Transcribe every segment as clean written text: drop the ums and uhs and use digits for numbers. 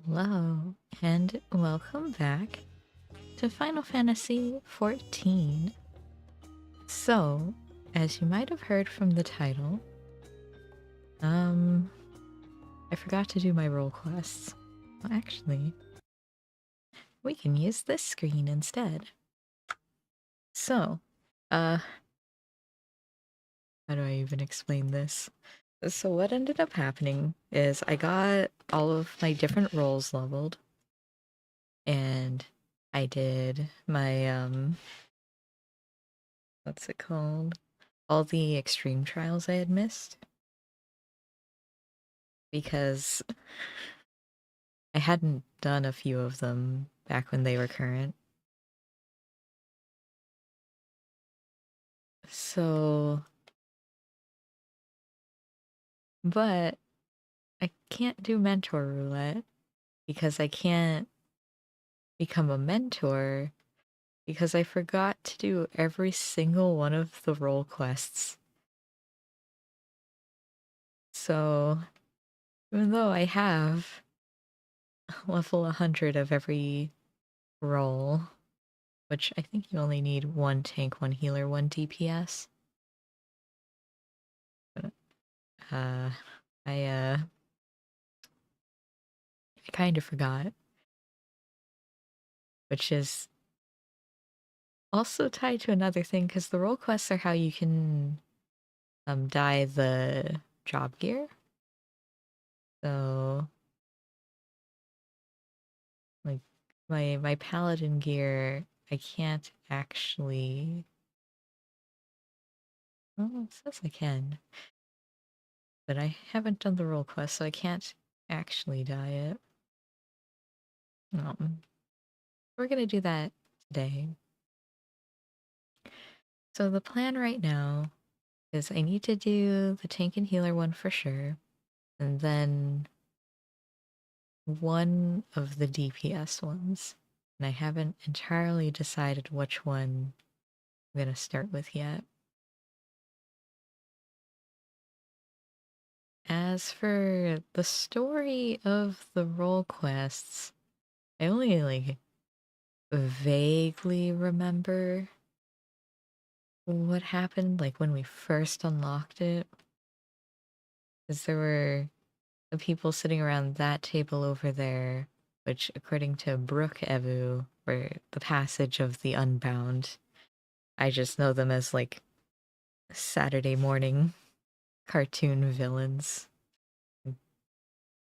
Hello, and welcome back to Final Fantasy XIV. So, as you might have heard from the title, I forgot to do my role quests. Well, actually, we can use this screen instead. So, how do I even explain this? So what ended up happening is I got all of my different roles leveled, and I did my, what's it called? All the extreme trials I had missed because I hadn't done a few of them back when they were current. So, but I can't do mentor roulette because I can't become a mentor because I forgot to do every single one of the role quests. So, even though I have level 100 of every role, which I think you only need one tank, one healer, one DPS. Uh, I kind of forgot, which is also tied to another thing because the role quests are how you can dye the job gear. So, like my paladin gear, I can't actually. Well, it says I can, but I haven't done the role quest, so I can't actually dye it. We're gonna do that today. So the plan right now is I need to do the tank and healer one for sure, and then one of the DPS ones. And I haven't entirely decided which one I'm gonna start with yet. As for the story of the role quests, I only vaguely remember what happened when we first unlocked it. Because there were the people sitting around that table over there, which according to Brook Evu were the Passage of the Unbound. I just know them as Saturday morning cartoon villains.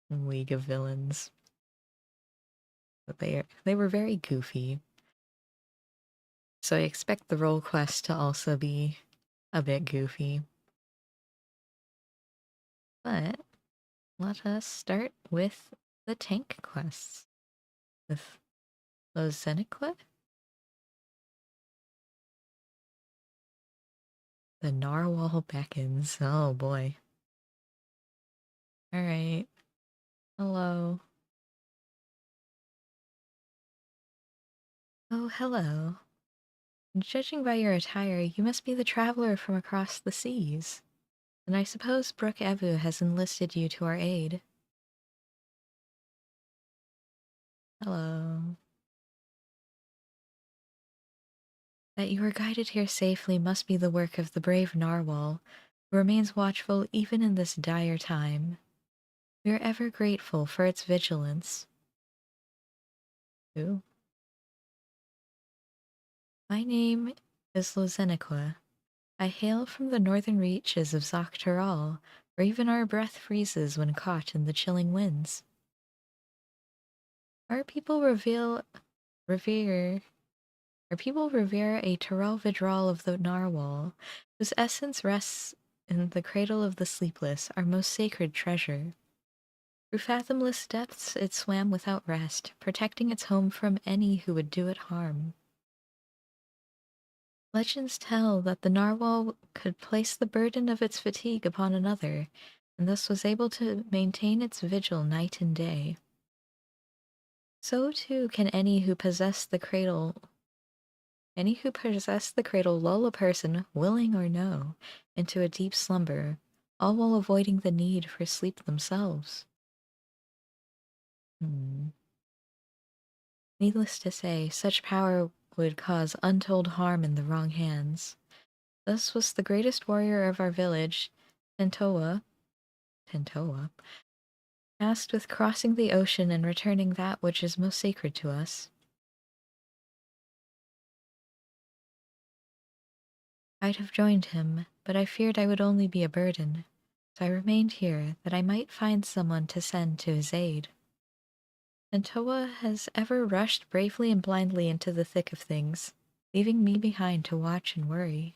League of Villains. But they were very goofy. So I expect the role quest to also be a bit goofy. But let us start with the tank quests. With Lozeniqua? The Narwhal beckons. Oh boy. Alright. Hello. Oh, hello. Judging by your attire, you must be the traveler from across the seas. And I suppose Brook Evu has enlisted you to our aid. Hello. That you were guided here safely must be the work of the brave Narwhal, who remains watchful even in this dire time. We are ever grateful for its vigilance. Who? My name is Lozeniqua. I hail from the northern reaches of Zaktaral, where even our breath freezes when caught in the chilling winds. Our people revere a Tyrell Vidral of the Narwhal, whose essence rests in the cradle of the sleepless, our most sacred treasure. Through fathomless depths it swam without rest, protecting its home from any who would do it harm. Legends tell that the narwhal could place the burden of its fatigue upon another, and thus was able to maintain its vigil night and day. So too can any who possess the cradle lull a person, willing or no, into a deep slumber, all while avoiding the need for sleep themselves. Needless to say, such power would cause untold harm in the wrong hands. Thus was the greatest warrior of our village, Tentoa, tasked with crossing the ocean and returning that which is most sacred to us. I'd have joined him, but I feared I would only be a burden, so I remained here that I might find someone to send to his aid. Tentoa has ever rushed bravely and blindly into the thick of things, leaving me behind to watch and worry.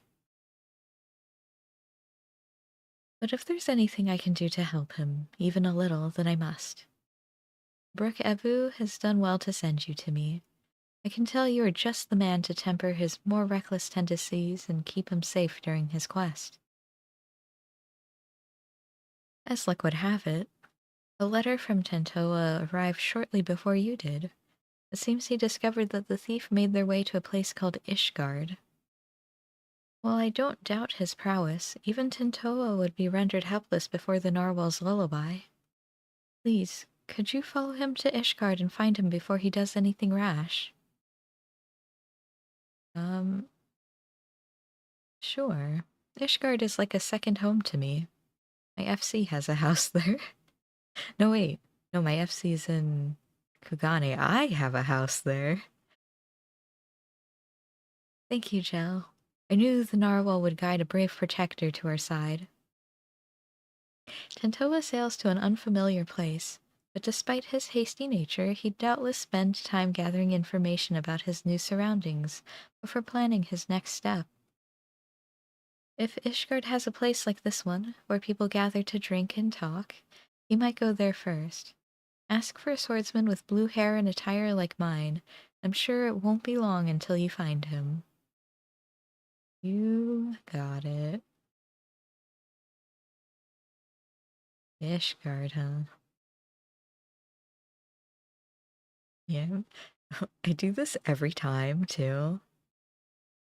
But if there's anything I can do to help him, even a little, then I must. Brook Evu has done well to send you to me. I can tell you are just the man to temper his more reckless tendencies and keep him safe during his quest. As luck would have it, a letter from Tentoa arrived shortly before you did. It seems he discovered that the thief made their way to a place called Ishgard. While I don't doubt his prowess, even Tentoa would be rendered helpless before the narwhal's lullaby. Please, could you follow him to Ishgard and find him before he does anything rash? Sure. Ishgard is like a second home to me. My FC has a house there. No, wait. No, my FC's in Kugane. I have a house there. Thank you, Jel. I knew the narwhal would guide a brave protector to our side. Tentoa sails to an unfamiliar place, but despite his hasty nature, he'd doubtless spend time gathering information about his new surroundings before planning his next step. If Ishgard has a place like this one, where people gather to drink and talk, he might go there first. Ask for a swordsman with blue hair and attire like mine. I'm sure it won't be long until you find him. You got it. Ishgard, huh? Yeah. I do this every time, too.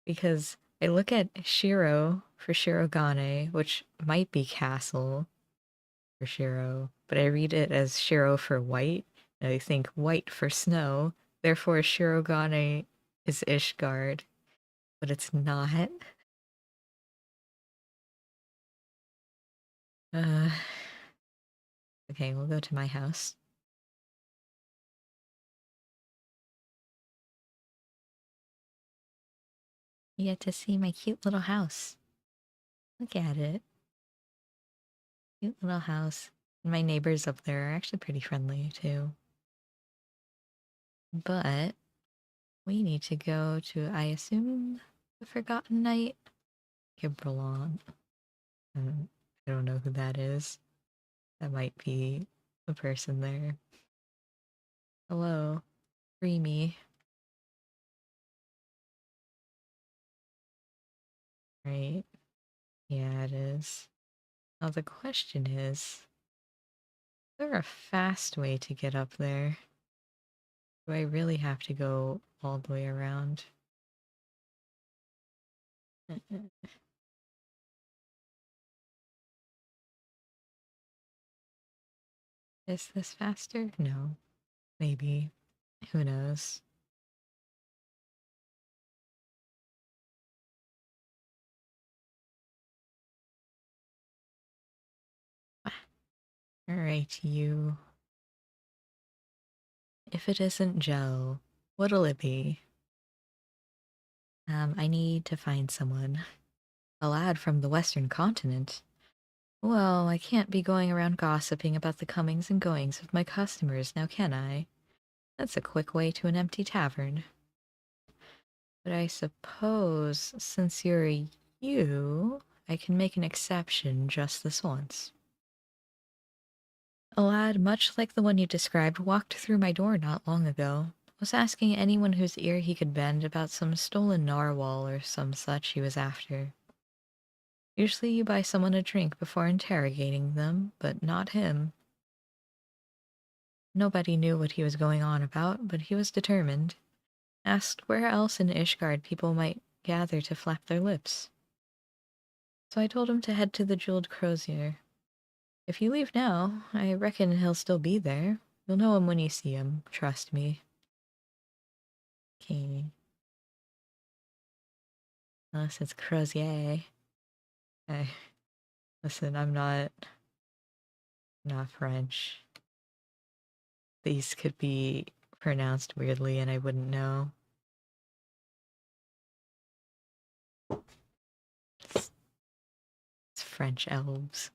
Because I look at Shiro for Shirogane, which might be castle for Shiro, but I read it as Shiro for white, and I think white for snow, therefore Shirogane is Ishgard, but it's not. Uh, okay, we'll go to my house. You get to see my cute little house. Look at it. Cute little house. And my neighbors up there are actually pretty friendly, too. But we need to go to, I assume, the Forgotten Night? Gibralon. I don't know who that is. That might be a person there. Hello. Free me. Right? Yeah, it is. Now the question is there a fast way to get up there? Do I really have to go all the way around? Is this faster? No. Maybe. Who knows? Alright, you. If it isn't Joe, what'll it be? I need to find someone. A lad from the Western continent. Well, I can't be going around gossiping about the comings and goings of my customers, now can I? That's a quick way to an empty tavern. But I suppose, since you're you, I can make an exception just this once. A lad much like the one you described walked through my door not long ago. Was asking anyone whose ear he could bend about some stolen narwhal or some such he was after. Usually you buy someone a drink before interrogating them, but not him. Nobody knew what he was going on about, but he was determined. Asked where else in Ishgard people might gather to flap their lips. So I told him to head to the Jeweled Crozier. If you leave now, I reckon he'll still be there. You'll know him when you see him, trust me. Okay. Unless it's Crozier. I listen, I'm not French. These could be pronounced weirdly and I wouldn't know. It's French elves.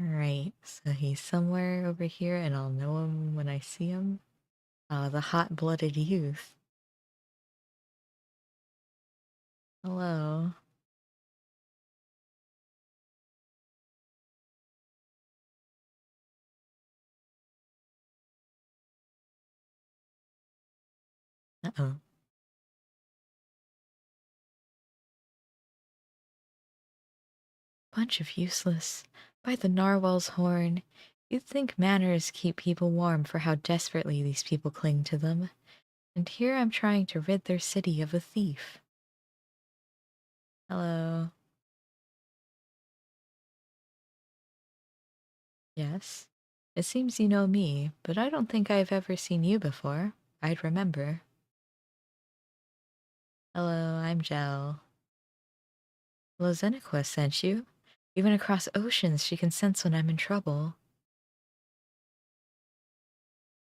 Alright, so he's somewhere over here and I'll know him when I see him. The hot-blooded youth. Hello. Uh-oh. Bunch of useless. By the narwhal's horn. You'd think manners keep people warm for how desperately these people cling to them. And here I'm trying to rid their city of a thief. Hello. Yes. It seems you know me, but I don't think I've ever seen you before. I'd remember. Hello, I'm Jel. Lozeniqua sent you. Even across oceans, she can sense when I'm in trouble.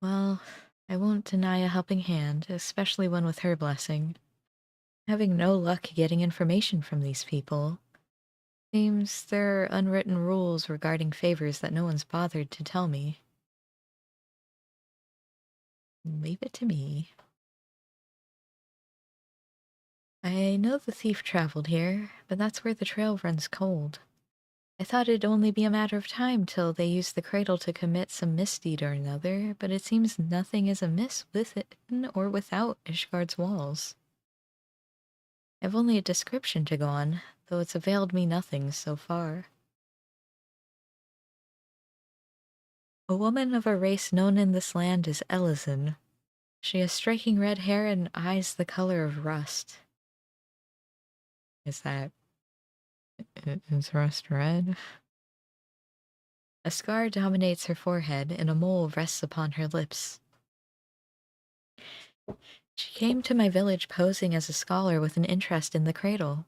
Well, I won't deny a helping hand, especially one with her blessing. Having no luck getting information from these people. Seems there are unwritten rules regarding favors that no one's bothered to tell me. Leave it to me. I know the thief traveled here, but that's where the trail runs cold. I thought it'd only be a matter of time till they used the cradle to commit some misdeed or another, but it seems nothing is amiss within or without Ishgard's walls. I've only a description to go on, though it's availed me nothing so far. A woman of a race known in this land as Elizin. She has striking red hair and eyes the color of rust. Is that... is rust red? A scar dominates her forehead, and a mole rests upon her lips. She came to my village posing as a scholar with an interest in the cradle.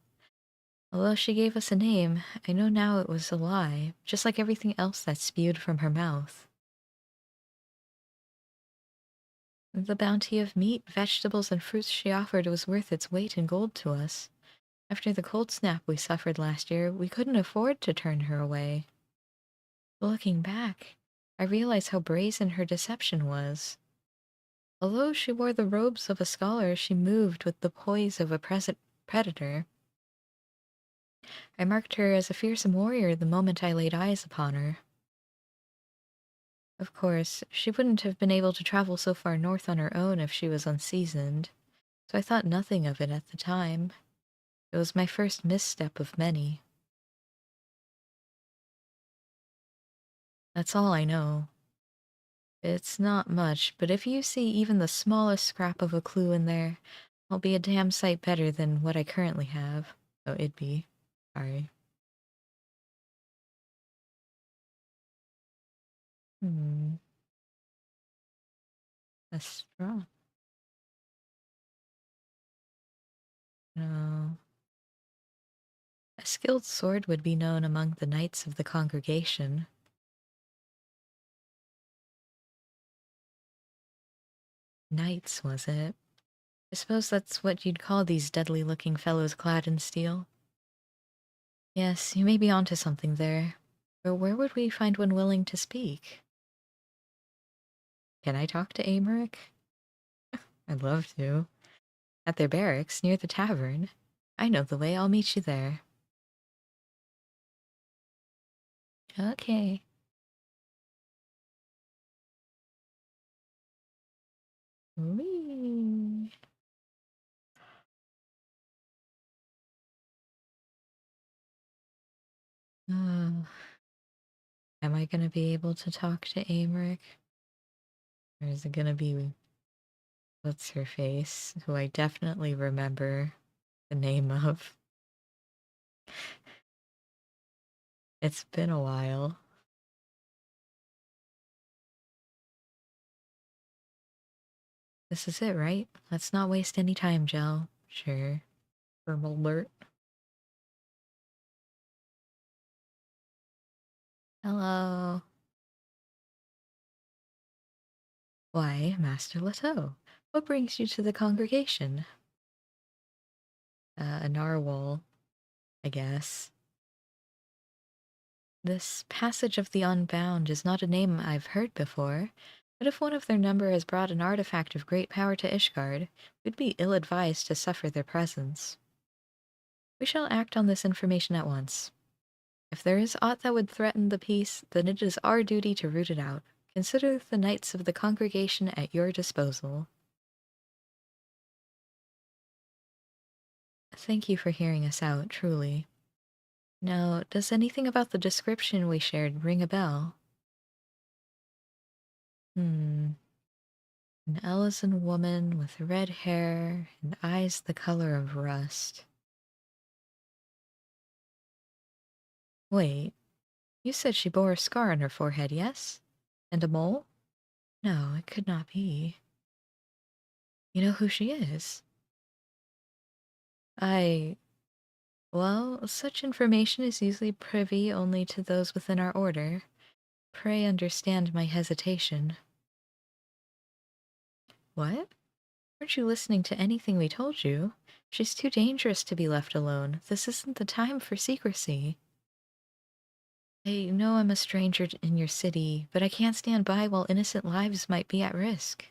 Although she gave us a name, I know now it was a lie, just like everything else that spewed from her mouth. The bounty of meat, vegetables, and fruits she offered was worth its weight in gold to us. After the cold snap we suffered last year, we couldn't afford to turn her away. Looking back, I realize how brazen her deception was. Although she wore the robes of a scholar, she moved with the poise of a predator. I marked her as a fearsome warrior the moment I laid eyes upon her. Of course, she wouldn't have been able to travel so far north on her own if she was unseasoned, so I thought nothing of it at the time. It was my first misstep of many. That's all I know. It's not much, but if you see even the smallest scrap of a clue in there, I'll be a damn sight better than what I currently have. Oh, it'd be. Sorry. Hmm. A straw. No. A skilled sword would be known among the knights of the congregation. Knights, was it? I suppose that's what you'd call these deadly-looking fellows clad in steel. Yes, you may be onto something there. But where would we find one willing to speak? Can I talk to Amaric? I'd love to. At their barracks, near the tavern. I know the way, I'll meet you there. Okay. Whee! Uh, am I gonna be able to talk to Amaric? Or is it gonna be what's her face, who I definitely remember the name of? It's been a while. This is it, right? Let's not waste any time, Gel. Sure. Thermal alert. Hello. Why, Master Leto, what brings you to the congregation? A narwhal, I guess. This Passage of the Unbound is not a name I've heard before, but if one of their number has brought an artifact of great power to Ishgard, we'd be ill-advised to suffer their presence. We shall act on this information at once. If there is aught that would threaten the peace, then it is our duty to root it out. Consider the knights of the congregation at your disposal. Thank you for hearing us out, truly. Now, does anything about the description we shared ring a bell? An Ellison woman with red hair and eyes the color of rust. Wait, you said she bore a scar on her forehead, yes? And a mole? No, it could not be. You know who she is? Well, such information is usually privy only to those within our order. Pray understand my hesitation. What? Weren't you listening to anything we told you? She's too dangerous to be left alone. This isn't the time for secrecy. I know I'm a stranger in your city, but I can't stand by while innocent lives might be at risk.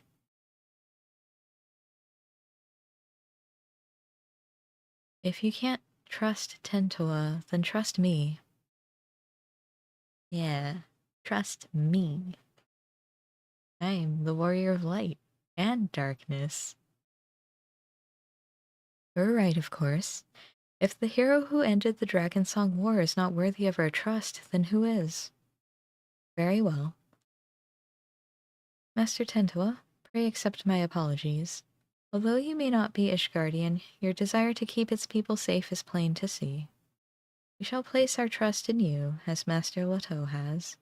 If you can't trust Tentoa, then trust me. Yeah, trust me. I'm the warrior of light and darkness. You're right, of course. If the hero who ended the Dragonsong War is not worthy of our trust, then who is? Very well. Master Tentoa, pray accept my apologies. Although you may not be Ishgardian, your desire to keep its people safe is plain to see. We shall place our trust in you, as Master Leto has.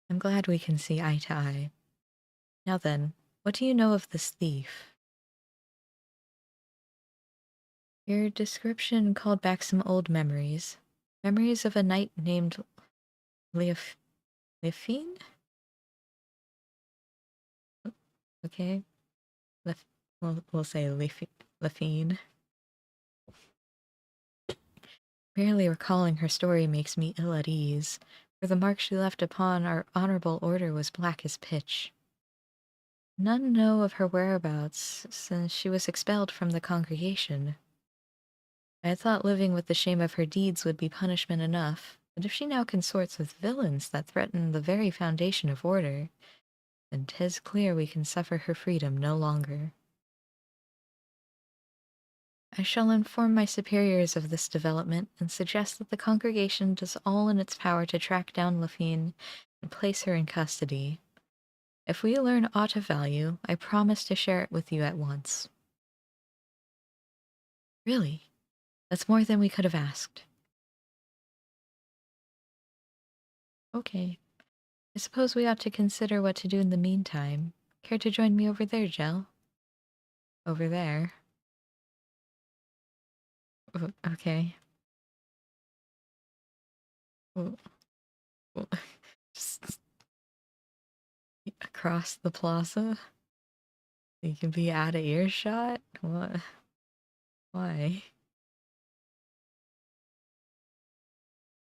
I'm glad we can see eye to eye. Now then, what do you know of this thief? Your description called back some old memories. Memories of a knight named Leafine? Okay. We'll say Leafine. Merely recalling her story makes me ill at ease, for the mark she left upon our honorable order was black as pitch. None know of her whereabouts since she was expelled from the congregation. I had thought living with the shame of her deeds would be punishment enough, but if she now consorts with villains that threaten the very foundation of order, then 'tis clear we can suffer her freedom no longer. I shall inform my superiors of this development and suggest that the congregation does all in its power to track down Lafine and place her in custody. If we learn aught of value, I promise to share it with you at once. Really? That's more than we could have asked. Okay. I suppose we ought to consider what to do in the meantime. Care to join me over there, Jel? Over there? Okay. Well, well, just across the plaza? You can be out of earshot? What? Why?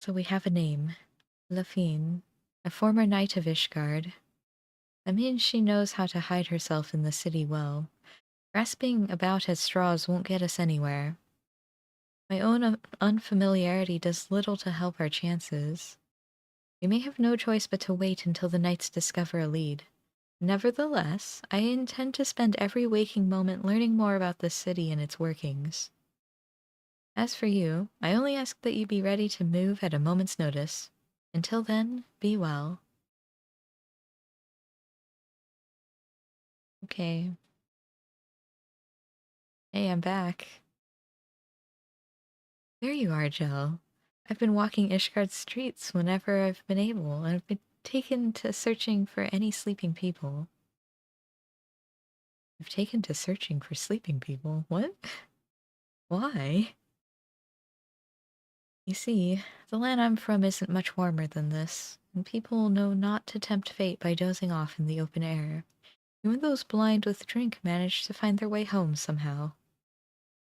So we have a name. Lafine, a former knight of Ishgard. That means she knows how to hide herself in the city well. Grasping about at straws won't get us anywhere. My own unfamiliarity does little to help our chances. We may have no choice but to wait until the knights discover a lead. Nevertheless, I intend to spend every waking moment learning more about the city and its workings. As for you, I only ask that you be ready to move at a moment's notice. Until then, be well. Okay. Hey, I'm back. There you are, Jel. I've been walking Ishgard's streets whenever I've been able, and I've been taken to searching for any sleeping people. I've taken to searching for sleeping people? What? Why? You see, the land I'm from isn't much warmer than this, and people know not to tempt fate by dozing off in the open air. Even those blind with drink manage to find their way home somehow.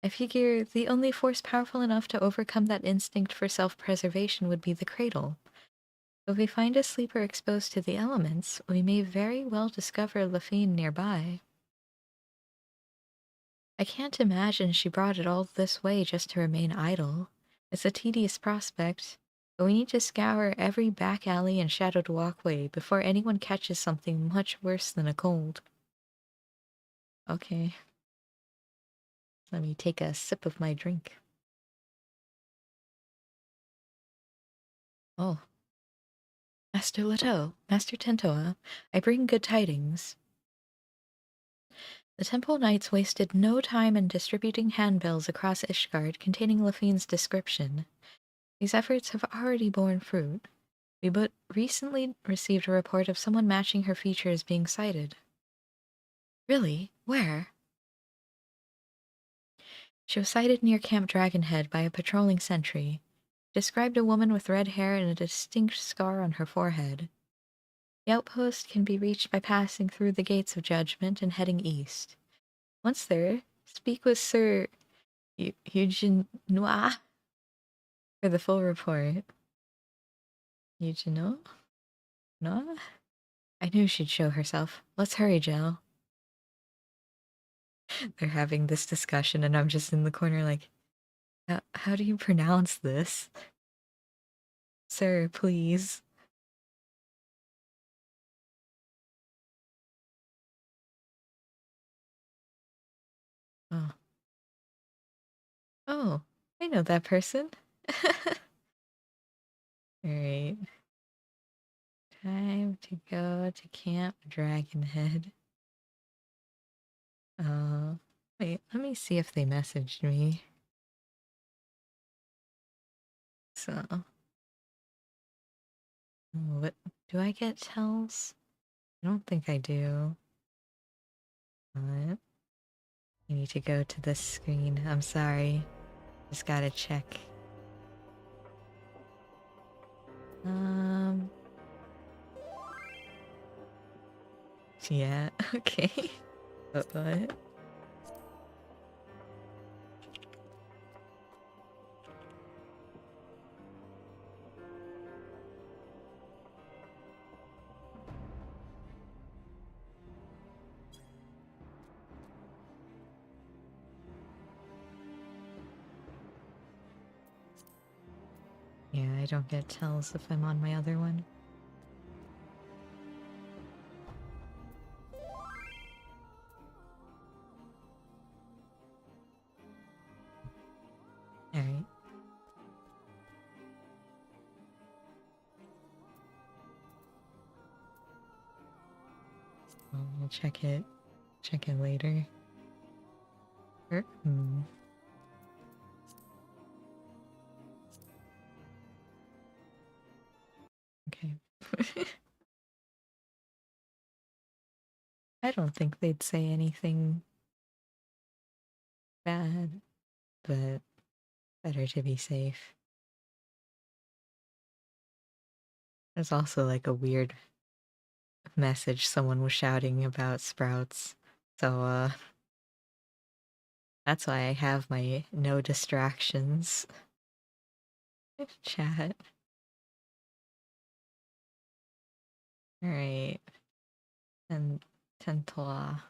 I figure the only force powerful enough to overcome that instinct for self-preservation would be the cradle. If we find a sleeper exposed to the elements, we may very well discover Lafine nearby. I can't imagine she brought it all this way just to remain idle. It's a tedious prospect, but we need to scour every back alley and shadowed walkway before anyone catches something much worse than a cold. Okay. Let me take a sip of my drink. Oh. Master Leto, Master Tentoa, I bring good tidings. The Temple Knights wasted no time in distributing handbills across Ishgard containing Lafine's description. These efforts have already borne fruit. We but recently received a report of someone matching her features being sighted. Really? Where? She was sighted near Camp Dragonhead by a patrolling sentry. Described a woman with red hair and a distinct scar on her forehead. The outpost can be reached by passing through the Gates of Judgment and heading east. Once there, speak with Sir Eugene Noir for the full report. Eugene? No? I knew she'd show herself. Let's hurry, Jill. They're having this discussion and I'm just in the corner like, how do you pronounce this? Sir, please. Oh. Oh, I know that person. Alright. Time to go to Camp Dragonhead. Wait, let me see if they messaged me. So, what do I get tells? I don't think I do. What? I need to go to this screen. I'm sorry. Just gotta check. Yeah, okay. What? Yeah, I don't get tells if I'm on my other one. Alright. We'll check it. Check it later. Okay. I don't think they'd say anything bad, but better to be safe. There's also like a weird message someone was shouting about sprouts. So, that's why I have my no distractions chat. Alright. And Tentola.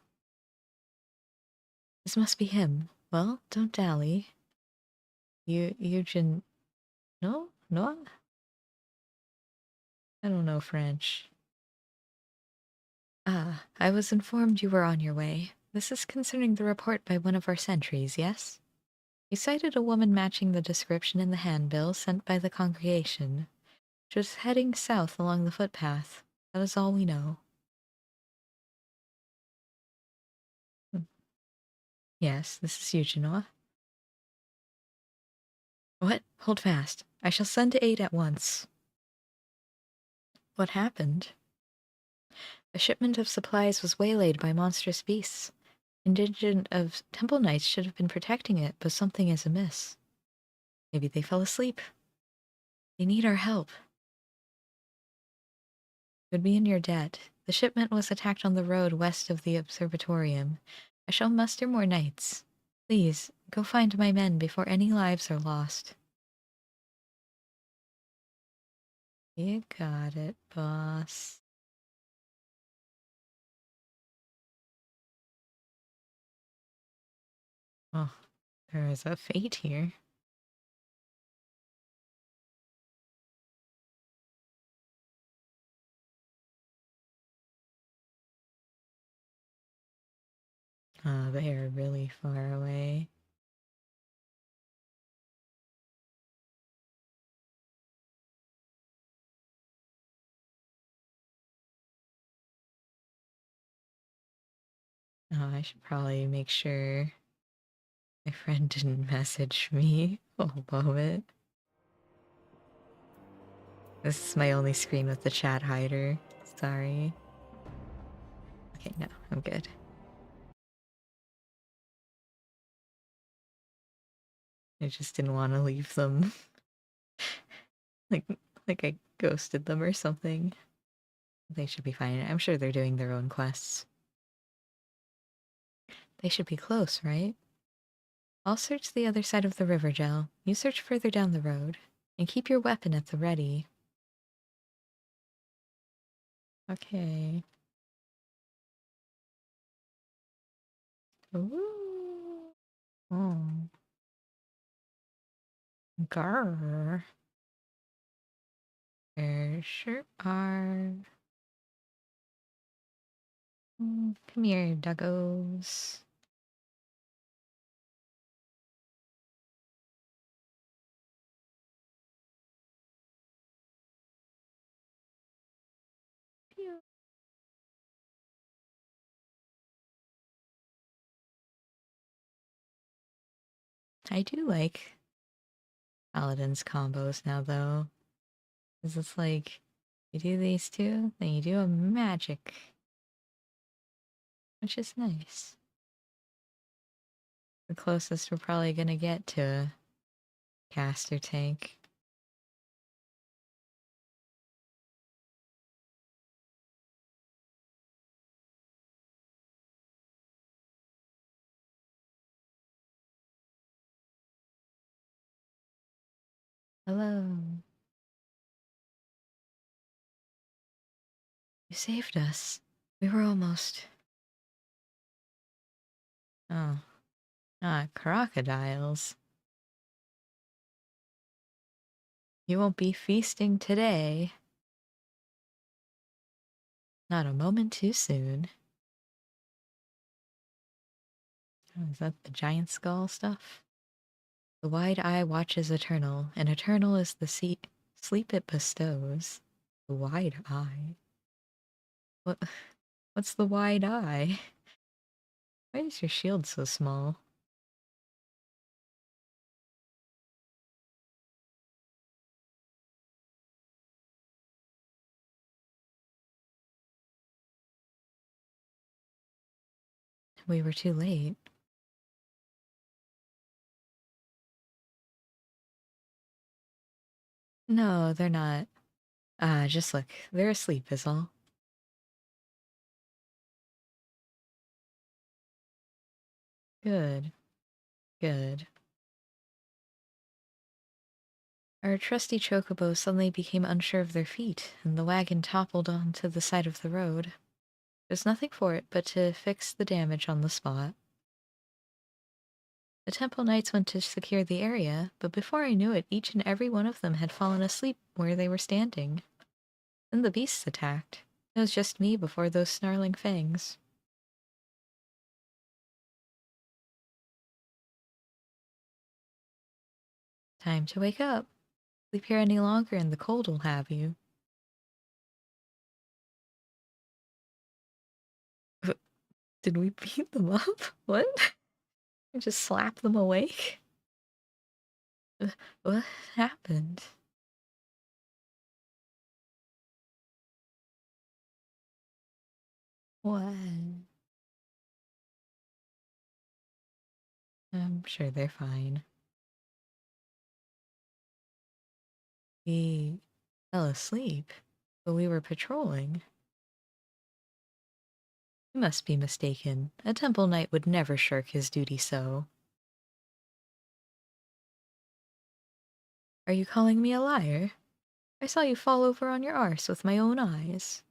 This must be him. Well, don't dally. Eugen... No? No? I don't know French. Ah, I was informed you were on your way. This is concerning the report by one of our sentries, yes? You cited a woman matching the description in the handbill sent by the congregation. She was heading south along the footpath. That is all we know. Yes, this is Eugenoa. What? Hold fast. I shall send to aid at once. What happened? A shipment of supplies was waylaid by monstrous beasts. Contingent of temple knights should have been protecting it, but something is amiss. Maybe they fell asleep. They need our help. Would be in your debt. The shipment was attacked on the road west of the observatorium. I shall muster more knights. Please, go find my men before any lives are lost. You got it, boss. Oh, there is a fate here. Ah, they are really far away. Oh, I should probably make sure my friend didn't message me. I'll love it. This is my only screen with the chat hider. Sorry. Okay, no, I'm good. I just didn't want to leave them. like, like I ghosted them or something. They should be fine. I'm sure they're doing their own quests. They should be close, right? I'll search the other side of the river, Gel. You search further down the road. And keep your weapon at the ready. Okay. Ooh. Oh. Grrr. There sure are. Come here, duggos. Pew. I do like Paladin's combos now, though. Because it's like, you do these two, then you do a magic. Which is nice. The closest we're probably gonna get to a caster tank. Hello. You saved us. We were almost... Oh, not crocodiles. You won't be feasting today. Not a moment too soon. Oh, is that the giant skull stuff? The wide eye watches eternal, and eternal is the sleep it bestows. The wide eye? What? What's the wide eye? Why is your shield so small? We were too late. No, they're not. Ah, just look. They're asleep is all. Good. Good. Our trusty chocobos suddenly became unsure of their feet, and the wagon toppled onto the side of the road. There's nothing for it but to fix the damage on the spot. The temple knights went to secure the area, but before I knew it, each and every one of them had fallen asleep where they were standing. Then the beasts attacked. It was just me before those snarling fangs. Time to wake up. Sleep here any longer and the cold will have you. Did we beat them up? What? We just slap them awake? What happened? What? I'm sure they're fine. We fell asleep, but we were patrolling. You must be mistaken. A temple knight would never shirk his duty so. Are you calling me a liar? I saw you fall over on your arse with my own eyes.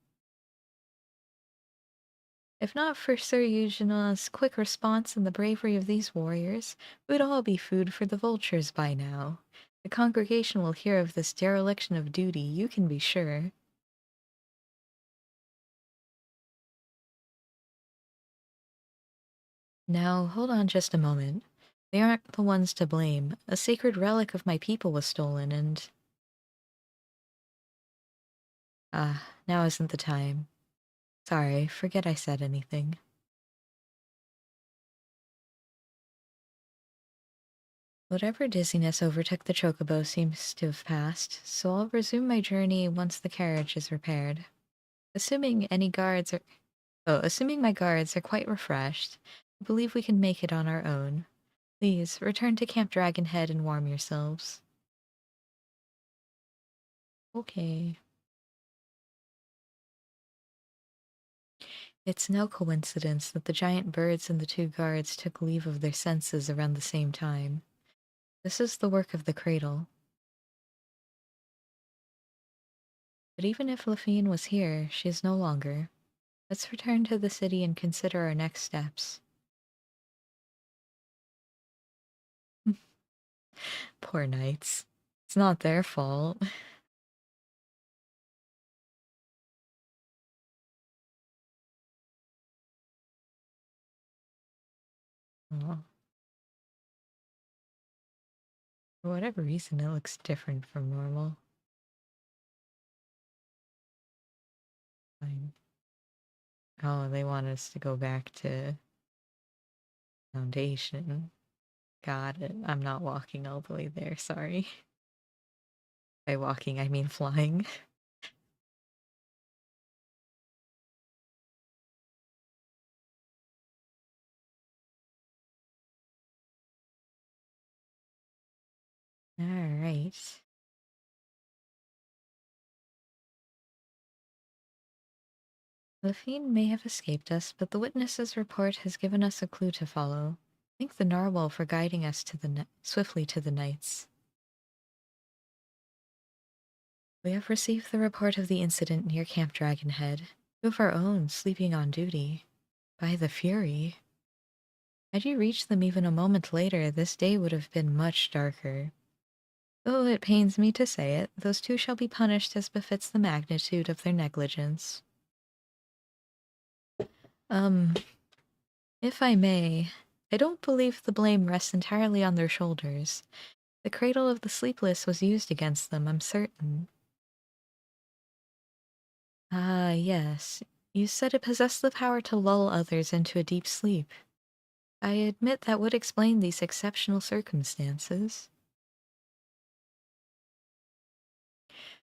If not for Sir Eugena's quick response and the bravery of these warriors, we'd all be food for the vultures by now. The congregation will hear of this dereliction of duty, you can be sure. Now, hold on just a moment. They aren't the ones to blame. A sacred relic of my people was stolen, and... now isn't the time. Sorry, forget I said anything. Whatever dizziness overtook the chocobo seems to have passed, so I'll resume my journey once the carriage is repaired. Assuming any guards are... Oh, assuming my guards are quite refreshed, I believe we can make it on our own. Please, return to Camp Dragonhead and warm yourselves. Okay. It's no coincidence that the giant birds and the two guards took leave of their senses around the same time. This is the work of the cradle. But even if Lafine was here, she is no longer. Let's return to the city and consider our next steps. Poor knights. It's not their fault. Aw. For whatever reason, it looks different from normal. Fine. Oh, they want us to go back to Foundation. Got it. I'm not walking all the way there, sorry. By walking, I mean flying. Alright. Lafine may have escaped us, but the witness's report has given us a clue to follow. Thank the narwhal for guiding us to swiftly to the knights. We have received the report of the incident near Camp Dragonhead. Two of our own sleeping on duty. By the Fury. Had you reached them even a moment later, this day would have been much darker. Though it pains me to say it, those two shall be punished as befits the magnitude of their negligence. If I may, I don't believe the blame rests entirely on their shoulders. The cradle of the sleepless was used against them, I'm certain. Ah, yes. You said it possessed the power to lull others into a deep sleep. I admit that would explain these exceptional circumstances.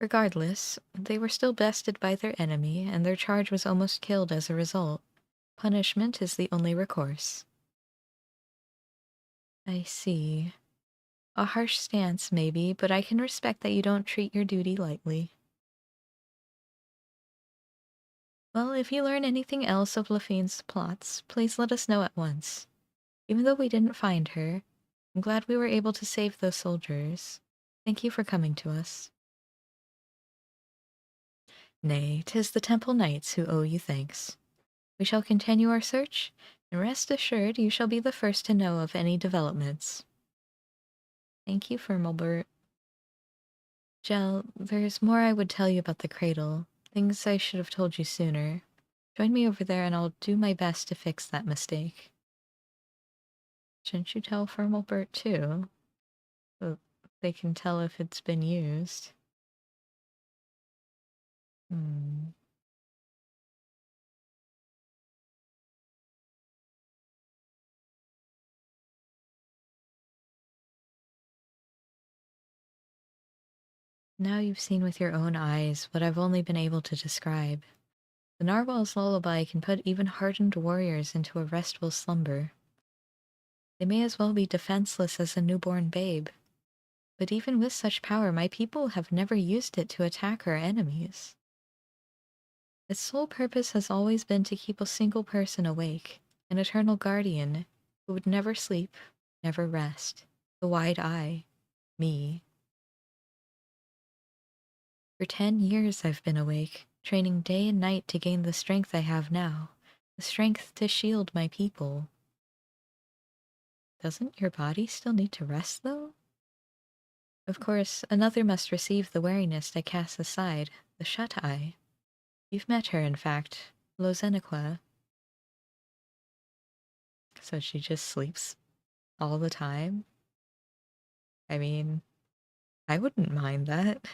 Regardless, they were still bested by their enemy, and their charge was almost killed as a result. Punishment is the only recourse. I see. A harsh stance, maybe, but I can respect that you don't treat your duty lightly. Well, if you learn anything else of Lafine's plots, please let us know at once. Even though we didn't find her, I'm glad we were able to save those soldiers. Thank you for coming to us. Nay, 'tis the Temple Knights who owe you thanks. We shall continue our search, and rest assured you shall be the first to know of any developments. Thank you, Firmalbert. Jel, there's more I would tell you about the cradle. Things I should have told you sooner. Join me over there and I'll do my best to fix that mistake. Shouldn't you tell Firmalbert too? So they can tell if it's been used. Hmm. Now you've seen with your own eyes what I've only been able to describe. The narwhal's lullaby can put even hardened warriors into a restful slumber. They may as well be defenseless as a newborn babe. But even with such power, my people have never used it to attack our enemies. Its sole purpose has always been to keep a single person awake, an eternal guardian who would never sleep, never rest. The wide eye. Me. For 10 years I've been awake, training day and night to gain the strength I have now, the strength to shield my people. Doesn't your body still need to rest, though? Of course, another must receive the wariness I cast aside, the shut-eye. You've met her, in fact, Lozenequa. So she just sleeps all the time? I mean, I wouldn't mind that.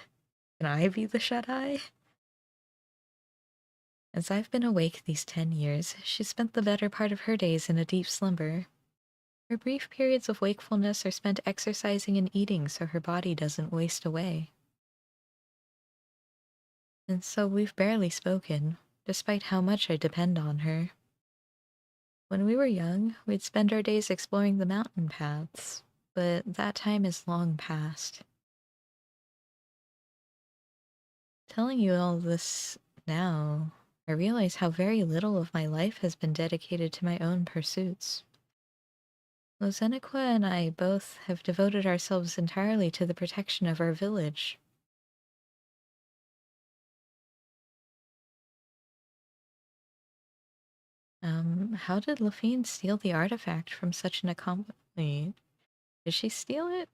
Can I be the shut-eye? As I've been awake these 10 years, she spent the better part of her days in a deep slumber. Her brief periods of wakefulness are spent exercising and eating so her body doesn't waste away. And so we've barely spoken, despite how much I depend on her. When we were young, we'd spend our days exploring the mountain paths, but that time is long past. Telling you all this now, I realize how very little of my life has been dedicated to my own pursuits. Lozenequa and I both have devoted ourselves entirely to the protection of our village. How did Lafine steal the artifact from such an accompli? Did she steal it?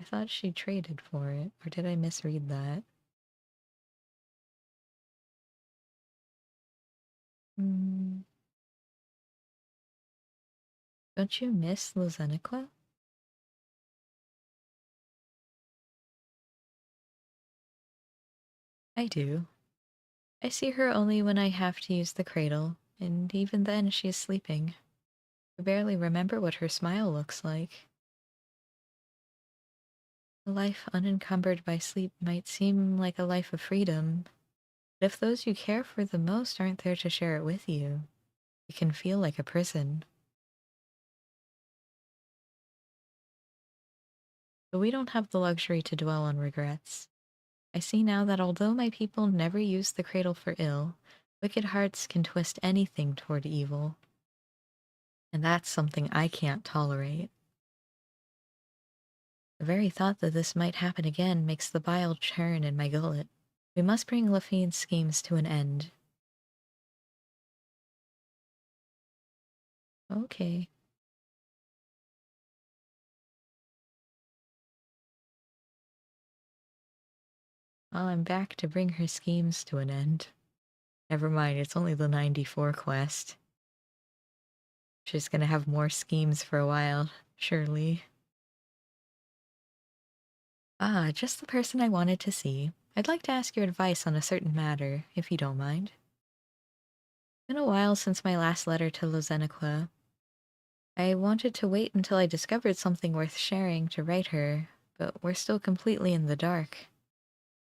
I thought she traded for it, or did I misread that? Hmm. Don't you miss Lozenequa? I do. I see her only when I have to use the cradle, and even then she is sleeping. I barely remember what her smile looks like. A life unencumbered by sleep might seem like a life of freedom, but if those you care for the most aren't there to share it with you, it can feel like a prison. But we don't have the luxury to dwell on regrets. I see now that although my people never used the cradle for ill, wicked hearts can twist anything toward evil. And that's something I can't tolerate. The very thought that this might happen again makes the bile churn in my gullet. We must bring Lafine's schemes to an end. Okay. Well, I'm back to bring her schemes to an end. Never mind, it's only the 94 quest. She's gonna have more schemes for a while, surely. Ah, just the person I wanted to see. I'd like to ask your advice on a certain matter, if you don't mind. It's been a while since my last letter to Lozenequa. I wanted to wait until I discovered something worth sharing to write her, but we're still completely in the dark.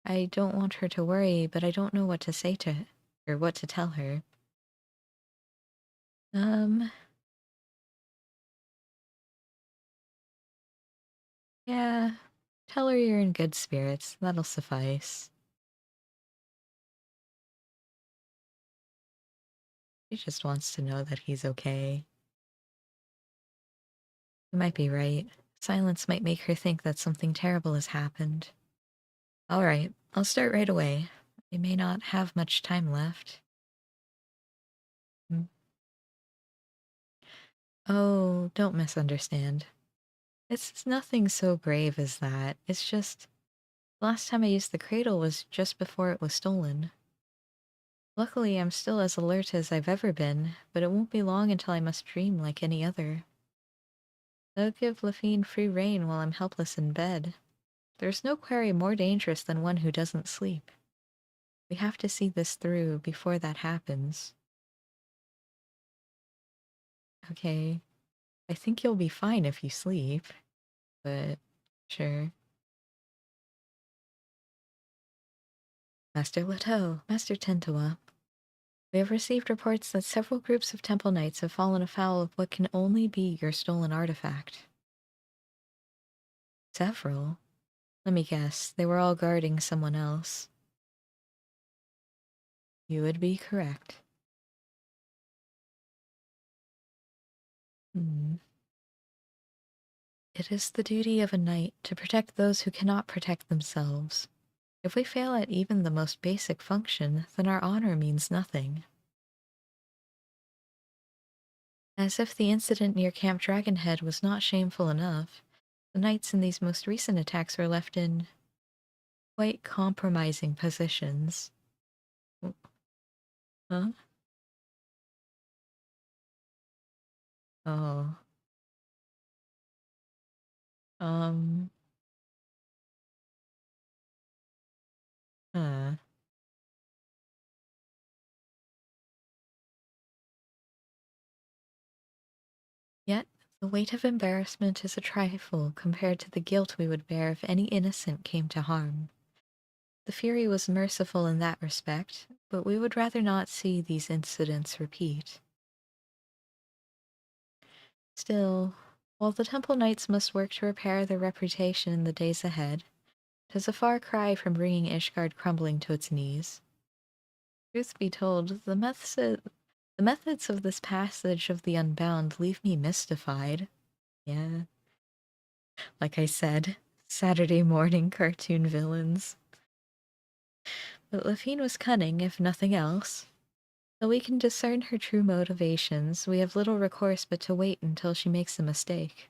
I don't want her to worry, but I don't know what to say to her, or what to tell her. Um, yeah, tell her you're in good spirits. That'll suffice. She just wants to know that he's okay. You might be right. Silence might make her think that something terrible has happened. All right, I'll start right away. We may not have much time left. Mm. Oh, don't misunderstand. It's nothing so grave as that. It's just, last time I used the cradle was just before it was stolen. Luckily, I'm still as alert as I've ever been, but it won't be long until I must dream like any other. They'll give Lafine free rein while I'm helpless in bed. There's no quarry more dangerous than one who doesn't sleep. We have to see this through before that happens. Okay, I think you'll be fine if you sleep, but sure. Master Leto, Master Tentawa, we have received reports that several groups of temple knights have fallen afoul of what can only be your stolen artifact. Several? Let me guess, they were all guarding someone else. You would be correct. Hmm. It is the duty of a knight to protect those who cannot protect themselves. If we fail at even the most basic function, then our honor means nothing. As if the incident near Camp Dragonhead was not shameful enough, the knights in these most recent attacks were left in quite compromising positions. Huh? Oh. Um. Huh. Yet, the weight of embarrassment is a trifle compared to the guilt we would bear if any innocent came to harm. The Fury was merciful in that respect, but we would rather not see these incidents repeat. Still, while the Temple Knights must work to repair their reputation in the days ahead, 'tis a far cry from bringing Ishgard crumbling to its knees. Truth be told, the methods of this passage of the Unbound leave me mystified. Yeah, like I said, Saturday morning cartoon villains. But Lafine was cunning, if nothing else. Though we can discern her true motivations, we have little recourse but to wait until she makes a mistake.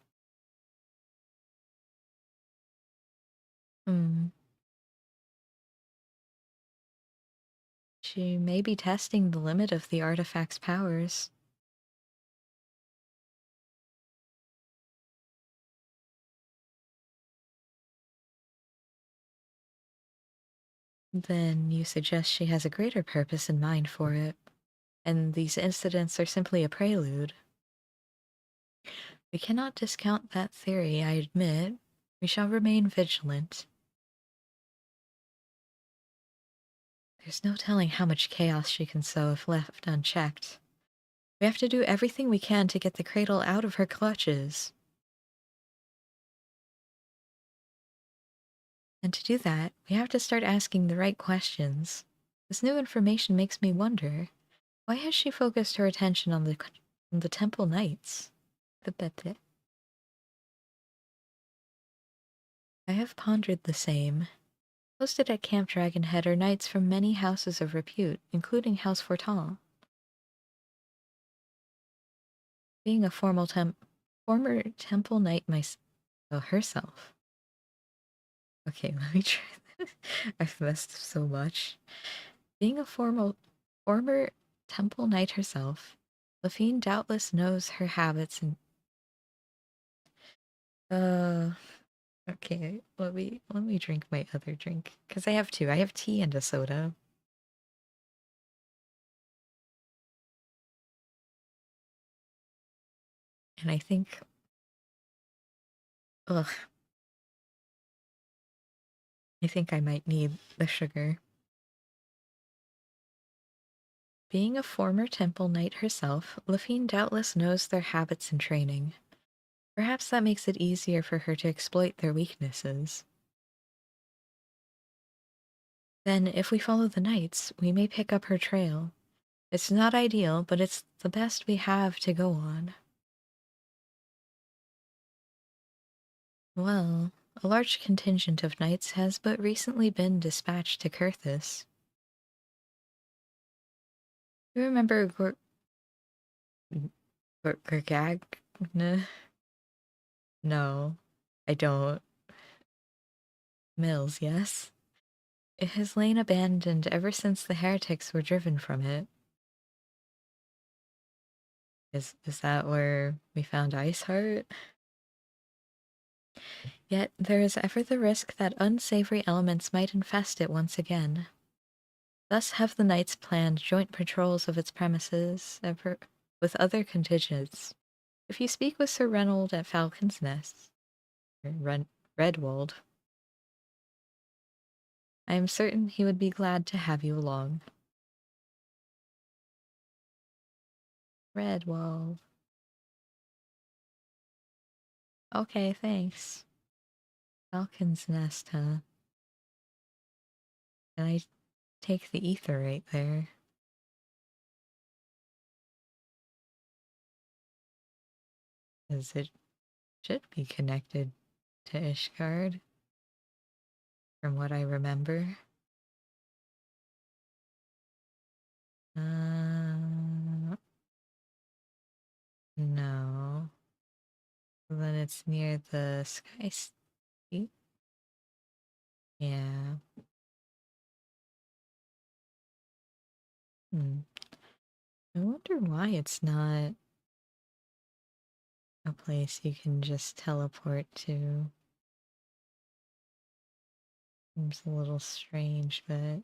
Hmm. She may be testing the limit of the artifact's powers. Then you suggest she has a greater purpose in mind for it, and these incidents are simply a prelude. We cannot discount that theory, I admit. We shall remain vigilant. There's no telling how much chaos she can sow if left unchecked. We have to do everything we can to get the cradle out of her clutches. And to do that, we have to start asking the right questions. This new information makes me wonder, why has she focused her attention on the Temple Knights? The I have pondered the same. Posted at Camp Dragonhead are knights from many houses of repute, including House Fortin. Being a former temple knight herself. Okay, let me try this. I've messed so much. Being a former temple knight herself, Lafine doubtless knows her habits and okay, let me drink my other drink. Because I have two. I have tea and a soda. And I think ugh, I think I might need the sugar. Being a former temple knight herself, Lafine doubtless knows their habits and training. Perhaps that makes it easier for her to exploit their weaknesses. Then, if we follow the knights, we may pick up her trail. It's not ideal, but it's the best we have to go on. Well, a large contingent of knights has but recently been dispatched to Kurthis. You remember Gorgag? No, I don't. Mills, yes? It has lain abandoned ever since the heretics were driven from it. Is that where we found Iceheart? Yet there is ever the risk that unsavory elements might infest it once again. Thus have the knights planned joint patrols of its premises with other contingents. If you speak with Sir Reynold at Falcon's Nest, or Redwold, I am certain he would be glad to have you along. Redwall. Okay, thanks. Falcon's Nest, huh? Can I take the ether right there? Because it should be connected to Ishgard, from what I remember. No. Then it's near the Sky Sea? Yeah. Hmm. I wonder why it's not a place you can just teleport to. Seems a little strange, but...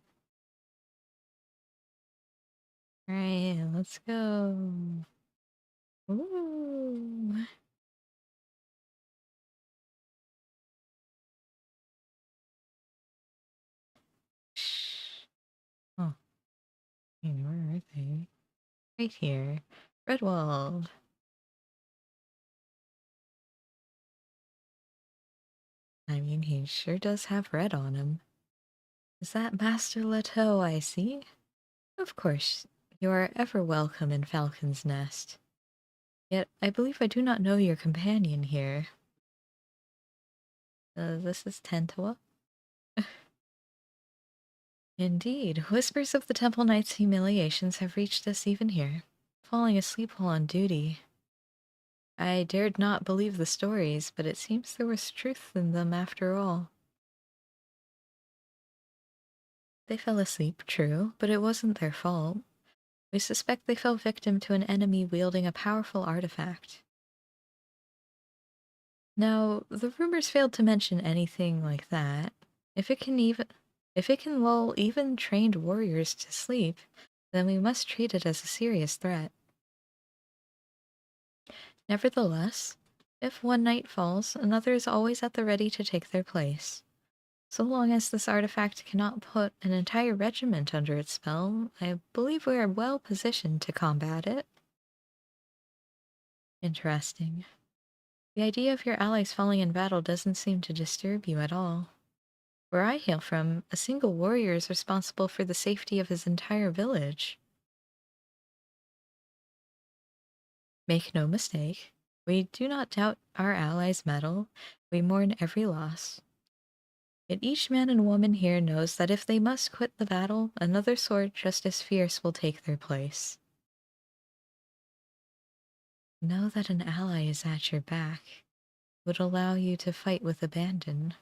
Alright, let's go. Ooh. Shh. Oh, where are they? Right here. Redwall. I mean, he sure does have red on him. Is that Master Leto I see? Of course, you are ever welcome in Falcon's Nest. Yet, I believe I do not know your companion here. This is Tentua? Indeed, whispers of the Temple Knight's humiliations have reached us even here. Falling asleep while on duty. I dared not believe the stories, but it seems there was truth in them after all. They fell asleep, true, but it wasn't their fault. We suspect they fell victim to an enemy wielding a powerful artifact. Now, the rumors failed to mention anything like that. If it can lull even trained warriors to sleep, then we must treat it as a serious threat. Nevertheless, if one knight falls, another is always at the ready to take their place. So long as this artifact cannot put an entire regiment under its spell, I believe we are well positioned to combat it. Interesting. The idea of your allies falling in battle doesn't seem to disturb you at all. Where I hail from, a single warrior is responsible for the safety of his entire village. Make no mistake, we do not doubt our allies' mettle, we mourn every loss. Yet each man and woman here knows that if they must quit the battle, another sword just as fierce will take their place. Know that an ally is at your back, would allow you to fight with abandon.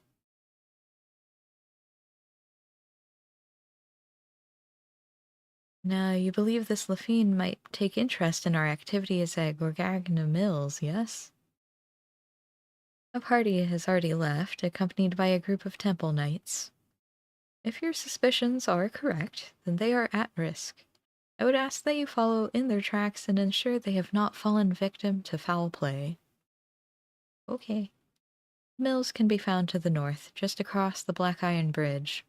Now, you believe this Lafine might take interest in our activities at Gorgagna Mills, yes? A party has already left, accompanied by a group of temple knights. If your suspicions are correct, then they are at risk. I would ask that you follow in their tracks and ensure they have not fallen victim to foul play. Okay. Mills can be found to the north, just across the Black Iron Bridge.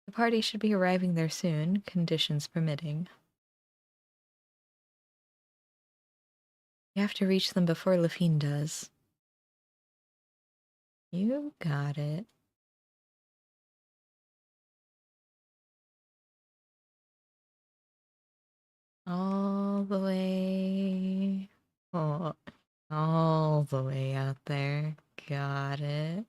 The party should be arriving there soon, conditions permitting. You have to reach them before Lafine does. You got it. All the way... Oh, all the way out there. Got it.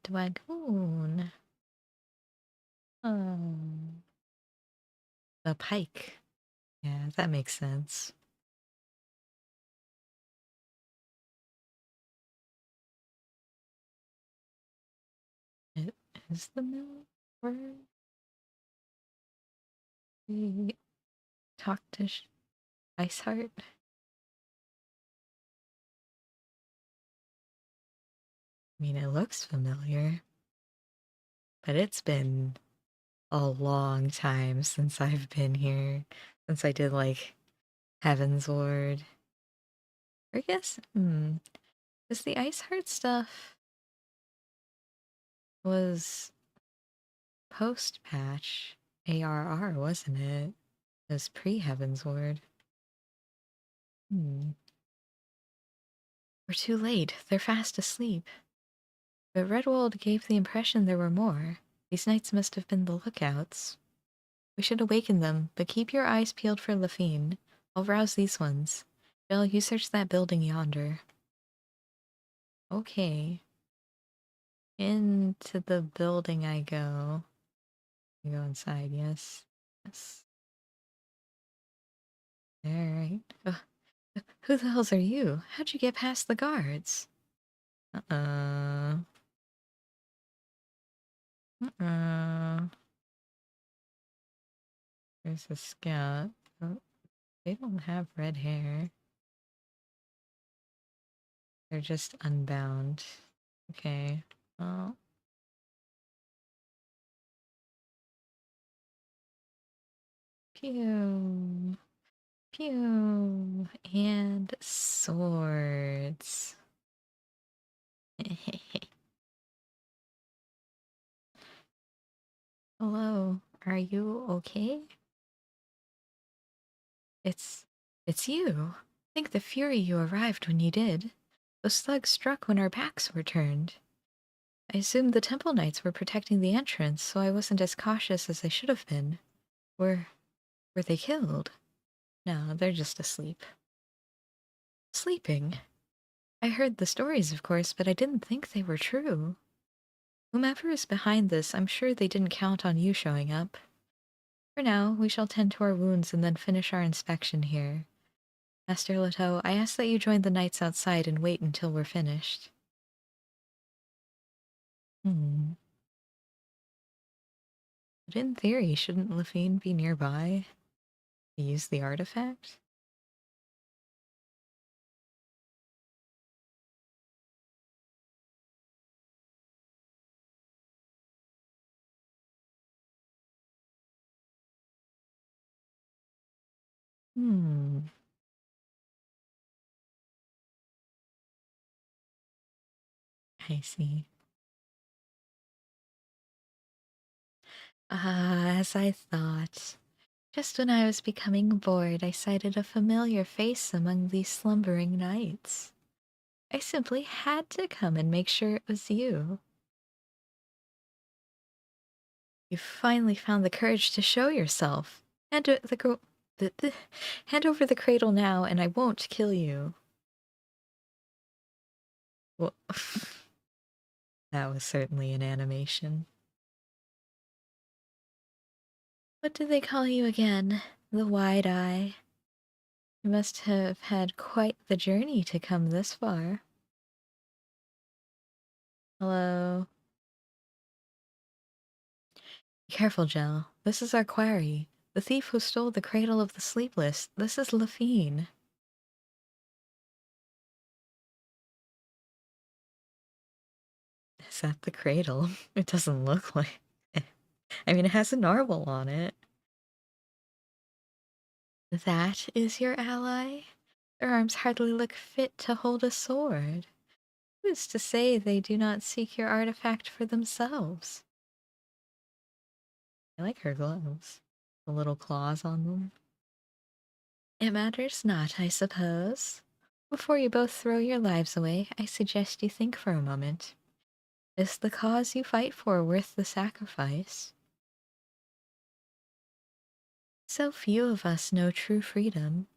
Dwagoon. Oh. The pike. Yeah, that makes sense. It is the mill where we talk to Iceheart. I mean, it looks familiar, but it's been a long time since I've been here. Since I did like Heaven's Ward. Or I guess, because the Ice Heart stuff was post-patch ARR, wasn't it? It was pre-Heaven's Ward. We're too late. They're fast asleep. But Redwald gave the impression there were more. These knights must have been the lookouts. We should awaken them, but keep your eyes peeled for Lafine. I'll rouse these ones. Jill, you search that building yonder. Okay. Into the building I go. I go inside, yes. Yes. Alright. Who the hells are you? How'd you get past the guards? Uh-uh. There's a scout. Oh, they don't have red hair. They're just unbound. Okay. Well. Pew. Pew. And swords. Hello. Are you okay? It's you. Think the fury you arrived when you did. Those thugs struck when our backs were turned. I assumed the Temple Knights were protecting the entrance, so I wasn't as cautious as I should have been. Were they killed? No, they're just asleep. Sleeping? I heard the stories, of course, but I didn't think they were true. Whomever is behind this, I'm sure they didn't count on you showing up. For now, we shall tend to our wounds and then finish our inspection here. Master Leto, I ask that you join the knights outside and wait until we're finished. But in theory, shouldn't Lafine be nearby to use the artifact? I see. Ah, as I thought. Just when I was becoming bored, I sighted a familiar face among these slumbering knights. I simply had to come and make sure it was you. You finally found the courage to show yourself. Hand over the cradle now, and I won't kill you. Well, that was certainly an animation. What do they call you again? The Wide Eye. You must have had quite the journey to come this far. Hello? Be careful, Jell. This is our quarry. The thief who stole the cradle of the sleepless. This is Lafine. Is that the cradle? It doesn't look like... I mean, it has a narwhal on it. That is your ally? Their arms hardly look fit to hold a sword. Who's to say they do not seek your artifact for themselves? I like her gloves. The little claws on them. It matters not, I suppose. Before you both throw your lives away, I suggest you think for a moment. Is the cause you fight for worth the sacrifice? So few of us know true freedom.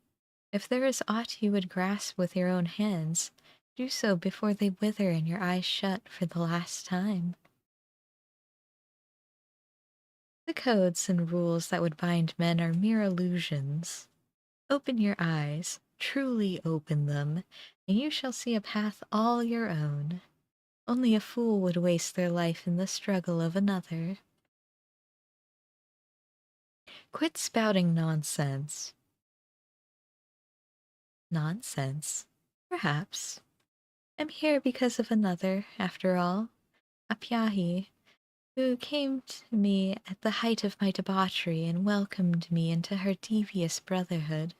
If there is aught you would grasp with your own hands, do so before they wither and your eyes shut for the last time. The codes and rules that would bind men are mere illusions. Open your eyes, truly open them, and you shall see a path all your own. Only a fool would waste their life in the struggle of another. Quit spouting nonsense. Nonsense? Perhaps. I'm here because of another, after all. Apyahi. who came to me at the height of my debauchery and welcomed me into her devious brotherhood.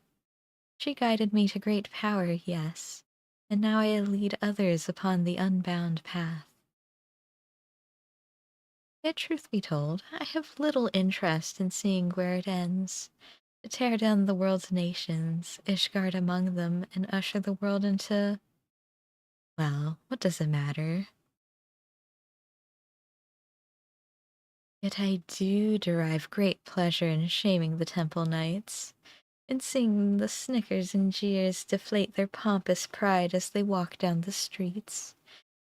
She guided me to great power, yes, and now I lead others upon the unbound path. Yet, truth be told, I have little interest in seeing where it ends. To tear down the world's nations, Ishgard among them, and usher the world into... well, what does it matter? Yet I do derive great pleasure in shaming the temple knights, in seeing the snickers and jeers deflate their pompous pride as they walk down the streets.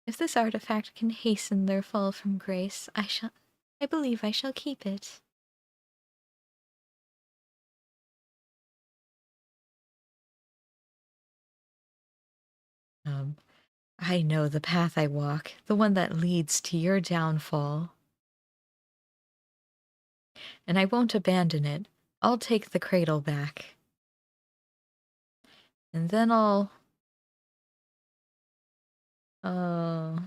If this artifact can hasten their fall from grace, I believe I shall keep it. Um, I know the path I walk, the one that leads to your downfall. And I won't abandon it. I'll take the cradle back. And then I'll... oh...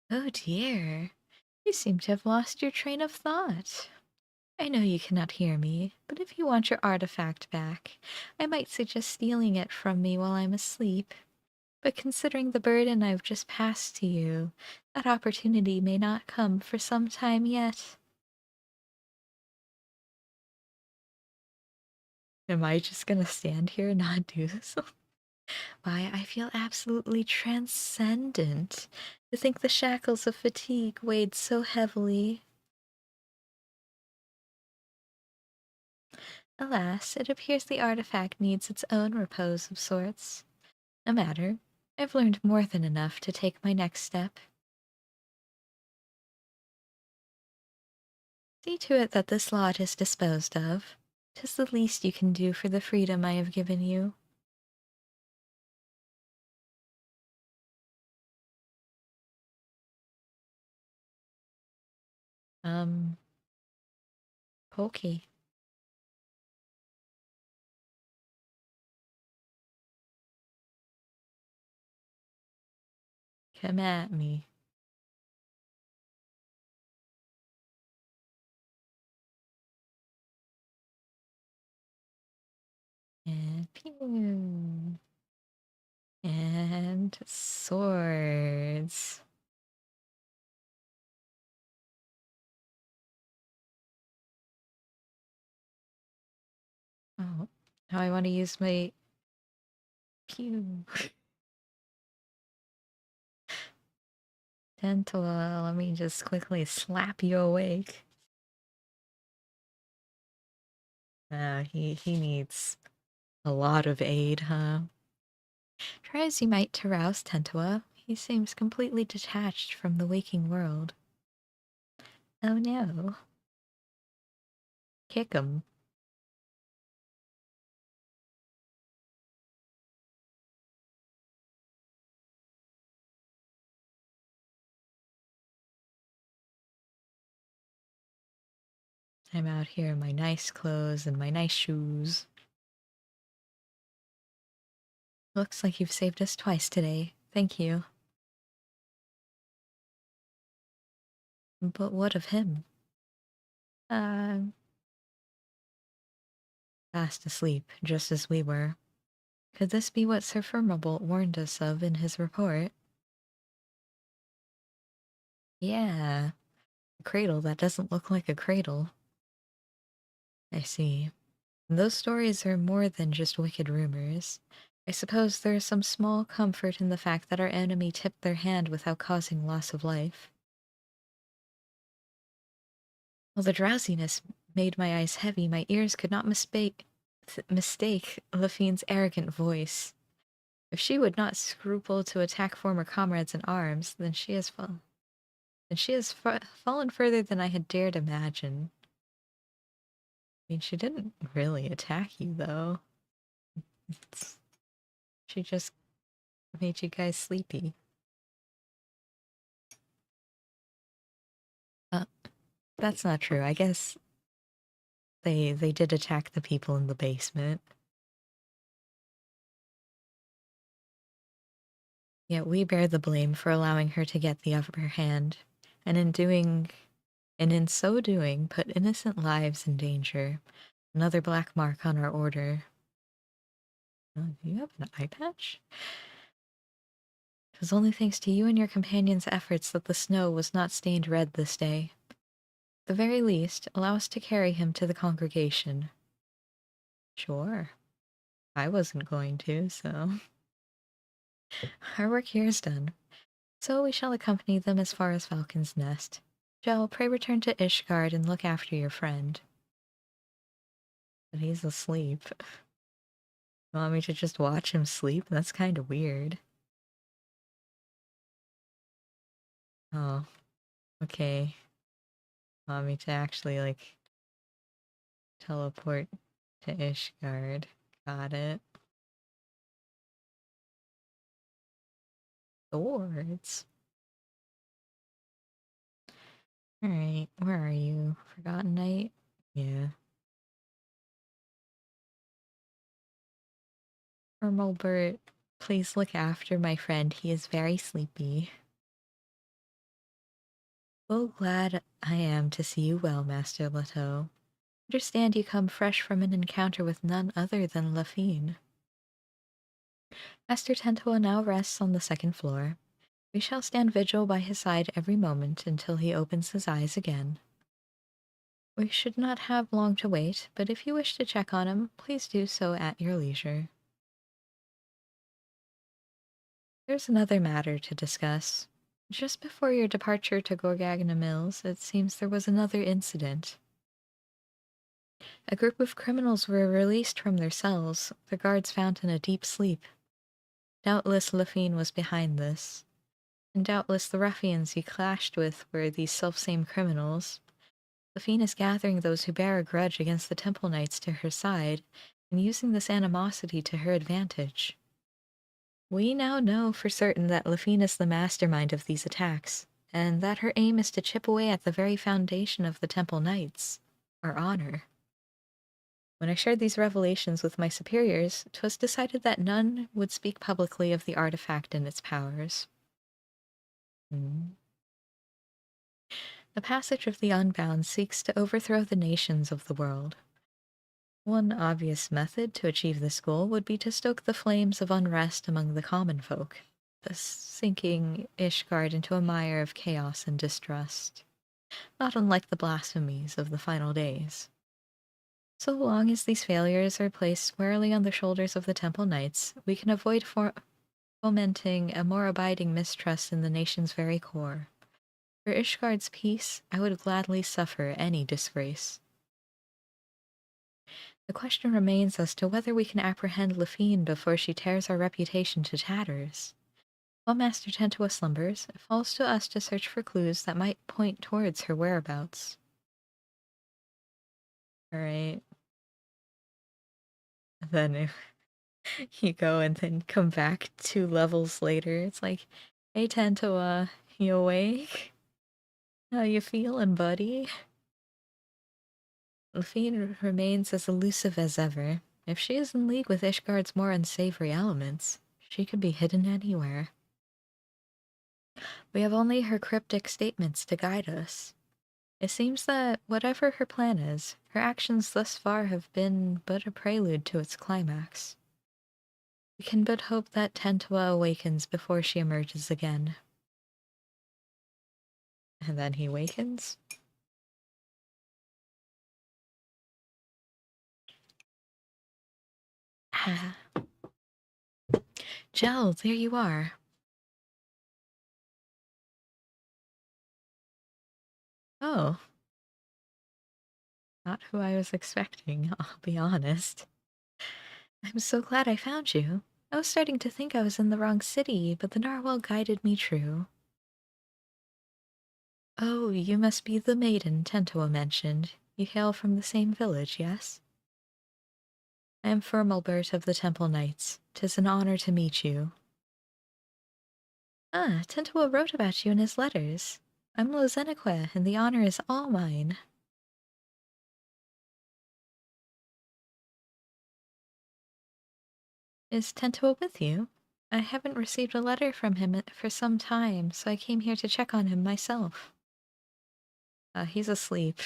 oh dear. You seem to have lost your train of thought. I know you cannot hear me, but if you want your artifact back, I might suggest stealing it from me while I'm asleep. But considering the burden I've just passed to you, that opportunity may not come for some time yet. Am I just gonna stand here and not do this? Why, I feel absolutely transcendent to think the shackles of fatigue weighed so heavily. Alas, it appears the artifact needs its own repose of sorts. No matter. I've learned more than enough to take my next step. See to it that this lot is disposed of. 'Tis the least you can do for the freedom I have given you. Um, Pokey. Come at me. And pew. And swords. Oh, now I want to use my pew. Dental, let me just quickly slap you awake. He needs a lot of aid, huh? Try as you might to rouse Tentua, he seems completely detached from the waking world. Oh no. Kick him. I'm out here in my nice clothes and my nice shoes. Looks like you've saved us twice today. Thank you. But what of him? Uh, fast asleep, just as we were. Could this be what Sir Firmable warned us of in his report? Yeah, a cradle that doesn't look like a cradle. I see. Those stories are more than just wicked rumors. I suppose there is some small comfort in the fact that our enemy tipped their hand without causing loss of life. While the drowsiness made my eyes heavy, my ears could not mistake the fiend's arrogant voice. If she would not scruple to attack former comrades in arms, then she has fallen further than I had dared imagine. I mean, she didn't really attack you, though. She just made you guys sleepy. Uh, that's not true. I guess they did attack the people in the basement. Yet we bear the blame for allowing her to get the upper hand, and in so doing, put innocent lives in danger. Another black mark on our order. Oh, do you have an eye patch? It was only thanks to you and your companion's efforts that the snow was not stained red this day. At the very least, allow us to carry him to the congregation. Sure. I wasn't going to, so... Our work here is done. So we shall accompany them as far as Falcon's Nest. Joe, pray return to Ishgard and look after your friend. But he's asleep. You want me to just watch him sleep? That's kind of weird. Oh, okay. Want me to actually, like, teleport to Ishgard. Got it. Swords. Alright, where are you? Forgotten Night? Yeah. Ermelbert, please look after my friend. He is very sleepy. So glad I am to see you well, Master Leto. Understand you come fresh from an encounter with none other than Lafine. Master Tentoa now rests on the second floor. We shall stand vigil by his side every moment until he opens his eyes again. We should not have long to wait, but if you wish to check on him, please do so at your leisure. There's another matter to discuss. Just before your departure to Gorgagna Mills, it seems there was another incident. A group of criminals were released from their cells, the guards found in a deep sleep. Doubtless Lafine was behind this, and doubtless the ruffians you clashed with were these selfsame criminals. Lafine is gathering those who bear a grudge against the Temple Knights to her side, and using this animosity to her advantage. We now know for certain that Lafine is the mastermind of these attacks, and that her aim is to chip away at the very foundation of the Temple Knights, our honor. When I shared these revelations with my superiors, 'twas decided that none would speak publicly of the artifact and its powers. The passage of the Unbound seeks to overthrow the nations of the world. One obvious method to achieve this goal would be to stoke the flames of unrest among the common folk, thus sinking Ishgard into a mire of chaos and distrust, not unlike the blasphemies of the final days. So long as these failures are placed squarely on the shoulders of the Temple Knights, we can avoid fomenting a more abiding mistrust in the nation's very core. For Ishgard's peace, I would gladly suffer any disgrace. The question remains as to whether we can apprehend Lafine before she tears our reputation to tatters. While Master Tentoa slumbers, it falls to us to search for clues that might point towards her whereabouts. Alright. Then if you go and then come back 2 levels later, it's like, hey Tentoa, you awake? How you feeling, buddy? Lafine remains as elusive as ever. If she is in league with Ishgard's more unsavory elements, she could be hidden anywhere. We have only her cryptic statements to guide us. It seems that whatever her plan is, her actions thus far have been but a prelude to its climax. We can but hope that Tentoa awakens before she emerges again. And then he wakens? Ah. Jel, there you are. Oh. Not who I was expecting, I'll be honest. I'm so glad I found you. I was starting to think I was in the wrong city, but the narwhal guided me true. Oh, you must be the maiden Tentoa mentioned. You hail from the same village, yes? I am Firmalbert of the Temple Knights. 'Tis an honor to meet you. Ah, Tentoa wrote about you in his letters. I'm Lozeneque, and the honor is all mine. Is Tentoa with you? I haven't received a letter from him for some time, so I came here to check on him myself. He's asleep.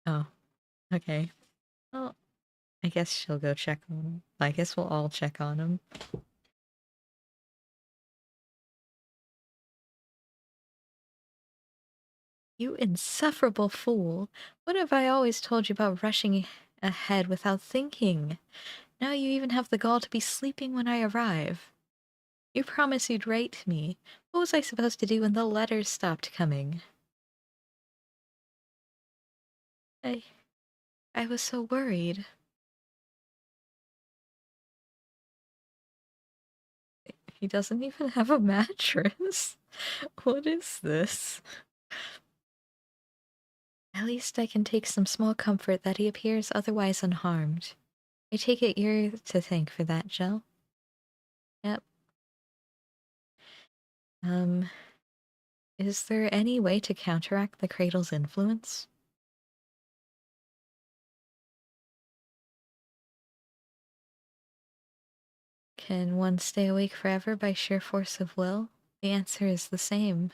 Oh, okay. Well, I guess she'll go check on him. I guess we'll all check on him. You insufferable fool! What have I always told you about rushing ahead without thinking? Now you even have the gall to be sleeping when I arrive. You promised you'd write to me. What was I supposed to do when the letters stopped coming? I... I was so worried. He doesn't even have a mattress. What is this? At least I can take some small comfort that he appears otherwise unharmed. I take it you're to thank for that, Jell. Yep. Um, is there any way to counteract the cradle's influence? Can one stay awake forever by sheer force of will? The answer is the same.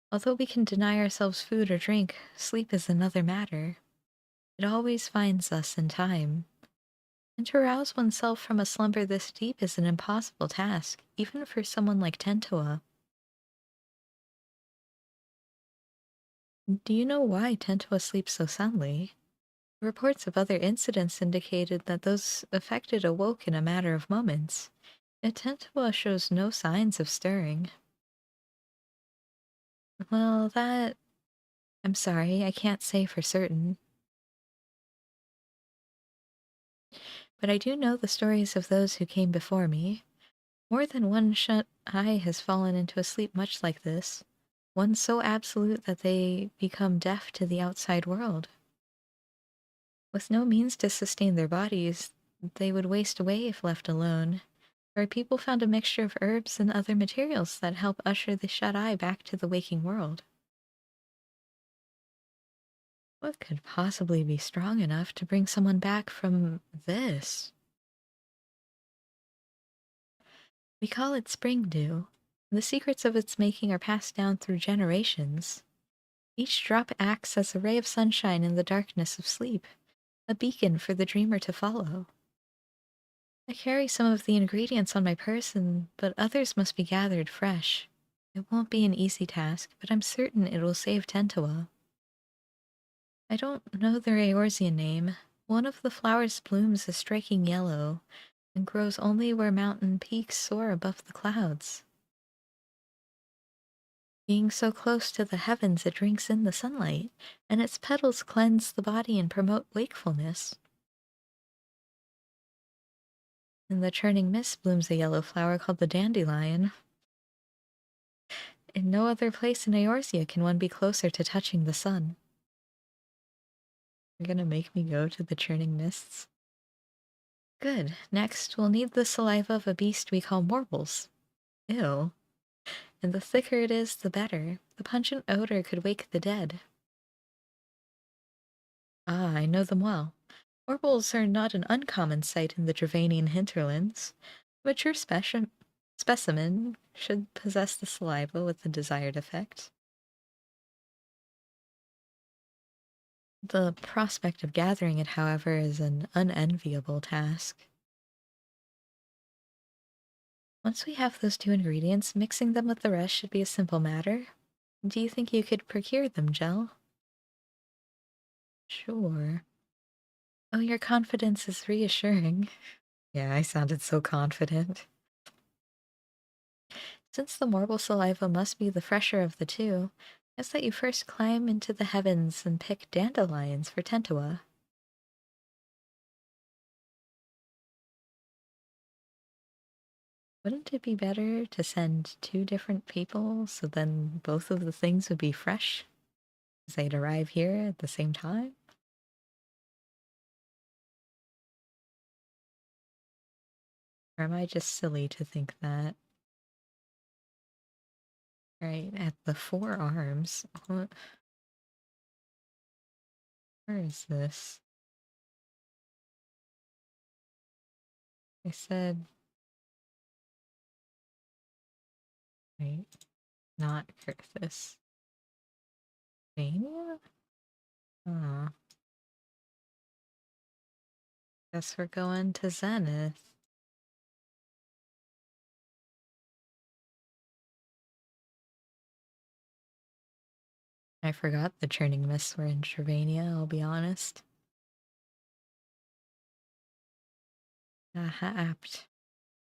Although we can deny ourselves food or drink, sleep is another matter. It always finds us in time. And to rouse oneself from a slumber this deep is an impossible task, even for someone like Tentoa. Do you know why Tentoa sleeps so soundly? Reports of other incidents indicated that those affected awoke in a matter of moments. Yet Tentoa shows no signs of stirring. Well, that... I'm sorry, I can't say for certain. But I do know the stories of those who came before me. More than one shut eye has fallen into a sleep much like this, one so absolute that they become deaf to the outside world. With no means to sustain their bodies, they would waste away if left alone. Our people found a mixture of herbs and other materials that help usher the shut eye back to the waking world. What could possibly be strong enough to bring someone back from this? We call it spring dew. The secrets of its making are passed down through generations. Each drop acts as a ray of sunshine in the darkness of sleep, a beacon for the dreamer to follow. I carry some of the ingredients on my person, but others must be gathered fresh. It won't be an easy task, but I'm certain it will save Tentoa. I don't know the Eorzean name. One of the flowers blooms a striking yellow, and grows only where mountain peaks soar above the clouds. Being so close to the heavens, it drinks in the sunlight, and its petals cleanse the body and promote wakefulness. In the churning mist blooms a yellow flower called the dandelion. In no other place in Eorzea can one be closer to touching the sun. You're gonna make me go to the churning mists? Good. Next, we'll need the saliva of a beast we call morbles. Ew. And the thicker it is, the better. The pungent odor could wake the dead. Ah, I know them well. Morbles are not an uncommon sight in the Dravanian hinterlands. A mature specimen should possess the saliva with the desired effect. The prospect of gathering it, however, is an unenviable task. Once we have those two ingredients, mixing them with the rest should be a simple matter. Do you think you could procure them, Jell? Sure. Oh, your confidence is reassuring. Yeah, I sounded so confident. Since the marble saliva must be the fresher of the two, guess that you first climb into the heavens and pick dandelions for Tentoa. Wouldn't it be better to send two different people so then both of the things would be fresh as they'd arrive here at the same time? Or am I just silly to think that? Right at the forearms. What? Where is this? I said, wait, not Curthus. Mania? Oh, guess we're going to Zenith. I forgot the churning mists were in Trevania, I'll be honest. Aha, apt.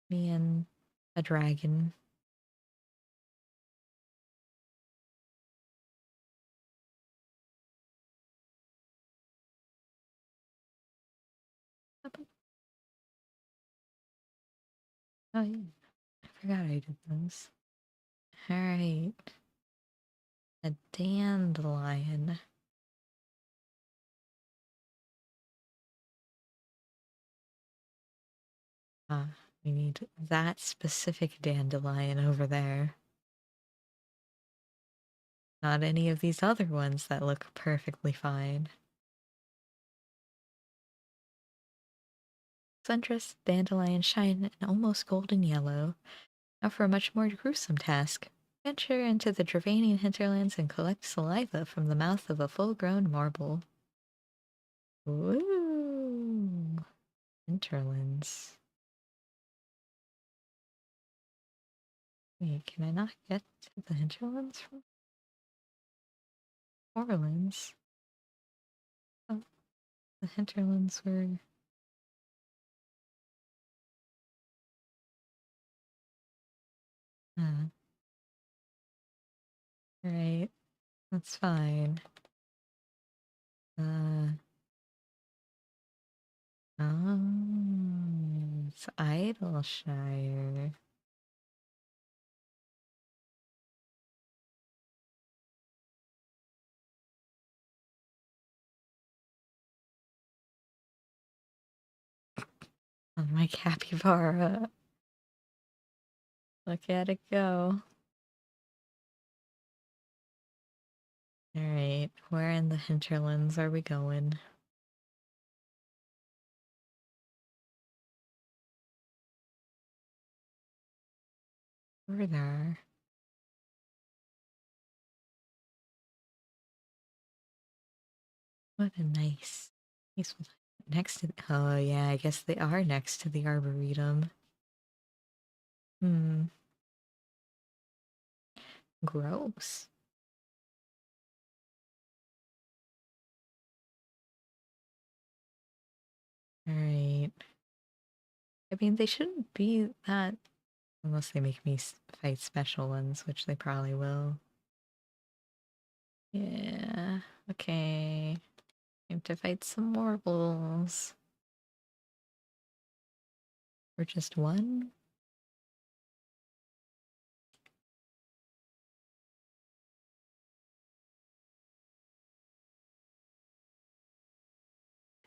Me and a dragon. Oh yeah, I forgot I did those. Alright. A dandelion. We need that specific dandelion over there. Not any of these other ones that look perfectly fine. Suntress, dandelion shine an almost golden yellow. Now for a much more gruesome task. Venture into the Dravanian hinterlands and collect saliva from the mouth of a full-grown marble. Ooh. Hinterlands. Wait, can I not get to the hinterlands from Orleans? Oh, the hinterlands were... Right, that's fine. It's Idleshire. Oh, my capybara. Look at it go. Alright, where in the hinterlands are we going? Over there. What a nice... peaceful... Next to... Oh yeah, I guess they are next to the Arboretum. Gross. Alright. I mean, they shouldn't be that... Unless they make me fight special ones, which they probably will. Yeah, okay. Time to fight some marbles. Or just one?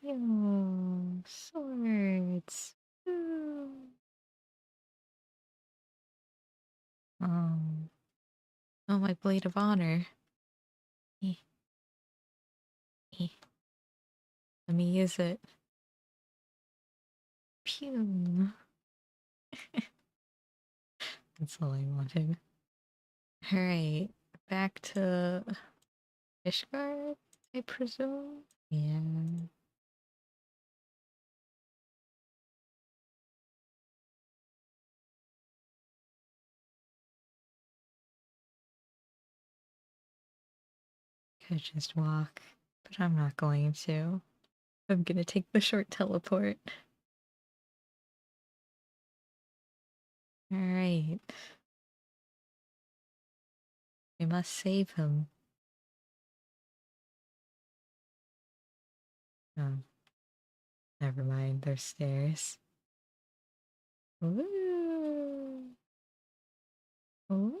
Ew, swords. Ew. Um, oh, my blade of honor. Eh, eh. Let me use it. Pew. That's all I wanted. Alright, back to Ishgard, I presume? Yeah. Could just walk, but I'm not going to. I'm gonna take the short teleport. Alright. We must save him. Oh, never mind, there's stairs. Ooh. Ooh.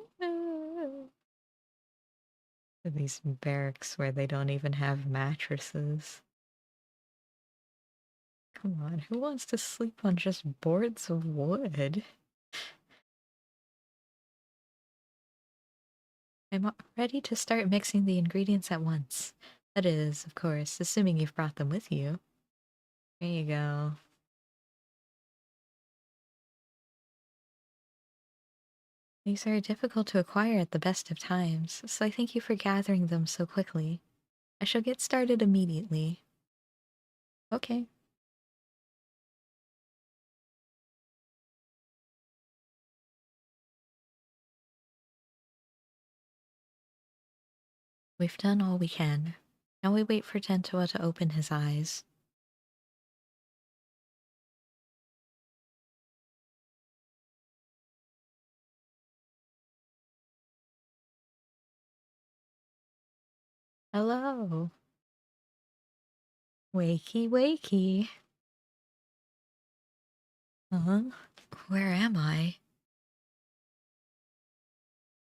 These barracks where they don't even have mattresses. Come on, who wants to sleep on just boards of wood? I'm ready to start mixing the ingredients at once. That is, of course, assuming you've brought them with you. There you go. These are difficult to acquire at the best of times, so I thank you for gathering them so quickly. I shall get started immediately. Okay. We've done all we can. Now we wait for Tentoa to open his eyes. Hello. Wakey, wakey. Huh? Where am I?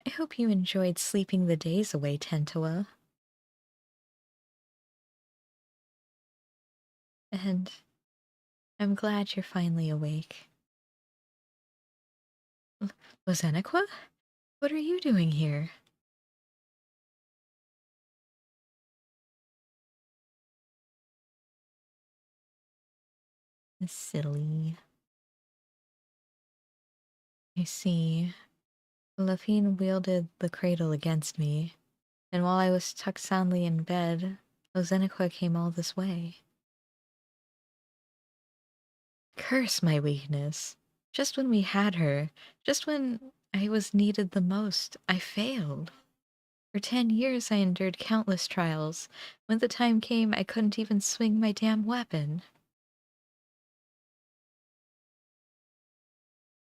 I hope you enjoyed sleeping the days away, Tentoa. And I'm glad you're finally awake. Lozenequa? What are you doing here? Silly. I see. Lafine wielded the cradle against me, and while I was tucked soundly in bed, Lozenequa came all this way. Curse my weakness. Just when we had her, just when I was needed the most, I failed. For 10 years I endured countless trials. When the time came, I couldn't even swing my damn weapon.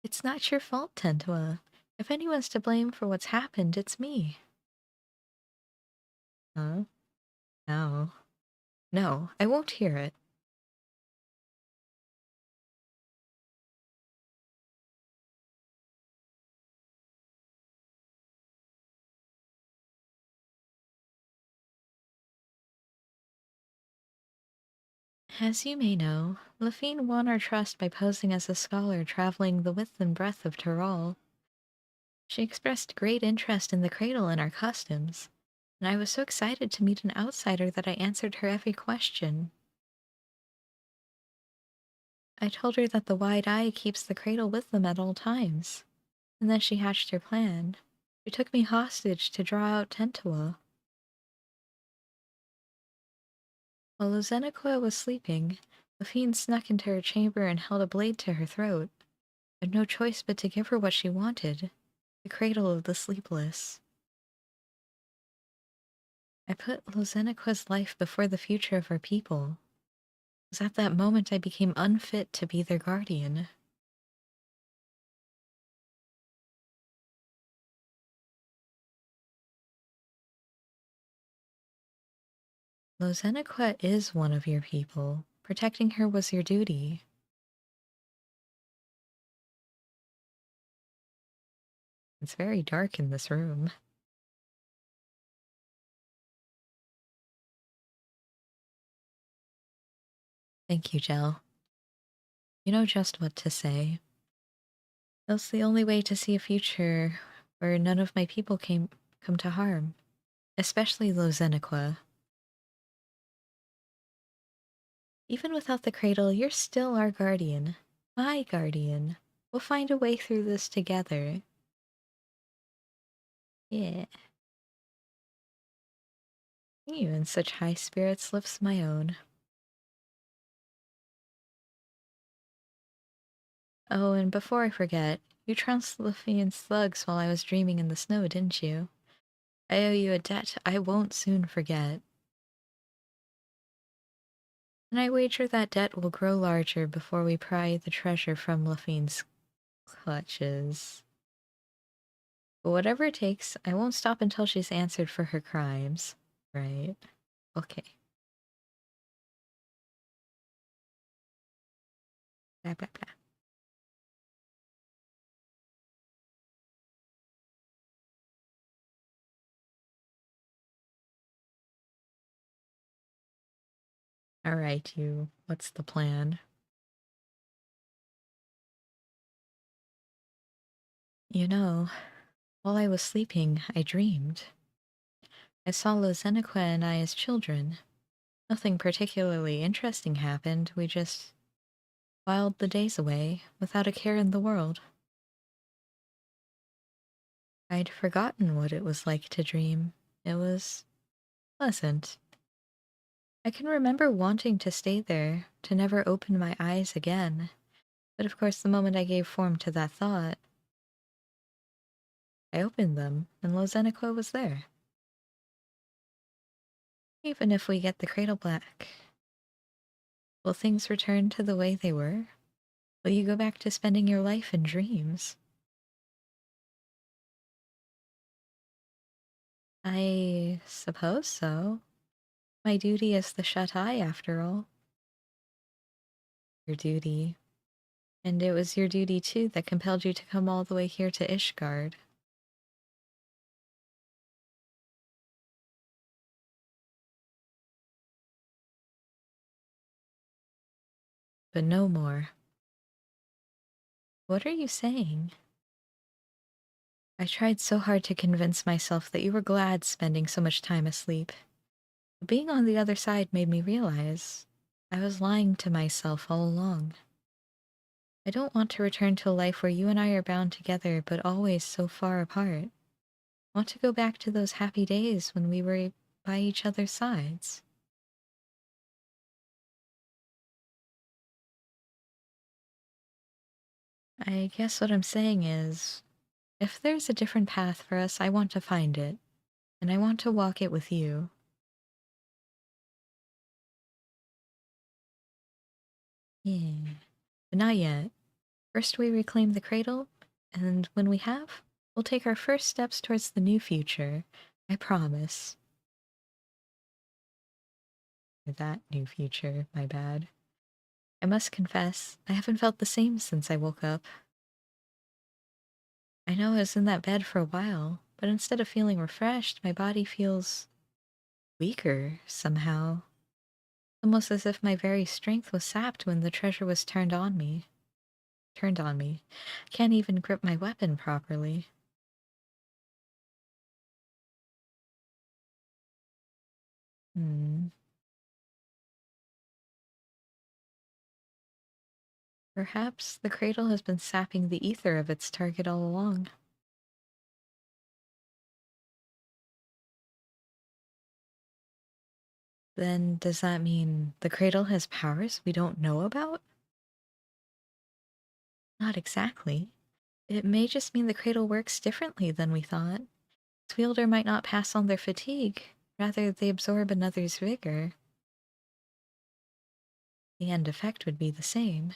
It's not your fault, Tentoa. If anyone's to blame for what's happened, it's me. Huh? No. No, I won't hear it. As you may know, Lafine won our trust by posing as a scholar traveling the width and breadth of Tyrol. She expressed great interest in the cradle and our customs, and I was so excited to meet an outsider that I answered her every question. I told her that the wide eye keeps the cradle with them at all times, and then she hatched her plan. She took me hostage to draw out Tentoa. While Lozenequa was sleeping, Lafine snuck into her chamber and held a blade to her throat. I had no choice but to give her what she wanted, the cradle of the sleepless. I put Lozenequa's life before the future of our people. It was at that moment I became unfit to be their guardian. Lozenequa is one of your people. Protecting her was your duty. It's very dark in this room. Thank you, Jel. You know just what to say. That's the only way to see a future where none of my people come to harm. Especially Lozenequa. Even without the cradle, you're still our guardian. My guardian. We'll find a way through this together. Yeah. You in such high spirits lifts my own. Oh, and before I forget, you trounced Luffy's slugs while I was dreaming in the snow, didn't you? I owe you a debt I won't soon forget. And I wager that debt will grow larger before we pry the treasure from Luffine's clutches. But whatever it takes, I won't stop until she's answered for her crimes. Right? Okay. Blah, blah, blah. Alright, you. What's the plan? You know, While I was sleeping, I dreamed. I saw Lozenequa and I as children. Nothing particularly interesting happened. We just whiled the days away without a care in the world. I'd forgotten what it was like to dream. It was pleasant. I can remember wanting to stay there, to never open my eyes again. But of course, the moment I gave form to that thought, I opened them, and Lozenequa was there. Even if we get the cradle back, will things return to the way they were? Will you go back to spending your life in dreams? I suppose so. My duty is the shut-eye, after all. Your duty. And it was your duty, too, that compelled you to come all the way here to Ishgard. But no more. What are you saying? I tried so hard to convince myself that you were glad spending so much time asleep. But being on the other side made me realize I was lying to myself all along. I don't want to return to a life where you and I are bound together but always so far apart. I want to go back to those happy days when we were by each other's sides. I guess what I'm saying is, if there's a different path for us, I want to find it, and I want to walk it with you. Yeah, but not yet. First we reclaim the cradle, and when we have, we'll take our first steps towards the new future. I promise. That new future, my bad. I must confess, I haven't felt the same since I woke up. I know I was in that bed for a while, but instead of feeling refreshed, my body feels weaker somehow. Almost as if my very strength was sapped when the treasure was turned on me. Can't even grip my weapon properly. Hmm. Perhaps the cradle has been sapping the ether of its target all along. Then does that mean the cradle has powers we don't know about? Not exactly. It may just mean the cradle works differently than we thought. Its wielder might not pass on their fatigue, rather they absorb another's vigor. The end effect would be the same.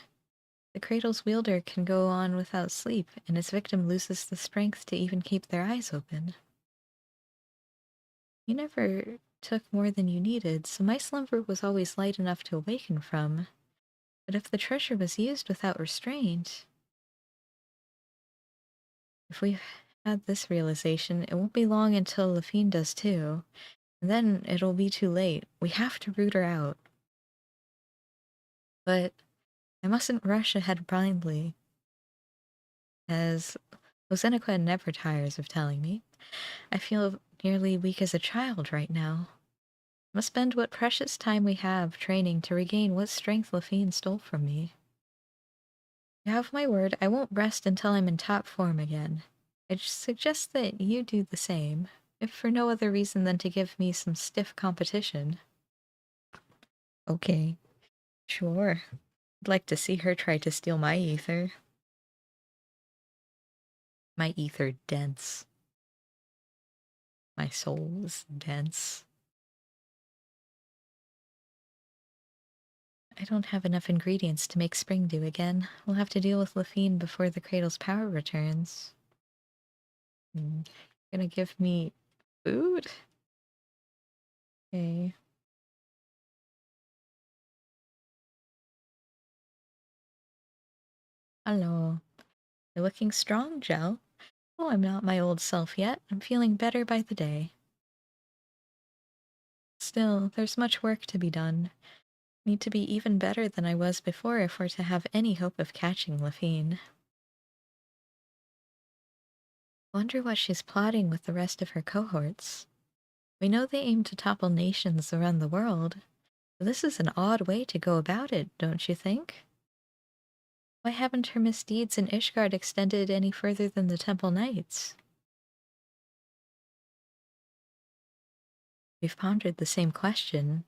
The cradle's wielder can go on without sleep, and its victim loses the strength to even keep their eyes open. You never took more than you needed, so my slumber was always light enough to awaken from. But if the treasure was used without restraint, if we've had this realization, it won't be long until Lafine does too. And then it'll be too late. We have to root her out. But I mustn't rush ahead blindly, as Lozenequa never tires of telling me. I feel nearly weak as a child right now. Must spend what precious time we have training to regain what strength Lafine stole from me. You have my word, I won't rest until I'm in top form again. I suggest that you do the same, if for no other reason than to give me some stiff competition. Okay, sure. I'd like to see her try to steal my ether. My ether dense. My soul is dense. I don't have enough ingredients to make spring dew again. We'll have to deal with Lafine before the cradle's power returns. Gonna give me food? Okay. Hello. You're looking strong, Gel. Oh, I'm not my old self yet. I'm feeling better by the day. Still, there's much work to be done. Need to be even better than I was before if we're to have any hope of catching Lafine. Wonder what she's plotting with the rest of her cohorts. We know they aim to topple nations around the world, but this is an odd way to go about it, don't you think? Why haven't her misdeeds in Ishgard extended any further than the Temple Knights? We've pondered the same question.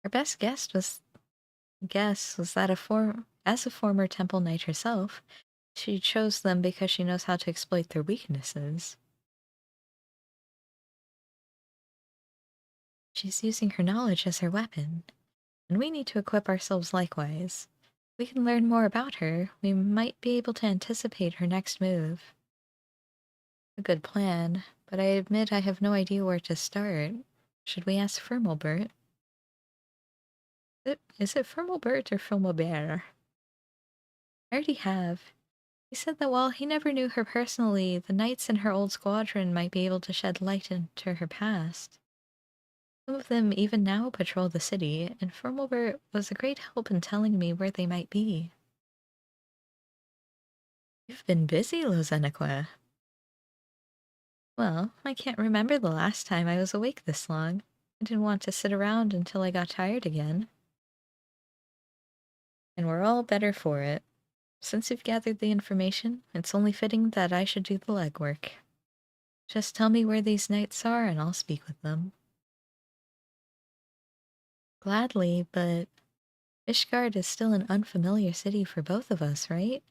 Our best guess was that as a former Temple Knight herself, she chose them because she knows how to exploit their weaknesses. She's using her knowledge as her weapon, and we need to equip ourselves likewise. We can learn more about her. We might be able to anticipate her next move. A good plan, but I admit I have no idea where to start. Should we ask Firmalbert? Is it Firmalbert or Firmalbert? I already have. He said that while he never knew her personally, the knights in her old squadron might be able to shed light into her past. Some of them even now patrol the city, and Firmalbert was a great help in telling me where they might be. You've been busy, Lozenequa. Well, I can't remember the last time I was awake this long. I didn't want to sit around until I got tired again. And we're all better for it. Since you've gathered the information, it's only fitting that I should do the legwork. Just tell me where these knights are and I'll speak with them. Gladly, but Ishgard is still an unfamiliar city for both of us, right?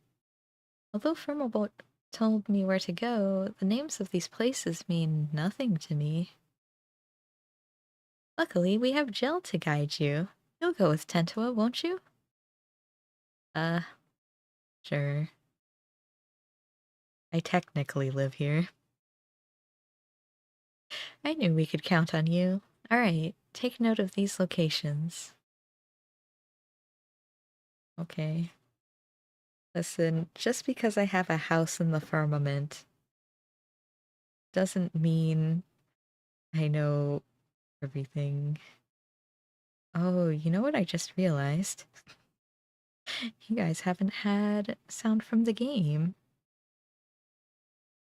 Although Firmalbot told me where to go, the names of these places mean nothing to me. Luckily, we have Gel to guide you. You'll go with Tentua, won't you? Sure. I technically live here. I knew we could count on you. Alright, take note of these locations. Okay. Listen, just because I have a house in the firmament doesn't mean I know everything. Oh, you know what I just realized? You guys haven't had sound from the game.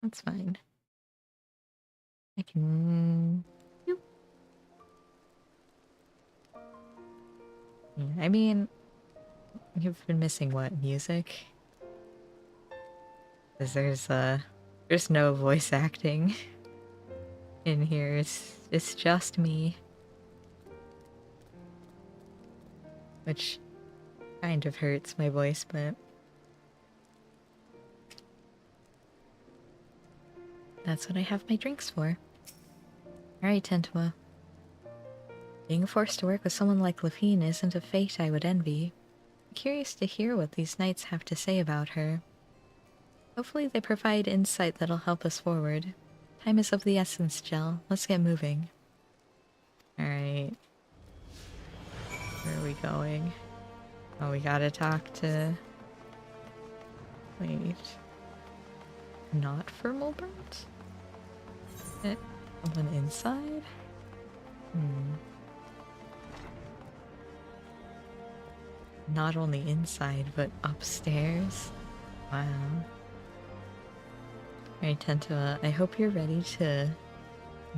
That's fine. I can... Boop. Yeah, I mean, you've been missing what? Music? Because there's no voice acting in here. It's just me. Which kind of hurts my voice, but that's what I have my drinks for. Alright, Tentua. Being forced to work with someone like Lafine isn't a fate I would envy. I'm curious to hear what these knights have to say about her. Hopefully they provide insight that'll help us forward. Time is of the essence, Gel. Let's get moving. Alright. Where are we going? Oh, we gotta talk to... Wait. Not Firmalbert? Someone inside? Not only inside, but upstairs? Wow. Alright, Tentua, I hope you're ready to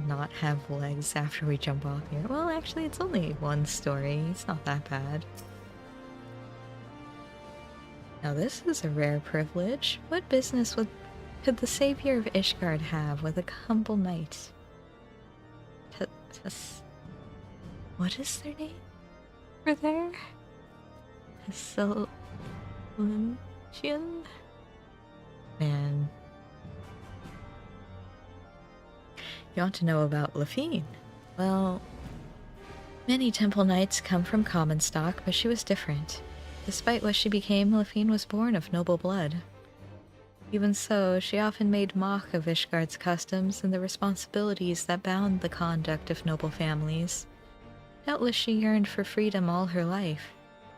not have legs after we jump off here. Well, actually, it's only one story. It's not that bad. Now this is a rare privilege. What business could the savior of Ishgard have with a humble knight? What is their name? Over there? Salunchian? Man. You want to know about Lafine? Well, many temple knights come from common stock, but she was different. Despite what she became, Lafine was born of noble blood. Even so, she often made mock of Ishgard's customs and the responsibilities that bound the conduct of noble families. Doubtless she yearned for freedom all her life,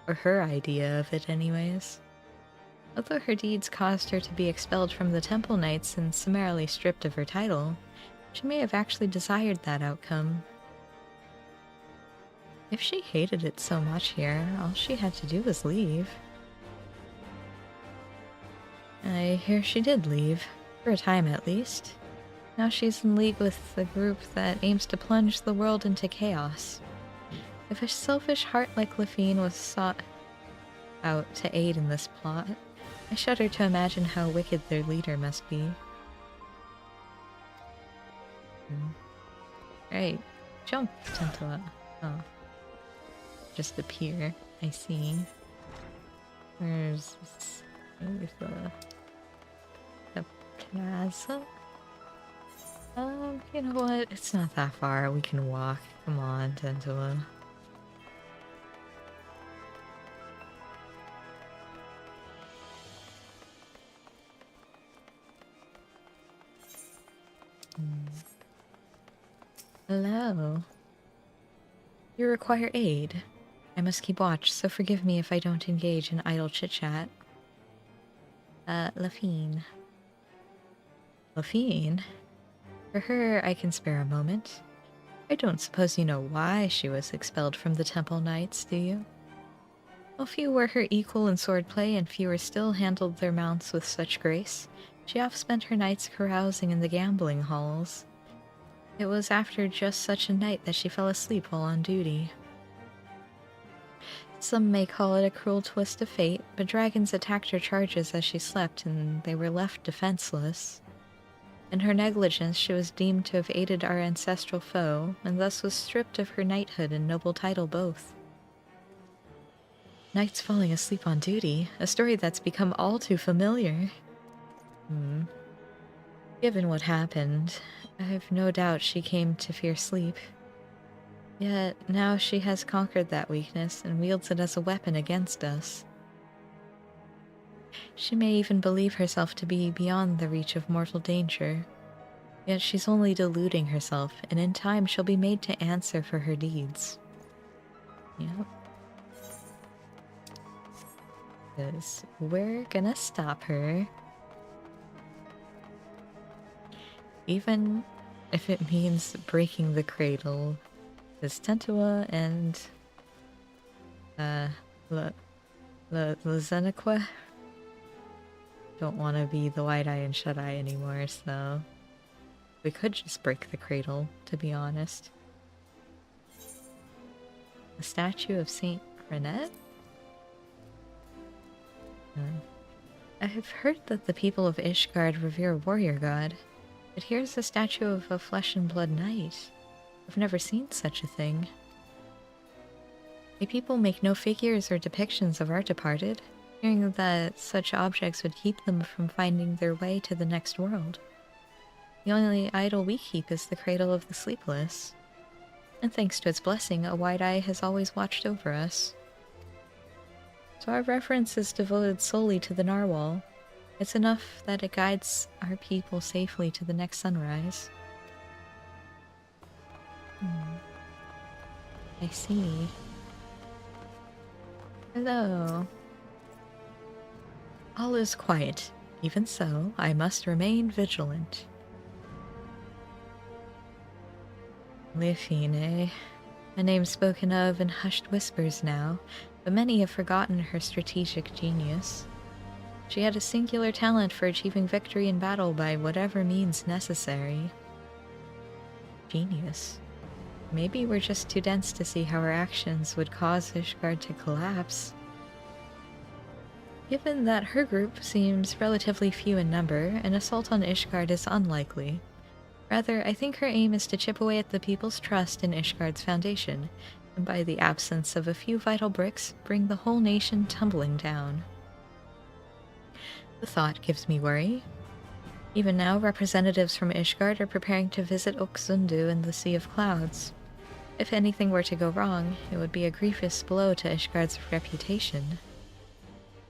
or her idea of it anyways. Although her deeds caused her to be expelled from the Temple Knights and summarily stripped of her title, she may have actually desired that outcome. If she hated it so much here, all she had to do was leave. I hear she did leave, for a time at least. Now she's in league with the group that aims to plunge the world into chaos. If a selfish heart like Lafine was sought out to aid in this plot, I shudder to imagine how wicked their leader must be. Right. Jump, Tentala. Oh. Just appear. I see. Where's this? Where's the plaza? You know what? It's not that far. We can walk. Come on, Tentala. Hello. You require aid. I must keep watch, so forgive me if I don't engage in idle chit-chat. Lafine. Lafine? For her, I can spare a moment. I don't suppose you know why she was expelled from the Temple Knights, do you? Well, few were her equal in swordplay, and fewer still handled their mounts with such grace. She oft spent her nights carousing in the gambling halls. It was after just such a night that she fell asleep while on duty. Some may call it a cruel twist of fate, but dragons attacked her charges as she slept, and they were left defenseless. In her negligence, she was deemed to have aided our ancestral foe, and thus was stripped of her knighthood and noble title both. Knights falling asleep on duty, a story that's become all too familiar. Given what happened, I've no doubt she came to fear sleep. Yet now she has conquered that weakness and wields it as a weapon against us. She may even believe herself to be beyond the reach of mortal danger. Yet she's only deluding herself, and in time she'll be made to answer for her deeds. Yep. 'Cause we're gonna stop her. Even if it means breaking the cradle. There's Tentua and Lazenequa don't want to be the Wide Eye and Shut Eye anymore, so we could just break the cradle, to be honest. The statue of Saint Renette? I have heard that the people of Ishgard revere a warrior god, but here's a statue of a flesh and blood knight. I've never seen such a thing. The people make no figures or depictions of our departed, fearing that such objects would keep them from finding their way to the next world. The only idol we keep is the cradle of the sleepless, and thanks to its blessing, a Wide Eye has always watched over us. So our reverence is devoted solely to the narwhal. It's enough that it guides our people safely to the next sunrise. I see. Hello. All is quiet. Even so, I must remain vigilant. Lafine, a name spoken of in hushed whispers now, but many have forgotten her strategic genius. She had a singular talent for achieving victory in battle by whatever means necessary. Genius. Maybe we're just too dense to see how our actions would cause Ishgard to collapse. Given that her group seems relatively few in number, an assault on Ishgard is unlikely. Rather, I think her aim is to chip away at the people's trust in Ishgard's foundation, and by the absence of a few vital bricks, bring the whole nation tumbling down. The thought gives me worry. Even now, representatives from Ishgard are preparing to visit Oxundu in the Sea of Clouds. If anything were to go wrong, it would be a grievous blow to Ishgard's reputation.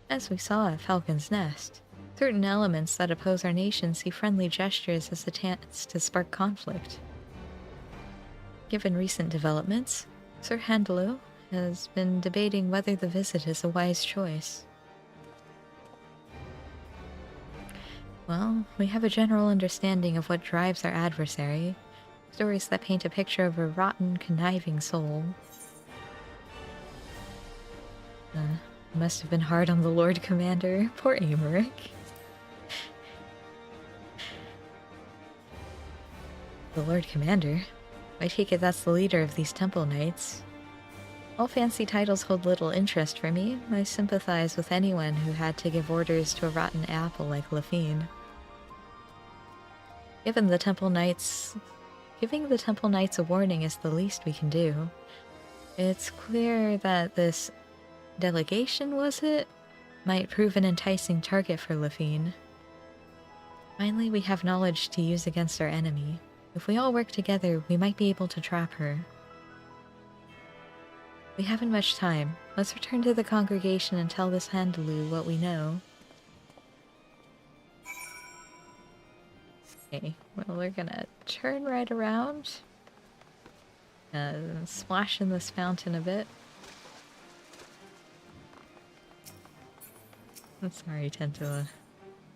As we saw at Falcon's Nest, certain elements that oppose our nation see friendly gestures as a chance to spark conflict. Given recent developments, Sir Handelo has been debating whether the visit is a wise choice. Well, we have a general understanding of what drives our adversary. Stories that paint a picture of a rotten, conniving soul. Must have been hard on the Lord Commander. Poor Amaric. The Lord Commander? I take it that's the leader of these temple knights. All fancy titles hold little interest for me. I sympathize with anyone who had to give orders to a rotten apple like Lafine. Giving the temple knights a warning is the least we can do. It's clear that this delegation, was it? Might prove an enticing target for Lafine. Finally, we have knowledge to use against our enemy. If we all work together, we might be able to trap her. We haven't much time. Let's return to the congregation and tell this Handaloo what we know. Okay, well, we're gonna turn right around. Splash in this fountain a bit. I'm sorry, Tentula.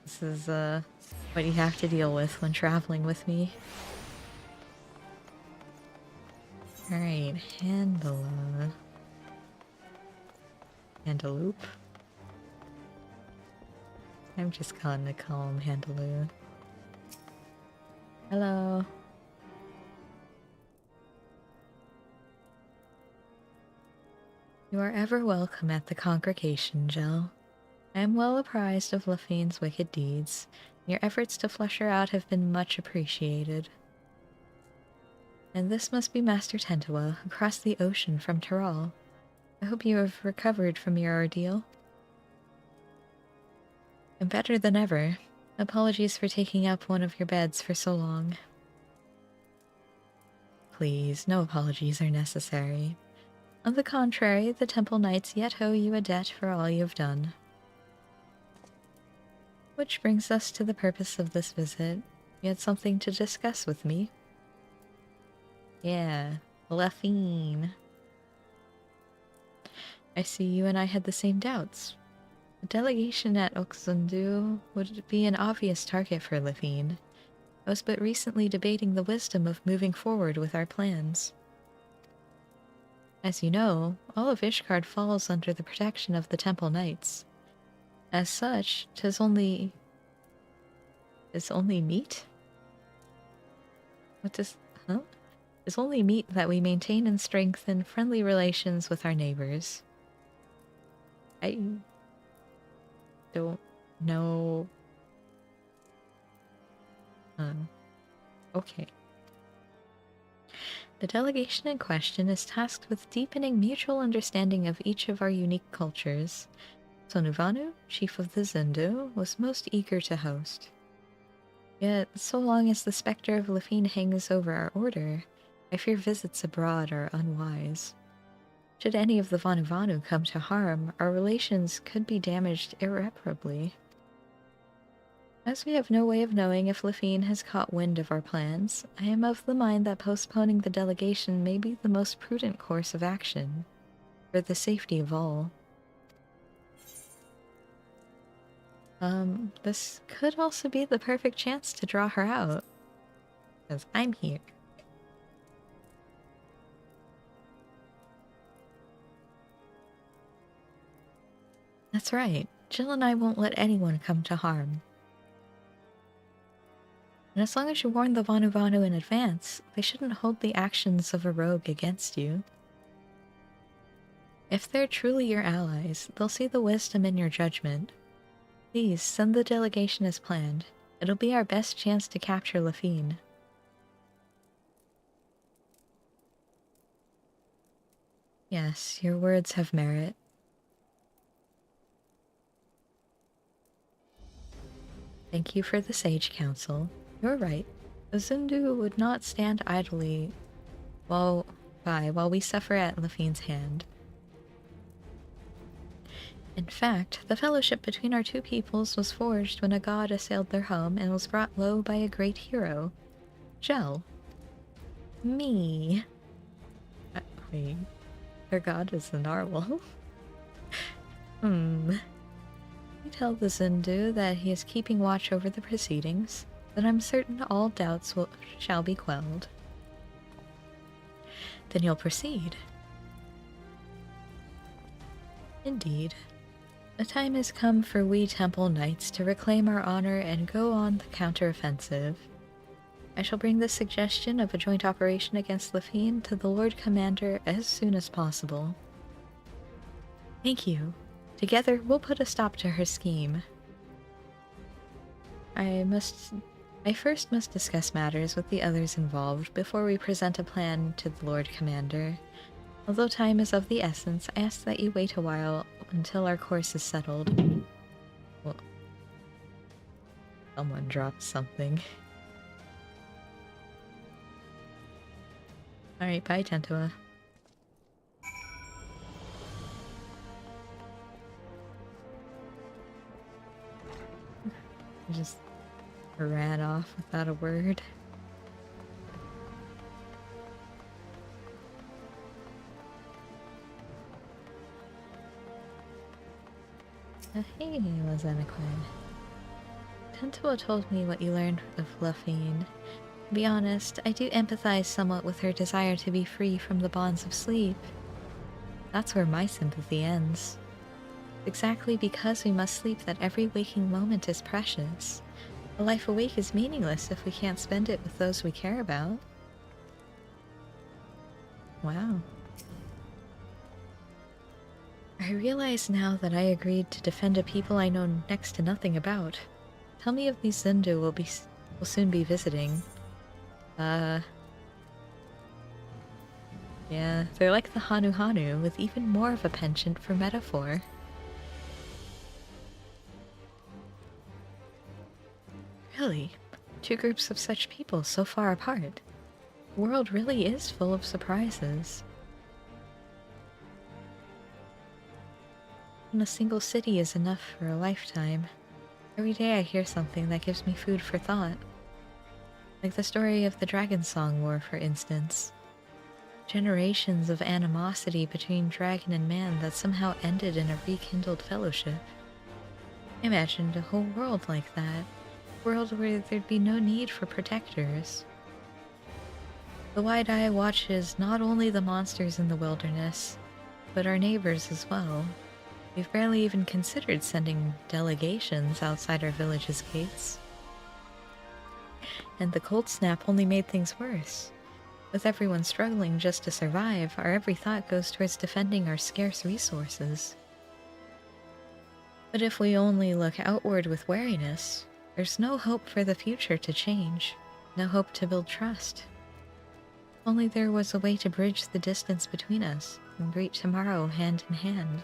This is, what you have to deal with when traveling with me. Alright, Handaloop. I'm just gonna call him Handaloo. Hello. You are ever welcome at the congregation, Jell. I am well apprised of Lafine's wicked deeds. Your efforts to flush her out have been much appreciated. And this must be Master Tentua, across the ocean from Tiral. I hope you have recovered from your ordeal. I'm better than ever. Apologies for taking up one of your beds for so long. Please, no apologies are necessary. On the contrary, the Temple Knights yet owe you a debt for all you have done. Which brings us to the purpose of this visit. You had something to discuss with me. Yeah, Lafine. I see you and I had the same doubts. A delegation at Oxundu would be an obvious target for Lafine. I was but recently debating the wisdom of moving forward with our plans. As you know, all of Ishgard falls under the protection of the Temple Knights. As such, 'tis only meet? It's only meet that we maintain and strengthen friendly relations with our neighbors. I don't know. Okay. The delegation in question is tasked with deepening mutual understanding of each of our unique cultures. Sonuvanu, chief of the Zindu, was most eager to host. Yet, so long as the specter of Lafine hangs over our order, I fear visits abroad are unwise. Should any of the Vanuvanu come to harm, our relations could be damaged irreparably. As we have no way of knowing if Lafine has caught wind of our plans, I am of the mind that postponing the delegation may be the most prudent course of action, for the safety of all. This could also be the perfect chance to draw her out, because I'm here. That's right, Jill and I won't let anyone come to harm. And as long as you warn the Vanuvanu in advance, they shouldn't hold the actions of a rogue against you. If they're truly your allies, they'll see the wisdom in your judgment. Please, send the delegation as planned. It'll be our best chance to capture Lafine. Yes, your words have merit. Thank you for the sage counsel. You're right. The Zundu would not stand idly while we suffer at Lafine's hand. In fact, the fellowship between our two peoples was forged when a god assailed their home and was brought low by a great hero. Jell. Me. Wait. Their god is the narwhal. You tell the Zindu that he is keeping watch over the proceedings, then I'm certain all doubts shall be quelled. Then you'll proceed. Indeed. The time has come for we Temple Knights to reclaim our honor and go on the counteroffensive. I shall bring this suggestion of a joint operation against Lafine to the Lord Commander as soon as possible. Thank you. Together, we'll put a stop to her scheme. I first must discuss matters with the others involved before we present a plan to the Lord Commander. Although time is of the essence, I ask that you wait a while until our course is settled. Well, someone dropped something. Alright, bye, Tentua. Just ran off without a word. Hey, Lazeniquin. Tentua told me what you learned of Lafine. To be honest, I do empathize somewhat with her desire to be free from the bonds of sleep. That's where my sympathy ends. Exactly because we must sleep that every waking moment is precious. A life awake is meaningless if we can't spend it with those we care about. Wow. I realize now that I agreed to defend a people I know next to nothing about. Tell me if these Zindu will soon be visiting. Yeah, they're like the Hanu Hanu, with even more of a penchant for metaphor. Really? Two groups of such people so far apart. The world really is full of surprises. And a single city is enough for a lifetime. Every day I hear something that gives me food for thought. Like the story of the Dragon Song War, for instance. Generations of animosity between dragon and man that somehow ended in a rekindled fellowship. I imagined a whole world like that. A world where there'd be no need for protectors. The Wide Eye watches not only the monsters in the wilderness, but our neighbors as well. We've barely even considered sending delegations outside our village's gates. And the cold snap only made things worse. With everyone struggling just to survive, our every thought goes towards defending our scarce resources. But if we only look outward with wariness, there's no hope for the future to change, no hope to build trust. Only there was a way to bridge the distance between us and greet tomorrow hand in hand.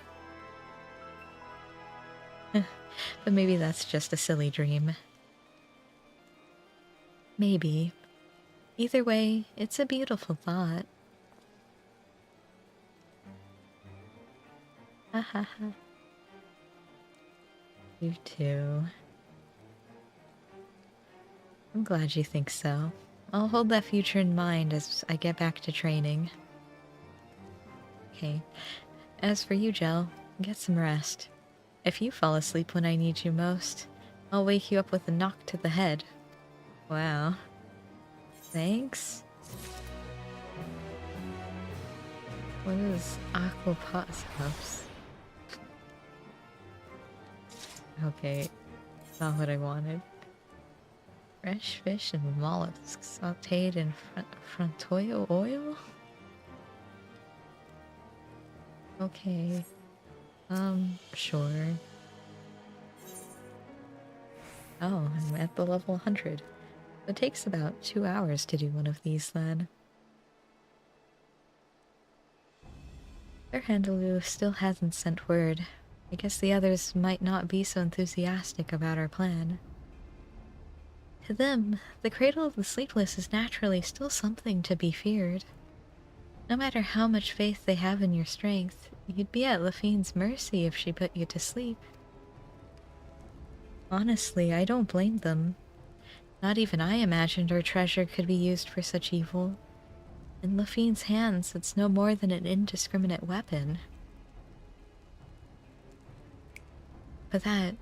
But maybe that's just a silly dream. Maybe. Either way, it's a beautiful thought. Ha ha ha. You too. I'm glad you think so. I'll hold that future in mind as I get back to training. Okay. As for you, Jel, get some rest. If you fall asleep when I need you most, I'll wake you up with a knock to the head. Wow. Thanks? What is aquapotaps? Okay, not what I wanted. Fresh fish and mollusks sauteed in frontoio oil? Okay. Sure. Oh, I'm at the level 100. It takes about 2 hours to do one of these then. Their Handaloo still hasn't sent word. I guess the others might not be so enthusiastic about our plan. To them, the Cradle of the Sleepless is naturally still something to be feared. No matter how much faith they have in your strength, you'd be at Lafine's mercy if she put you to sleep. Honestly, I don't blame them. Not even I imagined our treasure could be used for such evil. In Lafine's hands, it's no more than an indiscriminate weapon. But that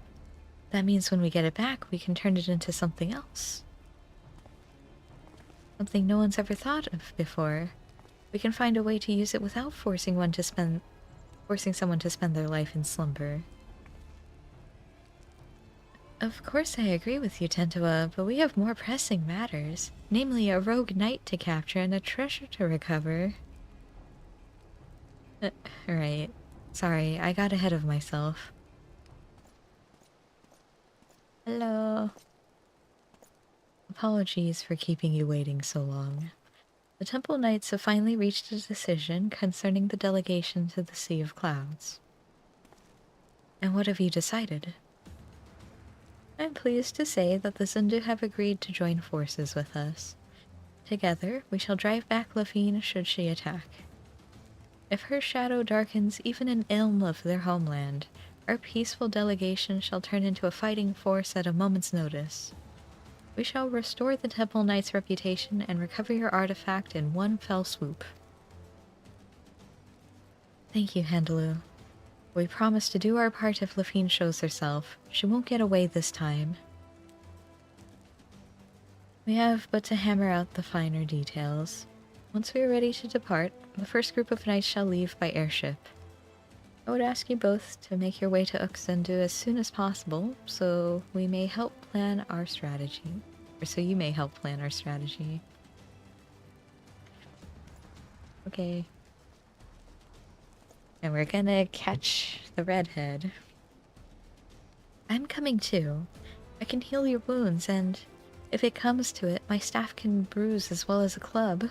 means when we get it back, we can turn it into something else. Something no one's ever thought of before. We can find a way to use it without forcing someone to spend their life in slumber. Of course I agree with you, Tentua, but we have more pressing matters, namely a rogue knight to capture and a treasure to recover. Uh, right. Sorry, I got ahead of myself. Hello. Apologies for keeping you waiting so long. The Temple Knights have finally reached a decision concerning the delegation to the Sea of Clouds. And what have you decided? I'm pleased to say that the Zundu have agreed to join forces with us. Together, we shall drive back Lafine should she attack. If her shadow darkens even an ilm of their homeland, our peaceful delegation shall turn into a fighting force at a moment's notice. We shall restore the Temple Knight's reputation and recover your artifact in one fell swoop. Thank you, Handaloo. We promise to do our part if Lafine shows herself. She won't get away this time. We have but to hammer out the finer details. Once we are ready to depart, the first group of knights shall leave by airship. I would ask you both to make your way to Uxundu as soon as possible, so we may help plan our strategy. Or so you may help plan our strategy. Okay. And we're gonna catch the redhead. I'm coming too. I can heal your wounds, and if it comes to it, my staff can bruise as well as a club.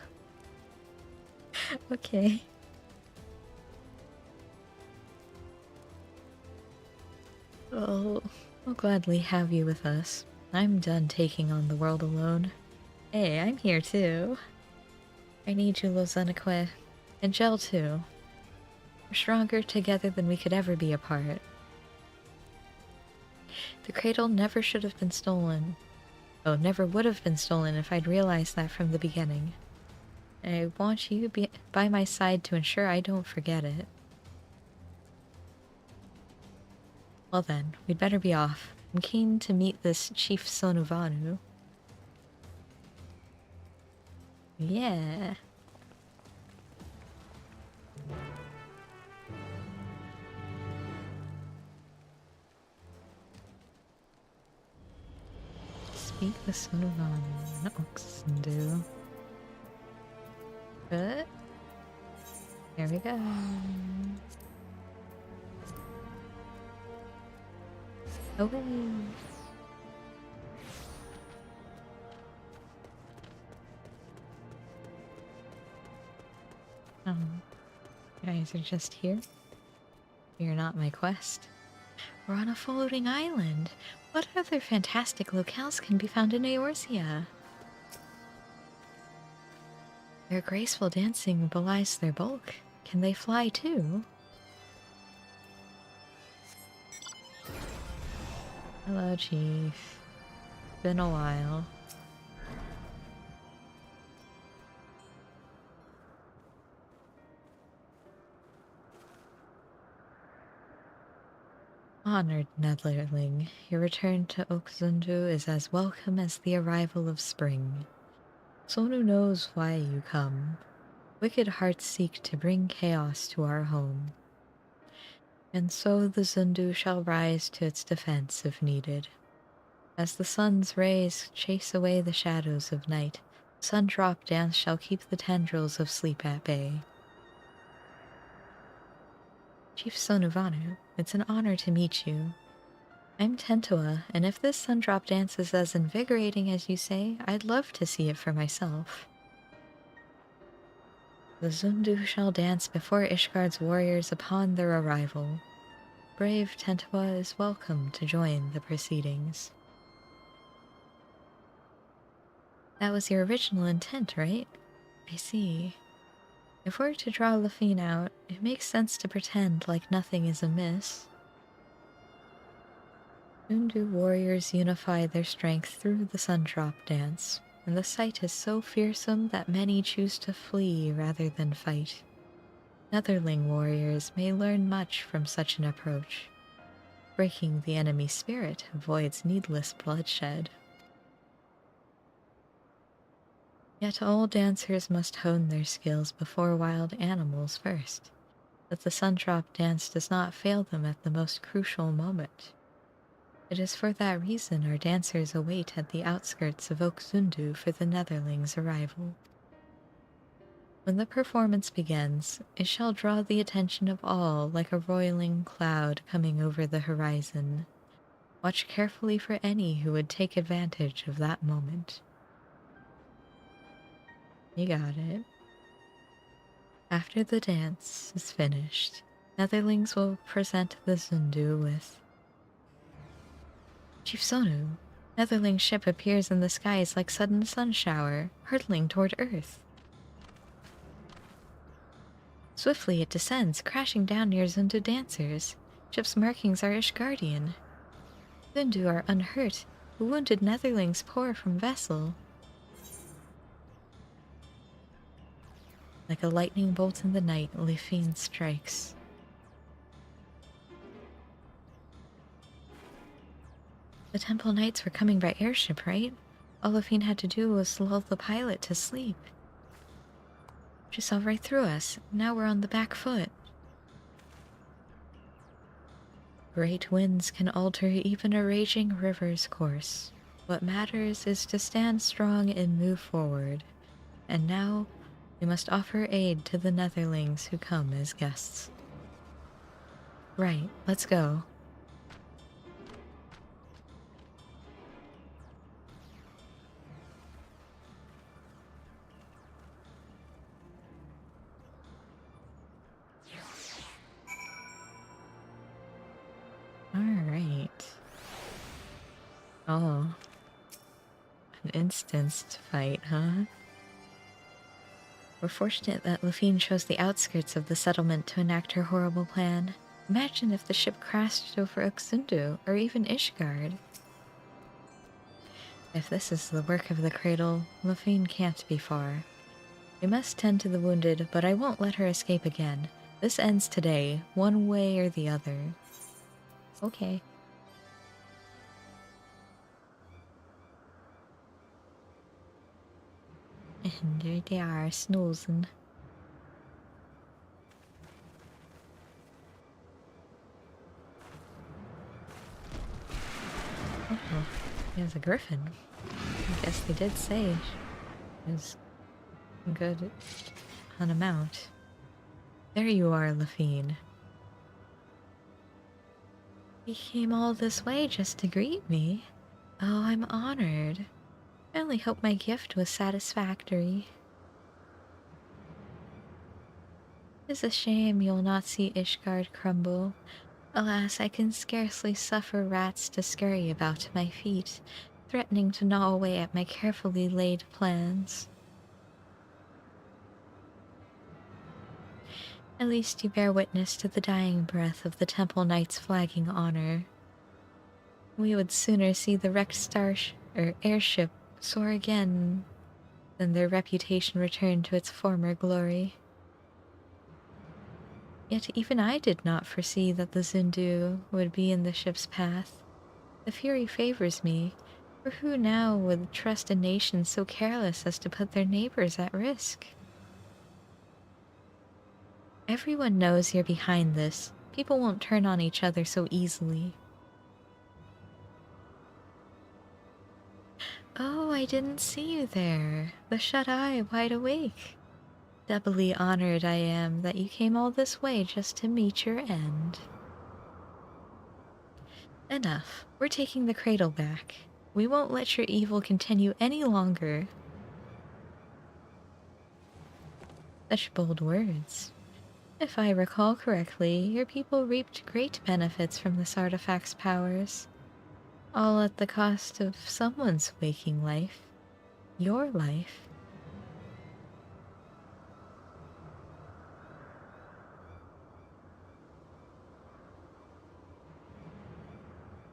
Okay. Oh, I'll gladly have you with us. I'm done taking on the world alone. Hey, I'm here too. I need you, Lozanakwe. And Gel too. We're stronger together than we could ever be apart. The cradle never should have been stolen. Oh, never would have been stolen if I'd realized that from the beginning. I want you by my side to ensure I don't forget it. Well then, we'd better be off. I'm keen to meet this Chief Sonuvanu. Yeah. Speak the Sonuvanu, not Oxendu. But there we go. Away. You guys are just here. You're not my quest. We're on a floating island. What other fantastic locales can be found in Eorzea? Their graceful dancing belies their bulk. Can they fly too? Hello, Chief. Been a while. Honored Netherling, your return to Oxundu is as welcome as the arrival of spring. Sonu knows why you come. Wicked hearts seek to bring chaos to our home. And so the Zundu shall rise to its defense if needed. As the sun's rays chase away the shadows of night, Sundrop dance shall keep the tendrils of sleep at bay. Chief Sonuvanu, it's an honor to meet you. I'm Tentua, and if this Sundrop dance is as invigorating as you say, I'd love to see it for myself. The Zundu shall dance before Ishgard's warriors upon their arrival. Brave Tentua is welcome to join the proceedings. That was your original intent, right? I see. If we're to draw Lafine out, it makes sense to pretend like nothing is amiss. Zundu warriors unify their strength through the Sundrop dance, and the sight is so fearsome that many choose to flee rather than fight. Netherling warriors may learn much from such an approach. Breaking the enemy spirit avoids needless bloodshed. Yet all dancers must hone their skills before wild animals first, that the Sundrop dance does not fail them at the most crucial moment. It is for that reason our dancers await at the outskirts of Oxundu for the Netherlings' arrival. When the performance begins, it shall draw the attention of all like a roiling cloud coming over the horizon. Watch carefully for any who would take advantage of that moment. You got it. After the dance is finished, Netherlings will present the Zundu with Chief Sonu. Netherling's ship appears in the skies like sudden sun shower, hurtling toward Earth. Swiftly it descends, crashing down near Zundu dancers. Ship's markings are Ishgardian. Zundu are unhurt. The wounded Netherlings pour from vessel. Like a lightning bolt in the night, Lifine strikes. The Temple Knights were coming by airship, right? All Lifine had to do was lull the pilot to sleep. She saw right through us. Now we're on the back foot. Great winds can alter even a raging river's course. What matters is to stand strong and move forward. And now, we must offer aid to the Netherlings who come as guests. Right, let's go. Alright. Oh. An instanced fight, huh? We're fortunate that Lafine chose the outskirts of the settlement to enact her horrible plan. Imagine if the ship crashed over Uxundu, or even Ishgard. If this is the work of the Cradle, Lafine can't be far. We must tend to the wounded, but I won't let her escape again. This ends today, one way or the other. Okay. And there they are, snoozing. Oh, he has a griffin. I guess they did say she was good on a mount. There you are, Lafine. You came all this way just to greet me. Oh, I'm honored. I only hope my gift was satisfactory. It's a shame you'll not see Ishgard crumble. Alas, I can scarcely suffer rats to scurry about my feet, threatening to gnaw away at my carefully laid plans. At least you bear witness to the dying breath of the Temple Knight's flagging honor. We would sooner see the wrecked airship soar again than their reputation return to its former glory. Yet even I did not foresee that the Zindu would be in the ship's path. The Fury favors me, for who now would trust a nation so careless as to put their neighbors at risk? Everyone knows you're behind this. People won't turn on each other so easily. Oh, I didn't see you there. The shut-eye wide awake. Doubly honored I am that you came all this way just to meet your end. Enough. We're taking the cradle back. We won't let your evil continue any longer. Such bold words. If I recall correctly, your people reaped great benefits from this artifact's powers. All at the cost of someone's waking life. Your life.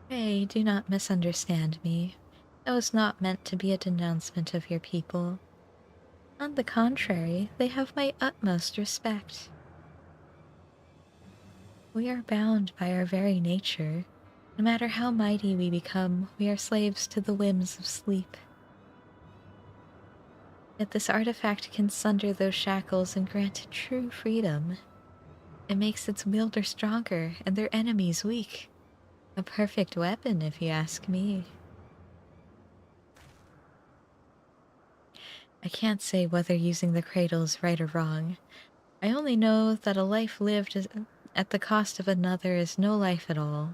Pray, do not misunderstand me. That was not meant to be a denouncement of your people. On the contrary, they have my utmost respect. We are bound by our very nature. No matter how mighty we become, we are slaves to the whims of sleep. Yet this artifact can sunder those shackles and grant true freedom. It makes its wielder stronger and their enemies weak. A perfect weapon, if you ask me. I can't say whether using the cradle is right or wrong. I only know that a life lived at the cost of another is no life at all.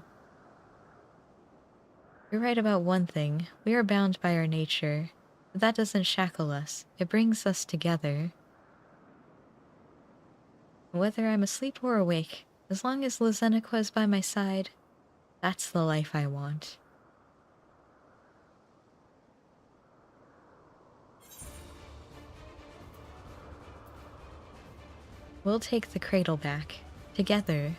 You're right about one thing. We are bound by our nature. But that doesn't shackle us. It brings us together. Whether I'm asleep or awake, as long as Lizenequa is by my side, that's the life I want. We'll take the cradle back. Together.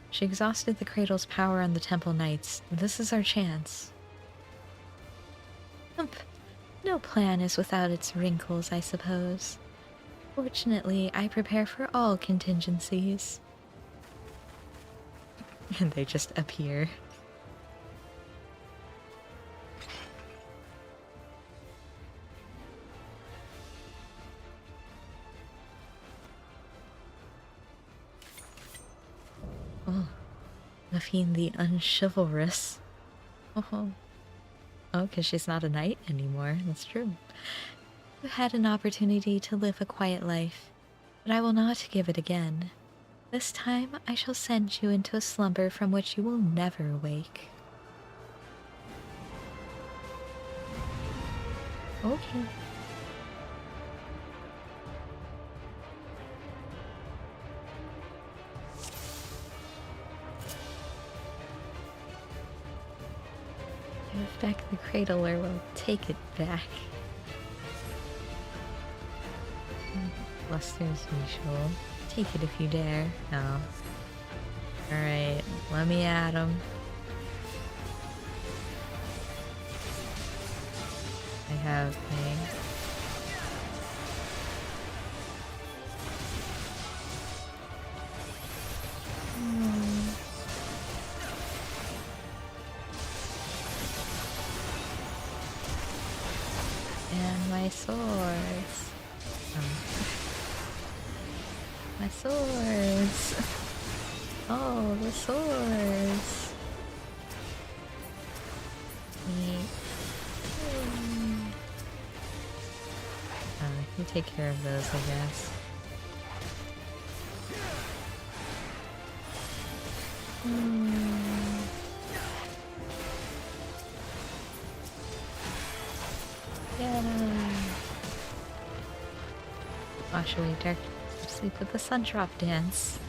She exhausted the cradle's power on the Temple Knights. This is our chance. No plan is without its wrinkles, I suppose. Fortunately, I prepare for all contingencies. And they just appear. Oh, Lafine the unchivalrous. Oh, because she's not a knight anymore. That's true. You had an opportunity to live a quiet life, but I will not give it again. This time I shall send you into a slumber from which you will never wake. Okay. Give back the cradle or we'll take it back. Luster's usual. Take it if you dare. No. Alright, let me at him. I have me. And my swords. My swords. Oh, the swords. You take care of those, I guess. Yeah. Wash away dark sleep with the sun drop dance.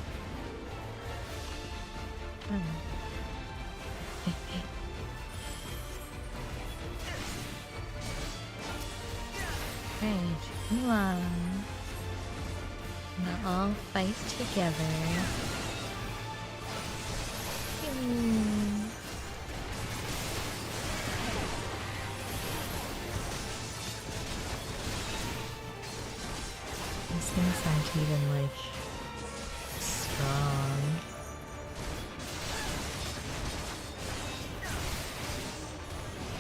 Right, come on. Now all fight together. These things aren't even like strong.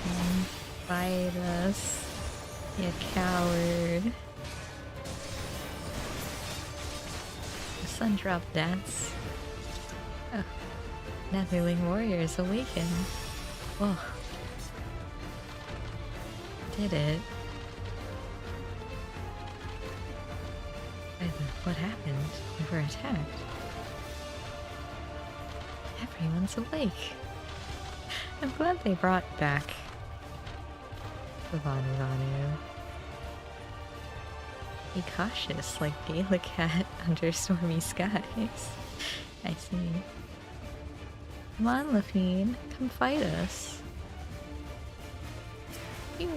Come fight us. You coward. The sun drop dance. Oh. Netherling warriors awaken. Whoa. Did it. What happened? We were attacked. Everyone's awake. I'm glad they brought back the Vanu. Be cautious, like Gala Cat under stormy skies. I see. Come on, Lafine. Come fight us. Ew.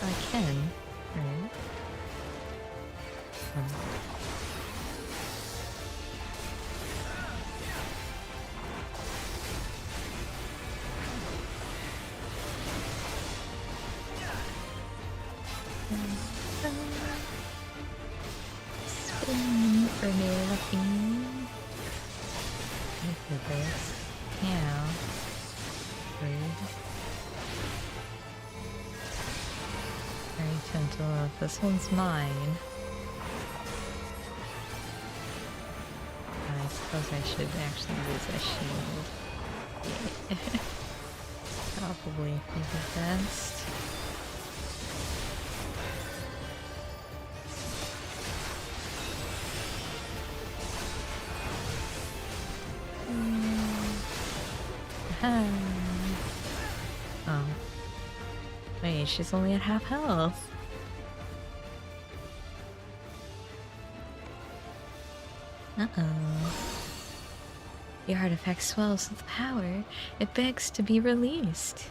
I can, right? Very gentle. This one's mine. I suppose I should actually use a shield. Yeah. Probably be the best. Oh. Wait, she's only at half health. Uh-oh. The artifact swells with power. It begs to be released.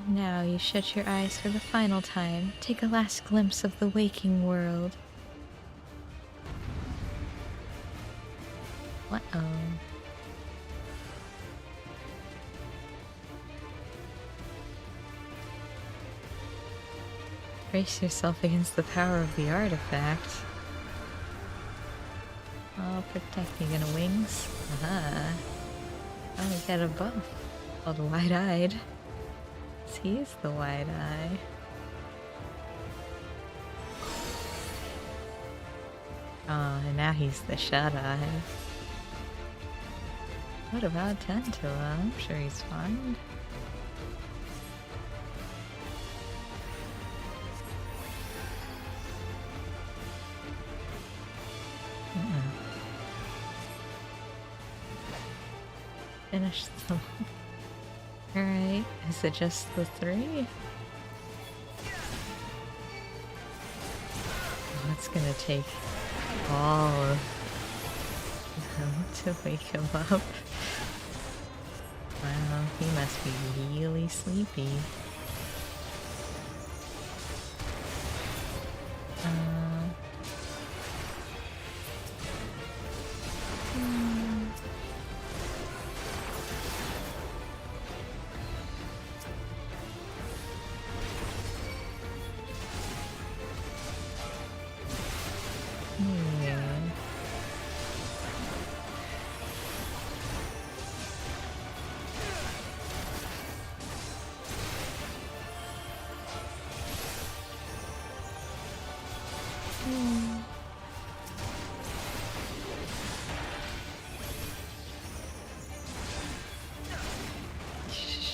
Now you shut your eyes for the final time. Take a last glimpse of the waking world. Uh-oh. Brace yourself against the power of the artifact. Oh, protecting in wings. Aha. Oh, we got a buff called Wide-Eyed. He's the Wide-Eye. Oh, and now he's the Shut-Eye. What about Tentula? I'm sure he's fine. Finish them. Alright, is it just the 3? Oh, it's gonna take all of them to wake him up. Wow, he must be really sleepy.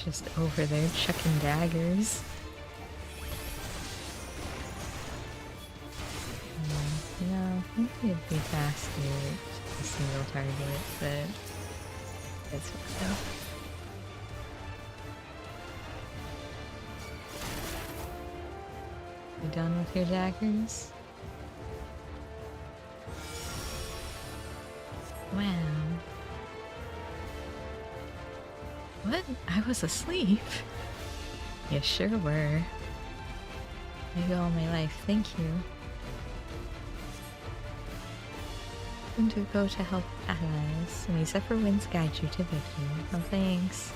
Just over there chucking daggers. No, I think it'd be faster to a single target, but it's okay. You done with your daggers? Wow. What? I was asleep? You sure were. Maybe all my life, thank you. And to go to help allies. May Zephyr winds guide you to victory. Oh, thanks.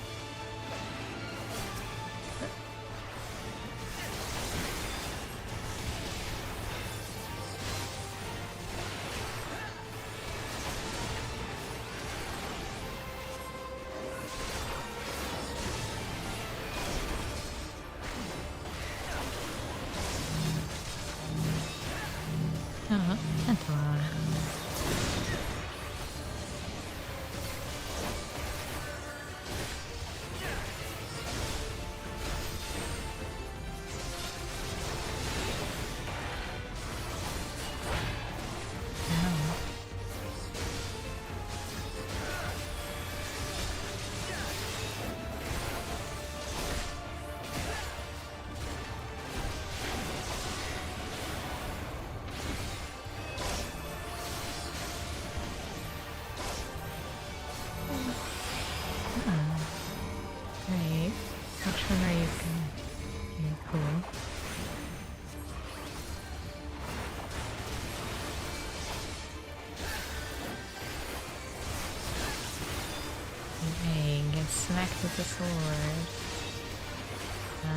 Smacked with the sword. I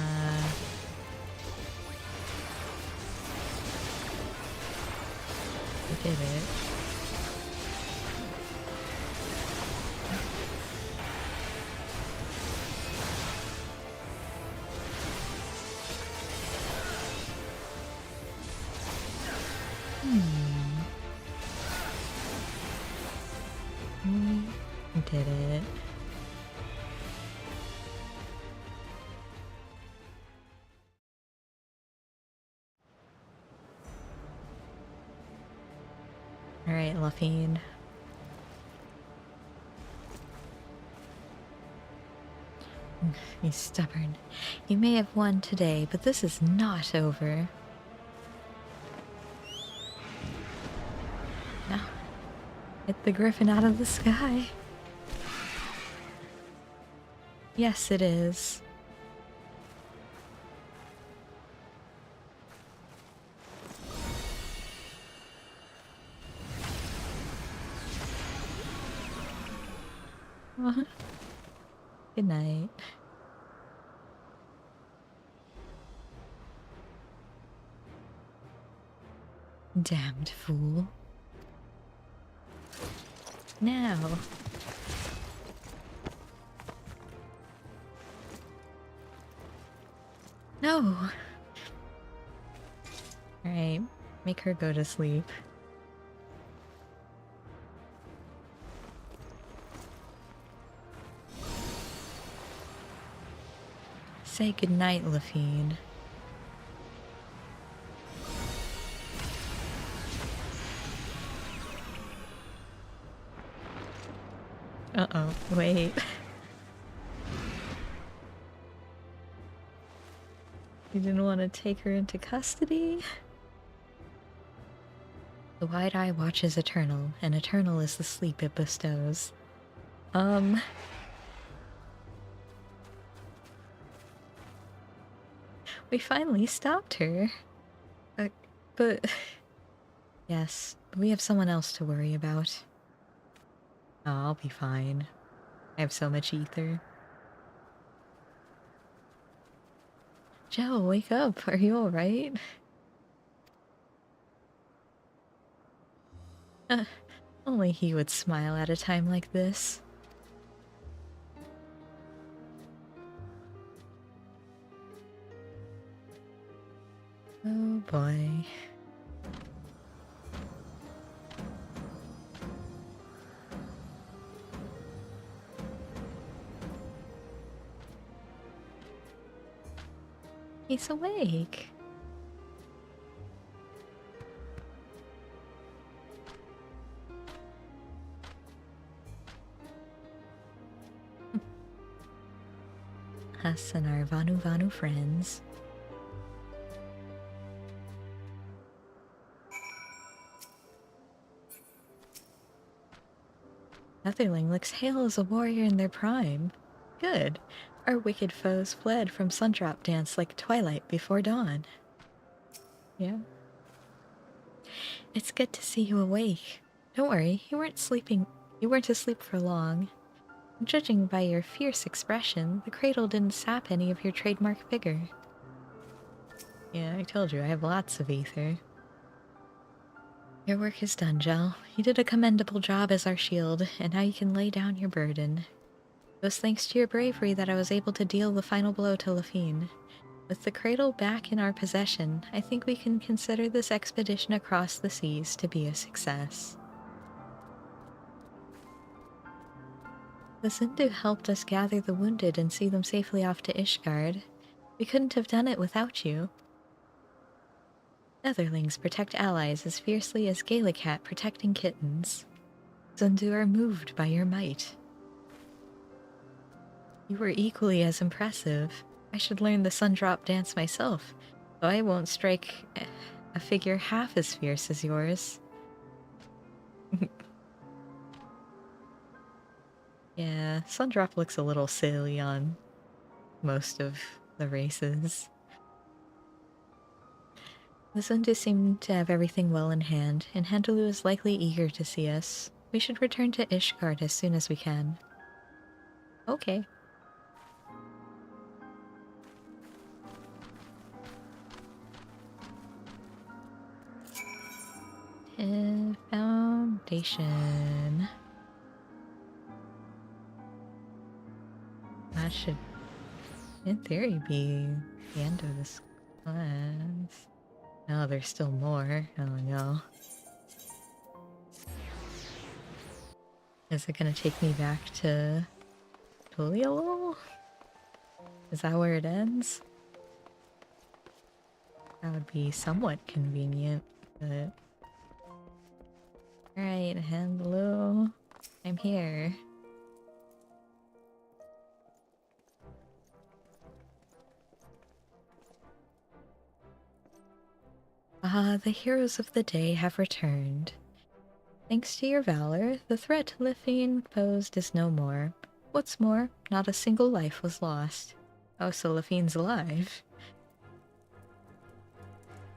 did it. We did it. Alright, Luffine. He's stubborn. You may have won today, but this is not over. Now, hit the griffin out of the sky. Yes, it is. Good night. Damned fool. Now. No! Alright, make her go to sleep. Say goodnight, Luffine. Uh-oh, wait. You didn't want to take her into custody? The wide eye watches eternal, and eternal is the sleep it bestows. We finally stopped her. But... Yes, we have someone else to worry about. Oh, I'll be fine. I have so much ether. Joe, wake up. Are you alright? Only he would smile at a time like this. Oh boy. He's awake. Us and our Vanu Vanu friends. Netherling looks hale as a warrior in their prime. Good. Our wicked foes fled from Sundrop Dance like twilight before dawn. Yeah. It's good to see you awake. Don't worry, you weren't asleep for long. Judging by your fierce expression, the cradle didn't sap any of your trademark vigor. Yeah, I told you, I have lots of ether. Your work is done, Jel. You did a commendable job as our shield, and now you can lay down your burden. It was thanks to your bravery that I was able to deal the final blow to Luffine. With the cradle back in our possession, I think we can consider this expedition across the seas to be a success. The Zindu helped us gather the wounded and see them safely off to Ishgard. We couldn't have done it without you. Netherlings protect allies as fiercely as Gallicat protecting kittens. Zindu are moved by your might. You were equally as impressive. I should learn the Sundrop Dance myself, though I won't strike a figure half as fierce as yours. Yeah, Sundrop looks a little silly on most of the races. The Zindu seem to have everything well in hand, and Handaloo is likely eager to see us. We should return to Ishgard as soon as we can. Okay. Foundation. That should, in theory, be the end of this class. Oh, there's still more. Oh no. Is it gonna take me back to Tulial? Is that where it ends? That would be somewhat convenient, but... Alright, hello. I'm here. Ah, the heroes of the day have returned. Thanks to your valor, the threat Lithine posed is no more. What's more, not a single life was lost. Oh, so Lithine's alive.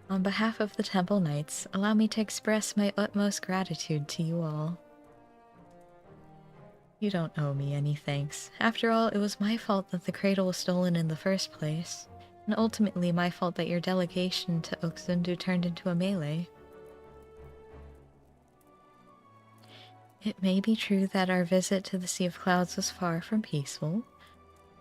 On behalf of the Temple Knights, allow me to express my utmost gratitude to you all. You don't owe me any thanks. After all, it was my fault that the cradle was stolen in the first place, and ultimately my fault that your delegation to Oxundu turned into a melee. It may be true that our visit to the Sea of Clouds was far from peaceful,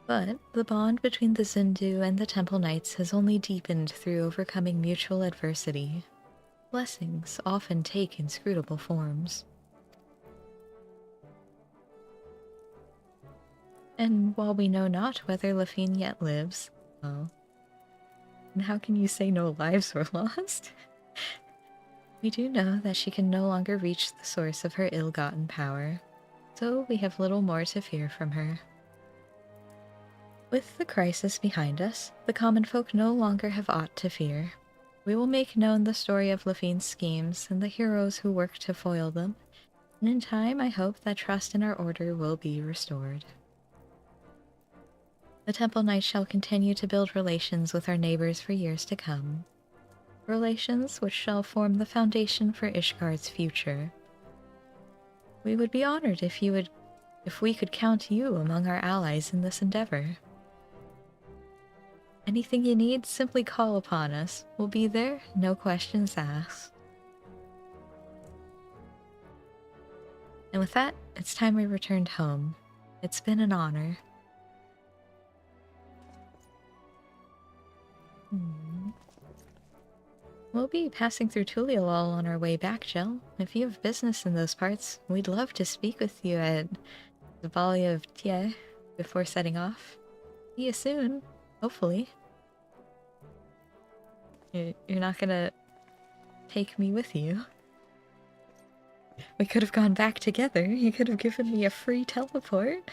but the bond between the Zindu and the Temple Knights has only deepened through overcoming mutual adversity. Blessings often take inscrutable forms. And while we know not whether Lafine yet lives, well, and how can you say no lives were lost? We do know that she can no longer reach the source of her ill-gotten power, so we have little more to fear from her. With the crisis behind us, the common folk no longer have aught to fear. We will make known the story of Lafine's schemes and the heroes who work to foil them, and in time I hope that trust in our order will be restored. The Temple Knights shall continue to build relations with our neighbors for years to come. Relations which shall form the foundation for Ishgard's future. We would be honored if we could count you among our allies in this endeavor. Anything you need, simply call upon us. We'll be there, no questions asked. And with that, it's time we returned home. It's been an honor. We'll be passing through Tulialal on our way back, Jel. If you have business in those parts, we'd love to speak with you at the Valley of Tie before setting off. See you soon, hopefully. You're not gonna take me with you. We could have gone back together. You could have given me a free teleport.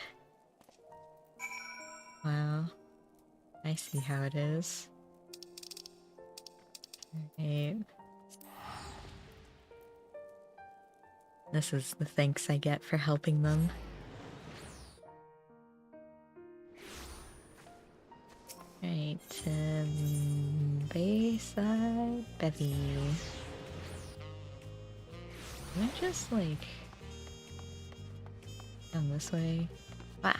Wow. I see how it is. Alright. This is the thanks I get for helping them. Right, Bayside Bevy. Can I just, like, down this way? Ah!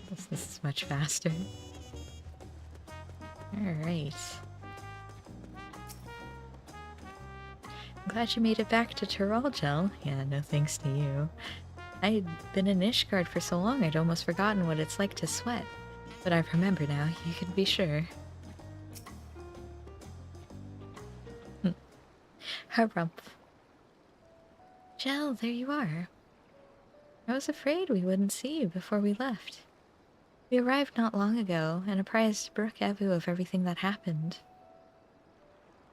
This is much faster. Alright. I'm glad you made it back to Tyralgel. Yeah, no thanks to you. I'd been in Ishgard for so long I'd almost forgotten what it's like to sweat. But I remember now, you can be sure. Harumph. Jel, there you are. I was afraid we wouldn't see you before we left. We arrived not long ago and apprised Brook Evu of everything that happened.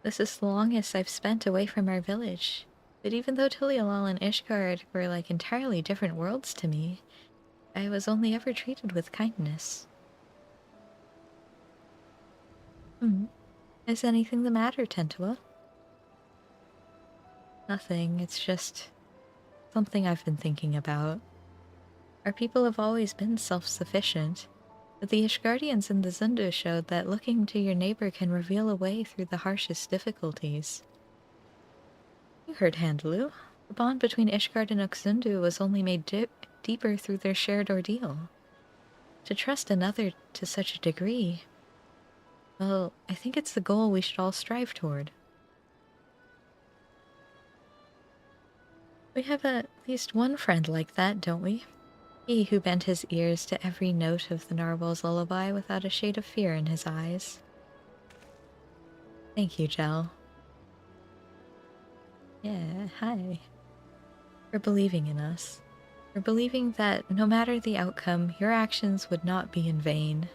This is the longest I've spent away from our village, but even though Tulialal and Ishgard were like entirely different worlds to me, I was only ever treated with kindness. Is anything the matter, Tentua? Nothing, it's just something I've been thinking about. Our people have always been self-sufficient, but the Ishgardians in the Zundu showed that looking to your neighbor can reveal a way through the harshest difficulties. You heard Handlu. The bond between Ishgard and Oxundu was only made deeper through their shared ordeal. To trust another to such a degree, well, I think it's the goal we should all strive toward. We have at least one friend like that, don't we? He who bent his ears to every note of the narwhal's lullaby without a shade of fear in his eyes. Thank you, Jel. Yeah, hi. for believing in us, for believing that no matter the outcome, your actions would not be in vain.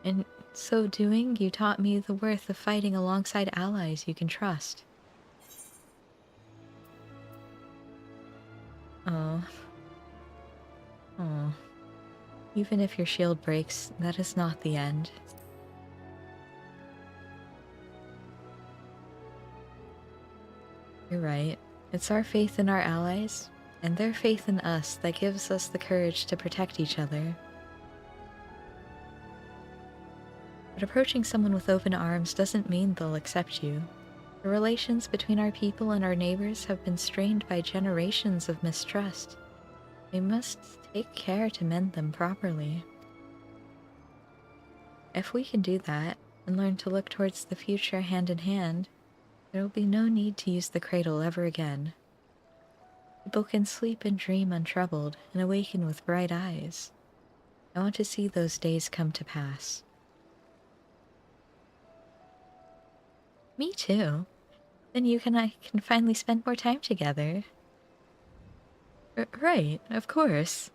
In so doing, you taught me the worth of fighting alongside allies you can trust. Oh. Oh. Even if your shield breaks, that is not the end. You're right. It's our faith in our allies, and their faith in us that gives us the courage to protect each other. But approaching someone with open arms doesn't mean they'll accept you. The relations between our people and our neighbors have been strained by generations of mistrust. We must take care to mend them properly. If we can do that, and learn to look towards the future hand in hand, there will be no need to use the cradle ever again. People can sleep and dream untroubled, and awaken with bright eyes. I want to see those days come to pass. Me too. Then you and I can finally spend more time together. Right, of course.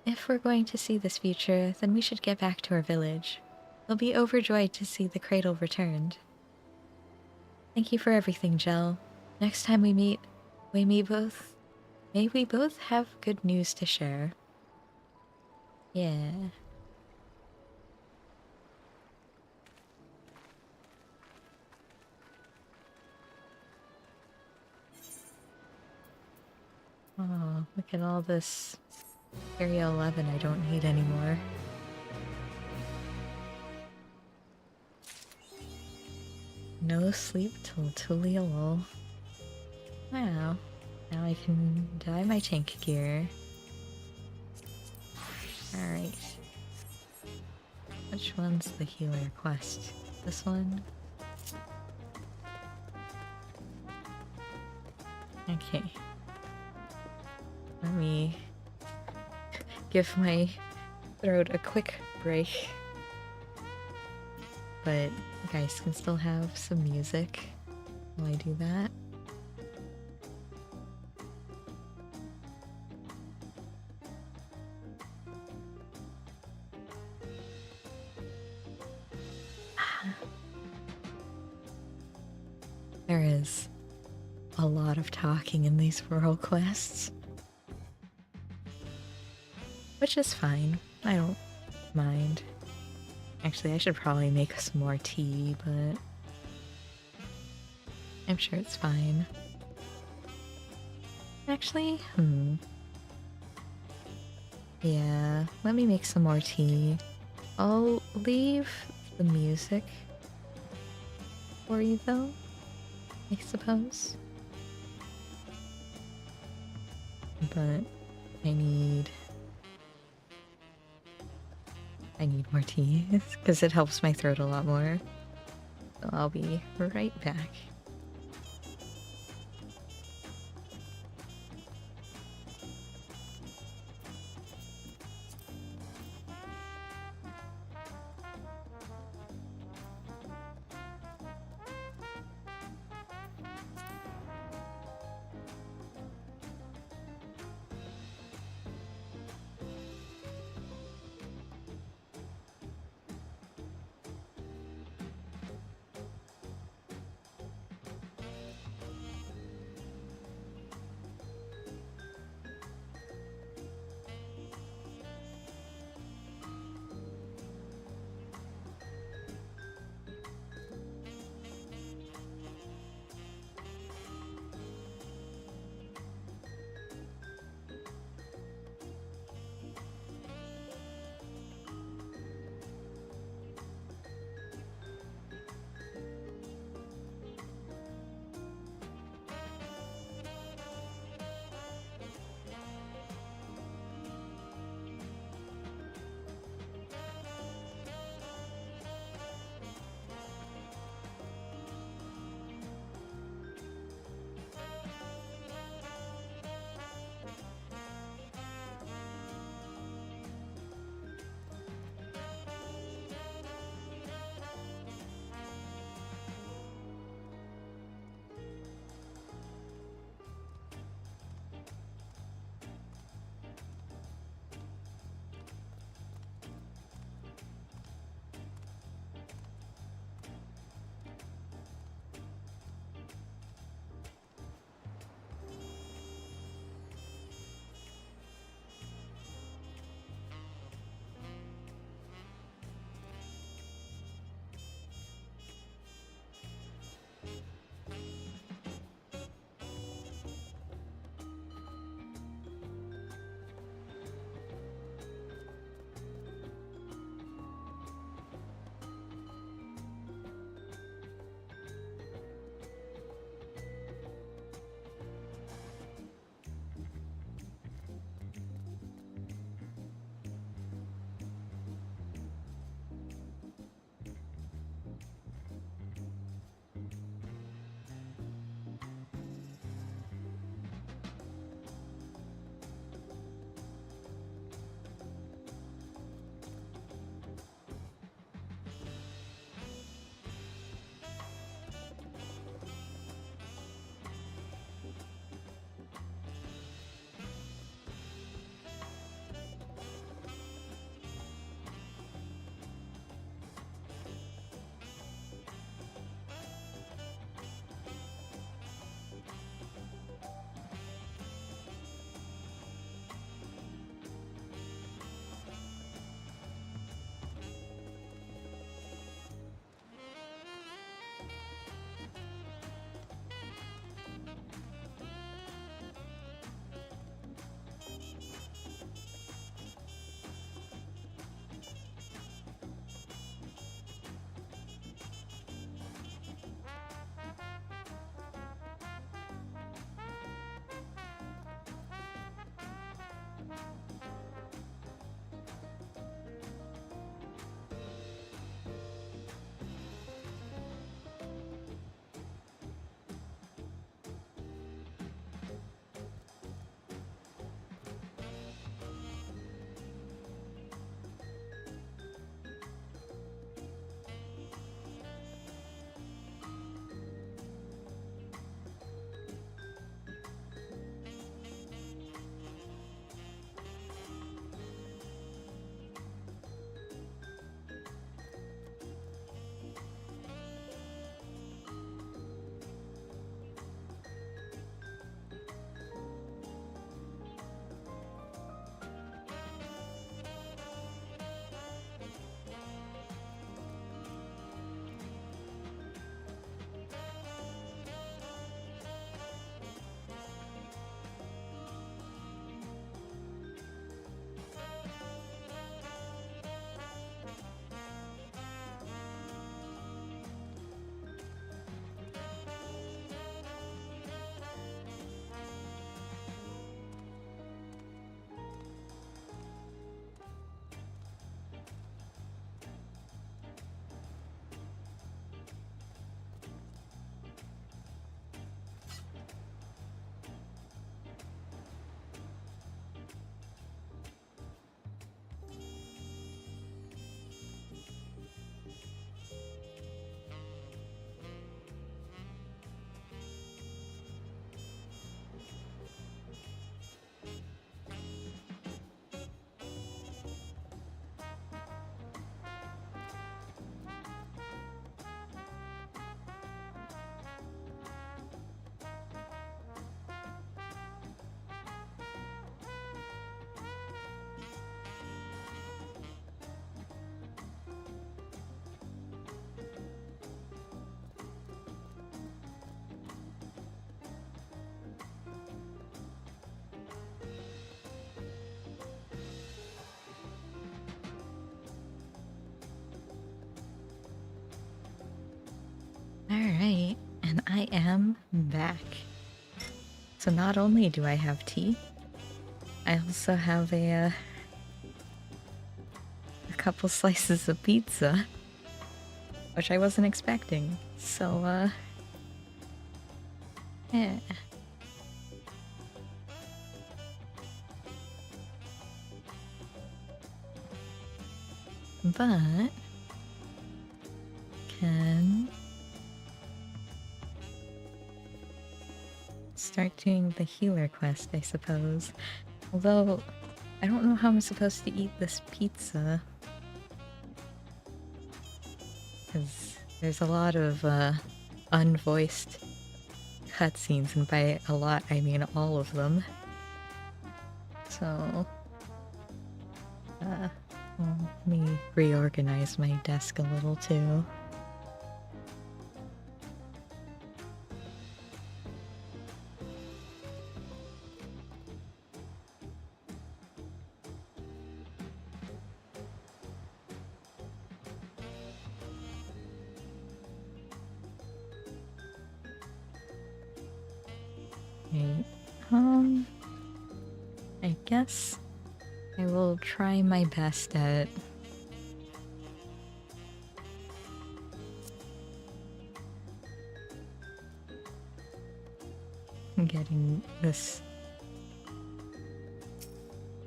If we're going to see this future, then we should get back to our village. They'll be overjoyed to see the cradle returned. Thank you for everything, Jel. Next time we meet, may we both have good news to share. Yeah. Oh, look at all this Area 11 I don't need anymore. No sleep till Tulialol. Wow. Now I can dye my tank gear. Alright. Which one's the healer quest? This one? Okay. Let me give my throat a quick break. But you guys can still have some music while I do that. There is a lot of talking in these world quests. Which is fine. I don't mind. Actually, I should probably make some more tea, but I'm sure it's fine. Actually, yeah, let me make some more tea. I'll leave the music for you, though, I suppose. But I need more tea, because it helps my throat a lot more. So I'll be right back. Alright, and I am back. So not only do I have tea, I also have a couple slices of pizza, which I wasn't expecting. So, yeah. But can start doing the healer quest, I suppose. Although, I don't know how I'm supposed to eat this pizza. Because there's a lot of unvoiced cutscenes, and by a lot I mean all of them. So, well, let me reorganize my desk a little too. Right. I guess I will try my best at getting this.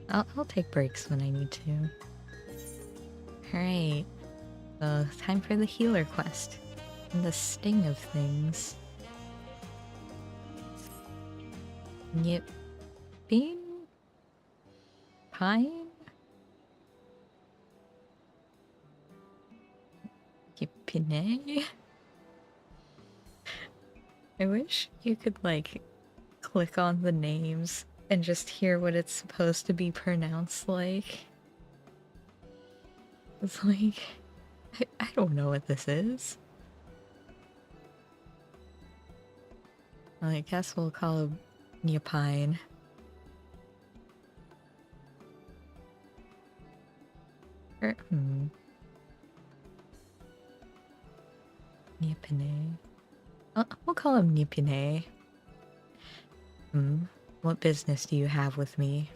I'll take breaks when I need to. Alright, so time for the healer quest and the sting of things. Yep. Bean? Pine? Yipine? I wish you could, like, click on the names and just hear what it's supposed to be pronounced like. It's like, I don't know what this is. Well, I guess we'll call him Nyapine. Nyapine. We'll call him Nyapine. What business do you have with me?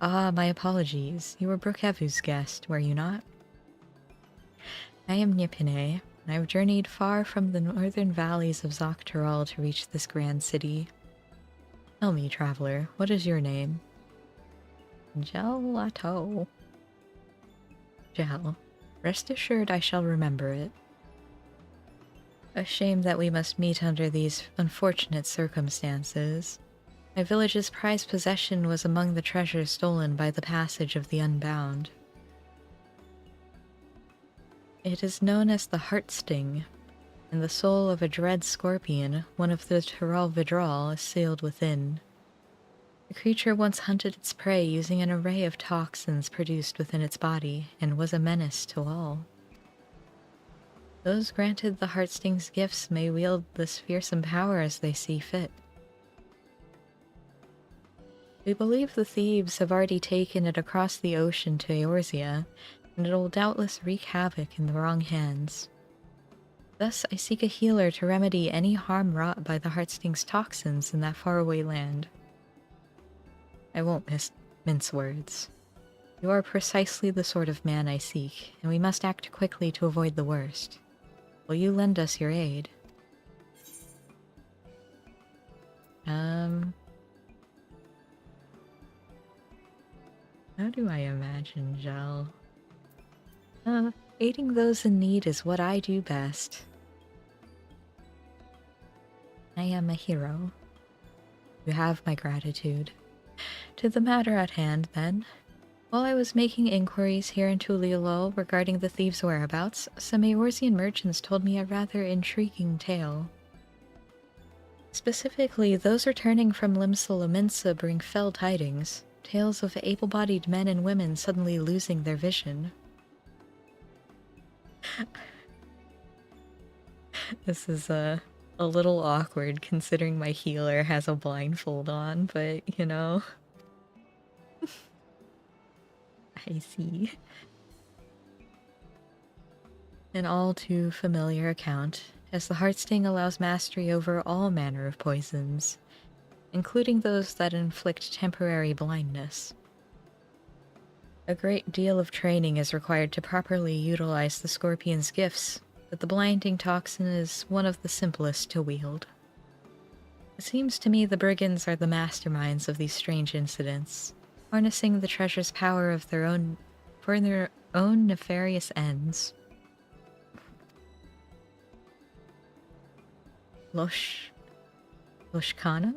Ah, my apologies. You were Brookhavu's guest, were you not? I am Nyapine, and I've journeyed far from the northern valleys of Dawntrail to reach this grand city. Tell me, traveler, what is your name? Gelato. Gel. Rest assured I shall remember it. A shame that we must meet under these unfortunate circumstances. My village's prized possession was among the treasures stolen by the passage of the Unbound. It is known as the Heart Sting, and the soul of a dread scorpion, one of the Tyrol Vidral, is sealed within. The creature once hunted its prey using an array of toxins produced within its body, and was a menace to all. Those granted the Heartsting's gifts may wield this fearsome power as they see fit. We believe the thieves have already taken it across the ocean to Eorzea, and it will doubtless wreak havoc in the wrong hands. Thus, I seek a healer to remedy any harm wrought by the Heartsting's toxins in that faraway land. I won't mince words. You are precisely the sort of man I seek, and we must act quickly to avoid the worst. Will you lend us your aid? How do I imagine Gel? Aiding those in need is what I do best. I am a hero. You have my gratitude. To the matter at hand, then. While I was making inquiries here in Tuliolo regarding the thieves' whereabouts, some Eorzean merchants told me a rather intriguing tale. Specifically, those returning from Limsa Lominsa bring fell tidings, tales of able-bodied men and women suddenly losing their vision. This is a little awkward considering my healer has a blindfold on, but you know. I see. An all too familiar account, as the heartsting allows mastery over all manner of poisons, including those that inflict temporary blindness. A great deal of training is required to properly utilize the scorpion's gifts, but the blinding toxin is one of the simplest to wield. It seems to me the brigands are the masterminds of these strange incidents, harnessing the treasure's power for their own nefarious ends. Loshkana?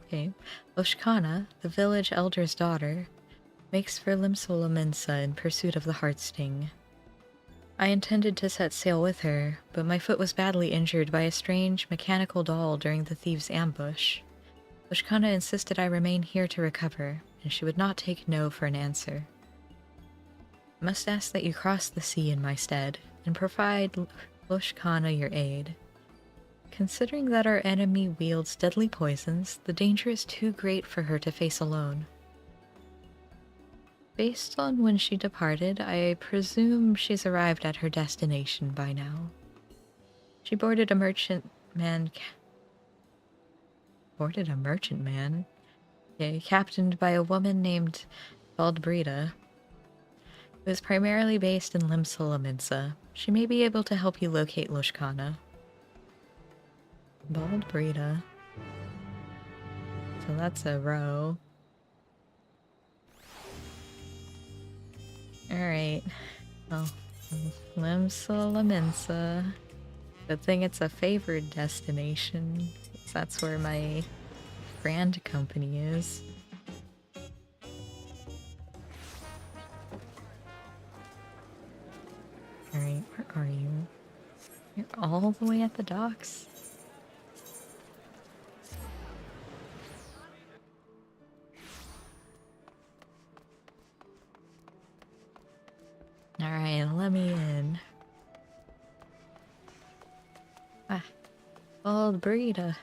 Okay. Loshkana, the village elder's daughter, makes for Limsolaminsa in pursuit of the heartsting. I intended to set sail with her, but my foot was badly injured by a strange mechanical doll during the thieves' ambush. Loshkana insisted I remain here to recover, and she would not take no for an answer. I must ask that you cross the sea in my stead, and provide Loshkana your aid. Considering that our enemy wields deadly poisons, the danger is too great for her to face alone. Based on when she departed, I presume she's arrived at her destination by now. She boarded a merchantman... Okay, captained by a woman named Baldbrita. It was primarily based in Limsolaminsa. She may be able to help you locate Loshkana. Baldbrita. So that's a row. Alright. Well, Limsolaminsa. Good thing it's a favored destination. That's where my brand company is. Alright, where are you? You're all the way at the docks? Alright, let me in. Ah, Baldbrita.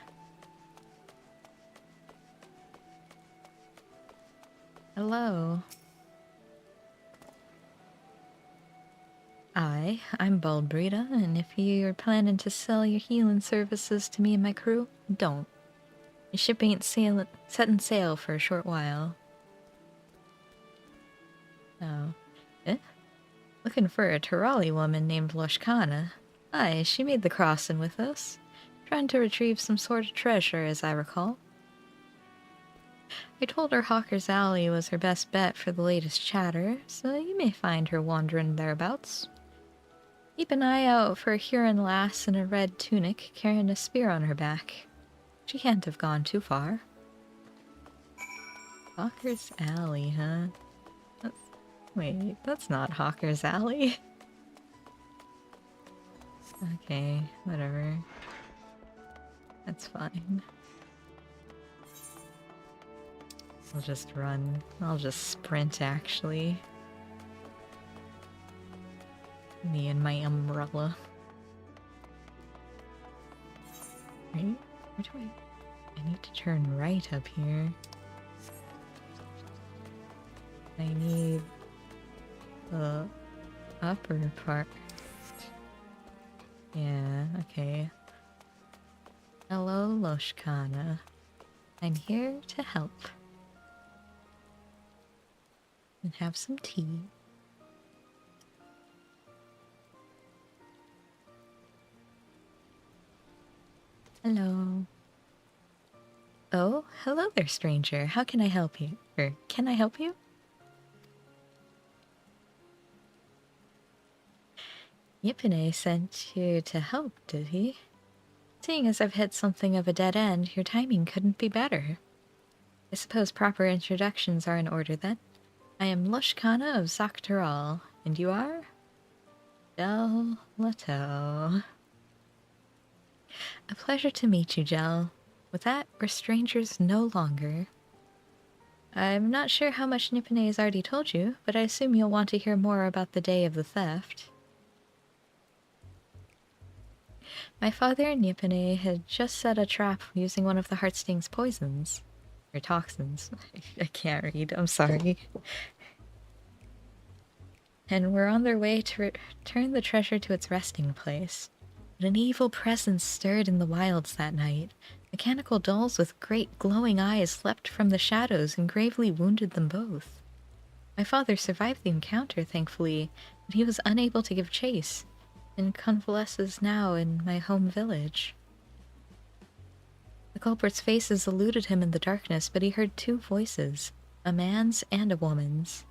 Hello. I'm Baldbrita, and if you're planning to sell your healing services to me and my crew, don't. Your ship ain't setting sail for a short while. Oh. Eh? Looking for a Tirali woman named Loshkana. Aye, she made the crossing with us. Trying to retrieve some sort of treasure, as I recall. I told her Hawker's Alley was her best bet for the latest chatter, so you may find her wandering thereabouts. Keep an eye out for a Huron lass in a red tunic carrying a spear on her back. She can't have gone too far. Hawker's Alley, huh? Wait, that's not Hawker's Alley. Okay, whatever. That's fine. I'll just run. I'll just sprint, actually. Me and my umbrella. Right? Where do I need to turn right up here. I need the upper part. Yeah, okay. Hello, Loshkana. I'm here to help. And have some tea. Hello. Oh, hello there, stranger. How can I help you? Or can I help you? Yipine sent you to help, did he? Seeing as I've hit something of a dead end, your timing couldn't be better. I suppose proper introductions are in order then. I am Loshkana of Zaktaral, and you are? Jel Lato. A pleasure to meet you, Jel. With that, we're strangers no longer. I'm not sure how much Nipone has already told you, but I assume you'll want to hear more about the day of the theft. My father and Nipone had just set a trap using one of the Heartsting's poisons. Or toxins. I can't read, I'm sorry. and were on their way to return the treasure to its resting place. But an evil presence stirred in the wilds that night. Mechanical dolls with great glowing eyes leapt from the shadows and gravely wounded them both. My father survived the encounter, thankfully, but he was unable to give chase, and convalesces now in my home village. The culprit's faces eluded him in the darkness, but he heard two voices, a man's and a woman's.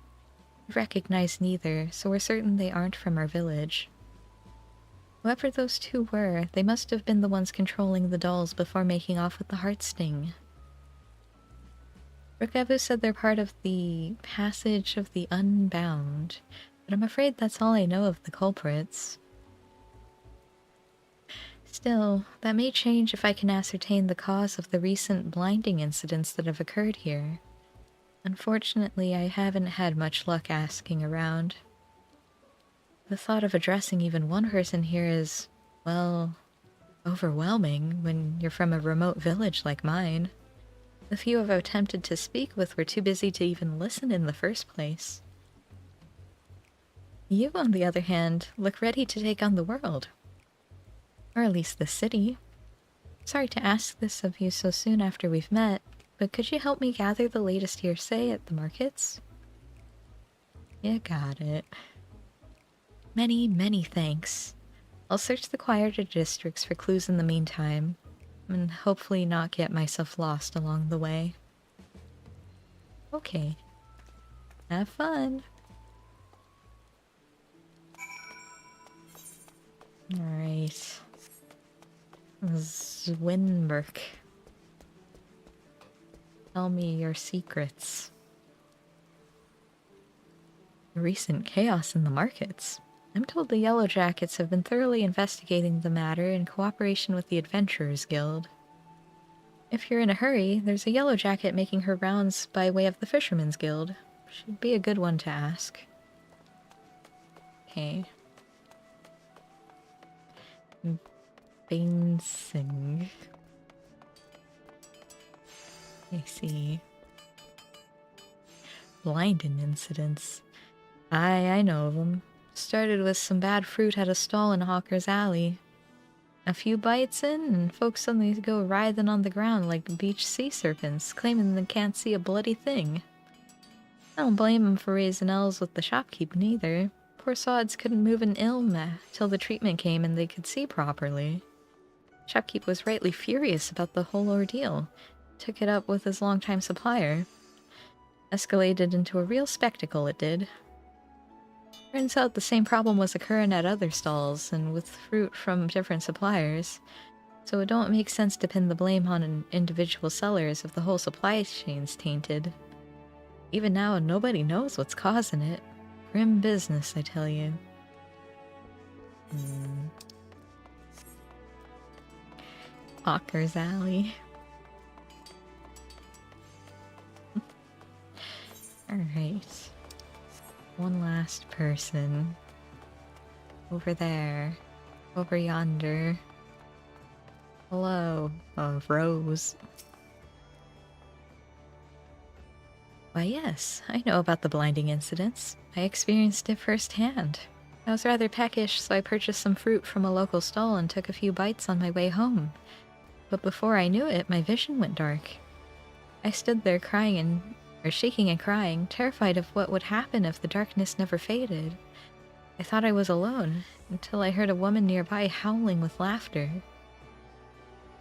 We recognized neither, so we're certain they aren't from our village. Whoever those two were, they must have been the ones controlling the dolls before making off with the heart sting. Rukevu said they're part of the Passage of the Unbound, but I'm afraid that's all I know of the culprits. Still, that may change if I can ascertain the cause of the recent blinding incidents that have occurred here. Unfortunately, I haven't had much luck asking around. The thought of addressing even one person here is, well, overwhelming when you're from a remote village like mine. The few I've attempted to speak with were too busy to even listen in the first place. You, on the other hand, look ready to take on the world. Or at least the city. Sorry to ask this of you so soon after we've met, but could you help me gather the latest hearsay at the markets? You got it. Many, many thanks. I'll search the quieter districts for clues in the meantime, and hopefully not get myself lost along the way. Okay. Have fun! Alright. Zwinberg. Tell me your secrets. Recent chaos in the markets. I'm told the Yellow Jackets have been thoroughly investigating the matter in cooperation with the Adventurers Guild. If you're in a hurry, there's a Yellow Jacket making her rounds by way of the Fisherman's Guild. Should be a good one to ask. Okay. Bainsing. I see. Blinding incidents. I know of them. Started with some bad fruit at a stall in Hawker's Alley. A few bites in, and folks suddenly go writhing on the ground like beach sea serpents, claiming they can't see a bloody thing. I don't blame them for raising L's with the shopkeeping either. Poor sods couldn't move an ilm till the treatment came and they could see properly. Shopkeep was rightly furious about the whole ordeal. Took it up with his longtime supplier. Escalated into a real spectacle, it did. Turns out the same problem was occurring at other stalls, and with fruit from different suppliers. So it don't make sense to pin the blame on individual sellers if the whole supply chain's tainted. Even now, nobody knows what's causing it. Grim business, I tell you. Hawker's Alley. Alright. One last person. Over there. Over yonder. Hello, Rose. Why yes, I know about the blinding incidents. I experienced it firsthand. I was rather peckish, so I purchased some fruit from a local stall and took a few bites on my way home. But before I knew it, my vision went dark. I stood there shaking and crying, terrified of what would happen if the darkness never faded. I thought I was alone, until I heard a woman nearby howling with laughter.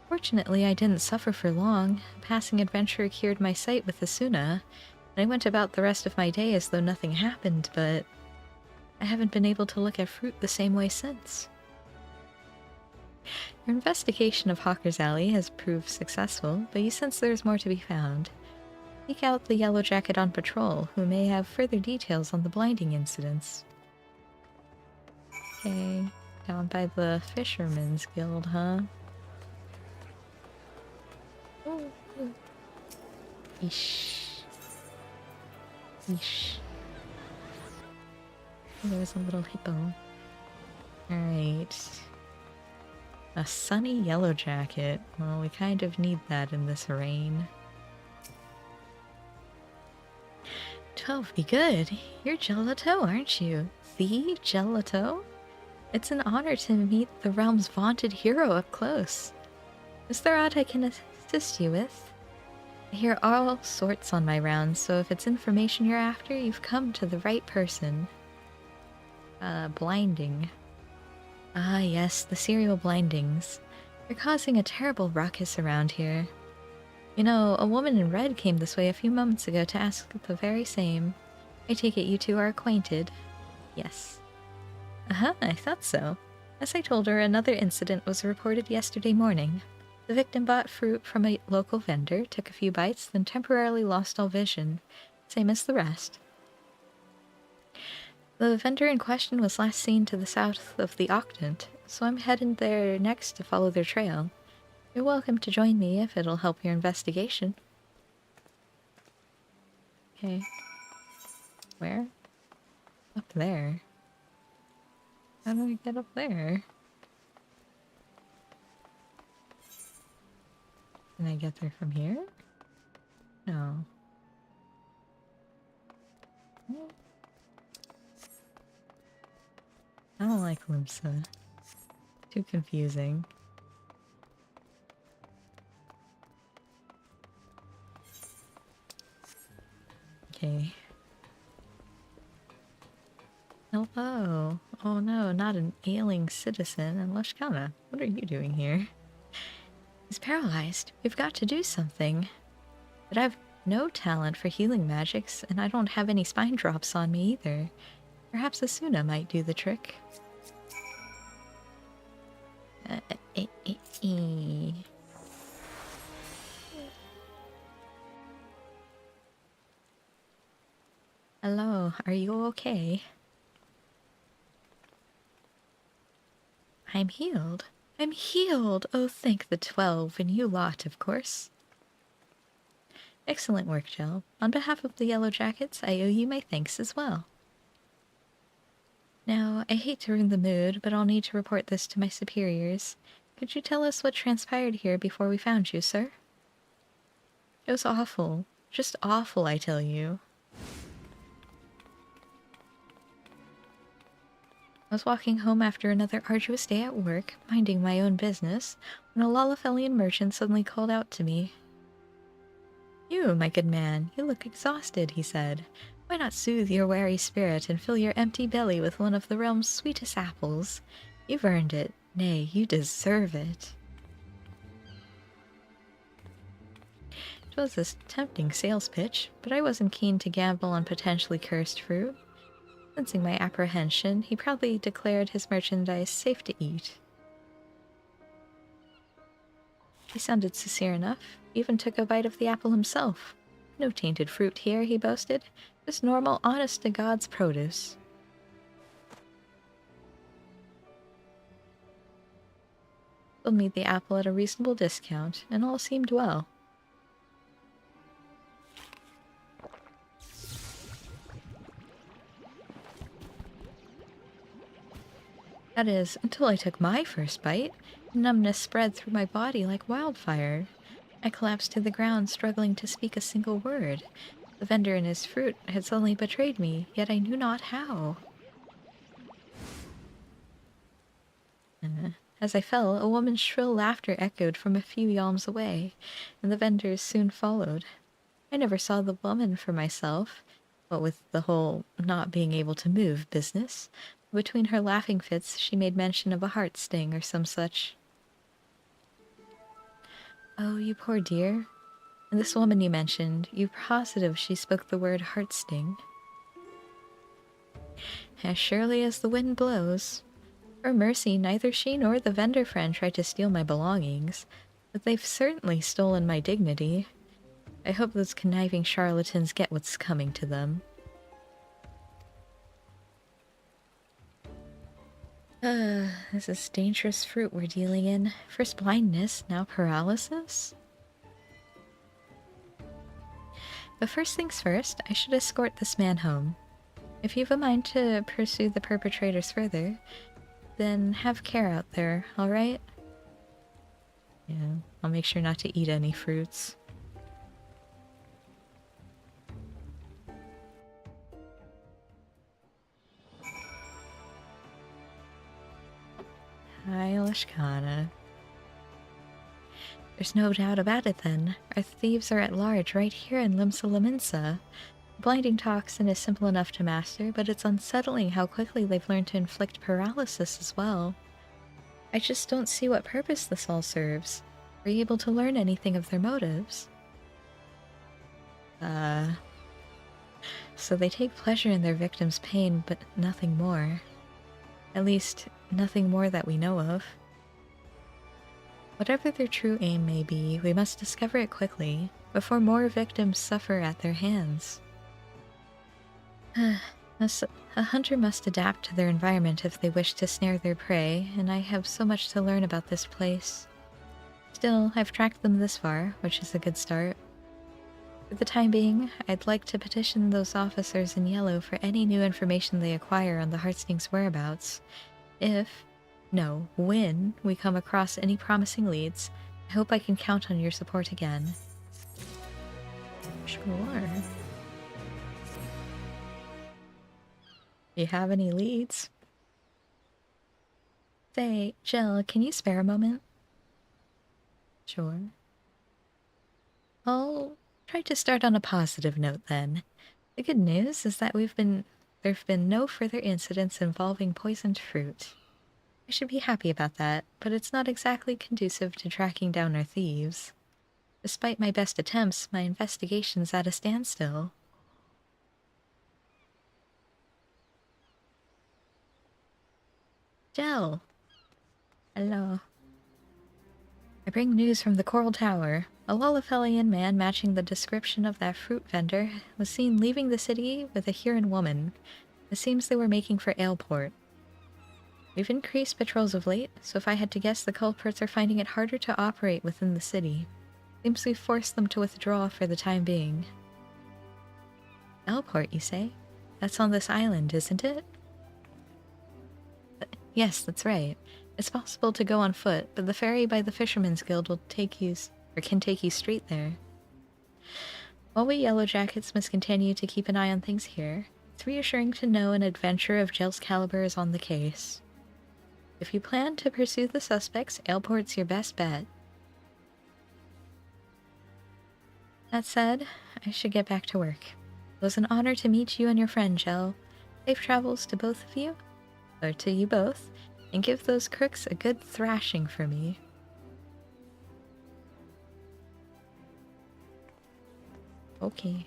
Fortunately, I didn't suffer for long. A passing adventurer cured my sight with Asuna, and I went about the rest of my day as though nothing happened, but I haven't been able to look at fruit the same way since. Your investigation of Hawker's Alley has proved successful, but you sense there's more to be found. Seek out the Yellow Jacket on patrol, who may have further details on the blinding incidents. Okay, down by the Fisherman's Guild, huh? Oh. Eesh. Eesh. Oh, there's a little hippo. Alright. A sunny Yellow Jacket. Well, we kind of need that in this rain. 12 be good. You're gelato, aren't you? the Gelato? It's an honor to meet the realm's vaunted hero up close. Is there aught I can assist you with? I hear all sorts on my rounds, so if it's information you're after, you've come to the right person. Blinding. Ah, yes, the serial blindings. They're causing a terrible ruckus around here. You know, a woman in red came this way a few moments ago to ask the very same. I take it you two are acquainted. Yes. Uh-huh, I thought so. As I told her, another incident was reported yesterday morning. The victim bought fruit from a local vendor, took a few bites, then temporarily lost all vision. Same as the rest. The vendor in question was last seen to the south of the Octant, so I'm heading there next to follow their trail. You're welcome to join me if it'll help your investigation. Okay. Where? Up there. How do I get up there? Can I get there from here? No. I don't like Limsa. Too confusing. Okay. Hello. Oh no, not an ailing citizen. And Lashkana, what are you doing here? He's paralyzed. We've got to do something. But I've no talent for healing magics, and I don't have any spine drops on me either. Perhaps Asuna might do the trick. Hello, are you okay? I'm healed. I'm healed! Oh, thank the 12, and you lot, of course. Excellent work, Jill. On behalf of the Yellow Jackets, I owe you my thanks as well. Now, I hate to ruin the mood, but I'll need to report this to my superiors. Could you tell us what transpired here before we found you, sir? It was awful. Just awful, I tell you. I was walking home after another arduous day at work, minding my own business, when a Lalafelian merchant suddenly called out to me. You, my good man, you look exhausted, he said. Why not soothe your weary spirit and fill your empty belly with one of the realm's sweetest apples? You've earned it. Nay, you deserve it. It was a tempting sales pitch, but I wasn't keen to gamble on potentially cursed fruit. Sensing my apprehension, he proudly declared his merchandise safe to eat. He sounded sincere enough, even took a bite of the apple himself. No tainted fruit here, he boasted. Just normal, honest-to-God's produce. Sold me the apple at a reasonable discount, and all seemed well. That is, until I took my first bite. Numbness spread through my body like wildfire. I collapsed to the ground, struggling to speak a single word. The vendor and his fruit had suddenly betrayed me, yet I knew not how. As I fell, a woman's shrill laughter echoed from a few yalms away, and the vendors soon followed. I never saw the woman for myself, what with the whole not being able to move business. Between her laughing fits, she made mention of a heart sting or some such. Oh, you poor dear. And this woman you mentioned, you positive she spoke the word heart sting? As surely as the wind blows. For mercy, neither she nor the vendor friend tried to steal my belongings, but they've certainly stolen my dignity. I hope those conniving charlatans get what's coming to them. This is dangerous fruit we're dealing in. First blindness, now paralysis? But first things first, I should escort this man home. If you've a mind to pursue the perpetrators further, then have care out there, alright? Yeah, I'll make sure not to eat any fruits. Hi, Lashkana. There's no doubt about it then. Our thieves are at large right here in Limsa Laminsa. Blinding toxin is simple enough to master, but it's unsettling how quickly they've learned to inflict paralysis as well. I just don't see what purpose this all serves. Are you able to learn anything of their motives? So they take pleasure in their victims' pain, but nothing more. At least, nothing more that we know of. Whatever their true aim may be, we must discover it quickly, before more victims suffer at their hands. A hunter must adapt to their environment if they wish to snare their prey, and I have so much to learn about this place. Still, I've tracked them this far, which is a good start. For the time being, I'd like to petition those officers in yellow for any new information they acquire on the Heartsting's whereabouts. When we come across any promising leads, I hope I can count on your support again. Sure. You have any leads? Say, Jill, can you spare a moment? Sure. I'll try to start on a positive note then. The good news is that there've been no further incidents involving poisoned fruit. I should be happy about that, but it's not exactly conducive to tracking down our thieves. Despite my best attempts, my investigation's at a standstill. Jill! Hello. I bring news from the Coral Tower. A Lollifellian man matching the description of that fruit vendor was seen leaving the city with a Huron woman. It seems they were making for Aleport. We've increased patrols of late, so if I had to guess, the culprits are finding it harder to operate within the city. Seems we've forced them to withdraw for the time being. Aleport, you say? That's on this island, isn't it? Yes, that's right. It's possible to go on foot, but the ferry by the Fisherman's Guild can take you straight there. While we Yellowjackets must continue to keep an eye on things here, it's reassuring to know an adventurer of Jill's caliber is on the case. If you plan to pursue the suspects, Aleport's your best bet. That said, I should get back to work. It was an honor to meet you and your friend, Jill. Safe travels to both of you, or to you both, and give those crooks a good thrashing for me. Okay.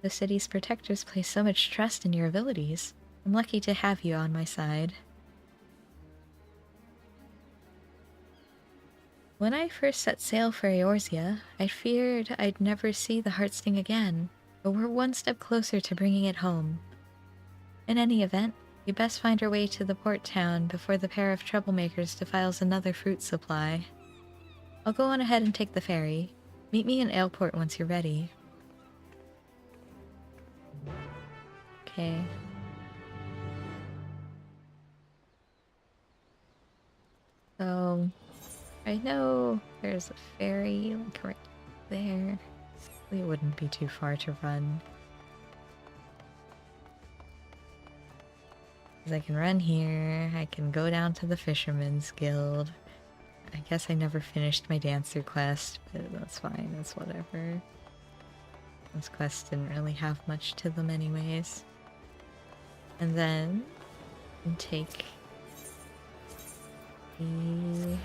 The city's protectors place so much trust in your abilities. I'm lucky to have you on my side. When I first set sail for Eorzea, I feared I'd never see the Heartsting again, but we're one step closer to bringing it home. In any event, we best find our way to the port town before the pair of troublemakers defiles another fruit supply. I'll go on ahead and take the ferry. Meet me in Aleport once you're ready. Okay. So, I know there's a ferry, like right there. It wouldn't be too far to run. I can run here, I can go down to the Fisherman's Guild. I guess I never finished my dancer quest, but that's fine, that's whatever. Those quests didn't really have much to them anyways. And then I can take the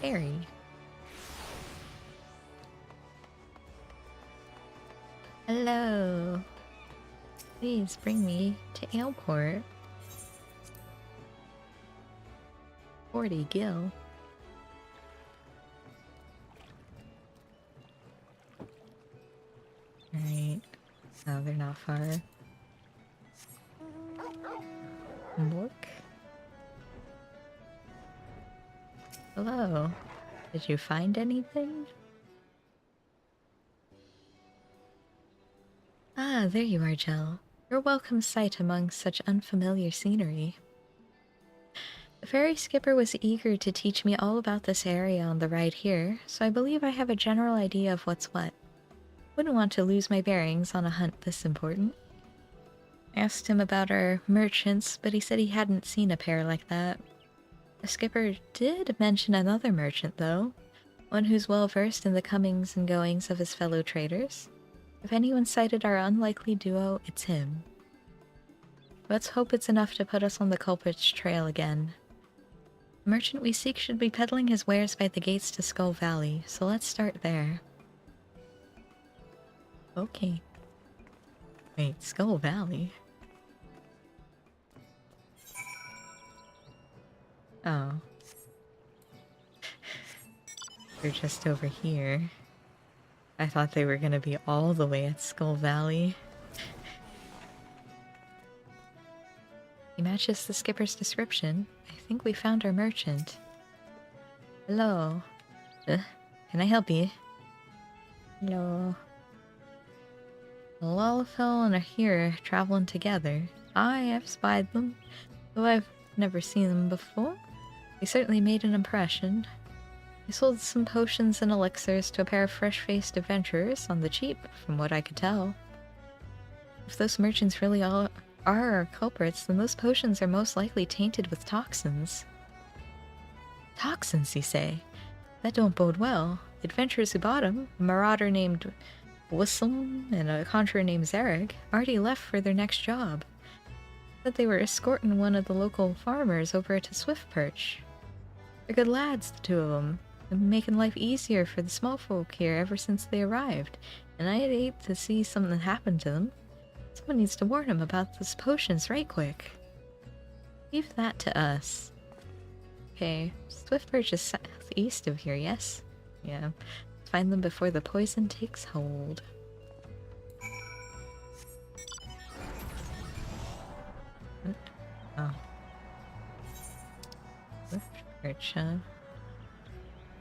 ferry. Hello. Please bring me to Aleport. 40 gil. Alright. So they're not far. Look. Hello. Did you find anything? Ah, there you are, Jill. You're a welcome sight among such unfamiliar scenery. The ferry skipper was eager to teach me all about this area on the ride here, so I believe I have a general idea of what's what. Wouldn't want to lose my bearings on a hunt this important. Asked him about our merchants, but he said he hadn't seen a pair like that. The skipper did mention another merchant, though, one who's well versed in the comings and goings of his fellow traders. If anyone sighted our unlikely duo, it's him. Let's hope it's enough to put us on the culprit's trail again. The merchant we seek should be peddling his wares by the gates to Skull Valley, so let's start there. Okay. Wait, Skull Valley? Oh. They're just over here. I thought they were gonna be all the way at Skull Valley. He matches the skipper's description. I think we found our merchant. Hello. Can I help you? Hello. Lalafell and Ahira traveling together. I have spied them, though I've never seen them before. They certainly made an impression. I sold some potions and elixirs to a pair of fresh-faced adventurers on the cheap, from what I could tell. If those merchants really are our culprits, then those potions are most likely tainted with toxins. Toxins, you say? That don't bode well. The adventurers who bought 'em, a marauder named Whistle and a conjurer named Zarek, already left for their next job. Said they were escorting one of the local farmers over to Swiftperch. They're good lads, the two of them. They've been making life easier for the small folk here ever since they arrived, and I'd hate to see something happen to them. Someone needs to warn them about those potions right quick. Leave that to us. Okay, Swiftperch is southeast of here, yes? Yeah. Let's find them before the poison takes hold. Oh. Swiftperch, huh?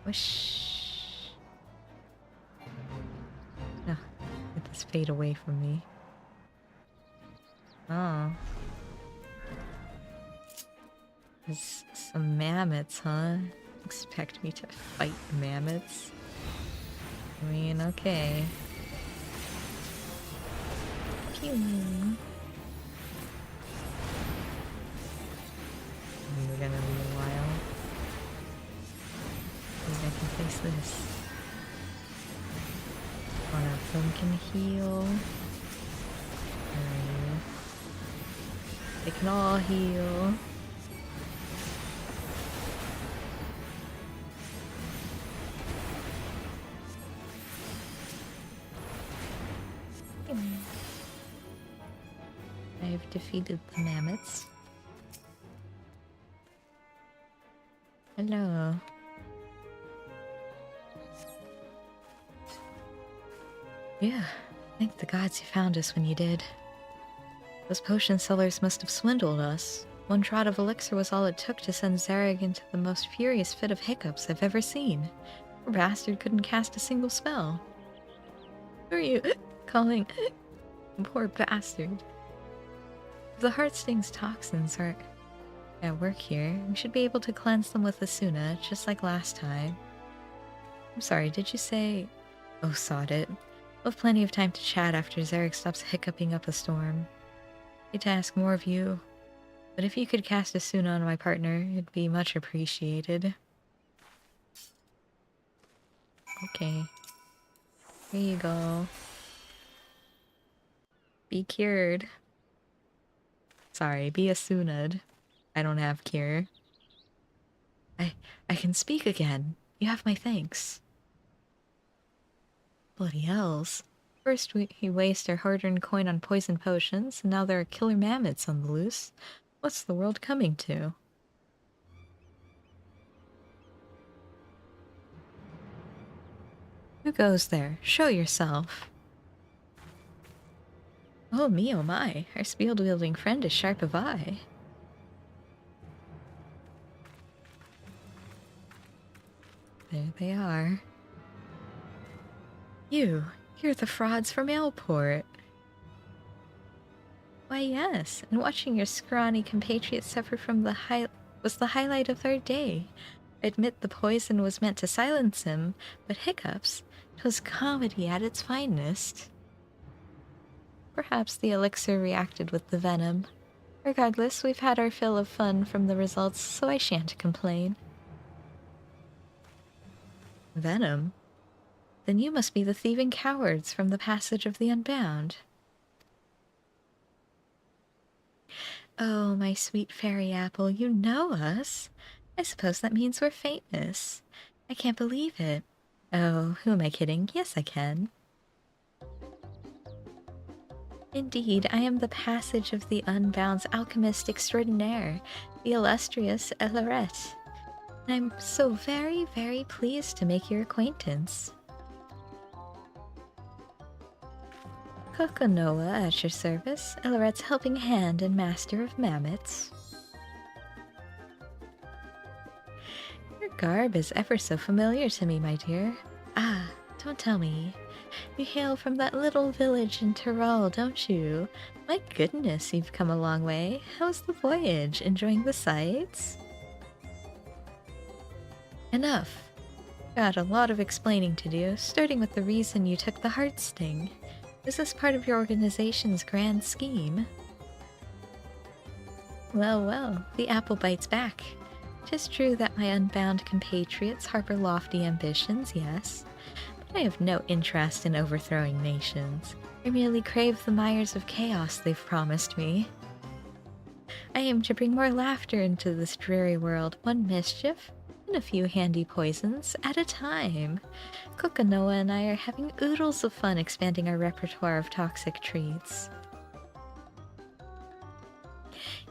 Wish. No, let this fade away from me. Oh. There's some mammoths, huh? Expect me to fight mammoths? I mean, okay. Pew. We're gonna need a while. I think I can face this. One of them can heal. Where are you? They can all heal. I've defeated the mammoths. Hello. Yeah, thank the gods you found us when you did. Those potion sellers must have swindled us. One draught of elixir was all it took to send Zarek into the most furious fit of hiccups I've ever seen. Poor bastard couldn't cast a single spell. Who are you calling poor bastard? If the Heartsting's toxins are at work here, we should be able to cleanse them with Asuna, just like last time. I'm sorry, did you say... Oh, sod it. We'll have plenty of time to chat after Zarek stops hiccuping up a storm. Hate to ask more of you, but if you could cast Asuna on my partner, it'd be much appreciated. Okay. Here you go. Be cured. Sorry, be Asuna'd. I don't have cure. I can speak again. You have my thanks. Bloody hells. First we waste our hard-earned coin on poison potions, and now there are killer mammoths on the loose. What's the world coming to? Who goes there? Show yourself. Oh me, oh my. Our spear-wielding friend is sharp of eye. There they are. You're the frauds from Aleport. Why yes, and watching your scrawny compatriots suffer from was the highlight of their day. I admit the poison was meant to silence him, but hiccups, 'twas comedy at its finest. Perhaps the elixir reacted with the venom. Regardless, we've had our fill of fun from the results, so I shan't complain. Venom? Then you must be the thieving cowards from the Passage of the Unbound. Oh, my sweet fairy apple, you know us. I suppose that means we're famous. I can't believe it. Oh, who am I kidding? Yes, I can. Indeed, I am the Passage of the Unbound's alchemist extraordinaire, the illustrious Ellerette. And I'm so very, very pleased to make your acquaintance. Kokonoa at your service, Ellerette's helping hand and master of mammoths. Your garb is ever so familiar to me, my dear. Ah, don't tell me. You hail from that little village in Tyrol, don't you? My goodness, you've come a long way. How's the voyage? Enjoying the sights? Enough. Got a lot of explaining to do, starting with the reason you took the heart sting. Is this part of your organization's grand scheme? Well, well, the apple bites back. 'Tis true that my unbound compatriots harbor lofty ambitions, yes, but I have no interest in overthrowing nations. I merely crave the mires of chaos they've promised me. I aim to bring more laughter into this dreary world, one mischief and a few handy poisons at a time. Kokonoa and I are having oodles of fun expanding our repertoire of toxic treats.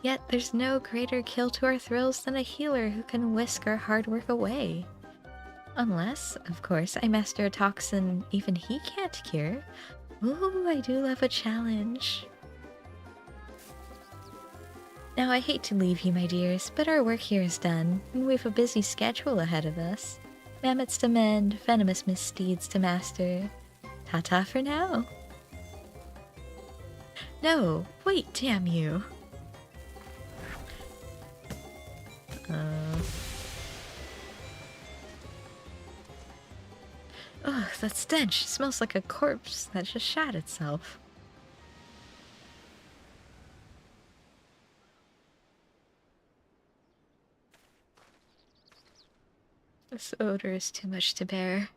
Yet there's no greater kill to our thrills than a healer who can whisk our hard work away. Unless, of course, I master a toxin even he can't cure. Ooh, I do love a challenge. Now, I hate to leave you, my dears, but our work here is done, and we've a busy schedule ahead of us. Mammoths to mend, venomous misdeeds to master. Ta-ta for now. No, wait, damn you. Ugh, that stench smells like a corpse that just shat itself. This odor is too much to bear.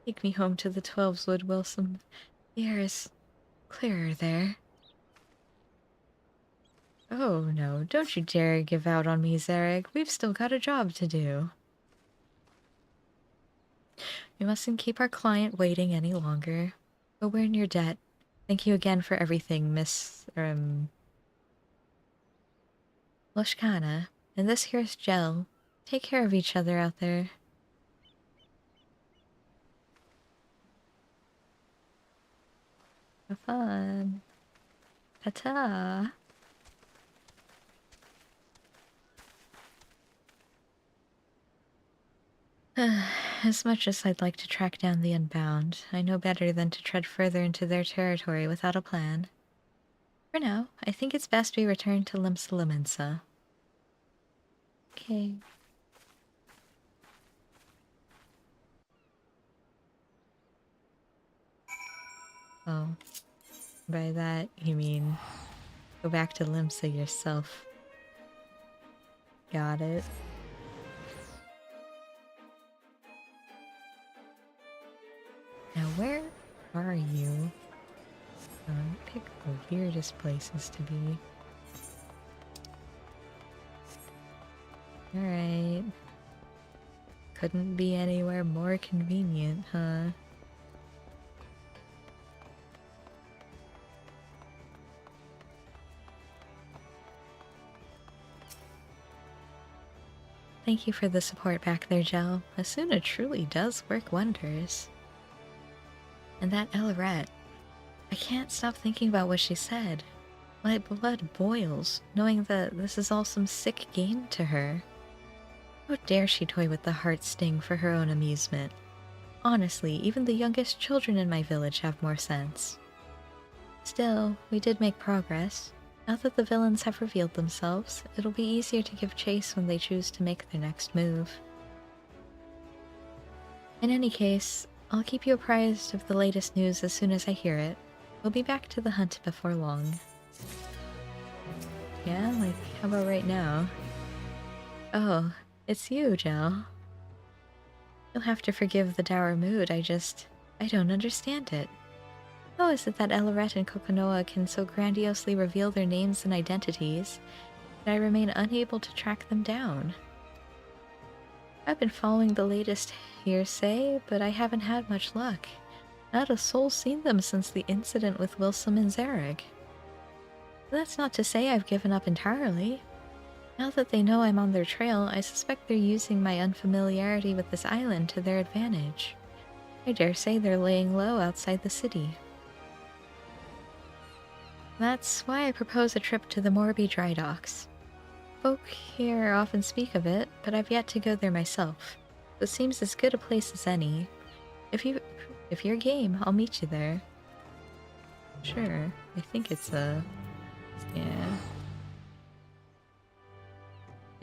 Take me home to the Twelveswood, Wilson. The air is clearer there. Oh no, don't you dare give out on me, Zarek. We've still got a job to do. We mustn't keep our client waiting any longer. But we're in your debt. Thank you again for everything, Miss... Loshkana. And this here's Gel. Take care of each other out there. Have fun. Ta-ta. As much as I'd like to track down the Unbound, I know better than to tread further into their territory without a plan. For now, I think it's best we return to Limsa. Okay. Oh. By that, you mean go back to Limsa yourself. Got it. Now where are you? Pick the weirdest places to be. Alright. Couldn't be anywhere more convenient, huh? Thank you for the support back there, Gel. Asuna truly does work wonders. And that Ellerette. I can't stop thinking about what she said. My blood boils, knowing that this is all some sick game to her. How dare she toy with the heart sting for her own amusement? Honestly, even the youngest children in my village have more sense. Still, we did make progress. Now that the villains have revealed themselves, it'll be easier to give chase when they choose to make their next move. In any case, I'll keep you apprised of the latest news as soon as I hear it. We'll be back to the hunt before long. Yeah, like, how about right now? Oh, it's you, Jel. You'll have to forgive the dour mood, I don't understand it. How is it that Elorette and Kokonoa can so grandiosely reveal their names and identities, but I remain unable to track them down? I've been following the latest hearsay, but I haven't had much luck. Not a soul's seen them since the incident with Wilson and Zarek. That's not to say I've given up entirely. Now that they know I'm on their trail, I suspect they're using my unfamiliarity with this island to their advantage. I dare say they're laying low outside the city. That's why I propose a trip to the Morby dry docks. Folk here often speak of it, but I've yet to go there myself. It seems as good a place as any. If you're game, I'll meet you there. Sure, I think it's a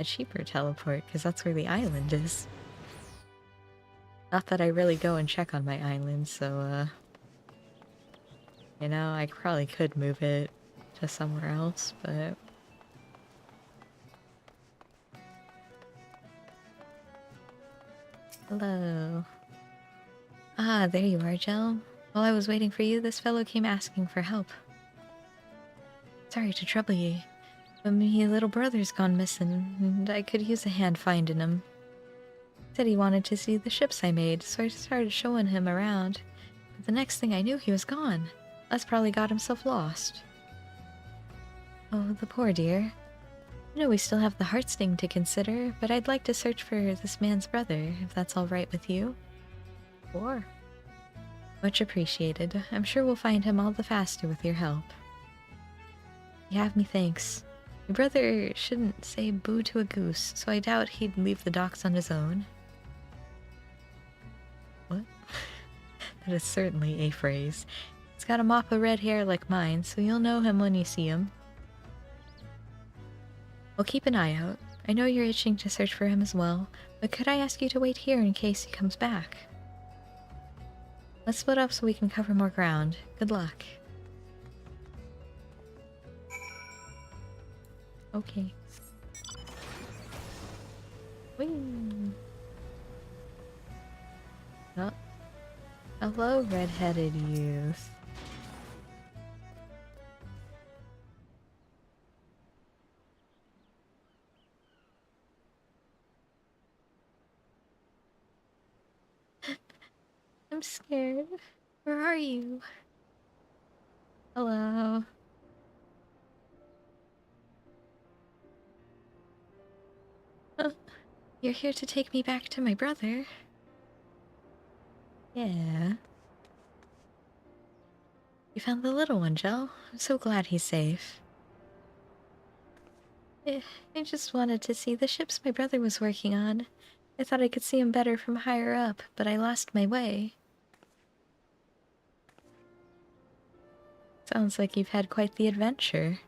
cheaper teleport, because that's where the island is. Not that I really go and check on my island, so, you know, I probably could move it to somewhere else, but... Hello. Ah, there you are, Jel. While I was waiting for you, this fellow came asking for help. Sorry to trouble ye, but me little brother's gone missing, and I could use a hand finding him. Said he wanted to see the ships I made, so I started showing him around. But the next thing I knew, he was gone. Les probably got himself lost. Oh, the poor dear. I know we still have the Heartsting to consider, but I'd like to search for this man's brother, if that's all right with you. Sure. Much appreciated. I'm sure we'll find him all the faster with your help. You have me thanks. Your brother shouldn't say boo to a goose, so I doubt he'd leave the docks on his own. What? That is certainly a phrase. He's got a mop of red hair like mine, so you'll know him when you see him. Well, keep an eye out. I know you're itching to search for him as well, but could I ask you to wait here in case he comes back? Let's split up so we can cover more ground. Good luck. Okay. Whee! Oh. Hello, red-headed youth. I'm scared. Where are you? Hello. You're here to take me back to my brother. Yeah. You found the little one, Jel. I'm so glad he's safe. I just wanted to see the ships my brother was working on. I thought I could see him better from higher up, but I lost my way. Sounds like you've had quite the adventure.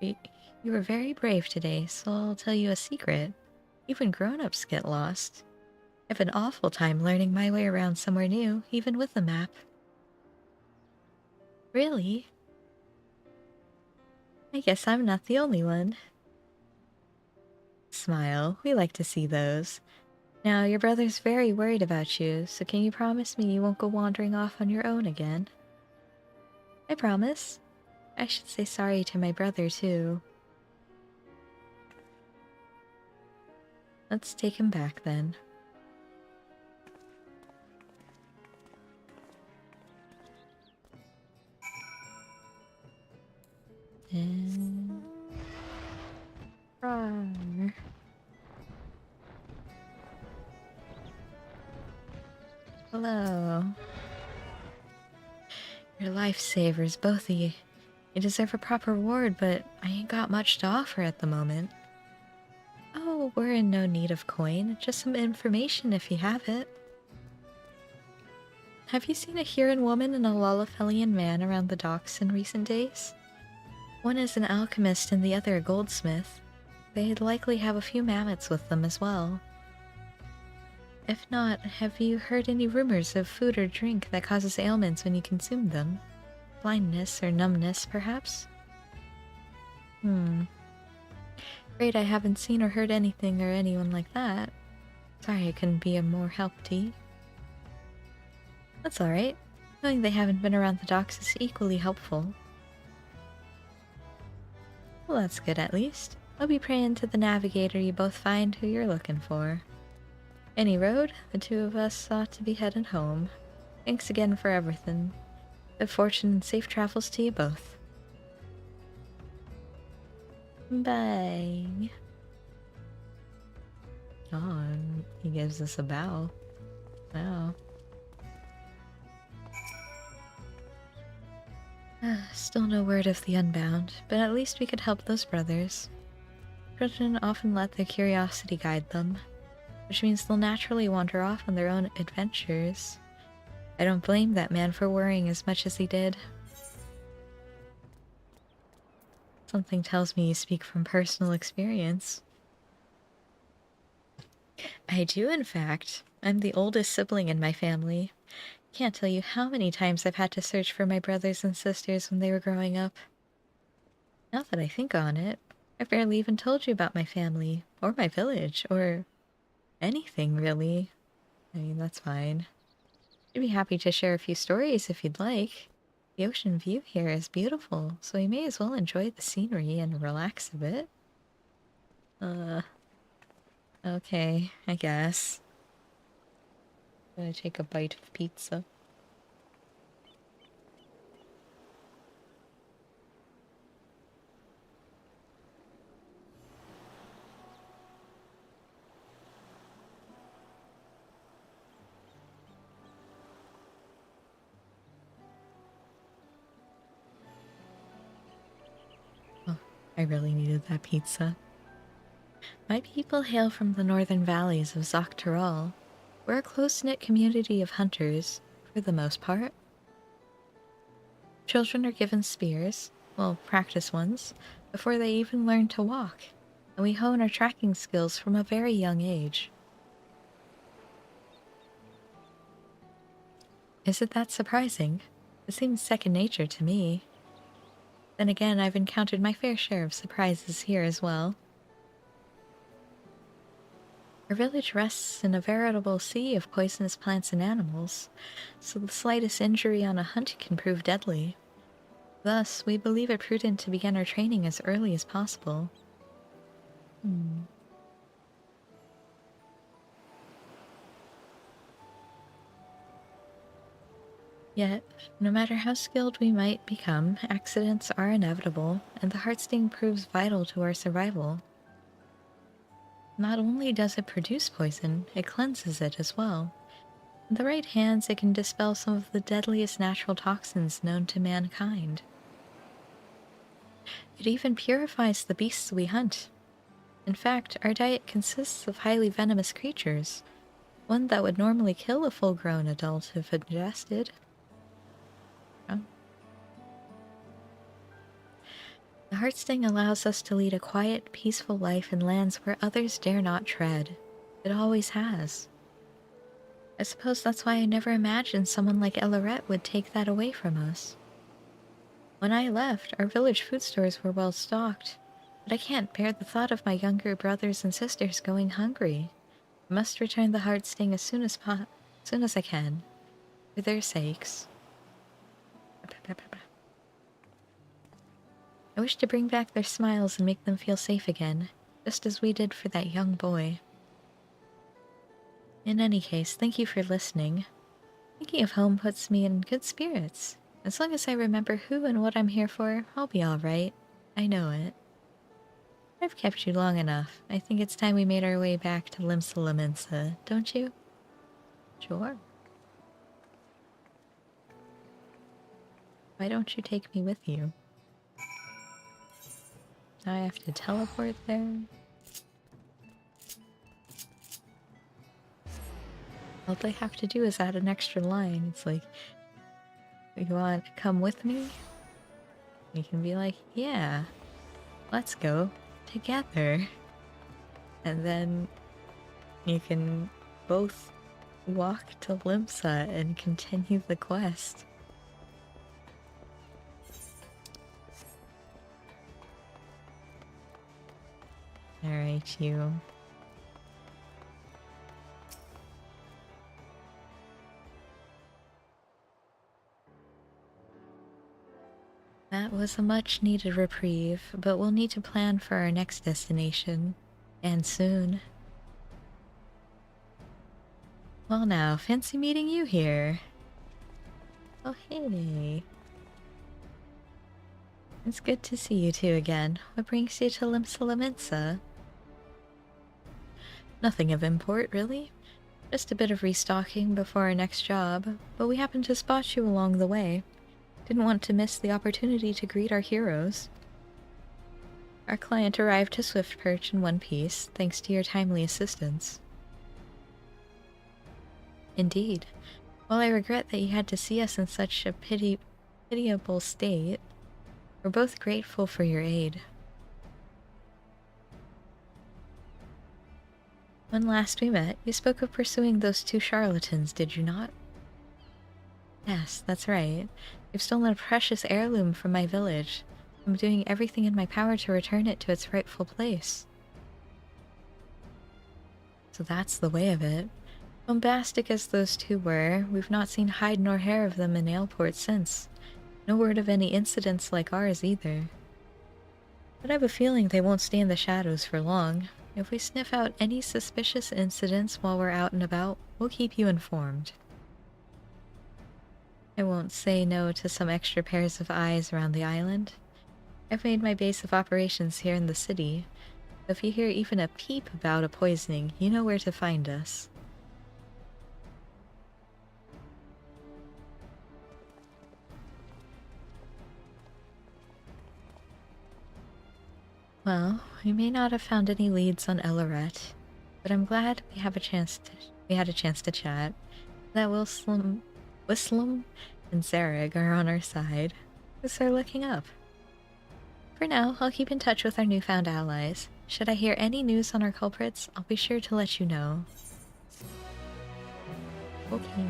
You were very brave today, so I'll tell you a secret. Even grown-ups get lost. I have an awful time learning my way around somewhere new, even with a map. Really? I guess I'm not the only one. Smile, we like to see those. Now, your brother's very worried about you, so can you promise me you won't go wandering off on your own again? I promise. I should say sorry to my brother, too. Let's take him back, then. And... Roar. Hello. You're lifesavers, both of you. You deserve a proper reward, but I ain't got much to offer at the moment. Oh, we're in no need of coin, just some information if you have it. Have you seen a Huron woman and a Lullifelian man around the docks in recent days? One is an alchemist and the other a goldsmith. They'd likely have a few mammoths with them as well. If not, have you heard any rumors of food or drink that causes ailments when you consume them? blindness or numbness, perhaps? Afraid I haven't seen or heard anything or anyone like that. Sorry I couldn't be of more help to you. That's alright. Knowing they haven't been around the docks is equally helpful. Well, that's good at least. I'll be praying to the navigator you both find who you're looking for. Any road, the two of us ought to be heading home. Thanks again for everything. Good fortune and safe travels to you both. Bye. Oh, he gives us a bow. Wow. Still no word of the Unbound, but at least we could help those brothers. Children often let their curiosity guide them, which means they'll naturally wander off on their own adventures. I don't blame that man for worrying as much as he did. Something tells me you speak from personal experience. I do, in fact. I'm the oldest sibling in my family. Can't tell you how many times I've had to search for my brothers and sisters when they were growing up. Now that I think on it, I've barely even told you about my family, or my village, or anything, really. I mean, that's fine. I'd be happy to share a few stories if you'd like. The ocean view here is beautiful, so we may as well enjoy the scenery and relax a bit. Okay, I guess. I'm gonna take a bite of pizza. Oh, I really needed that pizza. My people hail from the northern valleys of Dawntrail. We're a close-knit community of hunters, for the most part. Children are given spears, well, practice ones, before they even learn to walk, and we hone our tracking skills from a very young age. Is it that surprising? It seems second nature to me. Then again, I've encountered my fair share of surprises here as well. Our village rests in a veritable sea of poisonous plants and animals, so the slightest injury on a hunt can prove deadly. Thus, we believe it prudent to begin our training as early as possible. Yet, no matter how skilled we might become, accidents are inevitable, and the heartsting proves vital to our survival. Not only does it produce poison, it cleanses it as well. In the right hands, it can dispel some of the deadliest natural toxins known to mankind. It even purifies the beasts we hunt. In fact, our diet consists of highly venomous creatures, one that would normally kill a full-grown adult if ingested. The heartsting allows us to lead a quiet, peaceful life in lands where others dare not tread. It always has. I suppose that's why I never imagined someone like Elorette would take that away from us. When I left, our village food stores were well stocked, but I can't bear the thought of my younger brothers and sisters going hungry. I must return the heartsting as soon as I can, for their sakes. I wish to bring back their smiles and make them feel safe again, just as we did for that young boy. In any case, thank you for listening. Thinking of home puts me in good spirits. As long as I remember who and what I'm here for, I'll be alright. I know it. I've kept you long enough. I think it's time we made our way back to Limsa, don't you? Sure. Why don't you take me with you? Now I have to teleport there? All they have to do is add an extra line. It's like, you want to come with me? You can be like, yeah, let's go together. And then you can both walk to Limsa and continue the quest. Alright, you. That was a much-needed reprieve, but we'll need to plan for our next destination. And soon. Well now, fancy meeting you here. Oh hey. It's good to see you two again. What brings you to Limsa? Nothing of import, really. Just a bit of restocking before our next job, but we happened to spot you along the way. Didn't want to miss the opportunity to greet our heroes. Our client arrived to Swiftperch in one piece, thanks to your timely assistance. Indeed. While I regret that you had to see us in such a pitiable state, we're both grateful for your aid. When last we met, you spoke of pursuing those two charlatans, did you not? Yes, that's right. They've stolen a precious heirloom from my village. I'm doing everything in my power to return it to its rightful place. So that's the way of it. Bombastic as those two were, we've not seen hide nor hair of them in Aleport since. No word of any incidents like ours either. But I have a feeling they won't stay in the shadows for long. If we sniff out any suspicious incidents while we're out and about, we'll keep you informed. I won't say no to some extra pairs of eyes around the island. I've made my base of operations here in the city. If you hear even a peep about a poisoning, you know where to find us. Well, we may not have found any leads on Elloret, but I'm glad we had a chance to chat. That Wislam and Zareg are on our side. Things are looking up. For now, I'll keep in touch with our newfound allies. Should I hear any news on our culprits, I'll be sure to let you know. Okay.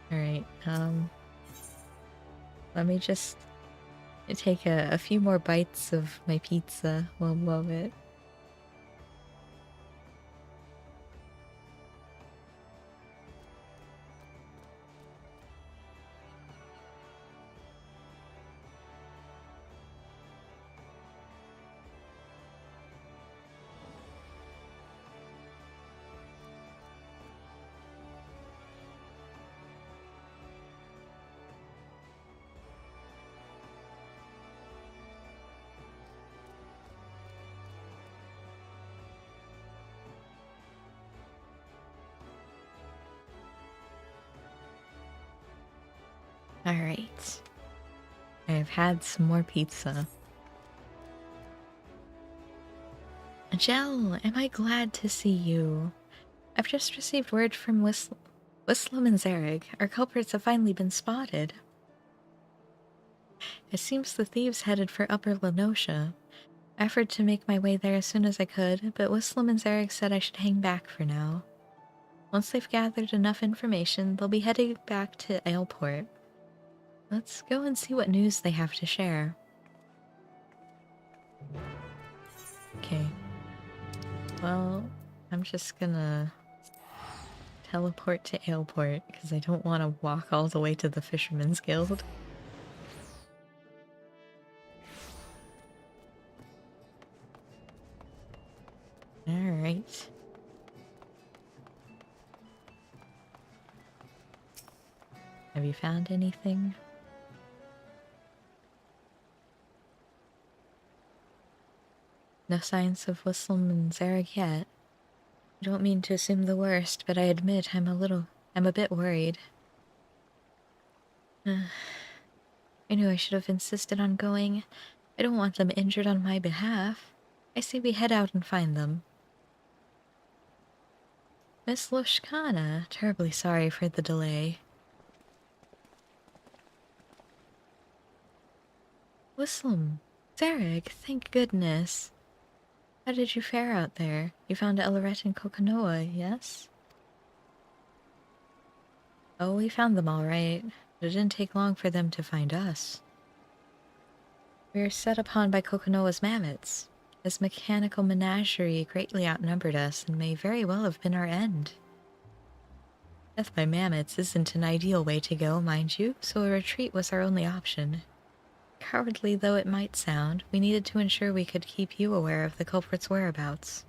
Alright, let me just take a few more bites of my pizza. One moment. Alright. I've had some more pizza. Jel, am I glad to see you? I've just received word from Wislam and Zareg. Our culprits have finally been spotted. It seems the thieves headed for Upper Lenosha. I offered to make my way there as soon as I could, but Wislam and Zareg said I should hang back for now. Once they've gathered enough information, they'll be heading back to Aleport. Let's go and see what news they have to share. Okay. Well, I'm just gonna teleport to Aleport because I don't want to walk all the way to the Fisherman's Guild. Alright. Have you found anything? No signs of Wislam and Zareg yet. I don't mean to assume the worst, but I admit I'm a bit worried. I knew I should have insisted on going. I don't want them injured on my behalf. I say we head out and find them. Miss Lushkana, terribly sorry for the delay. Wislam, Zareg, thank goodness. How did you fare out there? You found Elloret and Kokanoa, yes? Oh, we found them all right. It didn't take long for them to find us. We were set upon by Kokonoa's mammoths. His mechanical menagerie greatly outnumbered us and may very well have been our end. Death by mammoths isn't an ideal way to go, mind you, so a retreat was our only option. Cowardly though it might sound, we needed to ensure we could keep you aware of the culprit's whereabouts.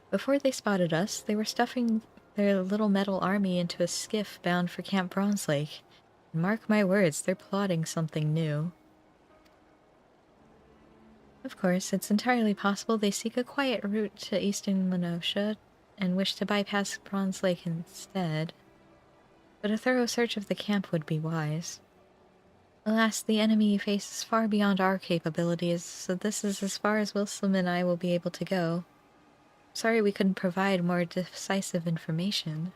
Before they spotted us, they were stuffing their little metal army into a skiff bound for Camp Bronze Lake. And mark my words, they're plotting something new. Of course, it's entirely possible they seek a quiet route to eastern Lenosha and wish to bypass Bronze Lake instead. But a thorough search of the camp would be wise. Alas, the enemy faces far beyond our capabilities, so this is as far as Wilson and I will be able to go. Sorry we couldn't provide more decisive information.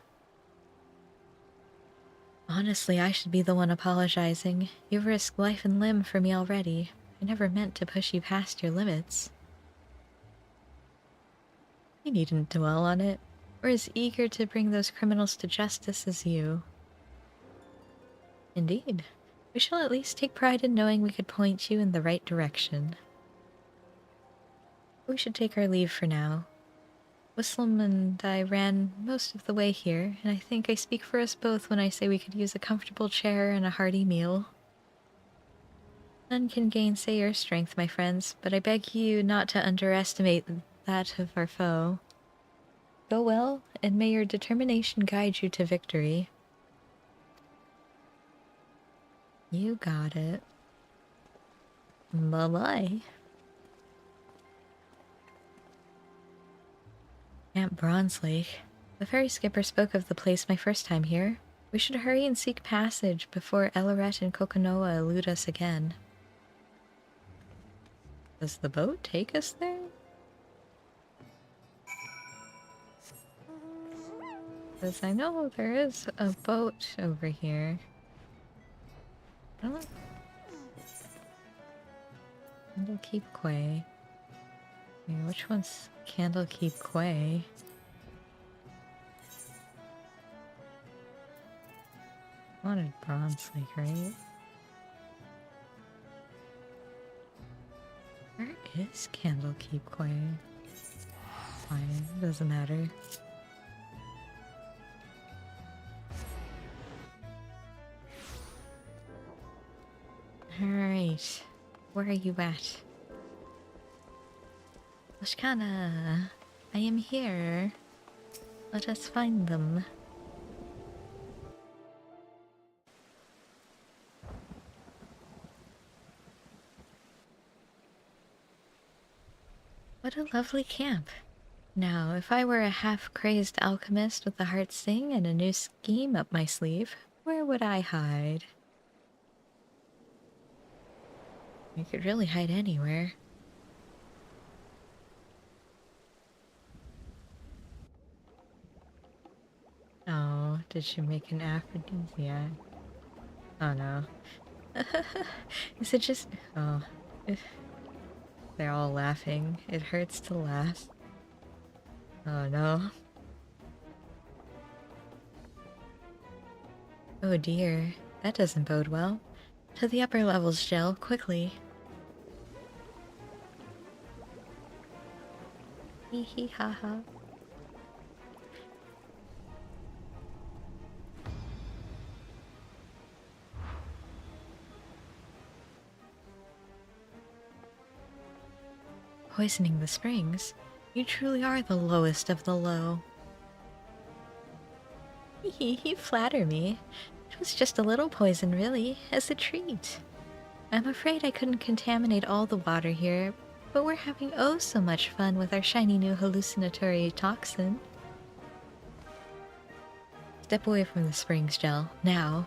Honestly, I should be the one apologizing. You've risked life and limb for me already. I never meant to push you past your limits. You needn't dwell on it. We're as eager to bring those criminals to justice as you. Indeed. We shall at least take pride in knowing we could point you in the right direction. We should take our leave for now. Whistlam and I ran most of the way here, and I think I speak for us both when I say we could use a comfortable chair and a hearty meal. None can gainsay your strength, my friends, but I beg you not to underestimate that of our foe. Go well, and may your determination guide you to victory. You got it. Bye-bye. Camp Bronze Lake. The ferry skipper spoke of the place my first time here. We should hurry and seek passage before Elaret and Kokonoa elude us again. Does the boat take us there? Because I know there is a boat over here. Oh. Candlekeep Quay. Wait, which one's Candlekeep Quay? I wanted Bronze Lake, right? Where is Candlekeep Quay? Fine, doesn't matter. Alright, where are you at? Lashkana, I am here. Let us find them. What a lovely camp. Now, if I were a half-crazed alchemist with a heart sing and a new scheme up my sleeve, where would I hide? I could really hide anywhere. Oh, did she make an aphrodisiac? Oh no. Is it just... Oh. They're all laughing. It hurts to laugh. Oh no. Oh dear. That doesn't bode well. To the upper levels, Gel, quickly. Hee hee ha ha. Poisoning the springs? You truly are the lowest of the low. You flatter me. It was just a little poison, really, as a treat. I'm afraid I couldn't contaminate all the water here, but we're having oh so much fun with our shiny new hallucinatory toxin. Step away from the springs, Gel, now.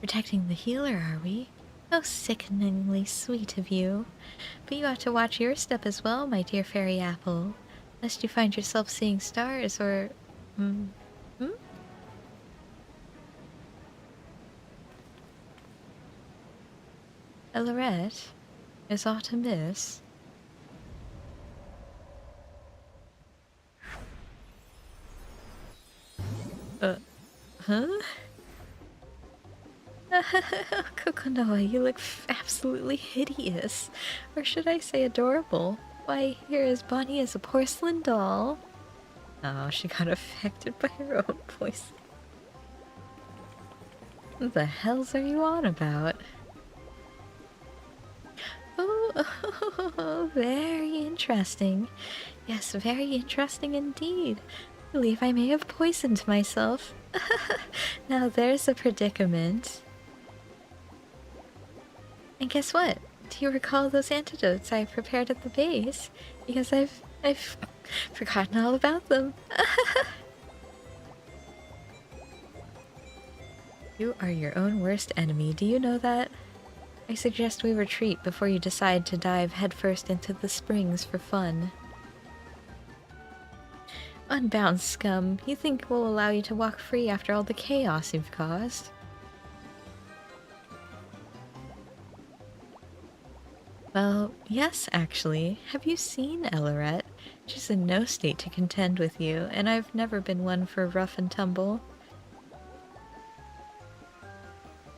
Protecting the healer, are we? How sickeningly sweet of you. But you ought to watch your step as well, my dear fairy apple, lest you find yourself seeing stars or... Elaret? Is aught amiss? Huh? Kokonoa, you look absolutely hideous. Or should I say adorable? Why, you're as bonny as a porcelain doll. Oh, she got affected by her own poison. What the hells are you on about? Oh, very interesting. Yes, very interesting indeed. I believe I may have poisoned myself. Now there's a predicament. And guess what? Do you recall those antidotes I prepared at the base? Because I've forgotten all about them. You are your own worst enemy, do you know that? I suggest we retreat before you decide to dive headfirst into the springs for fun. Unbound scum, you think we'll allow you to walk free after all the chaos you've caused? Well, yes, actually. Have you seen Ellerette? She's in no state to contend with you, and I've never been one for rough and tumble.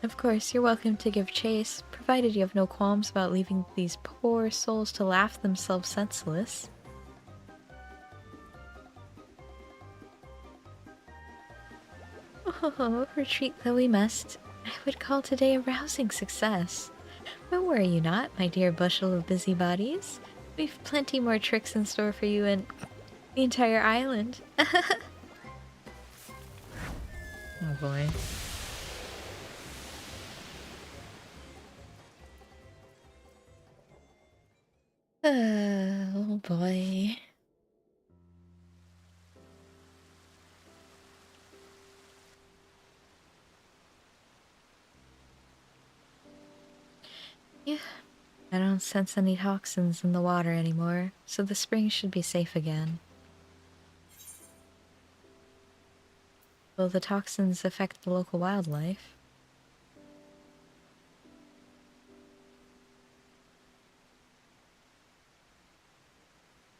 Of course, you're welcome to give chase, provided you have no qualms about leaving these poor souls to laugh themselves senseless. Oh, retreat though we must. I would call today a rousing success. But worry you not, my dear bushel of busybodies. We've plenty more tricks in store for you and the entire island. Oh boy. Oh boy. Yeah, I don't sense any toxins in the water anymore, so the spring should be safe again. Will the toxins affect the local wildlife?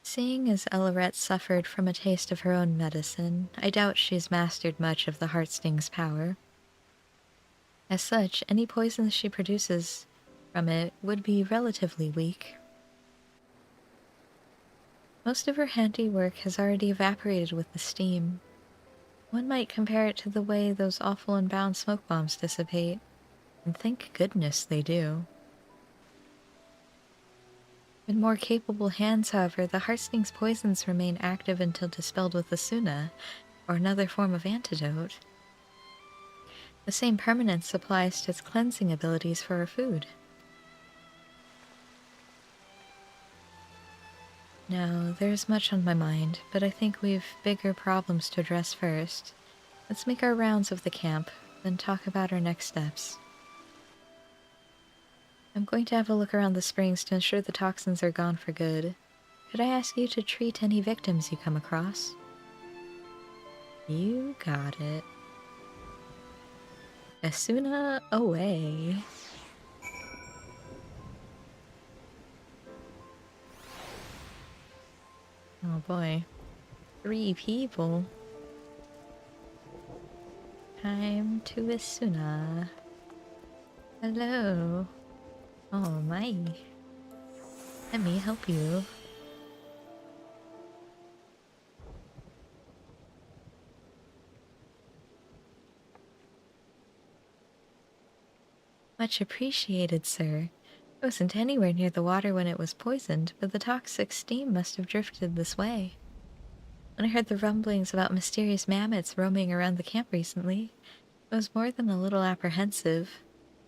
Seeing as Ellerette suffered from a taste of her own medicine, I doubt she's mastered much of the Heartsting's power. As such, any poisons she produces from it would be relatively weak. Most of her handiwork has already evaporated with the steam. One might compare it to the way those awful unbound smoke bombs dissipate. And thank goodness they do. In more capable hands, however, the Heartsting's poisons remain active until dispelled with the Suna, or another form of antidote. The same permanence applies to its cleansing abilities for our food. Now, there's much on my mind, but I think we've bigger problems to address first. Let's make our rounds of the camp, then talk about our next steps. I'm going to have a look around the springs to ensure the toxins are gone for good. Could I ask you to treat any victims you come across? You got it. Asuna away. Oh boy. 3 people. Time to Asuna. Hello. Oh my. Let me help you. Much appreciated, sir. I wasn't anywhere near the water when it was poisoned, but the toxic steam must have drifted this way. When I heard the rumblings about mysterious mammoths roaming around the camp recently, I was more than a little apprehensive,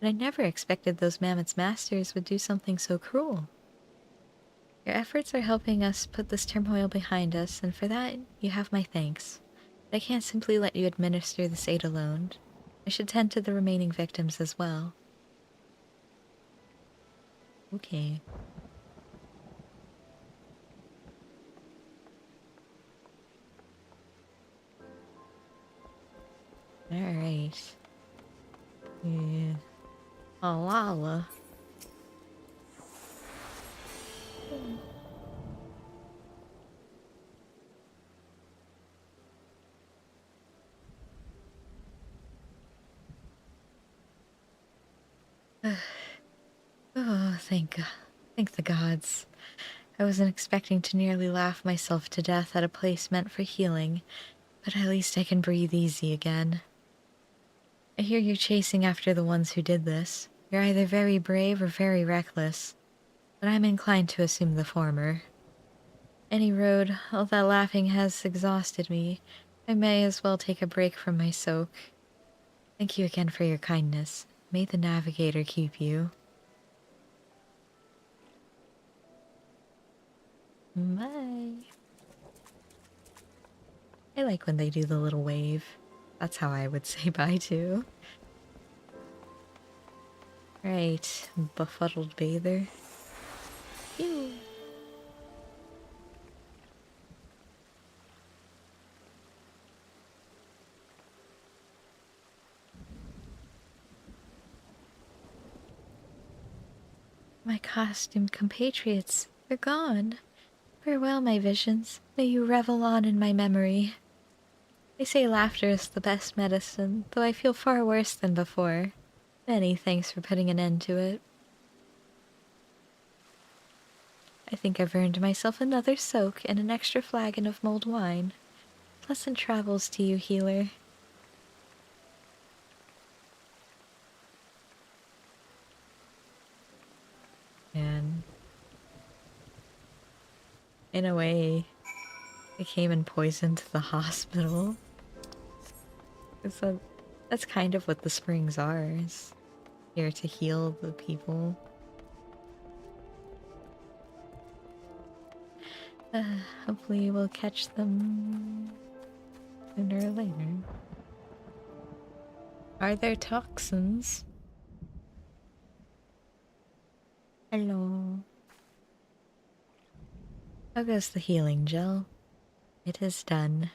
but I never expected those mammoths' masters would do something so cruel. Your efforts are helping us put this turmoil behind us, and for that, you have my thanks. But I can't simply let you administer this aid alone. I should tend to the remaining victims as well. Okay. Alright. Yeah. Alala. Oh, thank God. Thank the gods. I wasn't expecting to nearly laugh myself to death at a place meant for healing, but at least I can breathe easy again. I hear you're chasing after the ones who did this. You're either very brave or very reckless, but I'm inclined to assume the former. Any road, all that laughing has exhausted me. I may as well take a break from my soak. Thank you again for your kindness. May the navigator keep you. Bye. I like when they do the little wave. That's how I would say bye too. Right, befuddled bather. Ew. My costumed compatriots, they're gone. Farewell, my visions. May you revel on in my memory. They say laughter is the best medicine, though I feel far worse than before. Many thanks for putting an end to it. I think I've earned myself another soak and an extra flagon of mulled wine. Pleasant travels to you, healer. And in a way, they came and poisoned the hospital. That's kind of what the springs are, is here to heal the people. Hopefully we'll catch them sooner or later. Are there toxins? Hello. How goes the healing gel? It is done.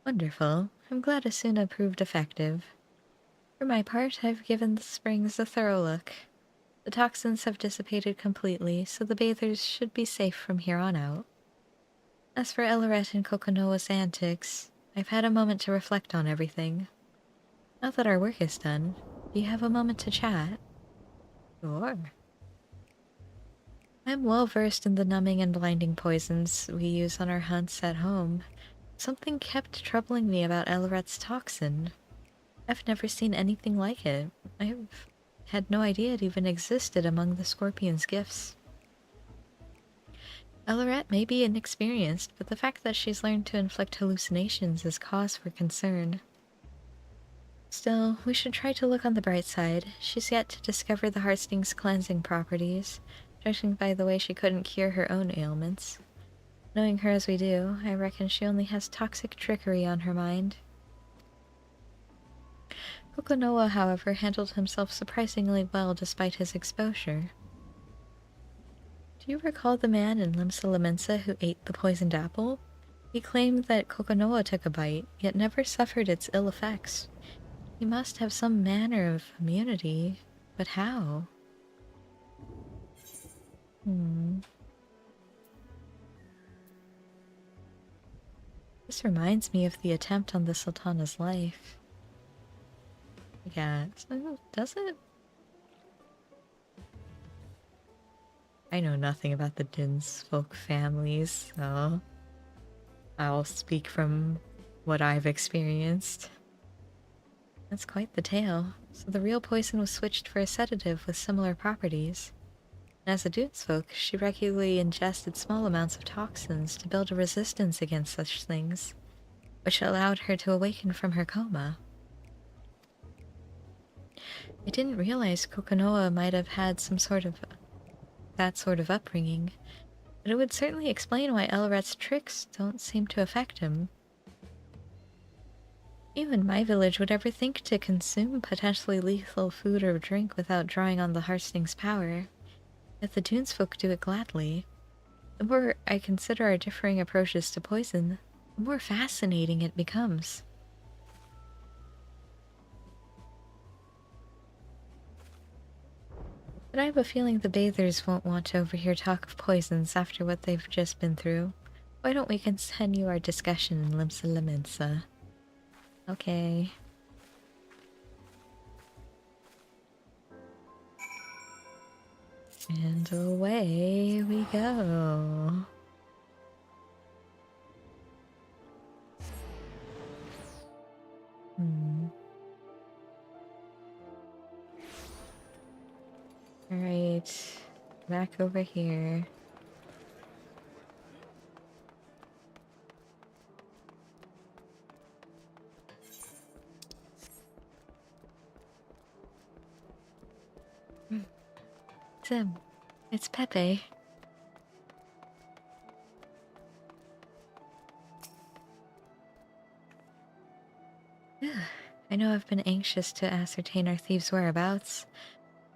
Wonderful. I'm glad Asuna proved effective. For my part, I've given the springs a thorough look. The toxins have dissipated completely, so the bathers should be safe from here on out. As for Elaret and Kokonoa's antics, I've had a moment to reflect on everything. Now that our work is done, do you have a moment to chat? Sure. I'm well versed in the numbing and blinding poisons we use on our hunts at home. Something kept troubling me about Elaret's toxin. I've never seen anything like it. I've had no idea it even existed among the scorpion's gifts. Elaret may be inexperienced, but the fact that she's learned to inflict hallucinations is cause for concern. Still, we should try to look on the bright side. She's yet to discover the Heartsting's cleansing properties, judging by the way she couldn't cure her own ailments. Knowing her as we do, I reckon she only has toxic trickery on her mind. Kokonoa, however, handled himself surprisingly well despite his exposure. Do you recall the man in Limsa Lamensa who ate the poisoned apple? He claimed that Kokonoa took a bite, yet never suffered its ill effects. He must have some manner of immunity, but how? This reminds me of the attempt on the Sultana's life. Yeah, does it? I know nothing about the Dinsfolk families, so I'll speak from what I've experienced. That's quite the tale. So the real poison was switched for a sedative with similar properties. And as a Dunesfolk, she regularly ingested small amounts of toxins to build a resistance against such things, which allowed her to awaken from her coma. I didn't realize Kokonoa might have had that sort of upbringing, but it would certainly explain why Elaret's tricks don't seem to affect him. Few in my village would ever think to consume potentially lethal food or drink without drawing on the Heartsting's power, yet the Dunesfolk do it gladly. The more I consider our differing approaches to poison, the more fascinating it becomes. But I have a feeling the bathers won't want to overhear talk of poisons after what they've just been through. Why don't we continue our discussion in Limsa Lamensa? Okay. And away we go. Alright, back over here. Tim, it's Pepe. I know I've been anxious to ascertain our thieves' whereabouts,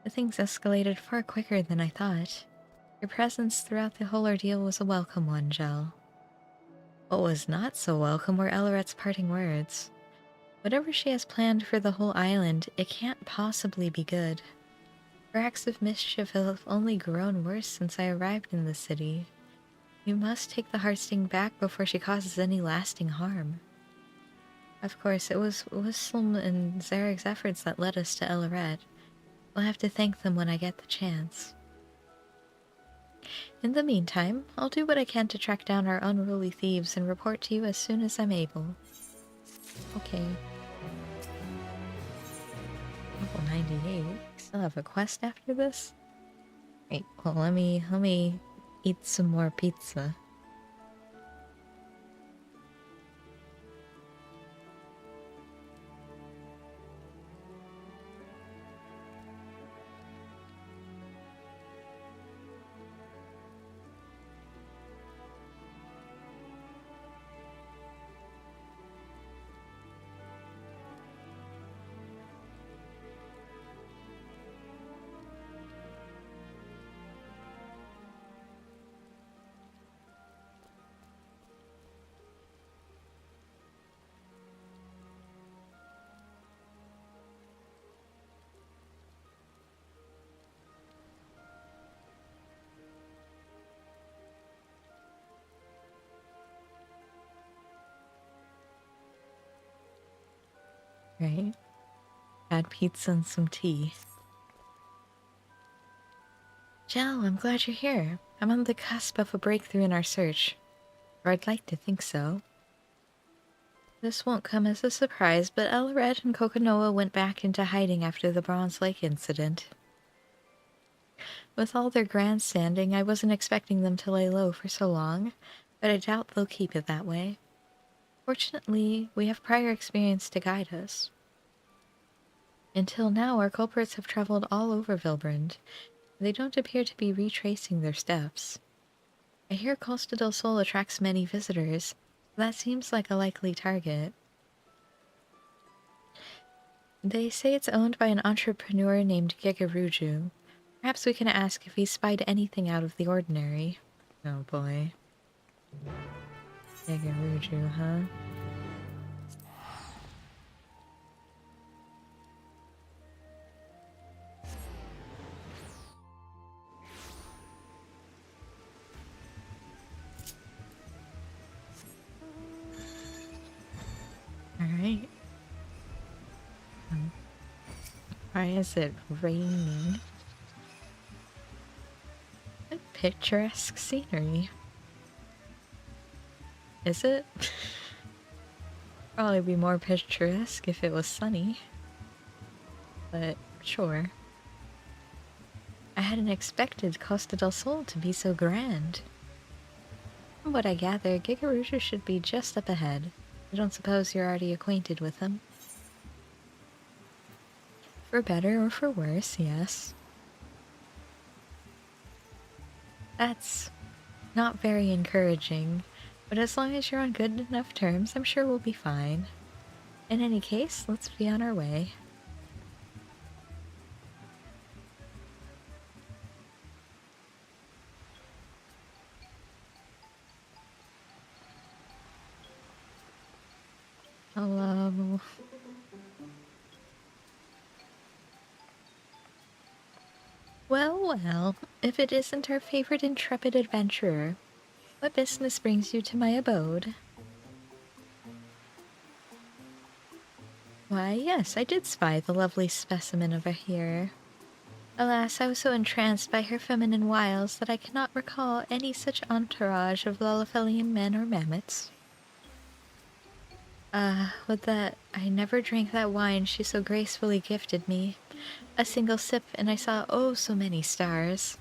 but things escalated far quicker than I thought. Your presence throughout the whole ordeal was a welcome one, Jel. What was not so welcome were Elleret's parting words. Whatever she has planned for the whole island, it can't possibly be good. Her acts of mischief have only grown worse since I arrived in the city. You must take the Heartsting back before she causes any lasting harm. Of course, it was Wislam and Zarek's efforts that led us to Elleret. We'll have to thank them when I get the chance. In the meantime, I'll do what I can to track down our unruly thieves and report to you as soon as I'm able. Okay. Level 98. Still have a quest after this? Wait, well let me eat some more pizza. Right? Add pizza and some tea. Jel, I'm glad you're here. I'm on the cusp of a breakthrough in our search. Or I'd like to think so. This won't come as a surprise, but Elleret and Kokonoa went back into hiding after the Bronze Lake incident. With all their grandstanding, I wasn't expecting them to lay low for so long, but I doubt they'll keep it that way. Fortunately, we have prior experience to guide us. Until now, our culprits have traveled all over Vilbrand. They don't appear to be retracing their steps. I hear Costa del Sol attracts many visitors, so that seems like a likely target. They say it's owned by an entrepreneur named Gigaruju. Perhaps we can ask if he spied anything out of the ordinary. Oh boy. Gigaruju, huh? Alright. Why is it raining? What picturesque scenery. Is it? Probably be more picturesque if it was sunny. But sure. I hadn't expected Costa del Sol to be so grand. From what I gather, Gigaruja should be just up ahead. I don't suppose you're already acquainted with him. For better or for worse, yes. That's not very encouraging, but as long as you're on good enough terms, I'm sure we'll be fine. In any case, let's be on our way. Hello. Well, well, if it isn't our favorite intrepid adventurer, what business brings you to my abode? Why, yes, I did spy the lovely specimen over here. Alas, I was so entranced by her feminine wiles that I cannot recall any such entourage of Lalafellian men or mammoths. With that, I never drank that wine she so gracefully gifted me. A single sip, and I saw oh so many stars.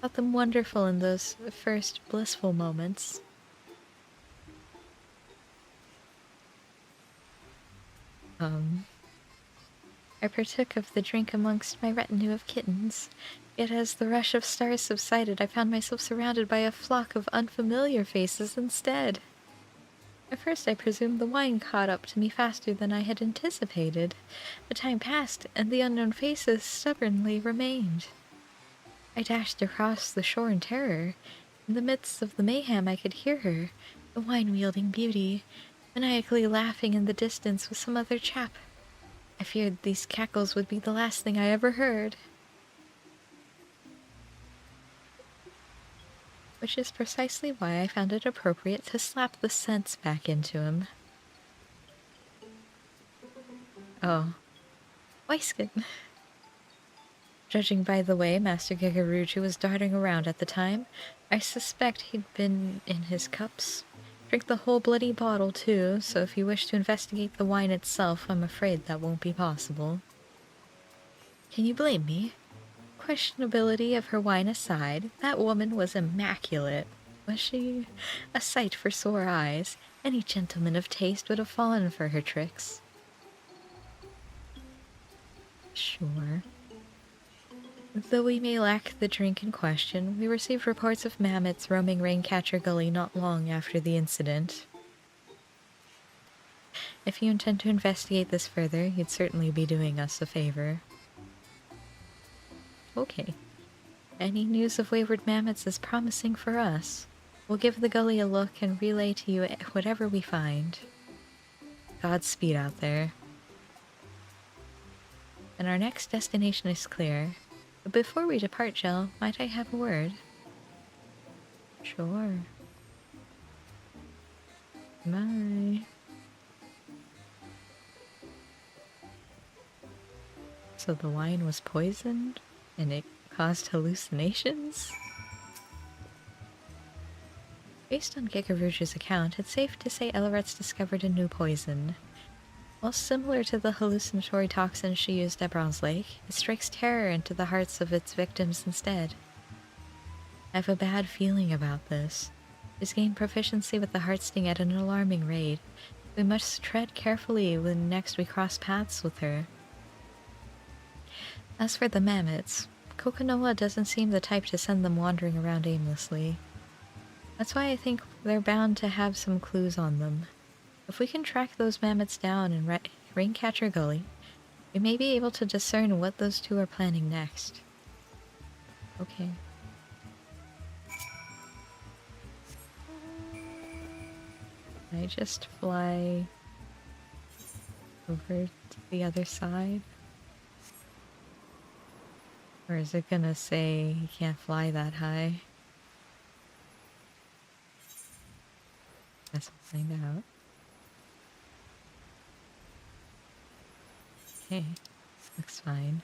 Thought them wonderful in those first blissful moments. I partook of the drink amongst my retinue of kittens, yet as the rush of stars subsided, I found myself surrounded by a flock of unfamiliar faces instead. At first I presumed the wine caught up to me faster than I had anticipated, but time passed, and the unknown faces stubbornly remained. I dashed across the shore in terror. In the midst of the mayhem I could hear her, the wine-wielding beauty, maniacally laughing in the distance with some other chap. I feared these cackles would be the last thing I ever heard. Which is precisely why I found it appropriate to slap the sense back into him. Oh. Waistcoat. Judging by the way Master Gigaruju was darting around at the time, I suspect he'd been in his cups. Drink the whole bloody bottle, too, so if you wish to investigate the wine itself, I'm afraid that won't be possible. Can you blame me? Questionability of her wine aside, that woman was immaculate. Was she? A sight for sore eyes. Any gentleman of taste would have fallen for her tricks. Sure. Though we may lack the drink in question, we received reports of mammoths roaming Raincatcher Gully not long after the incident. If you intend to investigate this further, you'd certainly be doing us a favor. Okay. Any news of wayward mammoths is promising for us. We'll give the gully a look and relay to you whatever we find. Godspeed out there. And our next destination is clear. But before we depart, Jill, might I have a word? Sure. Bye. So the wine was poisoned, and it caused hallucinations? Based on Gigaruju's account, it's safe to say Elleret's discovered a new poison. While similar to the hallucinatory toxin she used at Bronze Lake, it strikes terror into the hearts of its victims instead. I have a bad feeling about this. She's gained proficiency with the heart sting at an alarming rate. We must tread carefully when next we cross paths with her. As for the mammoths, Kokonoha doesn't seem the type to send them wandering around aimlessly. That's why I think they're bound to have some clues on them. If we can track those mammoths down in Raincatcher Gully, we may be able to discern what those two are planning next. Okay. Can I just fly over to the other side? Or is it gonna say you can't fly that high? Guess we'll find out. Okay, looks fine.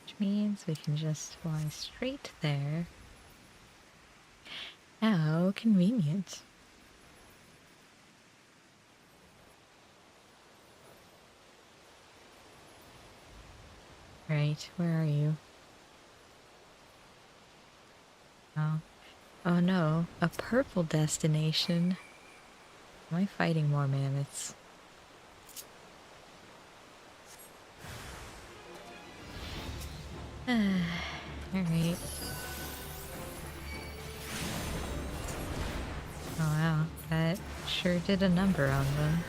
Which means we can just fly straight there. How convenient. Right, where are you? Oh. Oh no, a purple destination. Am I fighting more mammoths? Alright. Oh wow, that sure did a number on them.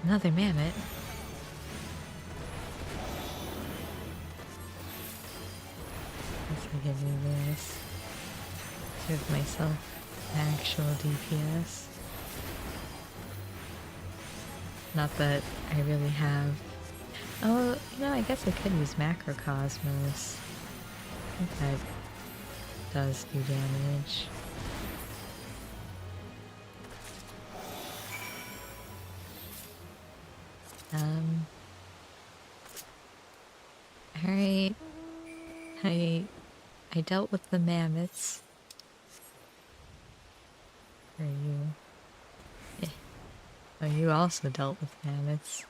Another mammoth. Guess I can do this. Give myself actual DPS. Not that I really have. Oh, I guess I could use Macrocosmos. I think that does do damage. Alright. I dealt with the mammoths. Where are you? Yeah. Oh, you also dealt with mammoths.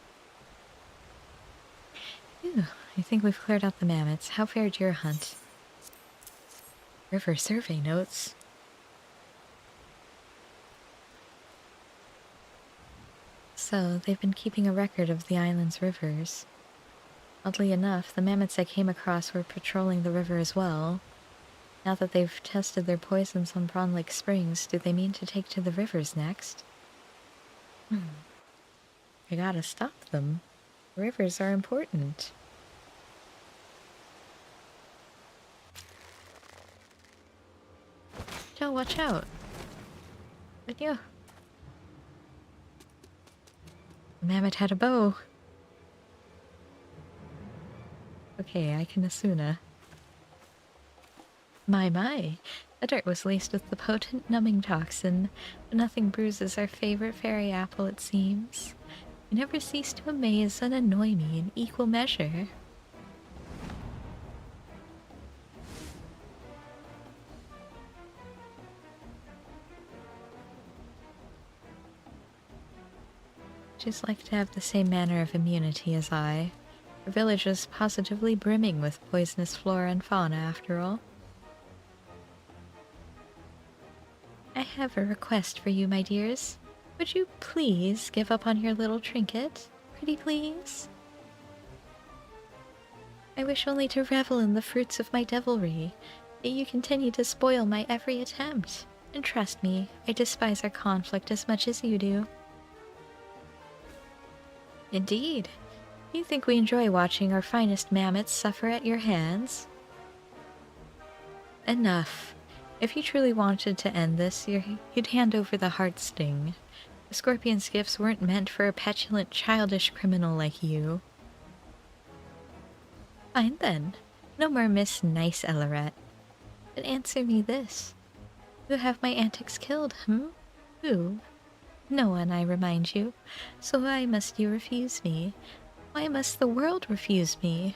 Phew, I think we've cleared out the mammoths. How fared your hunt? River survey notes. So, they've been keeping a record of the island's rivers. Oddly enough, the mammoths I came across were patrolling the river as well. Now that they've tested their poisons on Prawn Lake Springs, do they mean to take to the rivers next? I gotta stop them. Rivers are important. Joe, watch out. With you. The mammoth had a bow. Okay, I can Asuna. My. The dirt was laced with the potent numbing toxin, but nothing bruises our favorite fairy apple, it seems. You never cease to amaze and annoy me in equal measure. Just like to have the same manner of immunity as I. The village is positively brimming with poisonous flora and fauna, after all. I have a request for you, my dears. Would you please give up on your little trinket? Pretty please? I wish only to revel in the fruits of my devilry, yet you continue to spoil my every attempt. And trust me, I despise our conflict as much as you do. Indeed. You think we enjoy watching our finest mammoths suffer at your hands? Enough. If you truly wanted to end this, you'd hand over the heart sting. The scorpion's gifts weren't meant for a petulant, childish criminal like you. Fine then. No more Miss Nice Ellerat. But answer me this. Who have my antics killed, Who? No one, I remind you. So why must you refuse me? Why must the world refuse me?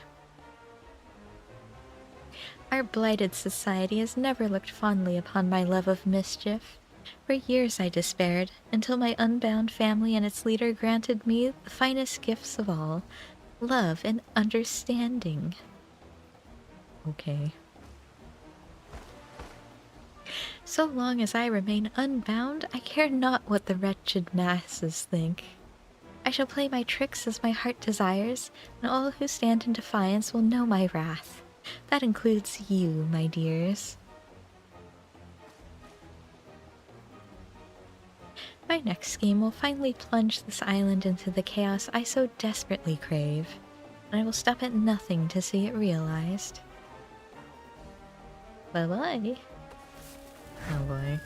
Our blighted society has never looked fondly upon my love of mischief. For years I despaired, until my unbound family and its leader granted me the finest gifts of all, love and understanding. Okay. So long as I remain unbound, I care not what the wretched masses think. I shall play my tricks as my heart desires, and all who stand in defiance will know my wrath. That includes you, my dears. My next scheme will finally plunge this island into the chaos I so desperately crave, and I will stop at nothing to see it realized. Bye-bye. Oh boy.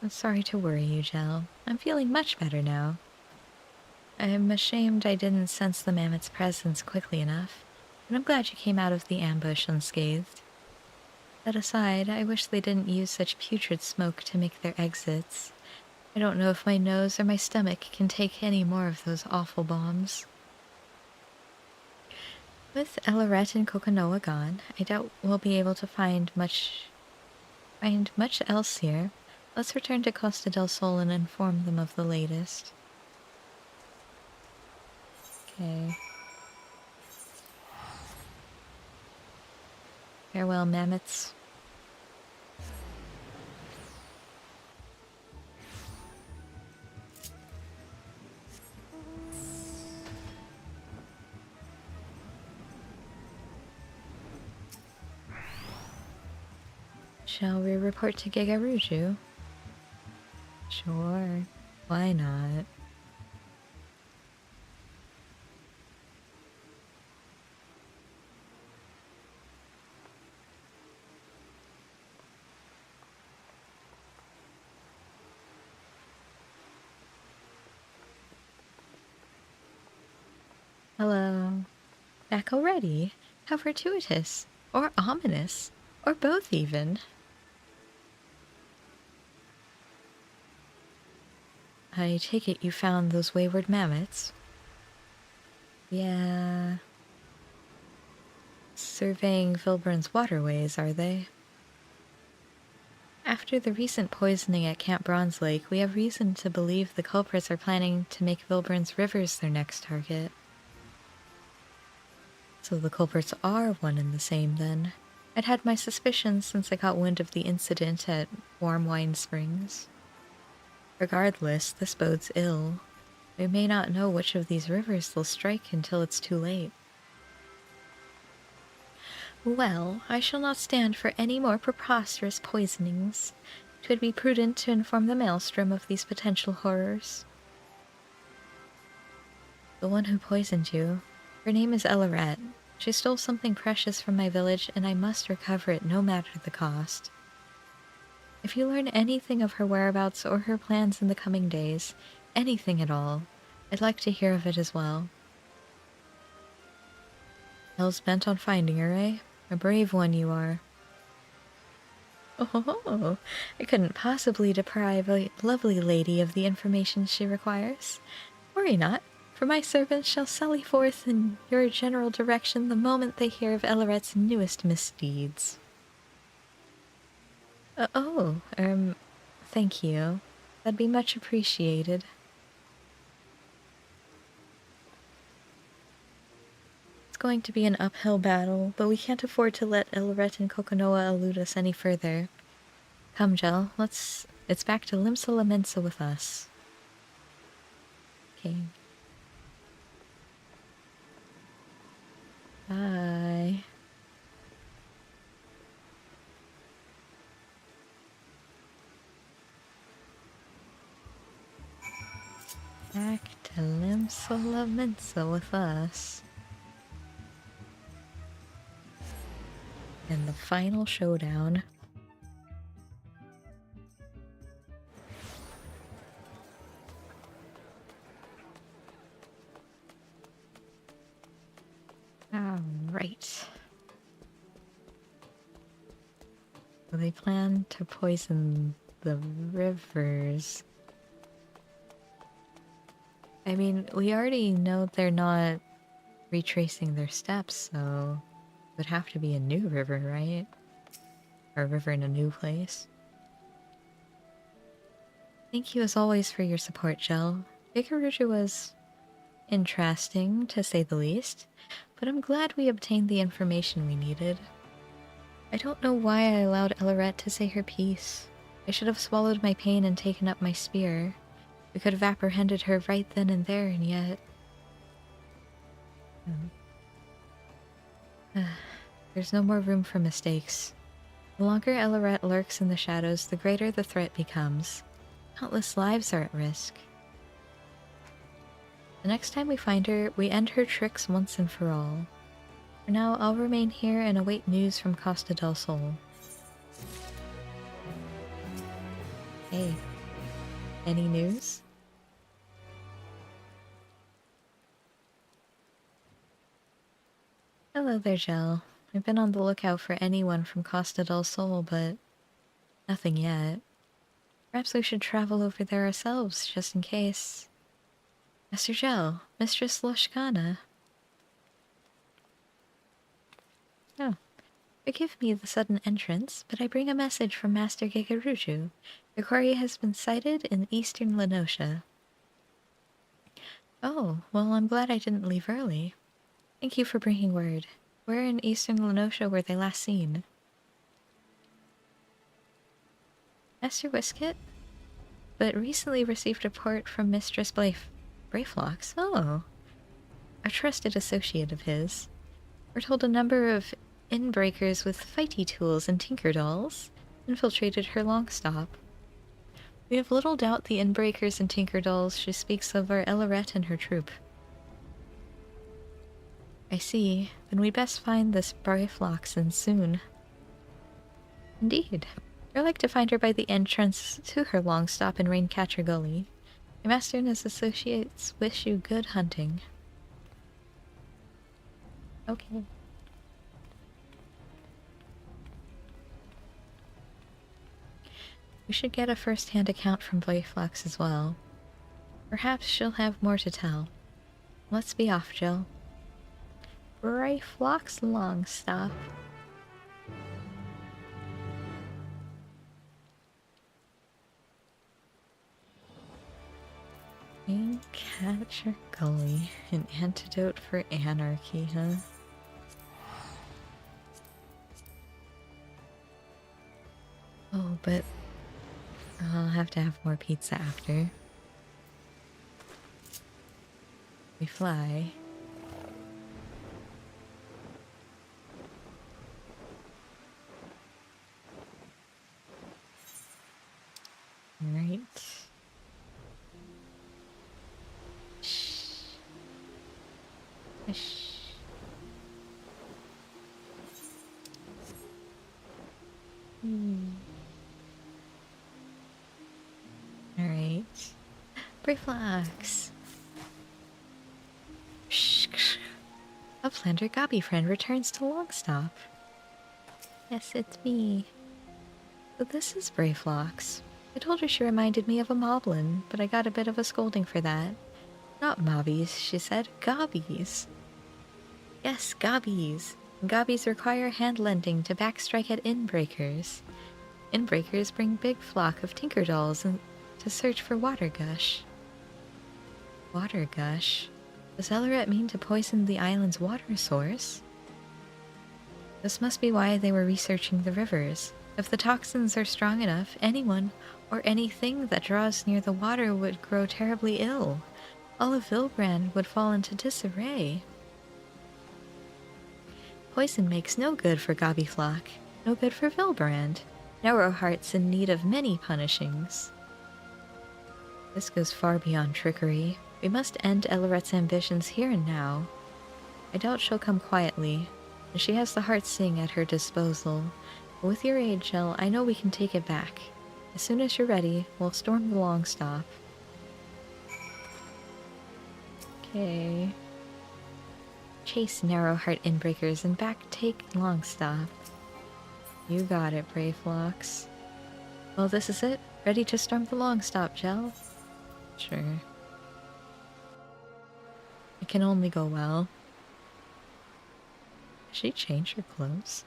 I'm sorry to worry you, Jel. I'm feeling much better now. I'm ashamed I didn't sense the mammoth's presence quickly enough, but I'm glad you came out of the ambush unscathed. That aside, I wish they didn't use such putrid smoke to make their exits. I don't know if my nose or my stomach can take any more of those awful bombs. With Ellerat and Kokonoa gone, I doubt we'll be able to find much else here. Let's return to Costa del Sol and inform them of the latest. Okay. Farewell, mammoths. Shall we report to Gigaruju? Sure. Why not? Hello. Back already? How fortuitous. Or ominous. Or both, even. I take it you found those wayward mammoths? Yeah. Surveying Vilburn's waterways, are they? After the recent poisoning at Camp Bronze Lake, we have reason to believe the culprits are planning to make Vilburn's rivers their next target. So the culprits are one and the same, then. I'd had my suspicions since I got wind of the incident at Warm Wine Springs. Regardless, this bodes ill. We may not know which of these rivers they'll strike until it's too late. Well, I shall not stand for any more preposterous poisonings. 'Twould be prudent to inform the maelstrom of these potential horrors. The one who poisoned you, her name is Ellerat. She stole something precious from my village, and I must recover it no matter the cost. If you learn anything of her whereabouts or her plans in the coming days, anything at all, I'd like to hear of it as well. Hell's bent on finding her, eh? A brave one you are. Oh, I couldn't possibly deprive a lovely lady of the information she requires. Worry not, for my servants shall sally forth in your general direction the moment they hear of Ellerat's newest misdeeds. Thank you. That'd be much appreciated. It's going to be an uphill battle, but we can't afford to let Elleret and Kokonoa elude us any further. Come, Jel, it's back to Limsa Lamensa with us. Okay. Bye. Back to Limsa Lamensa with us. And the final showdown. Alright. So they plan to poison the rivers. I mean, we already know they're not retracing their steps, so it would have to be a new river, right? Or a river in a new place. Thank you as always for your support, Jel. Ikaruja was interesting, to say the least, but I'm glad we obtained the information we needed. I don't know why I allowed Elleret to say her piece. I should have swallowed my pain and taken up my spear. We could have apprehended her right then and there, and yet... There's no more room for mistakes. The longer Elleret lurks in the shadows, the greater the threat becomes. Countless lives are at risk. The next time we find her, we end her tricks once and for all. For now, I'll remain here and await news from Costa del Sol. Hey, any news? Hello there, Jel. I've been on the lookout for anyone from Costa del Sol, but nothing yet. Perhaps we should travel over there ourselves, just in case. Master Jel, Mistress Loshkana. Oh, forgive me the sudden entrance, but I bring a message from Master Gigaruju. The quarry has been sighted in eastern Lenosha. Oh, well, I'm glad I didn't leave early. Thank you for bringing word. Where in eastern Lenosha were they last seen? Master Whisket? But recently received a report from Mistress Brayflox. Oh, a trusted associate of his. We're told a number of inbreakers with fighty tools and tinker dolls infiltrated her long stop. We have little doubt the Inbreakers and Tinkerdolls. She speaks of our Ellerette and her troop. I see. Then we best find this Brifloxen soon. Indeed. I'd like to find her by the entrance to her long stop in Raincatcher Gully. My master and his associates wish you good hunting. Okay. We should get a first-hand account from Briflox as well. Perhaps she'll have more to tell. Let's be off, Jill. Briflox Longstop. Raincatcher Gully. An antidote for anarchy, huh? Oh, but I'll have to have more pizza after. We fly. Alright. Shh. Shh. Alright. Briflox. Uplander Gobby friend returns to Longstop. Yes, it's me. So this is Briflox. I told her she reminded me of a moblin, but I got a bit of a scolding for that. Not mobbies, she said. Gobbies. Yes, gobbies. Gobbies require hand-lending to backstrike at Inbreakers. Inbreakers bring big flock of Tinkerdolls to search for water gush. Water gush? Does Ellerette mean to poison the island's water source? This must be why they were researching the rivers. If the toxins are strong enough, anyone or anything that draws near the water would grow terribly ill. All of Vilbrand would fall into disarray. Poison makes no good for Gobbyflock, no good for Vilbrand. Narrowheart's in need of many punishings. This goes far beyond trickery. We must end Ellerette's ambitions here and now. I doubt she'll come quietly, and she has the Heart Sing at her disposal. But with your aid, Jill, I know we can take it back. As soon as you're ready, we'll storm the Longstop. Okay. Chase Narrowheart Inbreakers and back take Longstop. You got it, Briflox. Well, this is it. Ready to storm the Longstop, Jill? Sure. It can only go well. Did she change her clothes?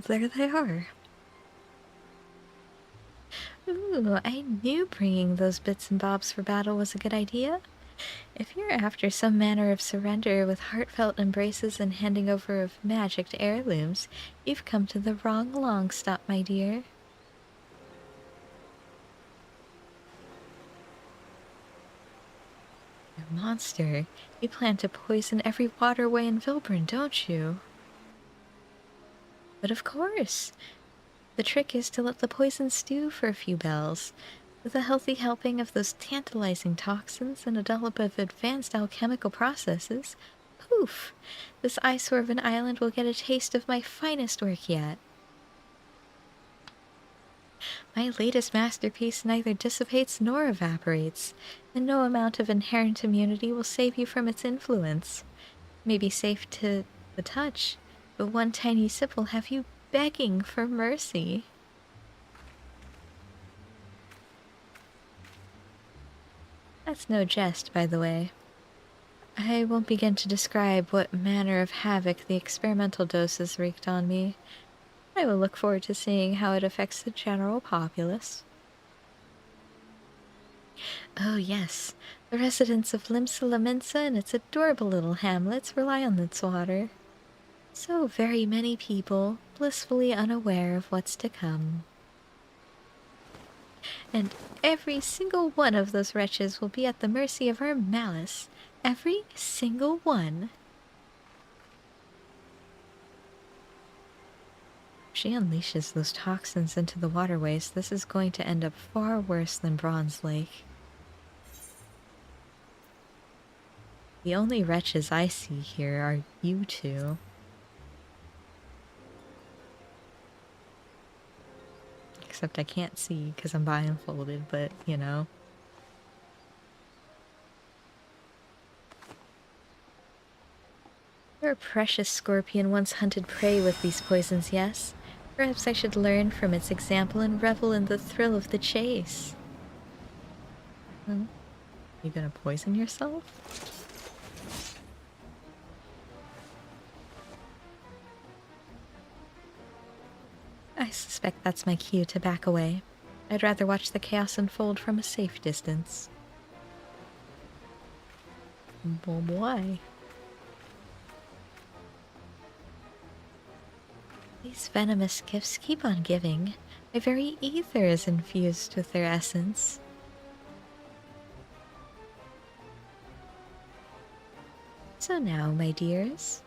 There they are. Ooh, I knew bringing those bits and bobs for battle was a good idea. If you're after some manner of surrender with heartfelt embraces and handing over of magicked heirlooms, you've come to the wrong Longstop, my dear. You monster, you plan to poison every waterway in Vilbrand, don't you? But of course. The trick is to let the poison stew for a few bells. With a healthy helping of those tantalizing toxins and a dollop of advanced alchemical processes, poof! This eyesore of an island will get a taste of my finest work yet. My latest masterpiece neither dissipates nor evaporates, and no amount of inherent immunity will save you from its influence. It may be safe to the touch, but one tiny sip will have you begging for mercy. That's no jest, by the way. I won't begin to describe what manner of havoc the experimental doses wreaked on me. I will look forward to seeing how it affects the general populace. Oh yes, the residents of Limsa and its adorable little hamlets rely on its water. So very many people, blissfully unaware of what's to come. And every single one of those wretches will be at the mercy of our malice. Every single one. she unleashes those toxins into the waterways, this is going to end up far worse than Bronze Lake. The only wretches I see here are you two. Except I can't see because I'm blindfolded, but you know. Your precious scorpion once hunted prey with these poisons, yes? Perhaps I should learn from its example and revel in the thrill of the chase. Huh? You gonna poison yourself? I suspect that's my cue to back away. I'd rather watch the chaos unfold from a safe distance. Oh boy. These venomous gifts keep on giving. My very ether is infused with their essence. So now, my dears.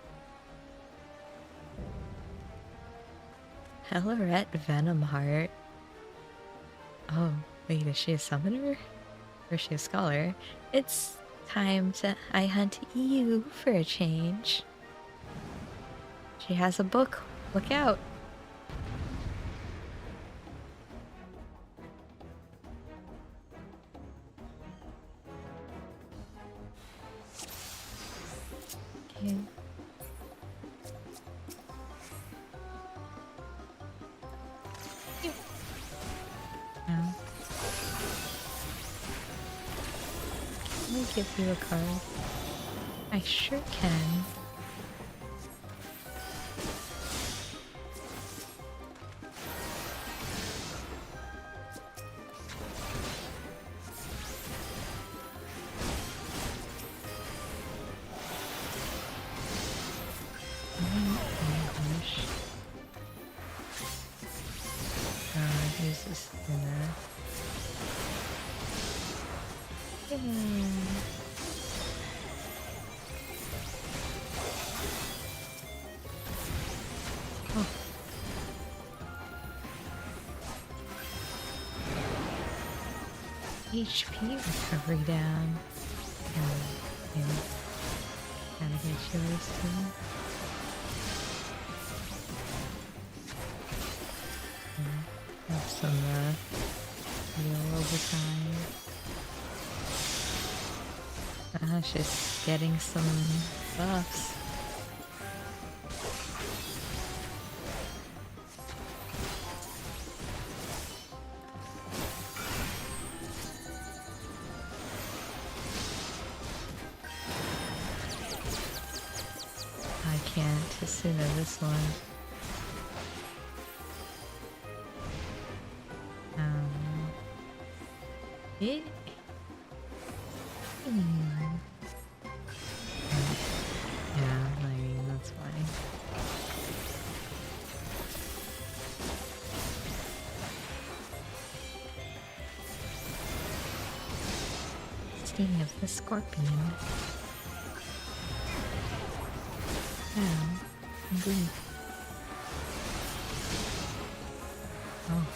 Hellerette Venomheart. Oh, wait, is she a summoner? Or is she a scholar? It's time I hunt you for a change. She has a book. Look out. Okay. No. Can I give you a card? I sure can. HP recovery down. Yeah. Gotta get yours too. Have some real overtime. She's getting some buffs. This one. Yeah, I mean, that's fine. Sting of the scorpion. Green. Oh.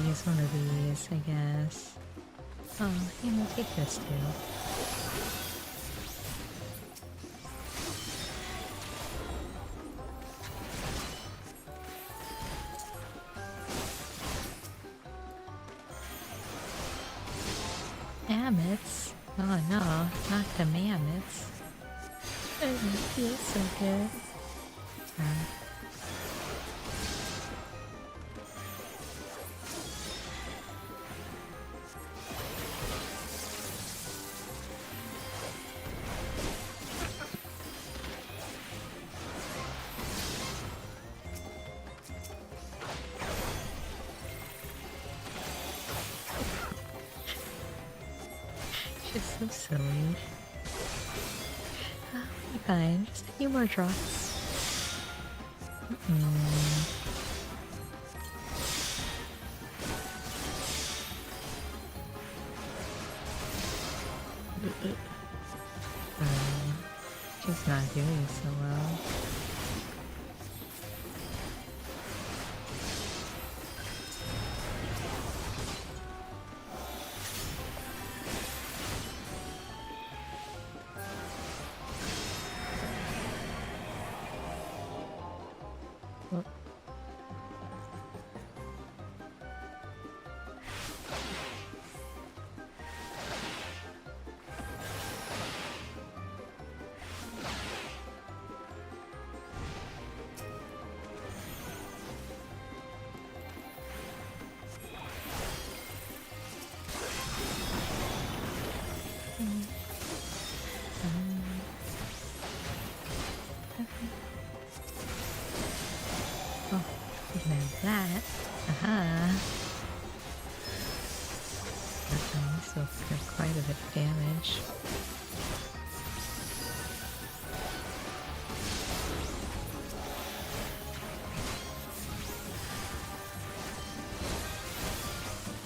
Use one of these, I guess. Oh, you know, take this too. Mammoths? Oh no, not the mammoths. I don't feel so good. She's so silly. Be fine. Just a few more drops. She's not doing so well. Oh. Oh, you can have that. Aha. This will do quite a bit of damage.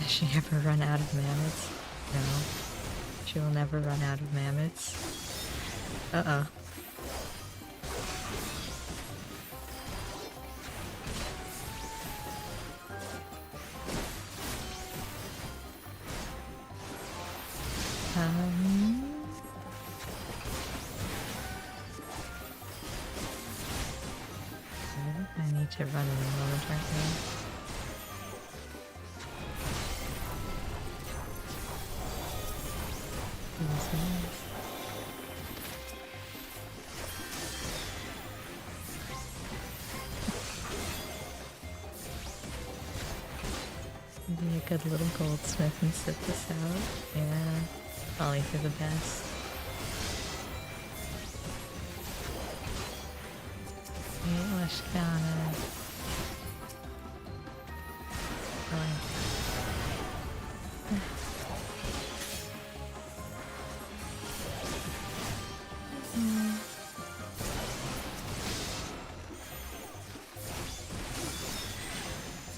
Does she ever run out of mammoths? No. She will never run out of mammoths. Uh-oh. I need to run in a moment, aren't I? Be a good little goldsmith and sit this out. Yeah, probably for the best. Lashkana.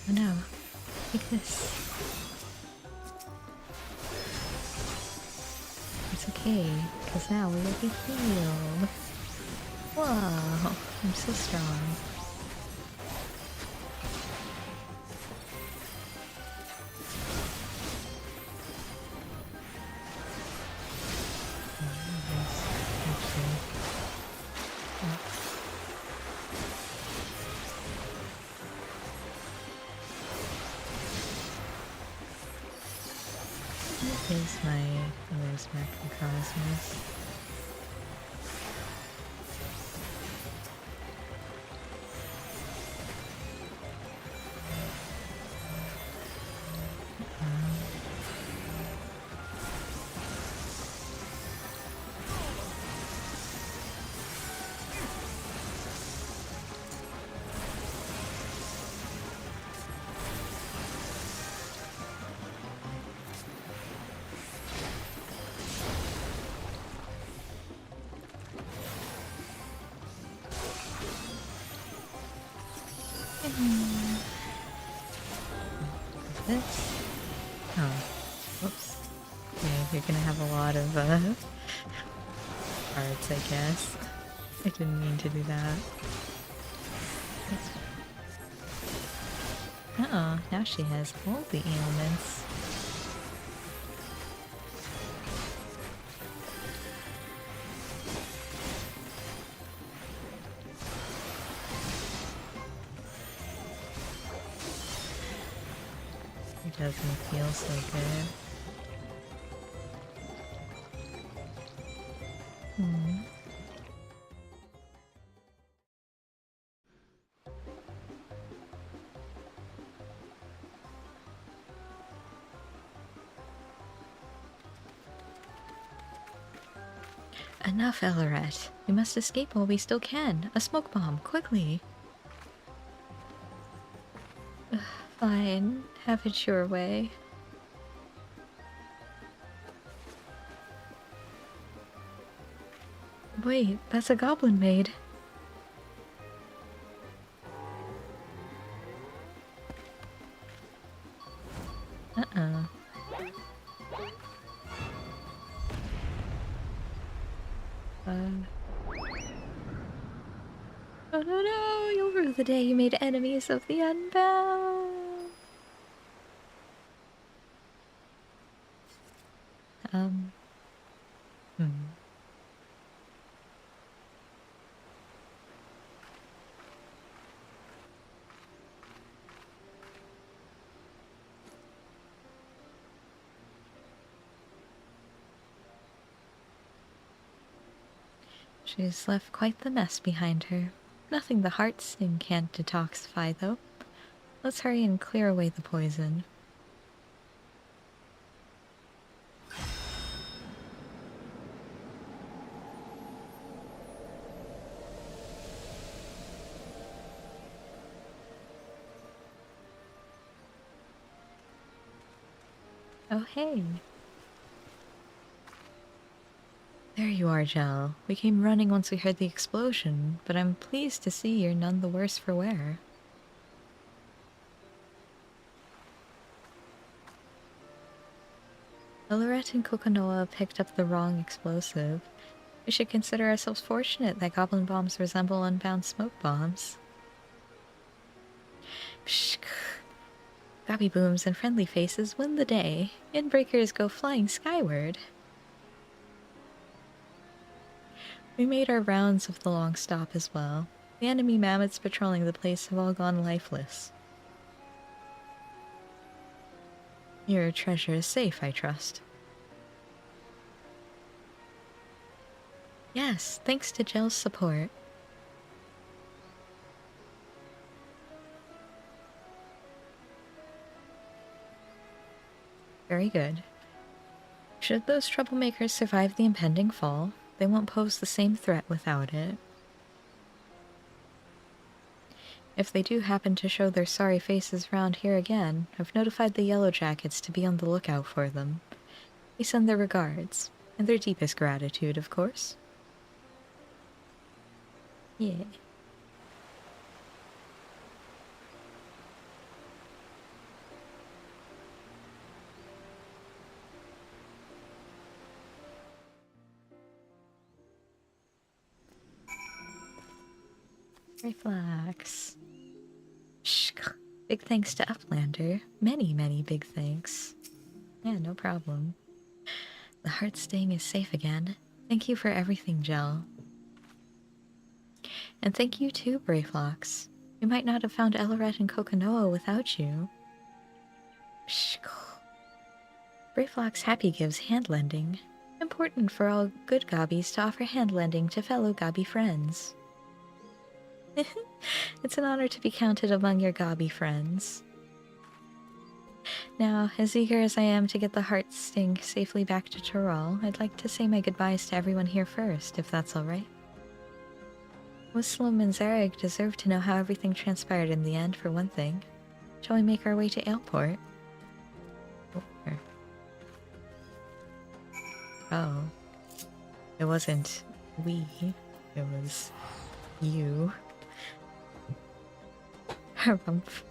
Oh no, take this. It's okay, because now we will be healed. Whoa, I'm so strong. Is my where's Macrocosmos? This? Oh, whoops. Yeah, you're gonna have a lot of cards, I guess. I didn't mean to do that. Uh-oh, now she has all the ailments. It doesn't feel so good. Enough, Ellerat. We must escape while we still can. A smoke bomb, quickly! Fine. Have it your way. Wait, that's a goblin maid. Uh-oh. no, no! You'll rue the day you made enemies of the Unbound! Hmm. She's left quite the mess behind her. Nothing the heart sting can't detoxify, though. Let's hurry and clear away the poison. Oh, hey. There you are, Gel. We came running once we heard the explosion, but I'm pleased to see you're none the worse for wear. Lorette and Kokonoa picked up the wrong explosive. We should consider ourselves fortunate that goblin bombs resemble unbound smoke bombs. Pshh. Gobby booms and friendly faces win the day. Inbreakers go flying skyward. We made our rounds of the long stop as well. The enemy mammoths patrolling the place have all gone lifeless. Your treasure is safe, I trust. Yes, thanks to Gel's support. Very good. Should those troublemakers survive the impending fall, they won't pose the same threat without it. If they do happen to show their sorry faces round here again, I've notified the Yellow Jackets to be on the lookout for them. They send their regards, and their deepest gratitude, of course. Yeah. Reflex. Shh. Big thanks to Uplander. Many, many big thanks. Yeah, no problem. The heart sting is safe again. Thank you for everything, Gel. And thank you too, Brayflox. We might not have found Elorette and Kokonoa without you. Shh. Brayflox happy gives hand-lending. Important for all good gobbies to offer hand-lending to fellow gobby friends. It's an honor to be counted among your gobby friends. Now, as eager as I am to get the heart sting safely back to Tyrol, I'd like to say my goodbyes to everyone here first, if that's alright. Wislam and Zareg deserve to know how everything transpired in the end, for one thing. Shall we make our way to Aleport? Oh. It wasn't we. It was you. Harumph.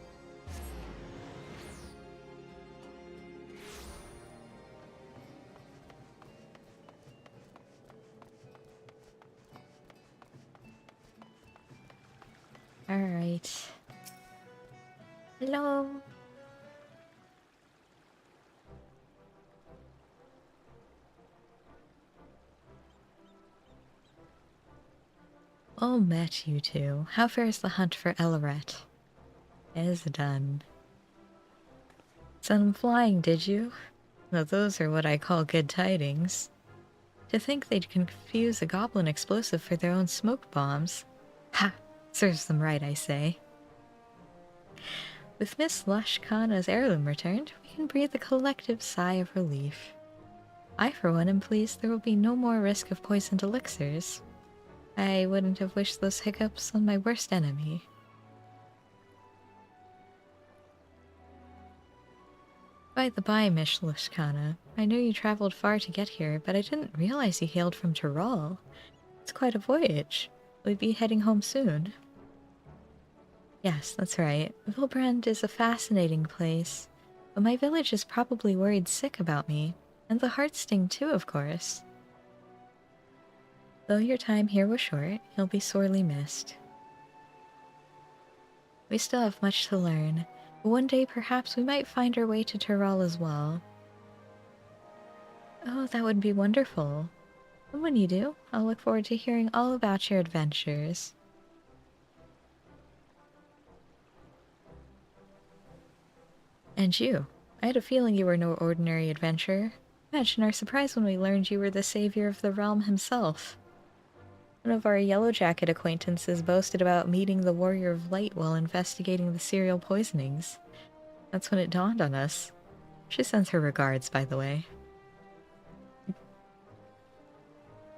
Alright. Hello. Well met, you two. How fares the hunt for Elorette? It is done. Sent him flying, did you? Now those are what I call good tidings. To think they'd confuse a goblin explosive for their own smoke bombs. Ha! Serves them right, I say. With Miss Lushkana's heirloom returned, we can breathe a collective sigh of relief. I, for one, am pleased there will be no more risk of poisoned elixirs. I wouldn't have wished those hiccups on my worst enemy. By the by, Miss Lushkana, I knew you traveled far to get here, but I didn't realize you hailed from Tyrol. It's quite a voyage. We'll be heading home soon. Yes, that's right. Vilbrand is a fascinating place, but my village is probably worried sick about me, and the heart sting too, of course. Though your time here was short, you'll be sorely missed. We still have much to learn, but one day perhaps we might find our way to Tyrol as well. Oh, that would be wonderful. And when you do, I'll look forward to hearing all about your adventures. And you. I had a feeling you were no ordinary adventurer. Imagine our surprise when we learned you were the savior of the realm himself. One of our Yellow Jacket acquaintances boasted about meeting the Warrior of Light while investigating the serial poisonings. That's when it dawned on us. She sends her regards, by the way.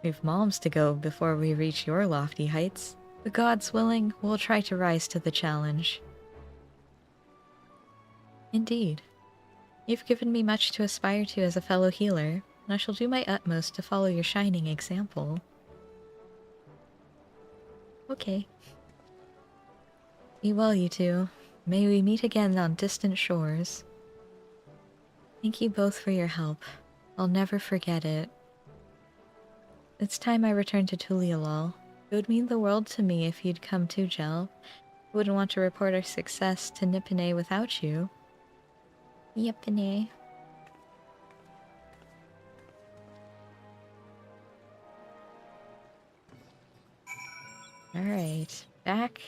We've moms to go before we reach your lofty heights. But God's willing, we'll try to rise to the challenge. Indeed. You've given me much to aspire to as a fellow healer, and I shall do my utmost to follow your shining example. Okay. Be well, you two. May we meet again on distant shores. Thank you both for your help. I'll never forget it. It's time I returned to Tulialal. It would mean the world to me if you'd come too, Jel. I wouldn't want to report our success to Nippene without you. Nippene. Alright, back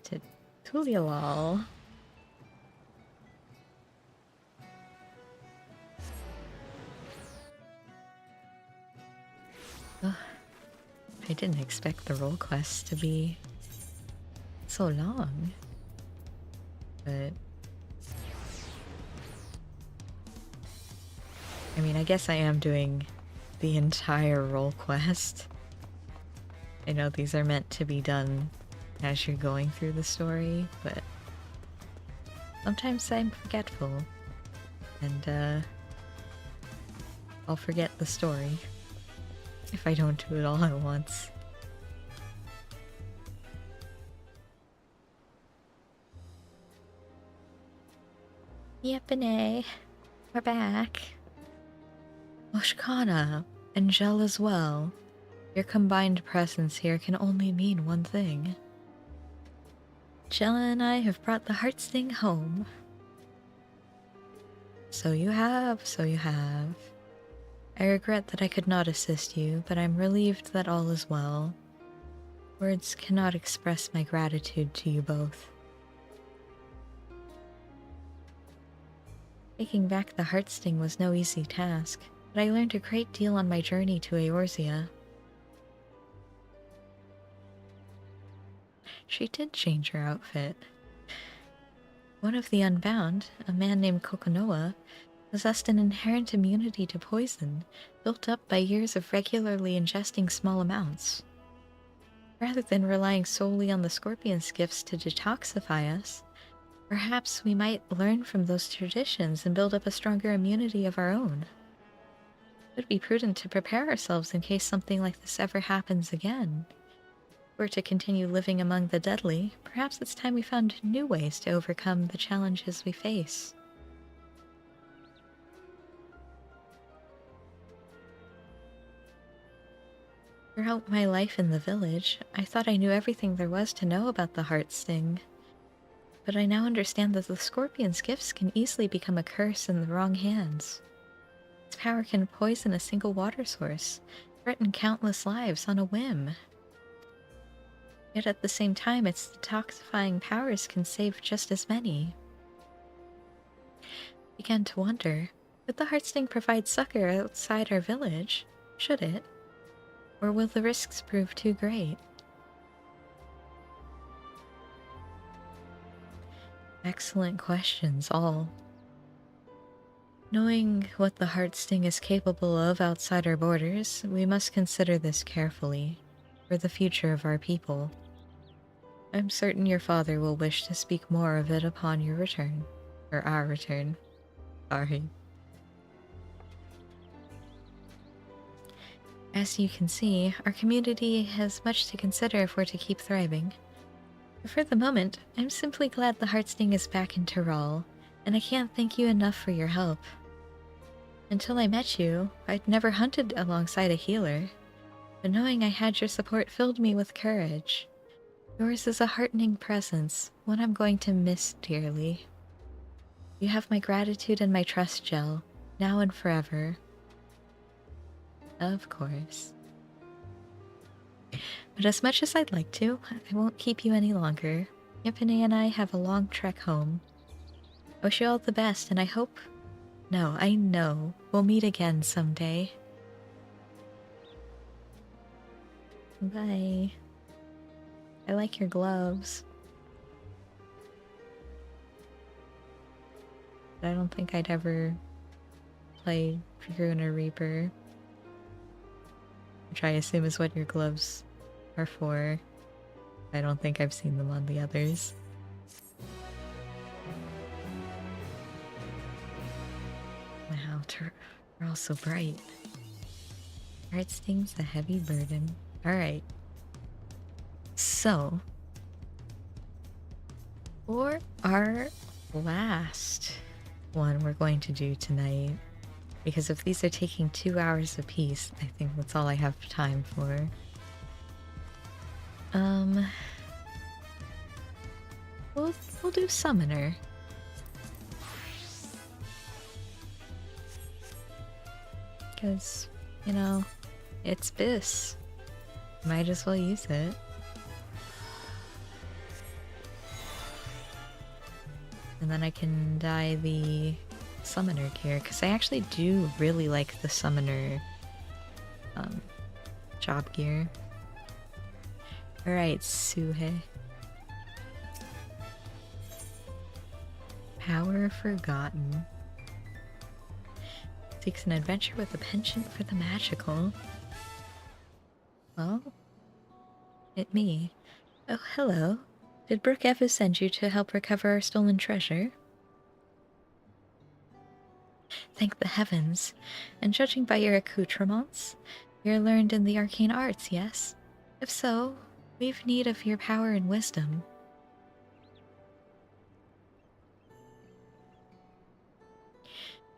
to Tulialal. Ugh. I didn't expect the role quest to be so long, but I mean, I guess I am doing the entire role quest. I know these are meant to be done as you're going through the story, but sometimes I'm forgetful, and I'll forget the story if I don't do it all at once. Yepane, we're back. Oshkana, and Jel as well. Your combined presence here can only mean one thing. Jella and I have brought the Heartsting home. So you have, so you have. I regret that I could not assist you, but I'm relieved that all is well. Words cannot express my gratitude to you both. Taking back the Heartsting was no easy task, but I learned a great deal on my journey to Eorzea. She did change her outfit. One of the Unbound, a man named Kokonoa, possessed an inherent immunity to poison, built up by years of regularly ingesting small amounts. Rather than relying solely on the scorpion's gifts to detoxify us, perhaps we might learn from those traditions and build up a stronger immunity of our own. It would be prudent to prepare ourselves in case something like this ever happens again. If we're to continue living among the deadly, perhaps it's time we found new ways to overcome the challenges we face. Throughout my life in the village, I thought I knew everything there was to know about the Heartsting. But I now understand that the Scorpion's gifts can easily become a curse in the wrong hands. Its power can poison a single water source, threaten countless lives on a whim. Yet at the same time, its detoxifying powers can save just as many. I began to wonder, could the Heartsting provide succor outside our village? Should it? Or will the risks prove too great? Excellent questions, all. Knowing what the Heartsting is capable of outside our borders, we must consider this carefully, for the future of our people. I'm certain your father will wish to speak more of it upon your return. Or our return. Sorry. As you can see, our community has much to consider if we're to keep thriving. But for the moment, I'm simply glad the Heartsting is back in Tyrol, and I can't thank you enough for your help. Until I met you, I'd never hunted alongside a healer, but knowing I had your support filled me with courage. Yours is a heartening presence, one I'm going to miss dearly. You have my gratitude and my trust, Jell, now and forever. Of course. But as much as I'd like to, I won't keep you any longer. Yepane and I have a long trek home. I wish you all the best, and I hope... No, I know we'll meet again someday. Bye. I like your gloves. I don't think I'd ever play Dragoon Reaper, which I assume is what your gloves are for. I don't think I've seen them on the others. Wow, they're all so bright. Heart stings a heavy burden. Alright. So, for our last one we're going to do tonight, because if these are taking 2 hours apiece, I think that's all I have time for. We'll do Summoner. Because, you know, it's Biss. Might as well use it. And then I can dye the Summoner gear, because I actually do really like the Summoner job gear. Alright, Suhe. Power Forgotten. Seeks an adventure with a penchant for the magical. Well, it me. Oh, hello. Did Brooke Evu send you to help recover our stolen treasure? Thank the heavens. And judging by your accoutrements, you're learned in the arcane arts, yes? If so, we've need of your power and wisdom.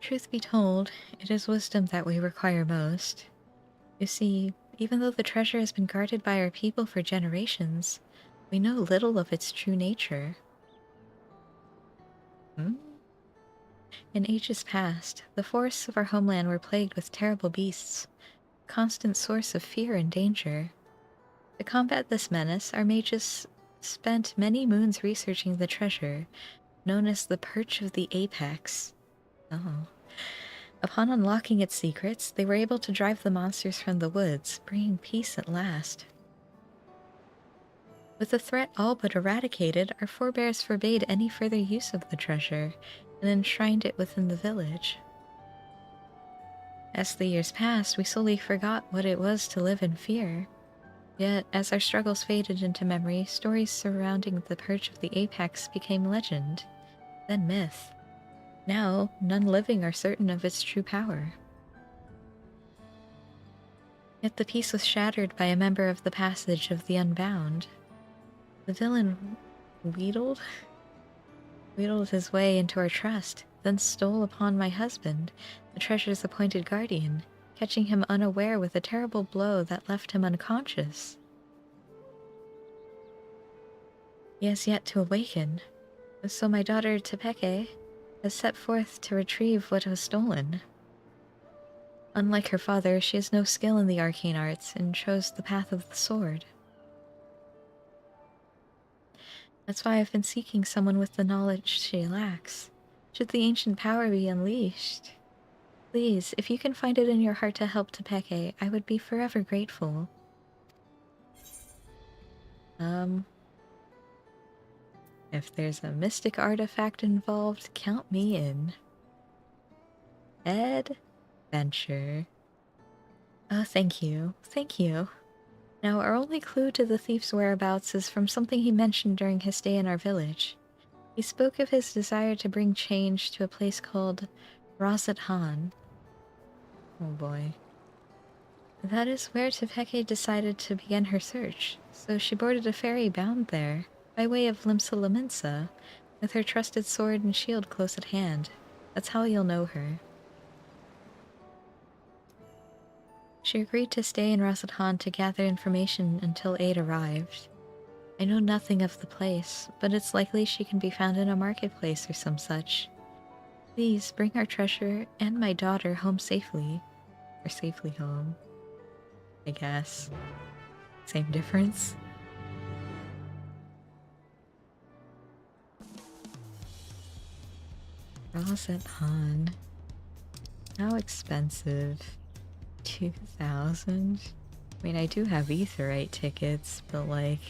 Truth be told, it is wisdom that we require most. You see, even though the treasure has been guarded by our people for generations, we know little of its true nature. In ages past, the forests of our homeland were plagued with terrible beasts, a constant source of fear and danger. To combat this menace, our mages spent many moons researching the treasure, known as the Perch of the Apex. Oh. Upon unlocking its secrets, they were able to drive the monsters from the woods, bringing peace at last. With the threat all but eradicated, our forebears forbade any further use of the treasure, and enshrined it within the village. As the years passed, we slowly forgot what it was to live in fear. Yet, as our struggles faded into memory, stories surrounding the Perch of the Apex became legend, then myth. Now, none living are certain of its true power. Yet the peace was shattered by a member of the Passage of the Unbound. The villain wheedled his way into our trust, then stole upon my husband, the treasure's appointed guardian, catching him unaware with a terrible blow that left him unconscious. He has yet to awaken, so my daughter Tepeke has set forth to retrieve what was stolen. Unlike her father, she has no skill in the arcane arts and chose the path of the sword. That's why I've been seeking someone with the knowledge she lacks, should the ancient power be unleashed. Please, if you can find it in your heart to help Tepeke, I would be forever grateful. If there's a mystic artifact involved, count me in. Adventure. Oh, thank you. Thank you. Now, our only clue to the thief's whereabouts is from something he mentioned during his stay in our village. He spoke of his desire to bring change to a place called Razat Han. Oh boy. That is where Tepeke decided to begin her search, so she boarded a ferry bound there, by way of Limsa Laminsa, with her trusted sword and shield close at hand. That's how you'll know her. She agreed to stay in Razat Han to gather information until aid arrived. I know nothing of the place, but it's likely she can be found in a marketplace or some such. Please bring our treasure and my daughter home safely. Or safely home, I guess. Same difference. Rosette Han. How expensive? 2,000? I mean, I do have Aetherite tickets, but like...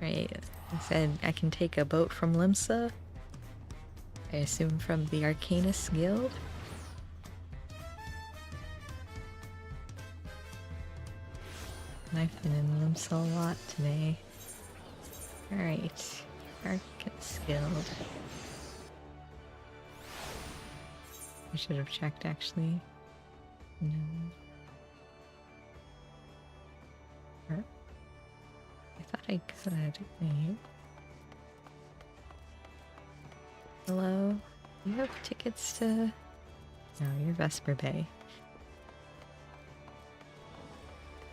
Right, I said I can take a boat from Limsa? I assume from the Arcanist Guild? I've been in Limsa a lot today. Alright, Arcanist Guild. I should have checked, actually. No. I thought I could. Wait. Hello? You have tickets to... No, you're Vesper Bay.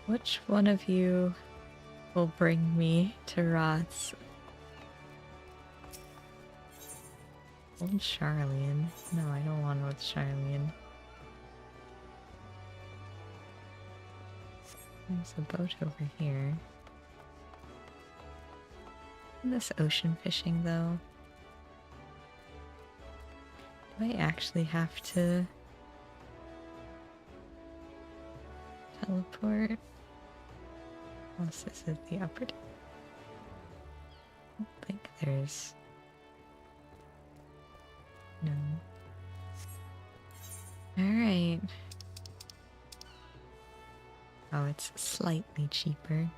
Which one of you will bring me to Rots? Old Charlian. No, I don't want with Charlian. There's a boat over here. This ocean fishing, though. Do I actually have to teleport? Unless this is the upper deck. I don't think there's... No. Alright. Oh, it's slightly cheaper.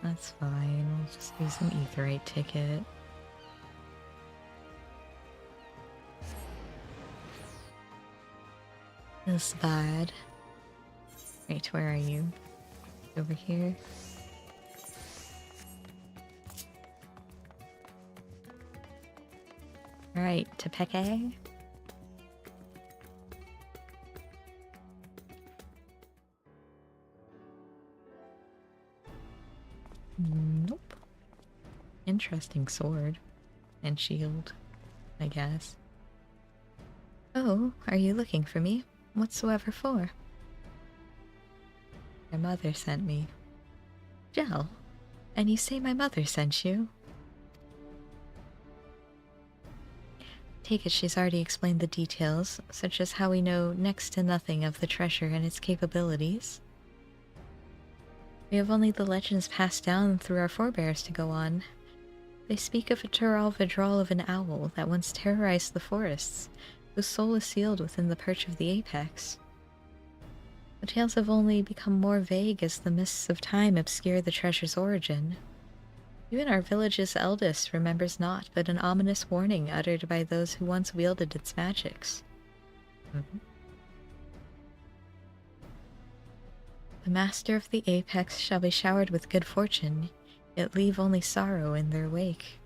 That's fine. We'll just use an Aetherite ticket. This bad. Wait, where are you? Over here? Alright, to Peke. Nope. Interesting sword. And shield, I guess. Oh, are you looking for me? Whatsoever for? Your mother sent me. Jell, and you say my mother sent you? Take it she's already explained the details, such as how we know next to nothing of the treasure and its capabilities. We have only the legends passed down through our forebears to go on. They speak of a Tural Vidral of an owl that once terrorized the forests, whose soul is sealed within the perch of the apex. The tales have only become more vague as the mists of time obscure the treasure's origin. Even our village's eldest remembers naught but an ominous warning uttered by those who once wielded its magics. The master of the apex shall be showered with good fortune, yet leave only sorrow in their wake.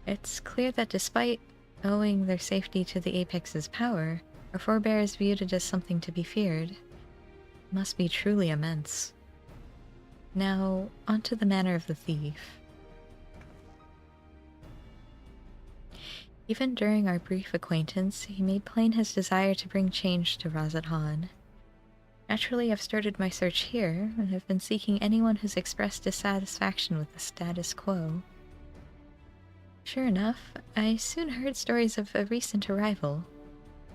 It's clear that despite owing their safety to the apex's power, our forebears viewed it as something to be feared. It must be truly immense. Now, onto the manner of the thief. Even during our brief acquaintance, he made plain his desire to bring change to Rosette Han. Naturally, I've started my search here, and have been seeking anyone who's expressed dissatisfaction with the status quo. Sure enough, I soon heard stories of a recent arrival.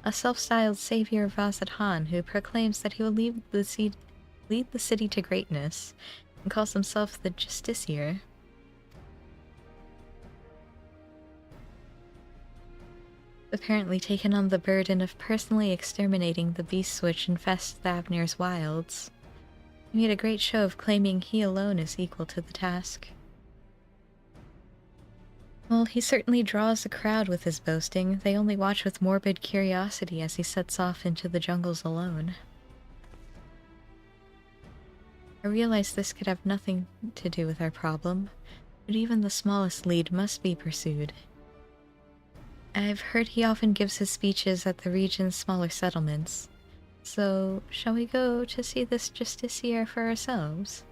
A self-styled savior of Rosette Han who proclaims that he will lead the city to greatness, and calls himself the Justiciar. Apparently taken on the burden of personally exterminating the beasts which infest Thavnir's wilds. He made a great show of claiming he alone is equal to the task. Well, he certainly draws a crowd with his boasting. They only watch with morbid curiosity as he sets off into the jungles alone. I realize this could have nothing to do with our problem, but even the smallest lead must be pursued. I've heard he often gives his speeches at the region's smaller settlements. So, shall we go to see this justiciar for ourselves?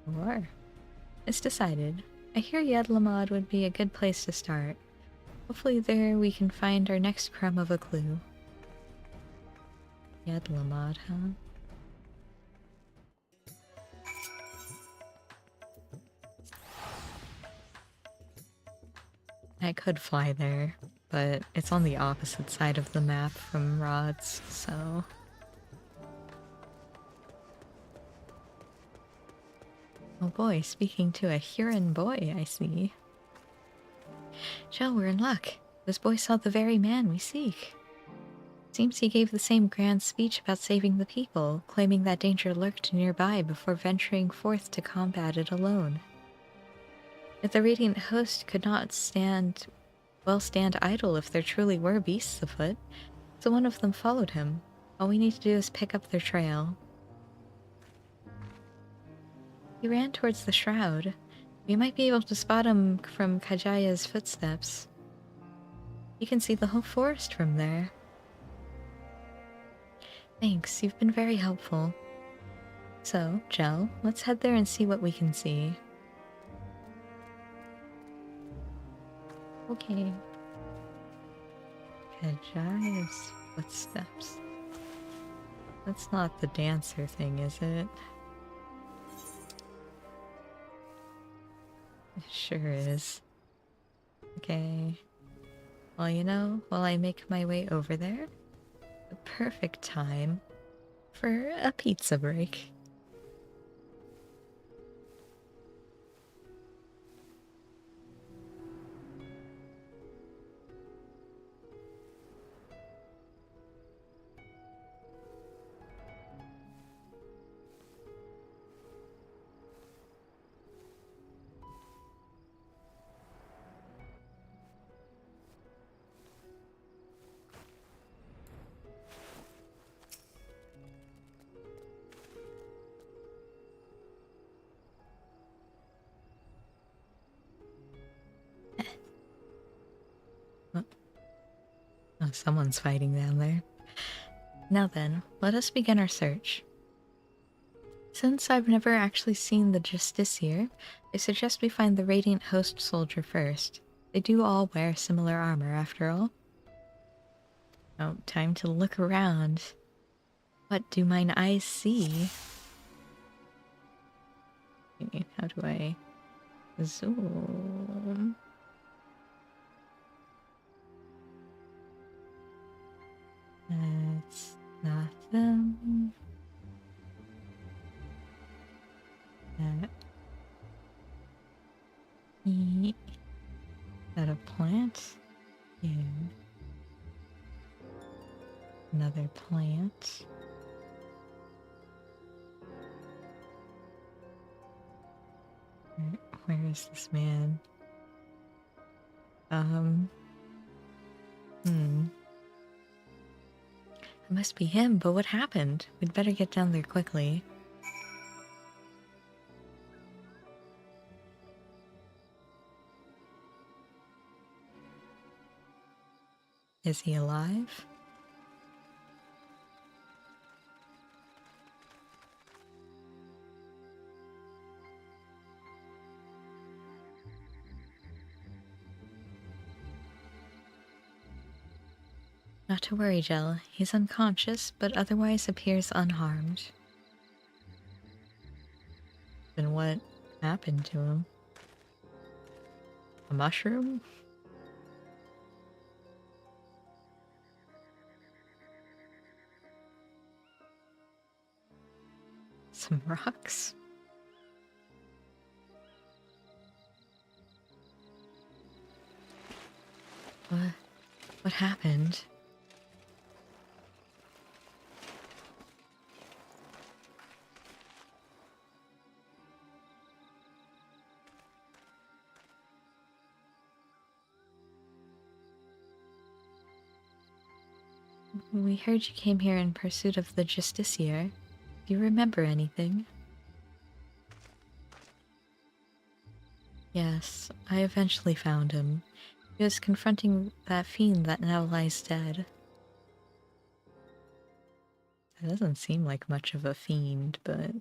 Sure. It's decided. I hear Yedlamad would be a good place to start. Hopefully there we can find our next crumb of a clue. Yedlamad, huh? I could fly there, but it's on the opposite side of the map from Rod's, so... Oh boy, speaking to a Huron boy, I see. Shell, we're in luck. This boy saw the very man we seek. Seems he gave the same grand speech about saving the people, claiming that danger lurked nearby before venturing forth to combat it alone. If the Radiant Host could not stand idle if there truly were beasts afoot, so one of them followed him. All we need to do is pick up their trail. He ran towards the shroud. We might be able to spot him from Kajaya's footsteps. You can see the whole forest from there. Thanks, you've been very helpful. So, Jel, let's head there and see what we can see. Okay. Kajaya's footsteps. That's not the dancer thing, is it? It sure is. Okay. Well, you know, while I make my way over there, the perfect time for a pizza break. Oh, someone's fighting down there. Now then, let us begin our search. Since I've never actually seen the Justiciar, I suggest we find the Radiant Host soldier first. They do all wear similar armor, after all. Oh, time to look around. What do mine eyes see? Okay, how do I zoom? It's not them. Is that a plant? Yeah. Another plant. Where is this man? It must be him, but what happened? We'd better get down there quickly. Is he alive? Not to worry, Jell. He's unconscious, but otherwise appears unharmed. Then what happened to him? A mushroom? Some rocks? What happened? We heard you came here in pursuit of the Justiciar. Do you remember anything? Yes, I eventually found him. He was confronting that fiend that now lies dead. That doesn't seem like much of a fiend, but...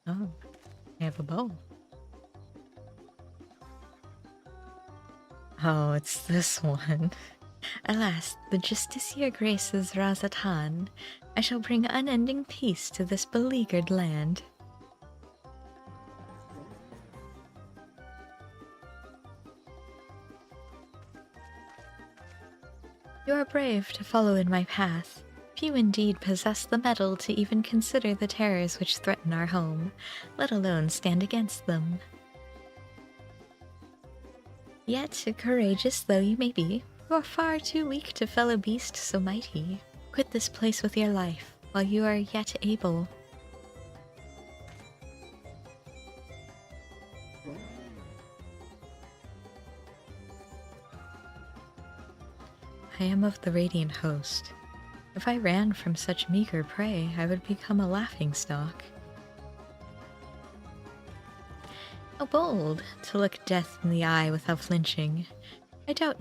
Oh, I have a bow. Oh, it's this one. Alas, the Justiciar graces Razatan. I shall bring unending peace to this beleaguered land. You are brave to follow in my path. Few indeed possess the mettle to even consider the terrors which threaten our home, let alone stand against them. Yet, courageous though you may be, you are far too weak to fell a beast so mighty. Quit this place with your life, while you are yet able. I am of the Radiant Host. If I ran from such meager prey, I would become a laughingstock. How bold, to look death in the eye without flinching. I doubt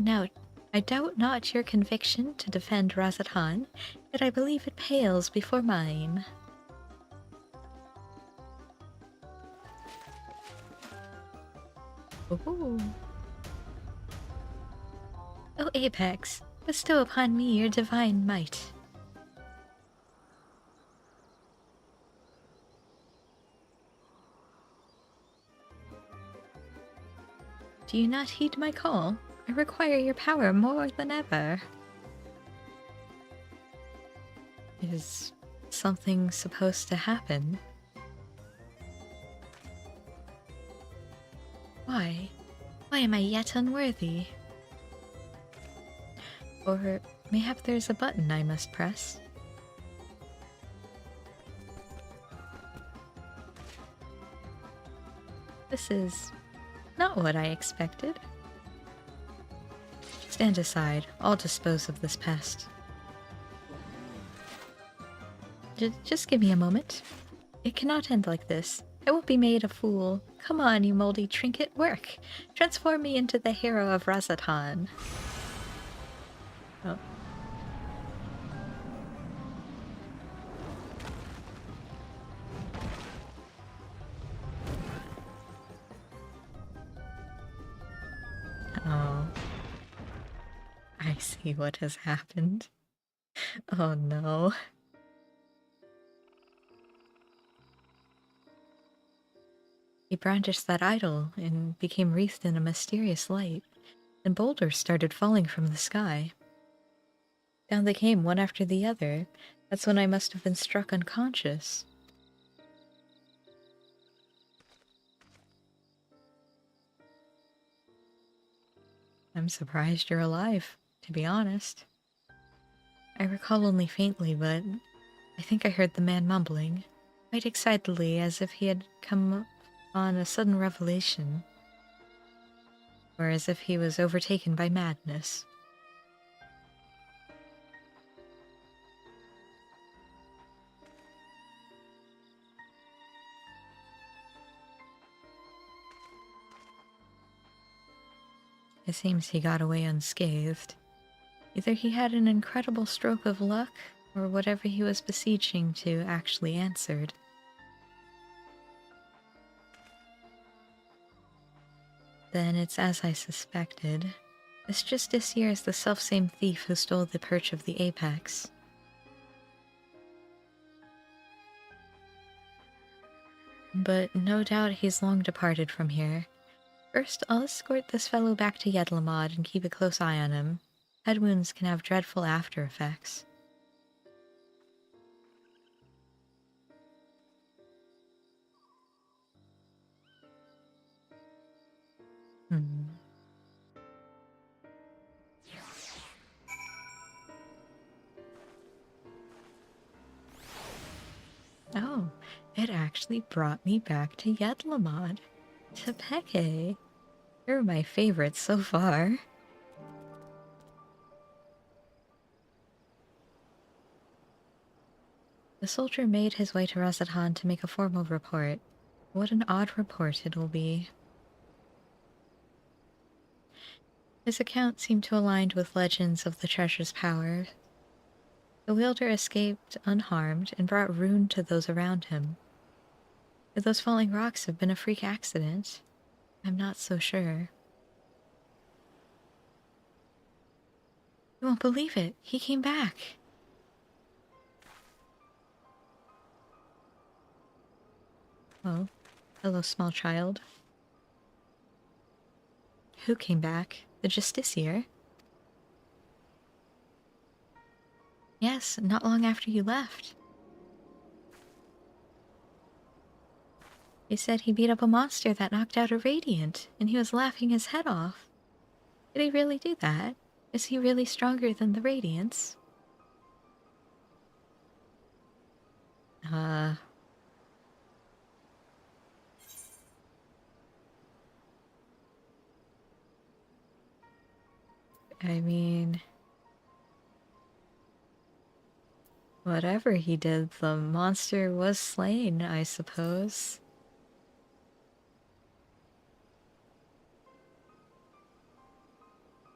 not your conviction to defend Razatan, yet I believe it pales before mine. Ooh. O Apex, bestow upon me your divine might. Do you not heed my call? I require your power more than ever. Is something supposed to happen? Why? Why am I yet unworthy? Or mayhap there's a button I must press? This is not what I expected. Stand aside. I'll dispose of this pest. Just give me a moment. It cannot end like this. I won't be made a fool. Come on, you moldy trinket, work! Transform me into the hero of Razatan. Oh. Oh. I see what has happened. Oh no. He brandished that idol and became wreathed in a mysterious light, and boulders started falling from the sky. Down they came one after the other. That's when I must have been struck unconscious. I'm surprised you're alive, to be honest. I recall only faintly, but I think I heard the man mumbling, quite excitedly, as if he had come on a sudden revelation, or as if he was overtaken by madness. It seems he got away unscathed. Either he had an incredible stroke of luck, or whatever he was beseeching to actually answered. Then it's as I suspected. This Justiciar is the selfsame thief who stole the perch of the Apex. But no doubt he's long departed from here. First, I'll escort this fellow back to Yedlamad and keep a close eye on him. Head wounds can have dreadful after effects. Oh, it actually brought me back to Yedlamad. To Peke. You're my favorite so far. The soldier made his way to Razathan to make a formal report. What an odd report it'll be. His account seemed to align with legends of the treasure's power. The wielder escaped unharmed and brought ruin to those around him. Could those falling rocks have been a freak accident? I'm not so sure. You won't believe it. He came back. Oh, hello, small child. Who came back? The Justiciar? Yes, not long after you left. He said he beat up a monster that knocked out a Radiant, and he was laughing his head off. Did he really do that? Is he really stronger than the Radiants? I mean, whatever he did, the monster was slain, I suppose.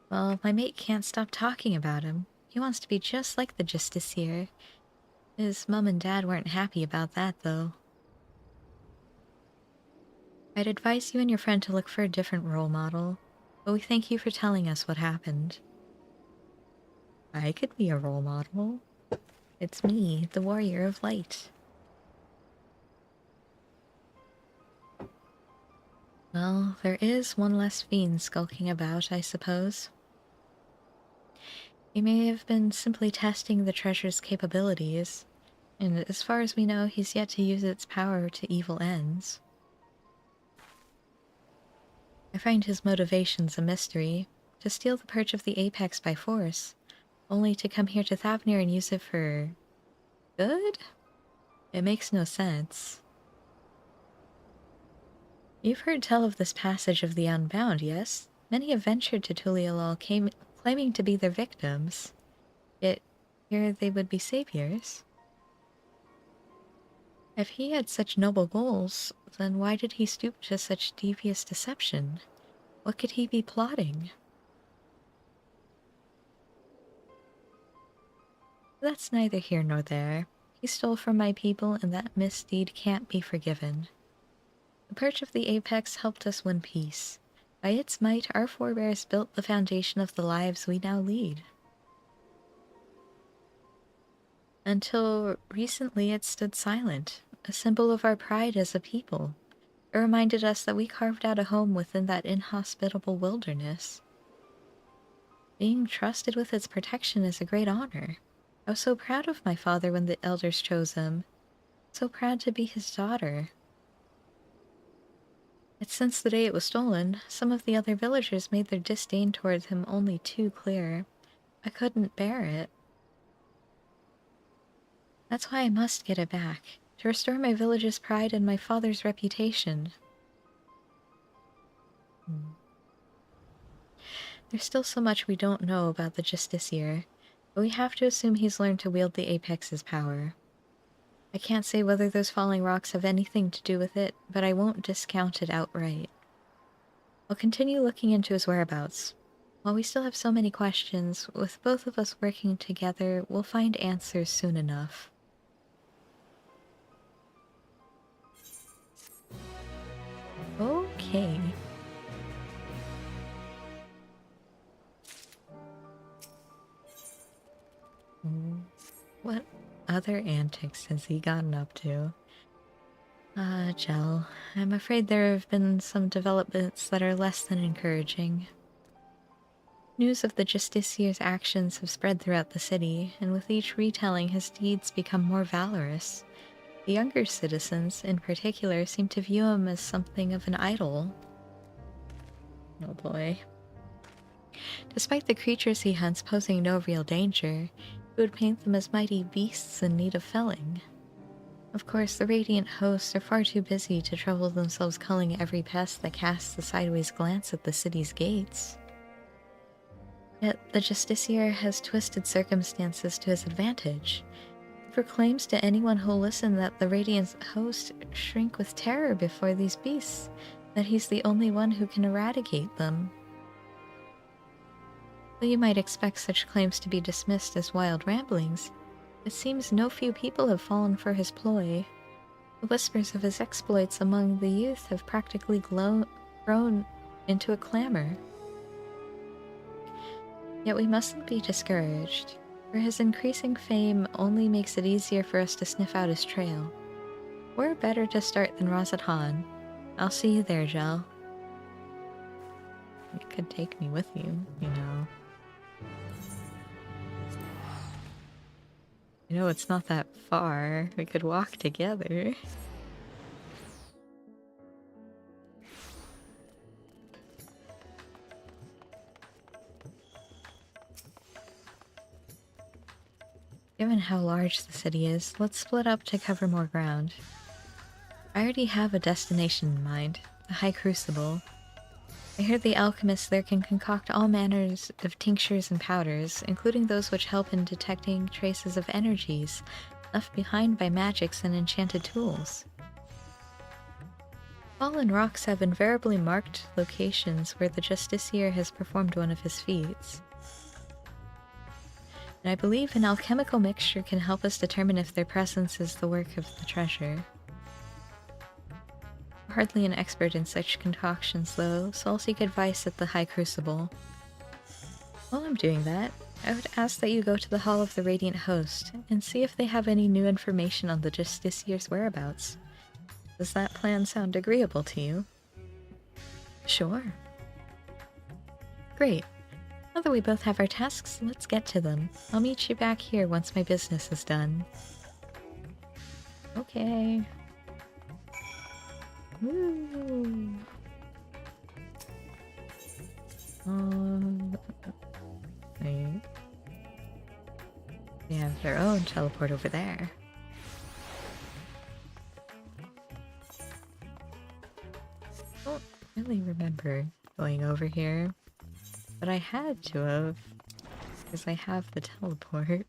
Well, my mate can't stop talking about him. He wants to be just like the Justiciar. His mum and dad weren't happy about that, though. I'd advise you and your friend to look for a different role model, but we thank you for telling us what happened. I could be a role model. It's me, the Warrior of Light. Well, there is one less fiend skulking about, I suppose. He may have been simply testing the treasure's capabilities, and as far as we know, he's yet to use its power to evil ends. I find his motivations a mystery. To steal the perch of the Apex by force, only to come here to Thavnir and use it for good? It makes no sense. You've heard tell of this passage of the Unbound, yes? Many have ventured to Tulialal, claiming to be their victims. Yet here they would be saviors. If he had such noble goals, then why did he stoop to such devious deception? What could he be plotting? That's neither here nor there. He stole from my people, and that misdeed can't be forgiven. The perch of the Apex helped us win peace. By its might, our forebears built the foundation of the lives we now lead. Until recently, it stood silent, a symbol of our pride as a people. It reminded us that we carved out a home within that inhospitable wilderness. Being trusted with its protection is a great honor. I was so proud of my father when the elders chose him. So proud to be his daughter. Yet since the day it was stolen, some of the other villagers made their disdain towards him only too clear. I couldn't bear it. That's why I must get it back, to restore my village's pride and my father's reputation. There's still so much we don't know about the Justiciar, but we have to assume he's learned to wield the Apex's power. I can't say whether those falling rocks have anything to do with it, but I won't discount it outright. I'll continue looking into his whereabouts. While we still have so many questions, with both of us working together, we'll find answers soon enough. Okay. What other antics has he gotten up to? Jel, I'm afraid there have been some developments that are less than encouraging. News of the Justiciar's actions have spread throughout the city, and with each retelling his deeds become more valorous. The younger citizens, in particular, seem to view him as something of an idol. Oh boy. Despite the creatures he hunts posing no real danger, he would paint them as mighty beasts in need of felling. Of course, the Radiant hosts are far too busy to trouble themselves culling every pest that casts a sideways glance at the city's gates. Yet the Justiciar has twisted circumstances to his advantage. proclaims to anyone who'll listen that the Radiant's host shrink with terror before these beasts, that he's the only one who can eradicate them. Though you might expect such claims to be dismissed as wild ramblings, it seems no few people have fallen for his ploy. The whispers of his exploits among the youth have practically grown into a clamor. Yet we mustn't be discouraged, for his increasing fame only makes it easier for us to sniff out his trail. Where better to start than Razathan? I'll see you there, Jel. You could take me with you, you know. You know, it's not that far. We could walk together. Given how large the city is, let's split up to cover more ground. I already have a destination in mind, the High Crucible. I hear the alchemists there can concoct all manners of tinctures and powders, including those which help in detecting traces of energies left behind by magics and enchanted tools. Fallen rocks have invariably marked locations where the Justiciar has performed one of his feats. And I believe an alchemical mixture can help us determine if their presence is the work of the treasure. Hardly an expert in such concoctions, though, so I'll seek advice at the High Crucible. While I'm doing that, I would ask that you go to the Hall of the Radiant Host and see if they have any new information on the Justiciar's whereabouts. Does that plan sound agreeable to you? Sure. Great. Now that we both have our tasks, let's get to them. I'll meet you back here once my business is done. Okay. Woo. They have their own teleport over there. I don't really remember going over here, but I had to have, because I have the teleport.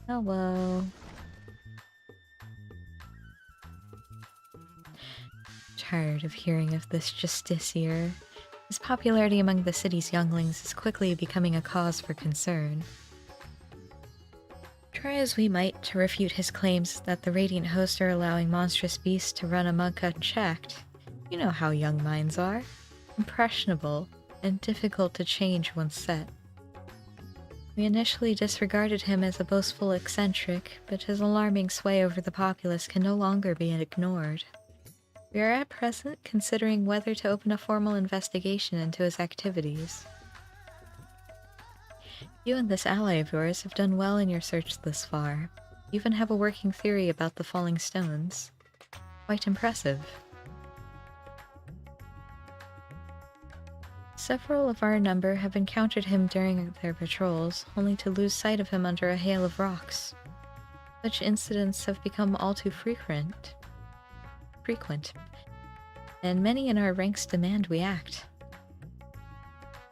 Hello. Tired of hearing of this Justiciar. His popularity among the city's younglings is quickly becoming a cause for concern. Try as we might to refute his claims that the Radiant Host are allowing monstrous beasts to run amok unchecked. You know how young minds are. Impressionable, and difficult to change once set. We initially disregarded him as a boastful eccentric, but his alarming sway over the populace can no longer be ignored. We are at present considering whether to open a formal investigation into his activities. You and this ally of yours have done well in your search thus far. You even have a working theory about the falling stones. Quite impressive. Several of our number have encountered him during their patrols, only to lose sight of him under a hail of rocks. Such incidents have become all too frequent, and many in our ranks demand we act.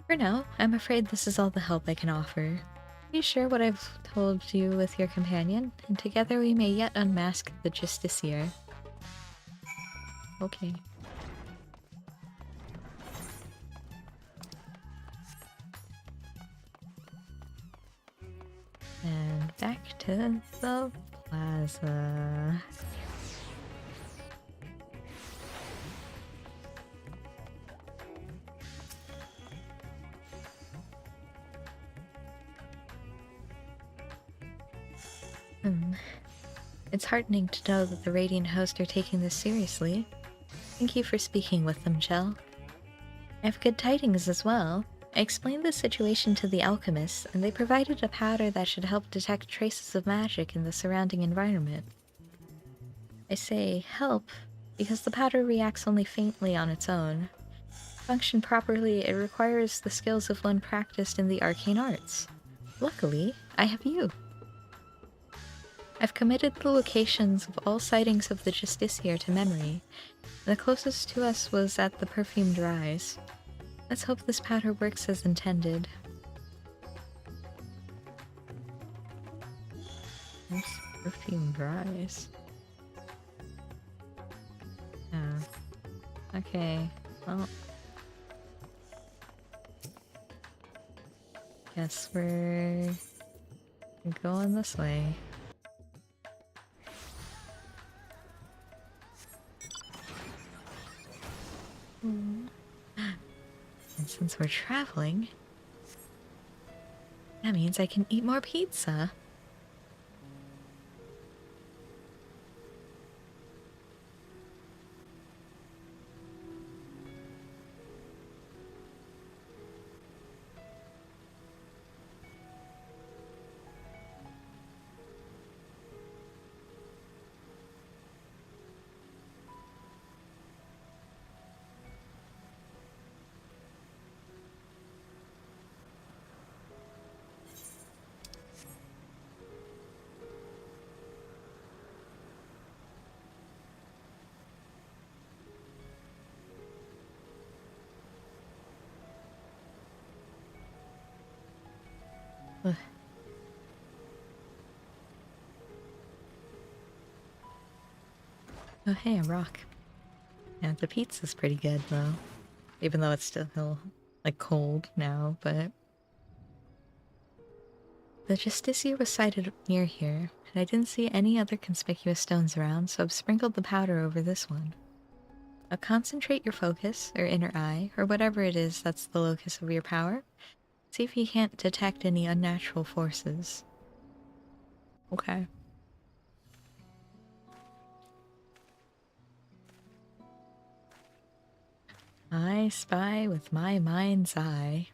For now, I'm afraid this is all the help I can offer. Please share what I've told you with your companion, and together we may yet unmask the Justiciar. Okay. And back to the plaza. It's heartening to know that the Radiant Host are taking this seriously. Thank you for speaking with them, Jel. I have good tidings as well. I explained the situation to the alchemists, and they provided a powder that should help detect traces of magic in the surrounding environment. I say help because the powder reacts only faintly on its own. To function properly, it requires the skills of one practiced in the arcane arts. Luckily, I have you. I've committed the locations of all sightings of the Justiciar to memory, and the closest to us was at the Perfumed Rise. Let's hope this powder works as intended. This perfume dries. Oh. Okay. Well, guess we're going this way. And since we're traveling, that means I can eat more pizza. Ugh. Oh, hey, a rock. Yeah, the pizza's pretty good, though. Even though it's still, like, cold now, but... The Justicia was sighted near here, and I didn't see any other conspicuous stones around, so I've sprinkled the powder over this one. Now concentrate your focus, or inner eye, or whatever it is that's the locus of your power. See if you can't detect any unnatural forces. Okay. I spy with my mind's eye.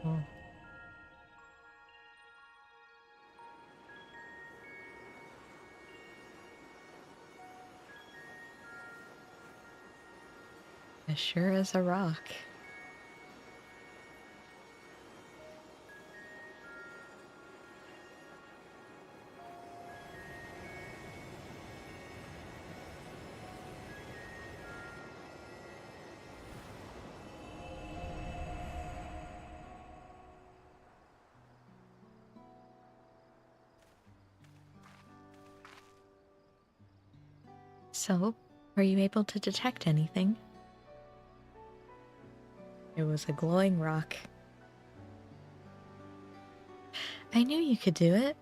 Oh. As sure as a rock. So, were you able to detect anything? It was a glowing rock. I knew you could do it.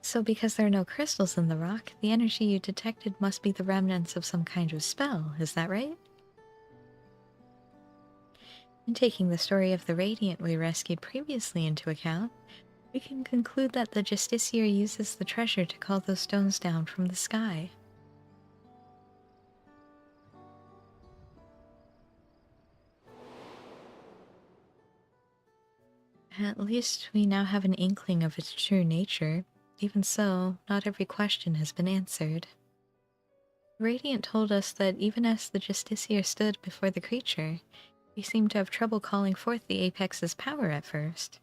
So because there are no crystals in the rock, the energy you detected must be the remnants of some kind of spell, is that right? And taking the story of the Radiant we rescued previously into account, we can conclude that the Justiciar uses the treasure to call those stones down from the sky. At least we now have an inkling of its true nature. Even so, not every question has been answered. Radiant told us that even as the Justiciar stood before the creature, he seemed to have trouble calling forth the Apex's power at first.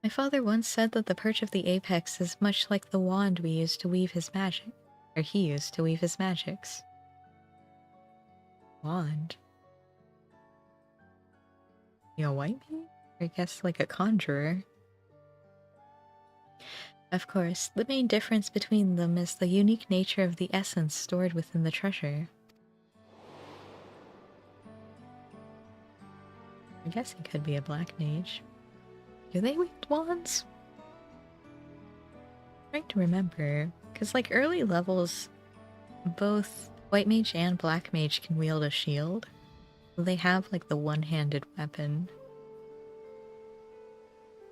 My father once said that the perch of the Apex is much like the wand we use to weave his magic, or he used to weave his magics. Wand? You know, white me? I guess like a conjurer. Of course, the main difference between them is the unique nature of the essence stored within the treasure. I guess he could be a black mage. Do they wield wands? I'm trying to remember, because like early levels, both white mage and black mage can wield a shield. They have like the one-handed weapon,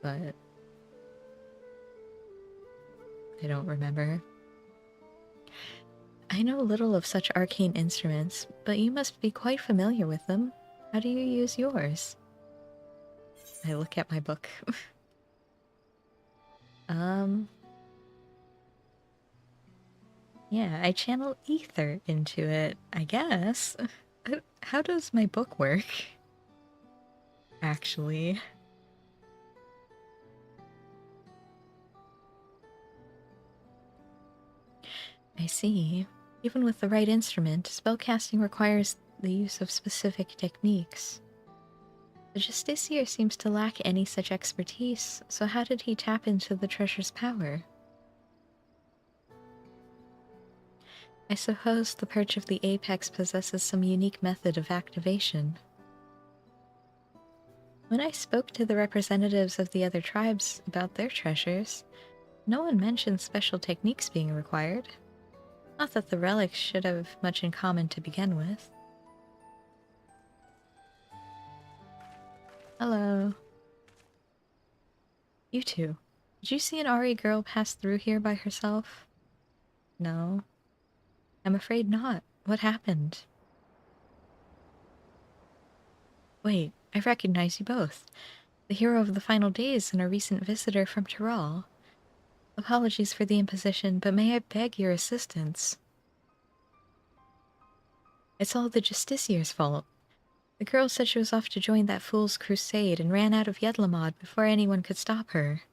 but I don't remember. I know little of such arcane instruments, but you must be quite familiar with them. How do you use yours? I look at my book. Yeah, I channel ether into it, I guess. How does my book work? Actually. I see. Even with the right instrument, spellcasting requires the use of specific techniques. The Justiciar seems to lack any such expertise, so how did he tap into the treasure's power? I suppose the Perch of the Apex possesses some unique method of activation. When I spoke to the representatives of the other tribes about their treasures, no one mentioned special techniques being required. Not that the relics should have much in common to begin with. Hello. You two. Did you see an Ari girl pass through here by herself? No. I'm afraid not. What happened? Wait, I recognize you both. The hero of the final days and a recent visitor from Tyrol. Apologies for the imposition, but may I beg your assistance? It's all the Justiciar's fault. The girl said she was off to join that fool's crusade and ran out of Yedlamad before anyone could stop her.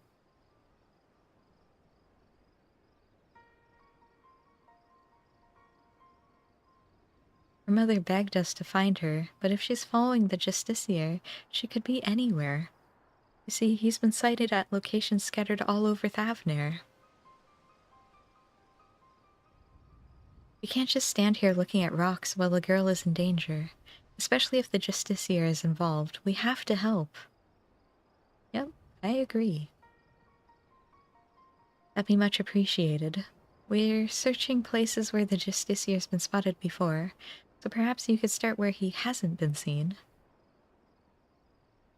Her mother begged us to find her, but if she's following the Justiciar, she could be anywhere. You see, he's been sighted at locations scattered all over Thavner. We can't just stand here looking at rocks while the girl is in danger. Especially if the Justiciar is involved. We have to help. Yep, I agree. That'd be much appreciated. We're searching places where the Justiciar's been spotted before, so perhaps you could start where he hasn't been seen.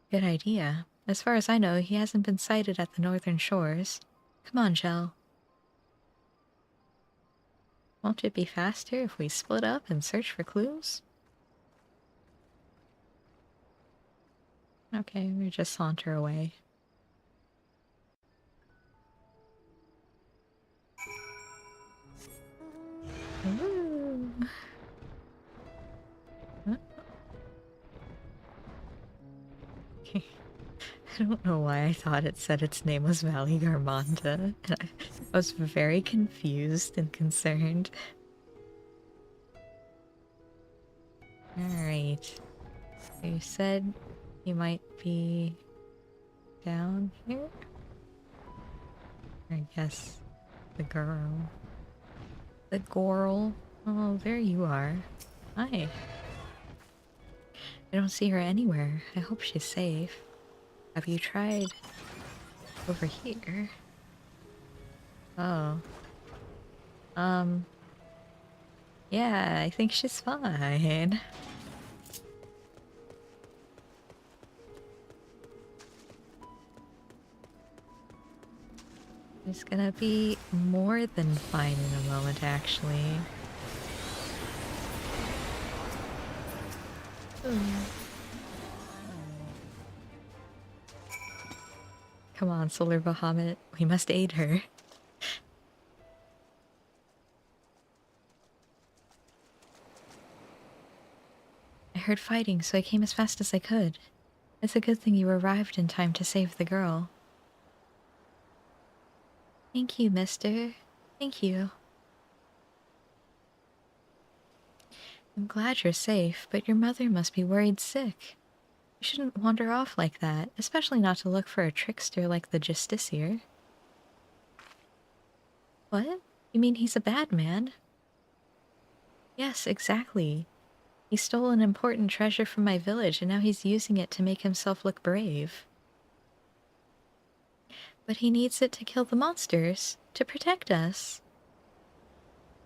Good idea. As far as I know, he hasn't been sighted at the northern shores. Come on, Shell. Won't it be faster if we split up and search for clues? Okay, we just saunter away. Ooh. Huh? I don't know why I thought it said its name was Valley Garmonda, and I was very confused and concerned. Alright. So you said you might be down here? I guess the girl. The girl. Oh, there you are. Hi. I don't see her anywhere. I hope she's safe. Have you tried over here? Oh. Yeah, I think she's fine. She's gonna be more than fine in a moment, actually. Ooh. Come on, Solar Bahamut. We must aid her. I heard fighting, so I came as fast as I could. It's a good thing you arrived in time to save the girl. Thank you, mister. Thank you. I'm glad you're safe, but your mother must be worried sick. You shouldn't wander off like that, especially not to look for a trickster like the Justiciar. What? You mean he's a bad man? Yes, exactly. He stole an important treasure from my village and now he's using it to make himself look brave. But he needs it to kill the monsters, to protect us.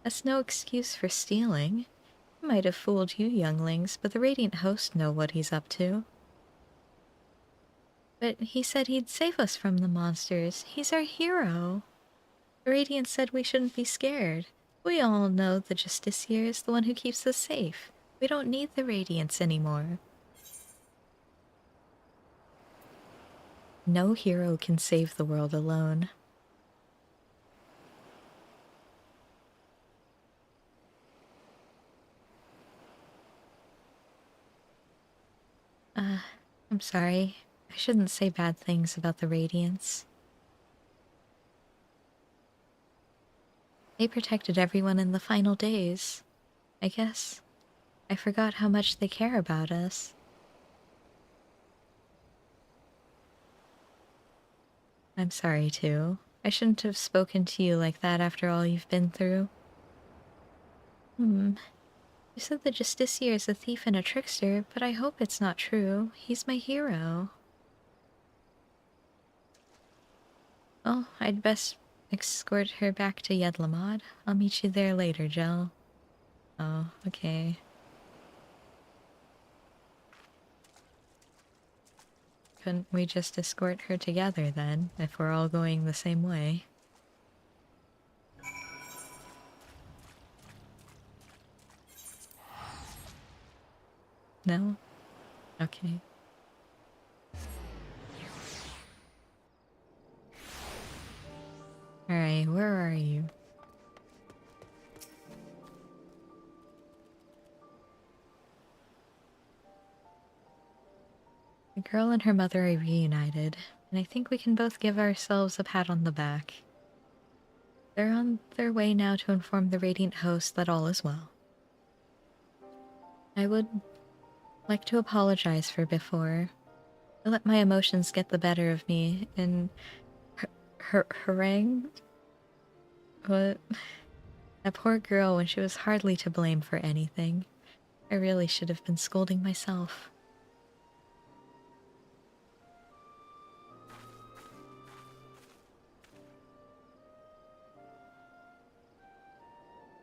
That's no excuse for stealing. He might have fooled you younglings, but the Radiant Host know what he's up to. But he said he'd save us from the monsters. He's our hero. The Radiant said we shouldn't be scared. We all know the Justiciar is the one who keeps us safe. We don't need the Radiants anymore. No hero can save the world alone. I'm sorry. I shouldn't say bad things about the Radiants. They protected everyone in the final days. I guess I forgot how much they care about us. I'm sorry, too. I shouldn't have spoken to you like that after all you've been through. You said the Justiciar is a thief and a trickster, but I hope it's not true. He's my hero. Oh, I'd best escort her back to Yedlamad. I'll meet you there later, Jel. Oh, okay. Couldn't we just escort her together then, if we're all going the same way? No? Okay. Alright, where are you? The girl and her mother are reunited, and I think we can both give ourselves a pat on the back. They're on their way now to inform the Radiant host that all is well. I would like to apologize for before. I let my emotions get the better of me and harangued? What? That poor girl when she was hardly to blame for anything. I really should have been scolding myself.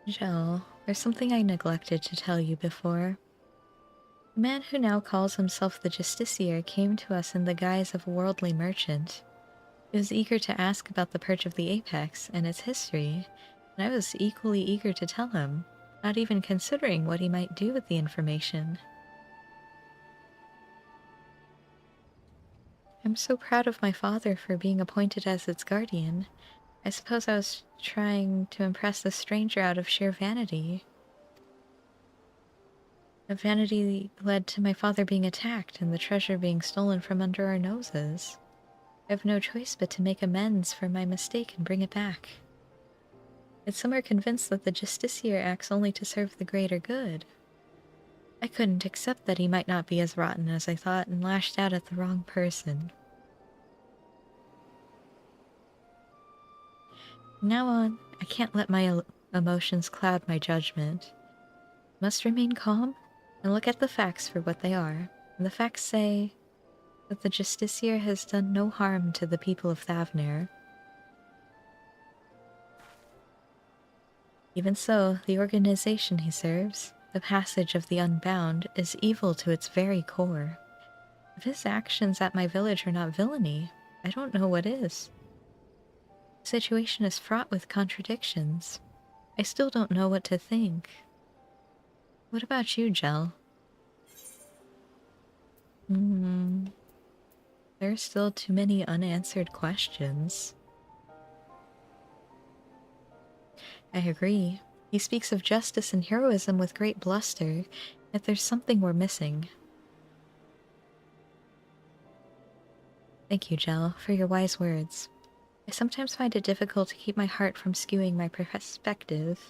Jel, there's something I neglected to tell you before. The man who now calls himself the Justiciar came to us in the guise of a worldly merchant. He was eager to ask about the Perch of the Apex and its history, and I was equally eager to tell him, not even considering what he might do with the information. I'm so proud of my father for being appointed as its guardian. I suppose I was trying to impress the stranger out of sheer vanity. The vanity led to my father being attacked and the treasure being stolen from under our noses. I have no choice but to make amends for my mistake and bring it back. Yet some are convinced that the Justiciar acts only to serve the greater good. I couldn't accept that he might not be as rotten as I thought and lashed out at the wrong person. From now on, I can't let my emotions cloud my judgment. I must remain calm and look at the facts for what they are. And the facts say that the Justiciar has done no harm to the people of Thavner. Even so, the organization he serves, the Passage of the Unbound, is evil to its very core. If his actions at my village are not villainy, I don't know what is. The situation is fraught with contradictions. I still don't know what to think. What about you, Jel? There are still too many unanswered questions. I agree. He speaks of justice and heroism with great bluster, yet there's something we're missing. Thank you, Jel, for your wise words. I sometimes find it difficult to keep my heart from skewing my perspective,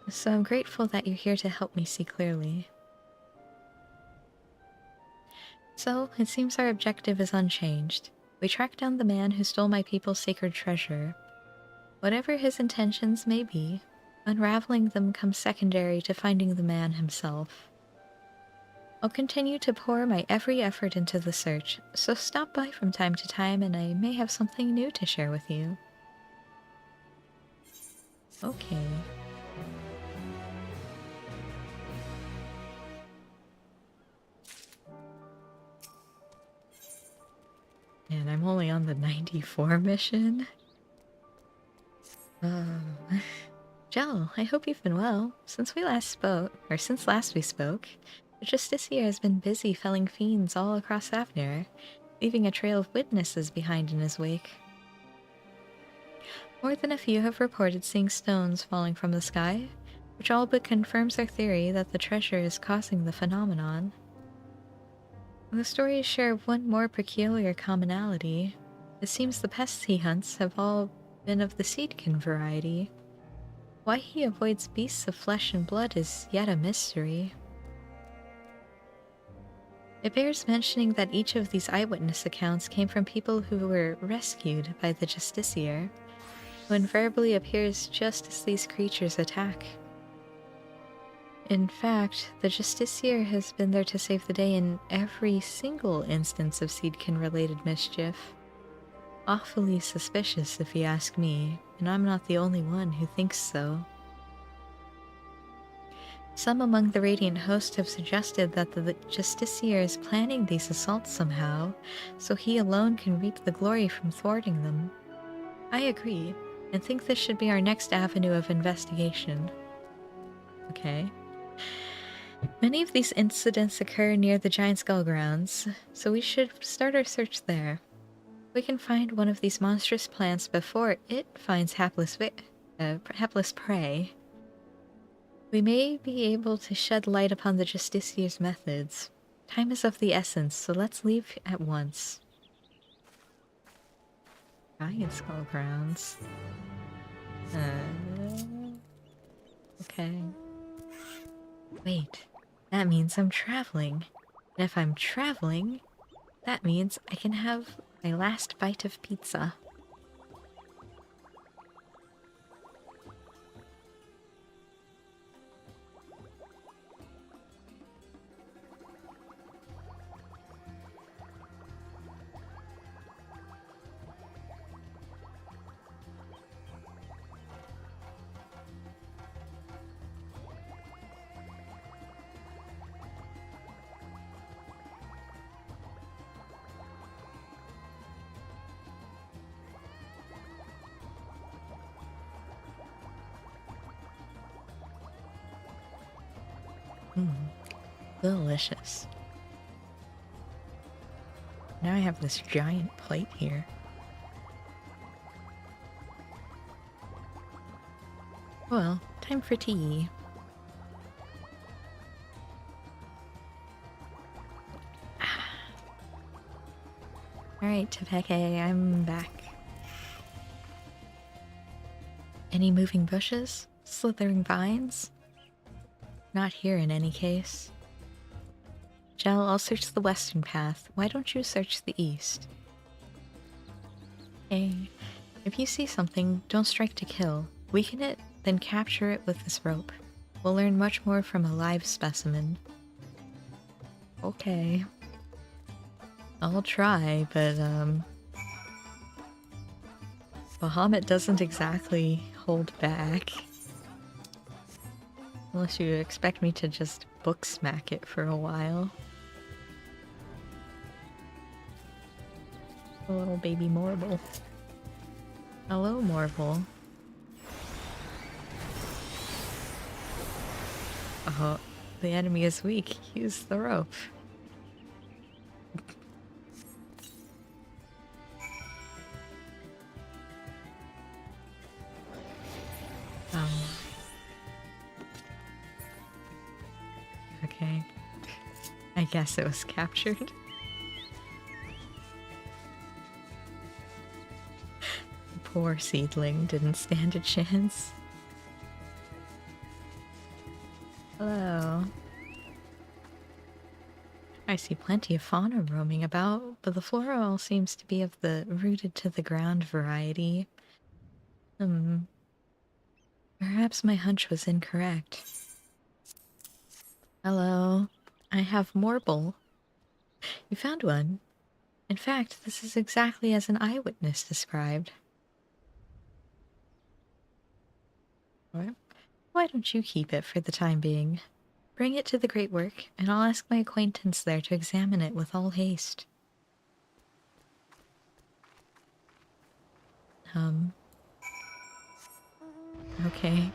so I'm grateful that you're here to help me see clearly. So, it seems our objective is unchanged. We track down the man who stole my people's sacred treasure. Whatever his intentions may be, unraveling them comes secondary to finding the man himself. I'll continue to pour my every effort into the search, so stop by from time to time and I may have something new to share with you. Okay. And I'm only on the 94 mission? Jel, I hope you've been well. Since last we spoke, the Justiciar has been busy felling fiends all across Thavner, leaving a trail of witnesses behind in his wake. More than a few have reported seeing stones falling from the sky, which all but confirms our theory that the treasure is causing the phenomenon. The stories share one more peculiar commonality. It seems the pests he hunts have all been of the seedkin variety. Why he avoids beasts of flesh and blood is yet a mystery. It bears mentioning that each of these eyewitness accounts came from people who were rescued by the Justiciar, who invariably appears just as these creatures attack. In fact, the Justiciar has been there to save the day in every single instance of Seedkin-related mischief. Awfully suspicious, if you ask me, and I'm not the only one who thinks so. Some among the Radiant Host have suggested that the Justiciar is planning these assaults somehow, so he alone can reap the glory from thwarting them. I agree, and think this should be our next avenue of investigation. Okay. Many of these incidents occur near the Giant Skull grounds, so we should start our search there. We can find one of these monstrous plants before it finds hapless prey. We may be able to shed light upon the Justiciar's methods. Time is of the essence, so let's leave at once. Giant Skull grounds. Okay. Wait, that means I'm traveling. And if I'm traveling, that means I can have my last bite of pizza. Delicious. Now I have this giant plate here. Well, time for tea. Alright, Tepeke, I'm back. Any moving bushes? Slithering vines? Not here in any case. Jell, I'll search the western path. Why don't you search the east? Hey, if you see something, don't strike to kill. Weaken it, then capture it with this rope. We'll learn much more from a live specimen. Okay. I'll try, but Bahamut doesn't exactly hold back. Unless you expect me to just book smack it for a while. A little baby Morble. Hello, Morble. Oh, the enemy is weak. Use the rope. Okay. I guess it was captured. The poor seedling didn't stand a chance. Hello. I see plenty of fauna roaming about, but the flora all seems to be of the rooted to the ground variety. Perhaps my hunch was incorrect. Hello. I have Morble. You found one. In fact, this is exactly as an eyewitness described. What? Why don't you keep it for the time being? Bring it to the Great Work, and I'll ask my acquaintance there to examine it with all haste. Okay.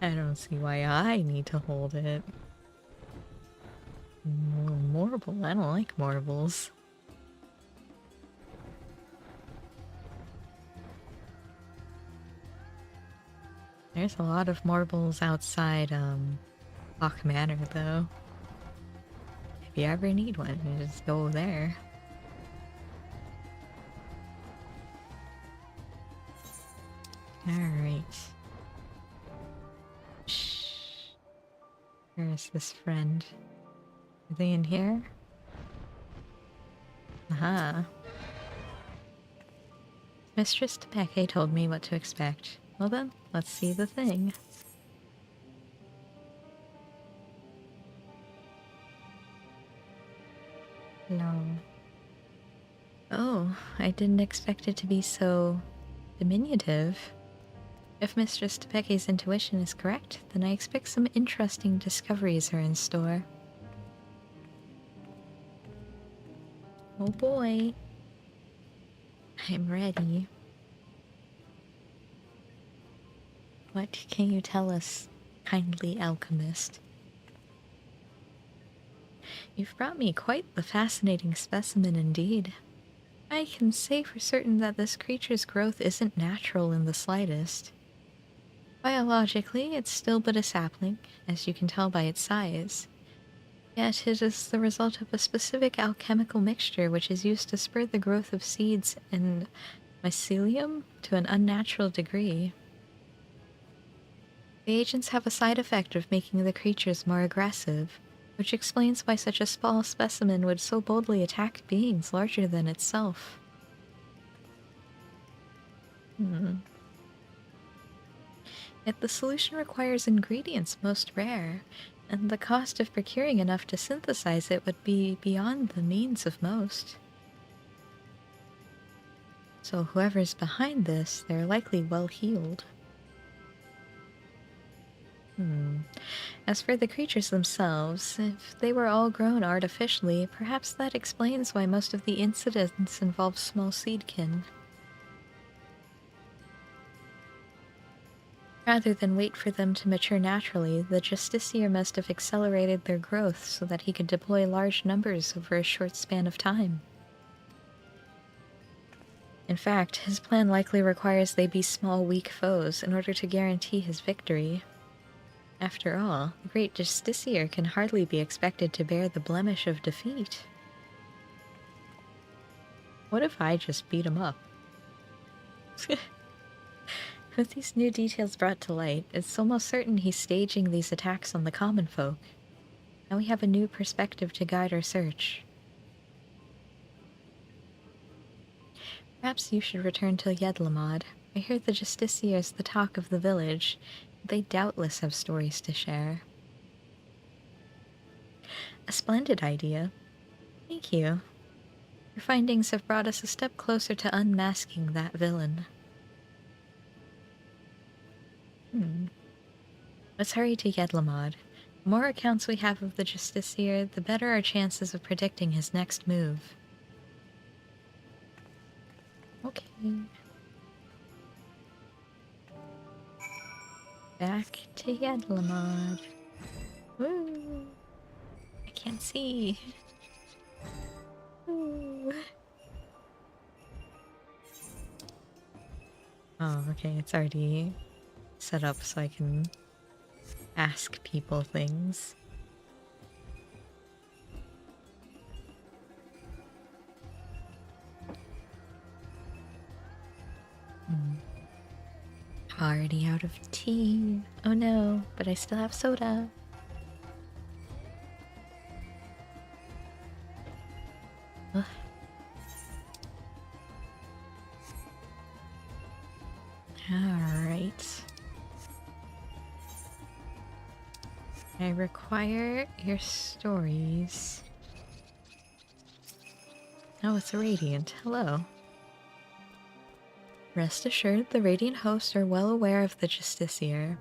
I don't see why I need to hold it. Morble? I don't like Morbles. There's a lot of Morbles outside, Hawk Manor, though. If you ever need one, you just go there. Alright. Shh. Where is this friend? Are they in here? Aha. Mistress Tepeke told me what to expect. Well then, let's see the thing. No. Oh, I didn't expect it to be so diminutive. If Mistress Tepeke's intuition is correct, then I expect some interesting discoveries are in store. Oh boy. I'm ready. What can you tell us, kindly alchemist? You've brought me quite the fascinating specimen indeed. I can say for certain that this creature's growth isn't natural in the slightest. Biologically, it's still but a sapling, as you can tell by its size. Yet it is the result of a specific alchemical mixture which is used to spur the growth of seeds and mycelium to an unnatural degree. The agents have a side effect of making the creatures more aggressive, which explains why such a small specimen would so boldly attack beings larger than itself. Yet the solution requires ingredients most rare, and the cost of procuring enough to synthesize it would be beyond the means of most. So whoever's behind this, they're likely well-heeled. As for the creatures themselves, if they were all grown artificially, perhaps that explains why most of the incidents involve small seedkin. Rather than wait for them to mature naturally, the Justiciar must have accelerated their growth so that he could deploy large numbers over a short span of time. In fact, his plan likely requires they be small, weak foes in order to guarantee his victory. After all, the great Justiciar can hardly be expected to bear the blemish of defeat. What if I just beat him up? With these new details brought to light, it's almost certain he's staging these attacks on the common folk. Now we have a new perspective to guide our search. Perhaps you should return to Yedlamad. I hear the Justiciar's the talk of the village. They doubtless have stories to share. A splendid idea. Thank you. Your findings have brought us a step closer to unmasking that villain. Let's hurry to Yedlamad. The more accounts we have of the Justiciar, the better our chances of predicting his next move. Okay. Back to Yedlamad. Woo! I can't see. Woo. Oh, okay, it's already set up so I can ask people things. Already out of tea. Oh no, but I still have soda. Ugh. Alright. I require your stories. Oh, it's a Radiant. Hello. Rest assured, the Radiant hosts are well aware of the Justiciar.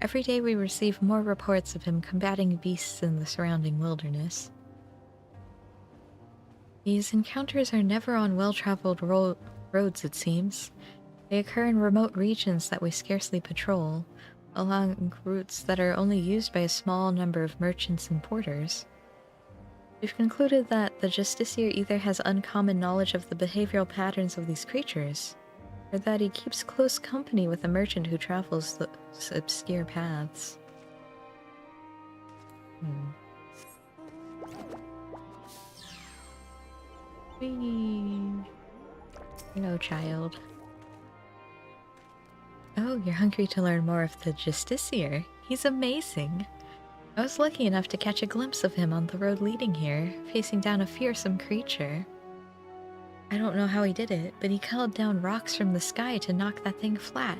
Every day we receive more reports of him combating beasts in the surrounding wilderness. These encounters are never on well-traveled roads, it seems. They occur in remote regions that we scarcely patrol, along routes that are only used by a small number of merchants and porters. We've concluded that the Justiciar either has uncommon knowledge of the behavioral patterns of these creatures, or that he keeps close company with a merchant who travels those obscure paths. Whee! Hello, child. Oh, So, you're hungry to learn more of the Justiciar? He's amazing. I was lucky enough to catch a glimpse of him on the road leading here, facing down a fearsome creature. I don't know how he did it, but he called down rocks from the sky to knock that thing flat.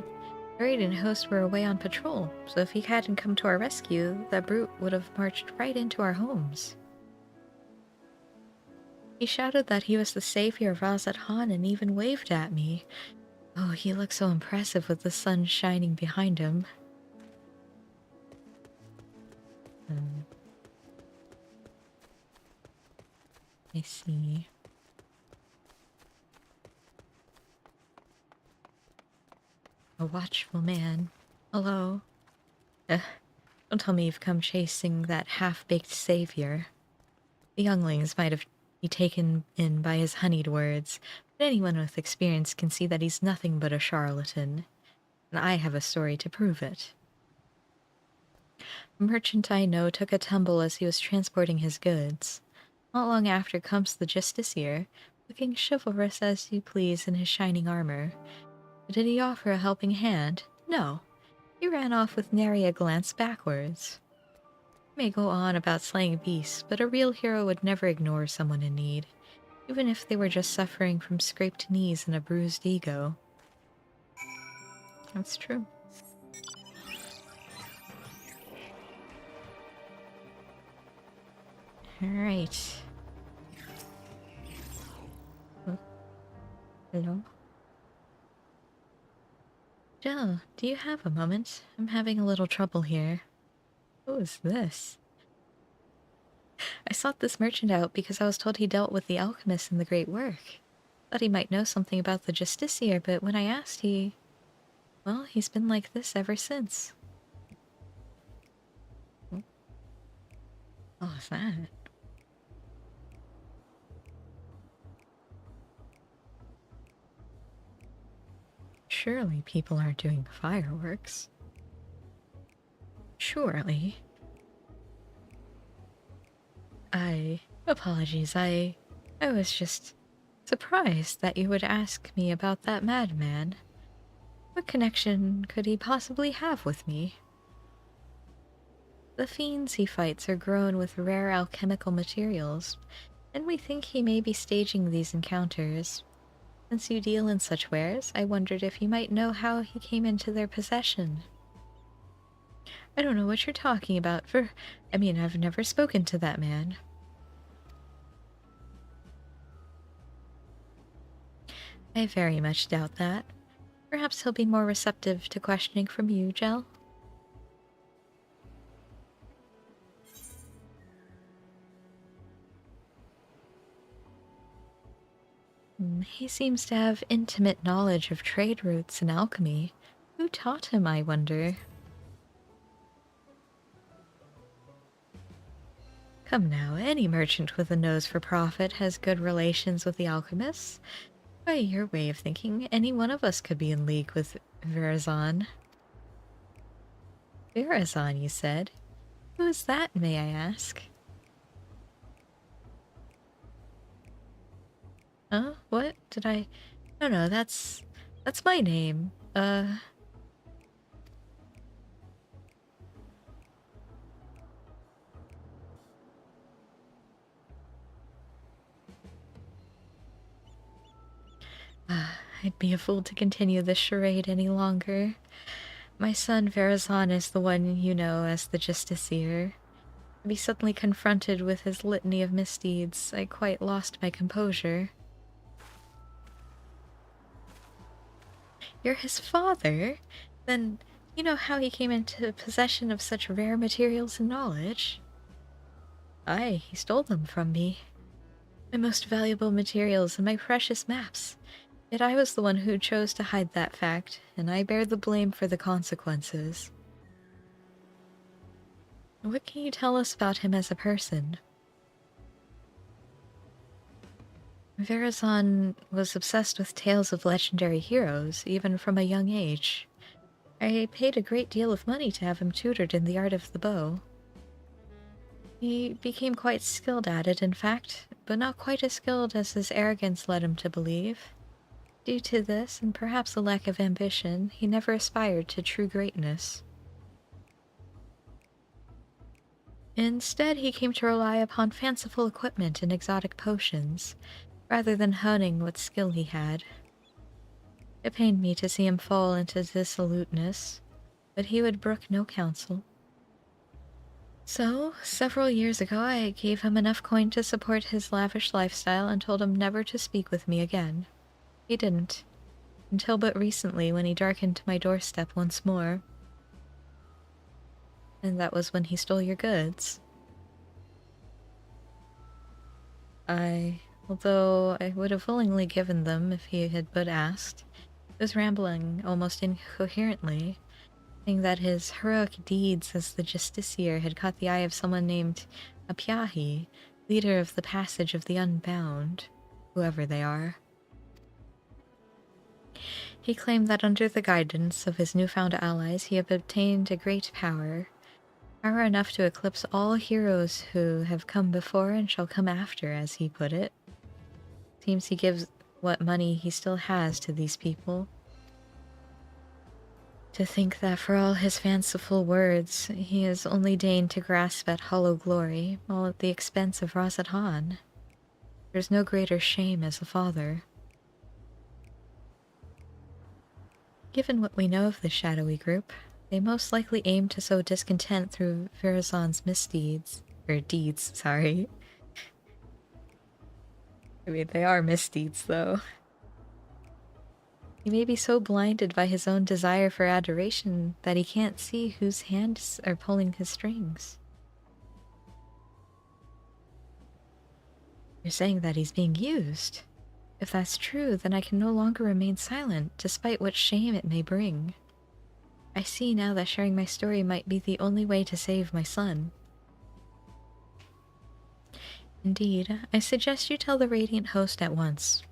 Raid and host were away on patrol, so if he hadn't come to our rescue, that brute would have marched right into our homes. He shouted that he was the savior of Razat Han and even waved at me. Oh, he looked so impressive with the sun shining behind him. I see. A watchful man. Hello. Don't tell me you've come chasing that half-baked savior. The younglings might have been taken in by his honeyed words, but anyone with experience can see that he's nothing but a charlatan, and I have a story to prove it. A merchant I know took a tumble as he was transporting his goods. Not long after comes the justiciar, looking chivalrous as you please in his shining armor. But did he offer a helping hand? No. He ran off with nary a glance backwards. He may go on about slaying beasts, but a real hero would never ignore someone in need, even if they were just suffering from scraped knees and a bruised ego. That's true. Alright. Oh. Hello? Jill, do you have a moment? I'm having a little trouble here. Who is this? I sought this merchant out because I was told he dealt with the alchemists in the great work. Thought he might know something about the justiciar, but when I asked, well, he's been like this ever since. What was that? Surely people aren't doing fireworks. Surely. Apologies, I was just surprised that you would ask me about that madman. What connection could he possibly have with me? The fiends he fights are grown with rare alchemical materials, and we think he may be staging these encounters. Since you deal in such wares, I wondered if you might know how he came into their possession. I don't know what you're talking about, I've never spoken to that man. I very much doubt that. Perhaps he'll be more receptive to questioning from you, Jel. He seems to have intimate knowledge of trade routes and alchemy. Who taught him, I wonder? Come now, any merchant with a nose for profit has good relations with the alchemists. By your way of thinking, any one of us could be in league with Verazon. Verazon, you said? Who is that, may I ask? Huh? What? Did I... No, that's my name. I'd be a fool to continue this charade any longer. My son Verazon is the one you know as the Justiciar. To be suddenly confronted with his litany of misdeeds, I quite lost my composure. You're his father? Then you know how he came into possession of such rare materials and knowledge? Aye, he stole them from me. My most valuable materials and my precious maps. Yet I was the one who chose to hide that fact, and I bear the blame for the consequences. What can you tell us about him as a person? Verazon was obsessed with tales of legendary heroes, even from a young age. I paid a great deal of money to have him tutored in the art of the bow. He became quite skilled at it, in fact, but not quite as skilled as his arrogance led him to believe. Due to this, and perhaps a lack of ambition, he never aspired to true greatness. Instead, he came to rely upon fanciful equipment and exotic potions, rather than honing what skill he had. It pained me to see him fall into dissoluteness, but he would brook no counsel. So, several years ago, I gave him enough coin to support his lavish lifestyle and told him never to speak with me again. He didn't, until but recently when he darkened my doorstep once more. And that was when he stole your goods. Although I would have willingly given them if he had but asked, was rambling almost incoherently, saying that his heroic deeds as the justiciar had caught the eye of someone named Apyahi, leader of the Passage of the Unbound, whoever they are. He claimed that under the guidance of his newfound allies he had obtained a great power enough to eclipse all heroes who have come before and shall come after, as he put it. Seems he gives what money he still has to these people. To think that for all his fanciful words, he has only deigned to grasp at hollow glory, all at the expense of Rosathan. There's no greater shame as a father. Given what we know of the shadowy group, they most likely aim to sow discontent through Virazon's misdeeds. Deeds, sorry. I mean, they are misdeeds, though. He may be so blinded by his own desire for adoration that he can't see whose hands are pulling his strings. You're saying that he's being used? If that's true, then I can no longer remain silent, despite what shame it may bring. I see now that sharing my story might be the only way to save my son. Indeed, I suggest you tell the Radiant Host at once.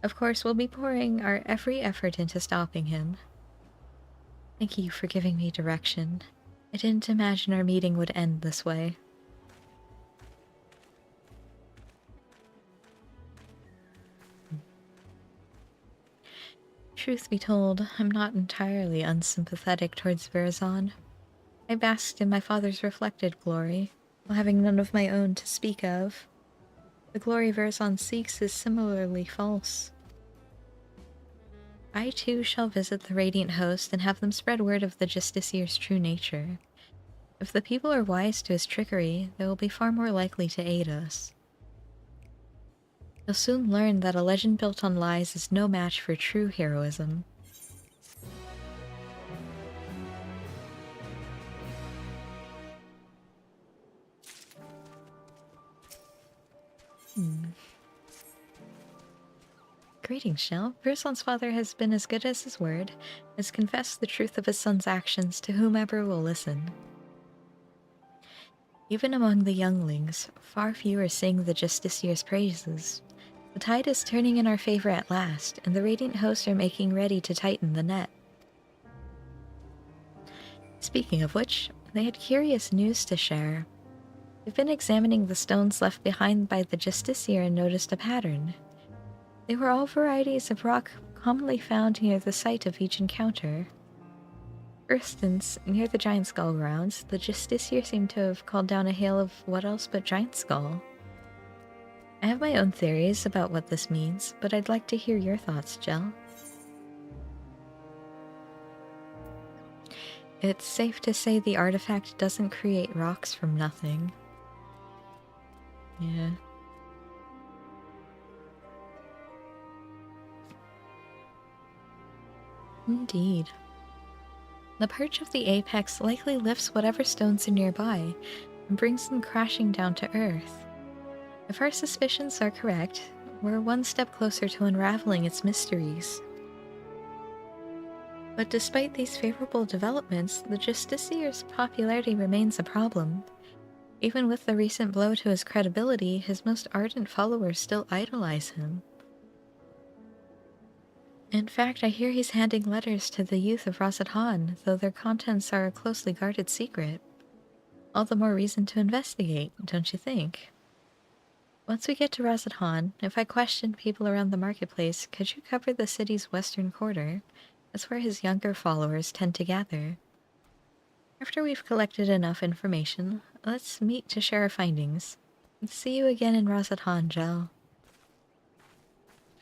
Of course, we'll be pouring our every effort into stopping him. Thank you for giving me direction. I didn't imagine our meeting would end this way. Truth be told, I'm not entirely unsympathetic towards Virazon. I basked in my father's reflected glory, while having none of my own to speak of. The glory Virazon seeks is similarly false. I too shall visit the Radiant Host and have them spread word of the Justiciar's true nature. If the people are wise to his trickery, they will be far more likely to aid us. You'll soon learn that a legend built on lies is no match for true heroism. Greetings, Shell. Virazon's father has been as good as his word, has confessed the truth of his son's actions to whomever will listen. Even among the younglings, far fewer sing the Justiciar's praises. The tide is turning in our favor at last, and the Radiant Hosts are making ready to tighten the net. Speaking of which, they had curious news to share. They've been examining the stones left behind by the Justiciar and noticed a pattern. They were all varieties of rock commonly found near the site of each encounter. For instance, near the Giant Skull grounds, the Justiciar seemed to have called down a hail of what else but Giant Skull. I have my own theories about what this means, but I'd like to hear your thoughts, Jel. It's safe to say the artifact doesn't create rocks from nothing. Yeah. Indeed. The perch of the apex likely lifts whatever stones are nearby and brings them crashing down to earth. If our suspicions are correct, we're one step closer to unraveling its mysteries. But despite these favorable developments, the Justiciar's popularity remains a problem. Even with the recent blow to his credibility, his most ardent followers still idolize him. In fact, I hear he's handing letters to the youth of Rosathan, though their contents are a closely guarded secret. All the more reason to investigate, don't you think? Once we get to Razathan, if I question people around the marketplace, could you cover the city's western quarter? That's where his younger followers tend to gather. After we've collected enough information, let's meet to share our findings. See you again in Razathan, Gel.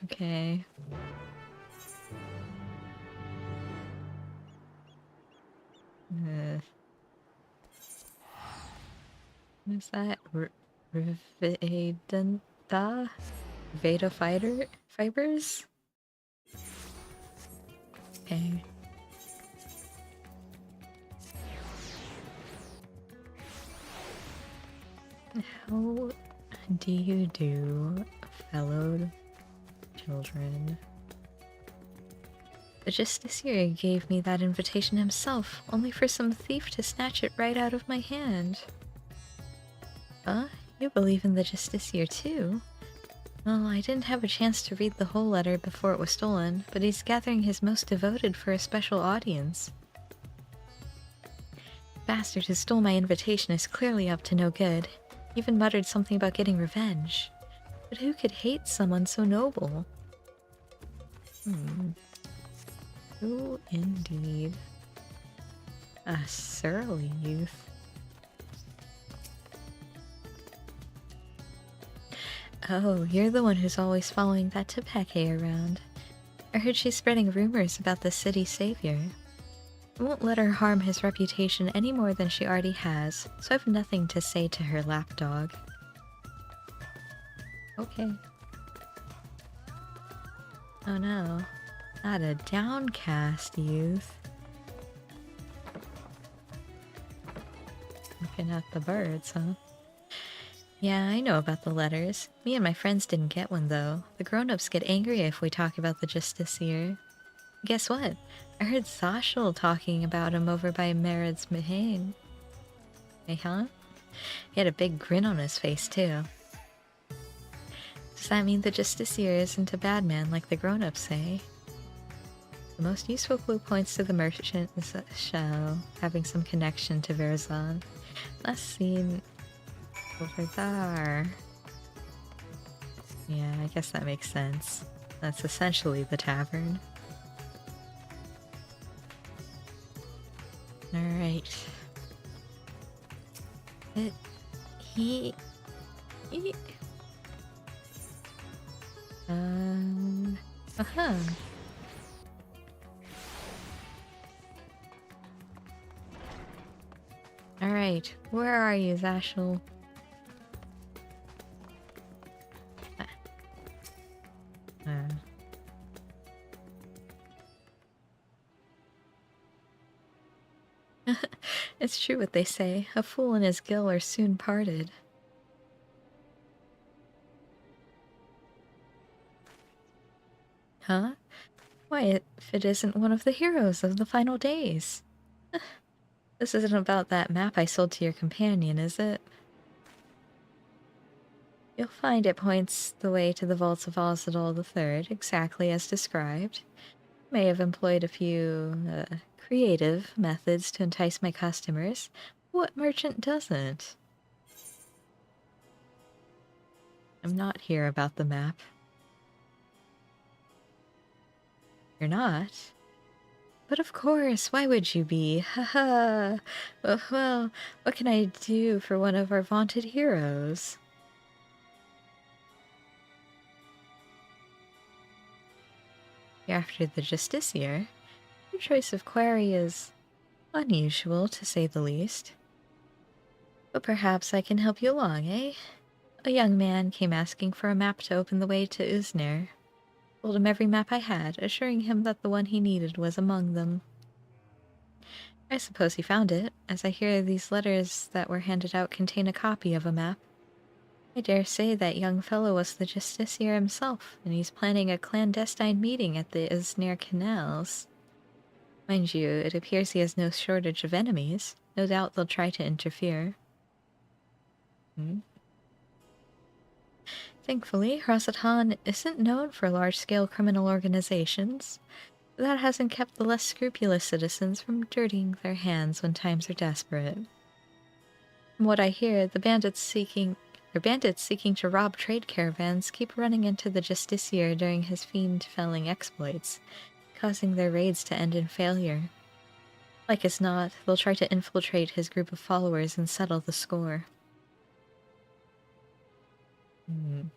Okay. What is that? Vedanta? Veda fibers? Okay. How do you do, fellow children? The Justiciar gave me that invitation himself, only for some thief to snatch it right out of my hand. Huh? You believe in the Justiciar too? Well, I didn't have a chance to read the whole letter before it was stolen, but he's gathering his most devoted for a special audience. The bastard who stole my invitation is clearly up to no good. He even muttered something about getting revenge. But who could hate someone so noble? Who indeed? A surly youth. Oh, you're the one who's always following that Tepeke around. I heard she's spreading rumors about the city savior. I won't let her harm his reputation any more than she already has, so I have nothing to say to her lapdog. Okay. Oh no. Not a downcast youth. Looking at the birds, huh? Yeah, I know about the letters. Me and my friends didn't get one, though. The grown-ups get angry if we talk about the Justiciar. Guess what? I heard Zashel talking about him over by Mered's Mahane. Huh? He had a big grin on his face, too. Does that mean the Justiciar isn't a bad man like the grown-ups say? The most useful clue points to the merchant shell having some connection to Verzon. Last seen over there. Yeah, I guess that makes sense. That's essentially the tavern. Alright. He... Uh-huh. Alright, where are you, Zashel? It's true what they say. A fool and his gill are soon parted. Huh? Why, if it isn't one of the heroes of the final days. This isn't about that map I sold to your companion, is it? You'll find it points the way to the vaults of Ozadol III, exactly as described. May have employed a few, creative methods to entice my customers. What merchant doesn't? I'm not here about the map. You're not? But of course, why would you be? Haha. Well, what can I do for one of our vaunted heroes? You're after the Justiciar? Your choice of query is unusual, to say the least. But perhaps I can help you along, eh? A young man came asking for a map to open the way to Uznir. Told him every map I had, assuring him that the one he needed was among them. I suppose he found it, as I hear these letters that were handed out contain a copy of a map. I dare say that young fellow was the Justiciar himself, and he's planning a clandestine meeting at the Uznir canals. Mind you, it appears he has no shortage of enemies. No doubt they'll try to interfere. Thankfully, Rasatan isn't known for large-scale criminal organizations. That hasn't kept the less scrupulous citizens from dirtying their hands when times are desperate. From what I hear, the bandits where bandits seeking to rob trade caravans keep running into the Justiciar during his fiend-felling exploits, causing their raids to end in failure. Like as not, they'll try to infiltrate his group of followers and settle the score. And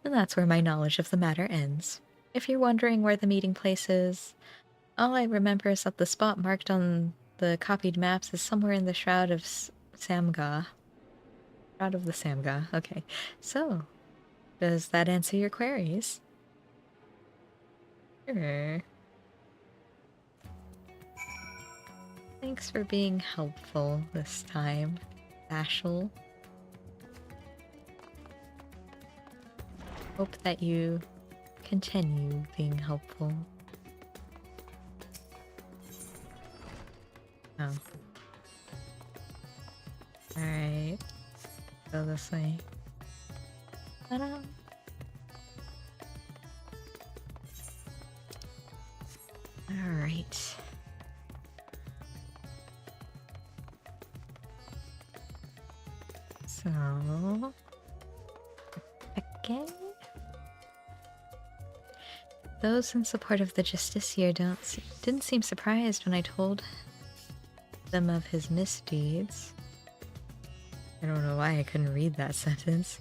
that's where my knowledge of the matter ends. If you're wondering where the meeting place is, all I remember is that the spot marked on the copied maps is somewhere in the Shroud of Samga. Shroud of the Samga, okay. So, does that answer your queries? Sure. Thanks for being helpful this time, Ashel. Hope that you continue being helpful. Oh. Alright. Go this way. Ta-da! Alright. So... again? Those in support of the Justiciar didn't seem surprised when I told them of his misdeeds. I don't know why I couldn't read that sentence.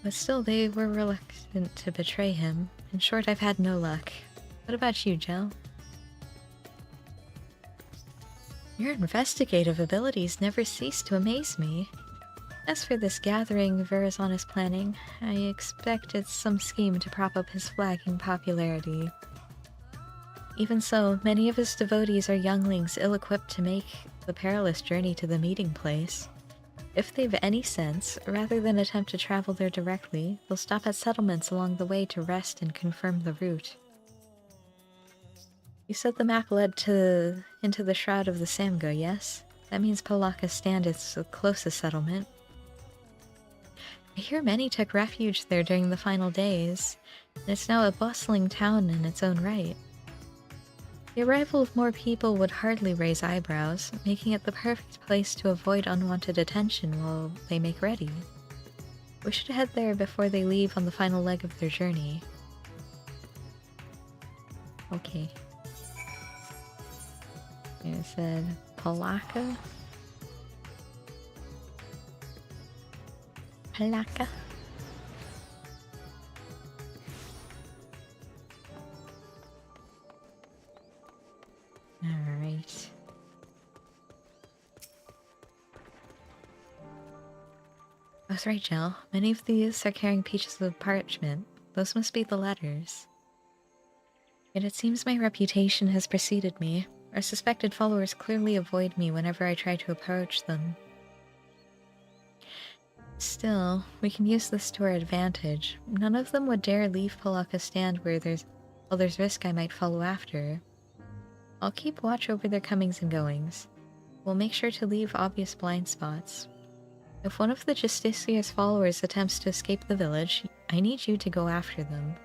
But still, they were reluctant to betray him. In short, I've had no luck. What about you, Jel? Your investigative abilities never cease to amaze me. As for this gathering Verizon is planning, I expect it's some scheme to prop up his flagging popularity. Even so, many of his devotees are younglings ill-equipped to make the perilous journey to the meeting place. If they've any sense, rather than attempt to travel there directly, they'll stop at settlements along the way to rest and confirm the route. You said the map led into the Shroud of the Samga, yes? That means Palaka Stand is the closest settlement. I hear many took refuge there during the final days, and it's now a bustling town in its own right. The arrival of more people would hardly raise eyebrows, making it the perfect place to avoid unwanted attention while they make ready. We should head there before they leave on the final leg of their journey. Okay. It said Palaka. Palaka. Alright. I was right, Jill. Many of these are carrying pieces of parchment. Those must be the letters. Yet it seems my reputation has preceded me. Our suspected followers clearly avoid me whenever I try to approach them. Still, we can use this to our advantage. None of them would dare leave Palaka Stand where there's risk I might follow after. I'll keep watch over their comings and goings. We'll make sure to leave obvious blind spots. If one of the Justiciar's followers attempts to escape the village, I need you to go after them.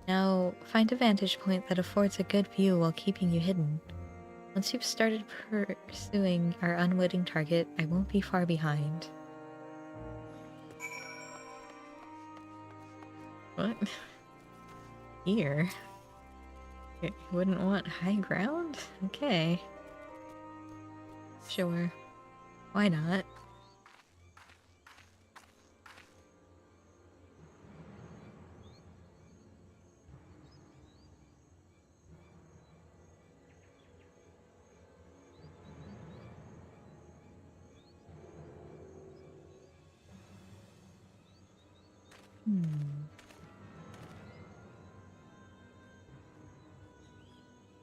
Now, find a vantage point that affords a good view while keeping you hidden. Once you've started pursuing our unwitting target, I won't be far behind. What? Here? You wouldn't want high ground? Okay. Sure. Why not?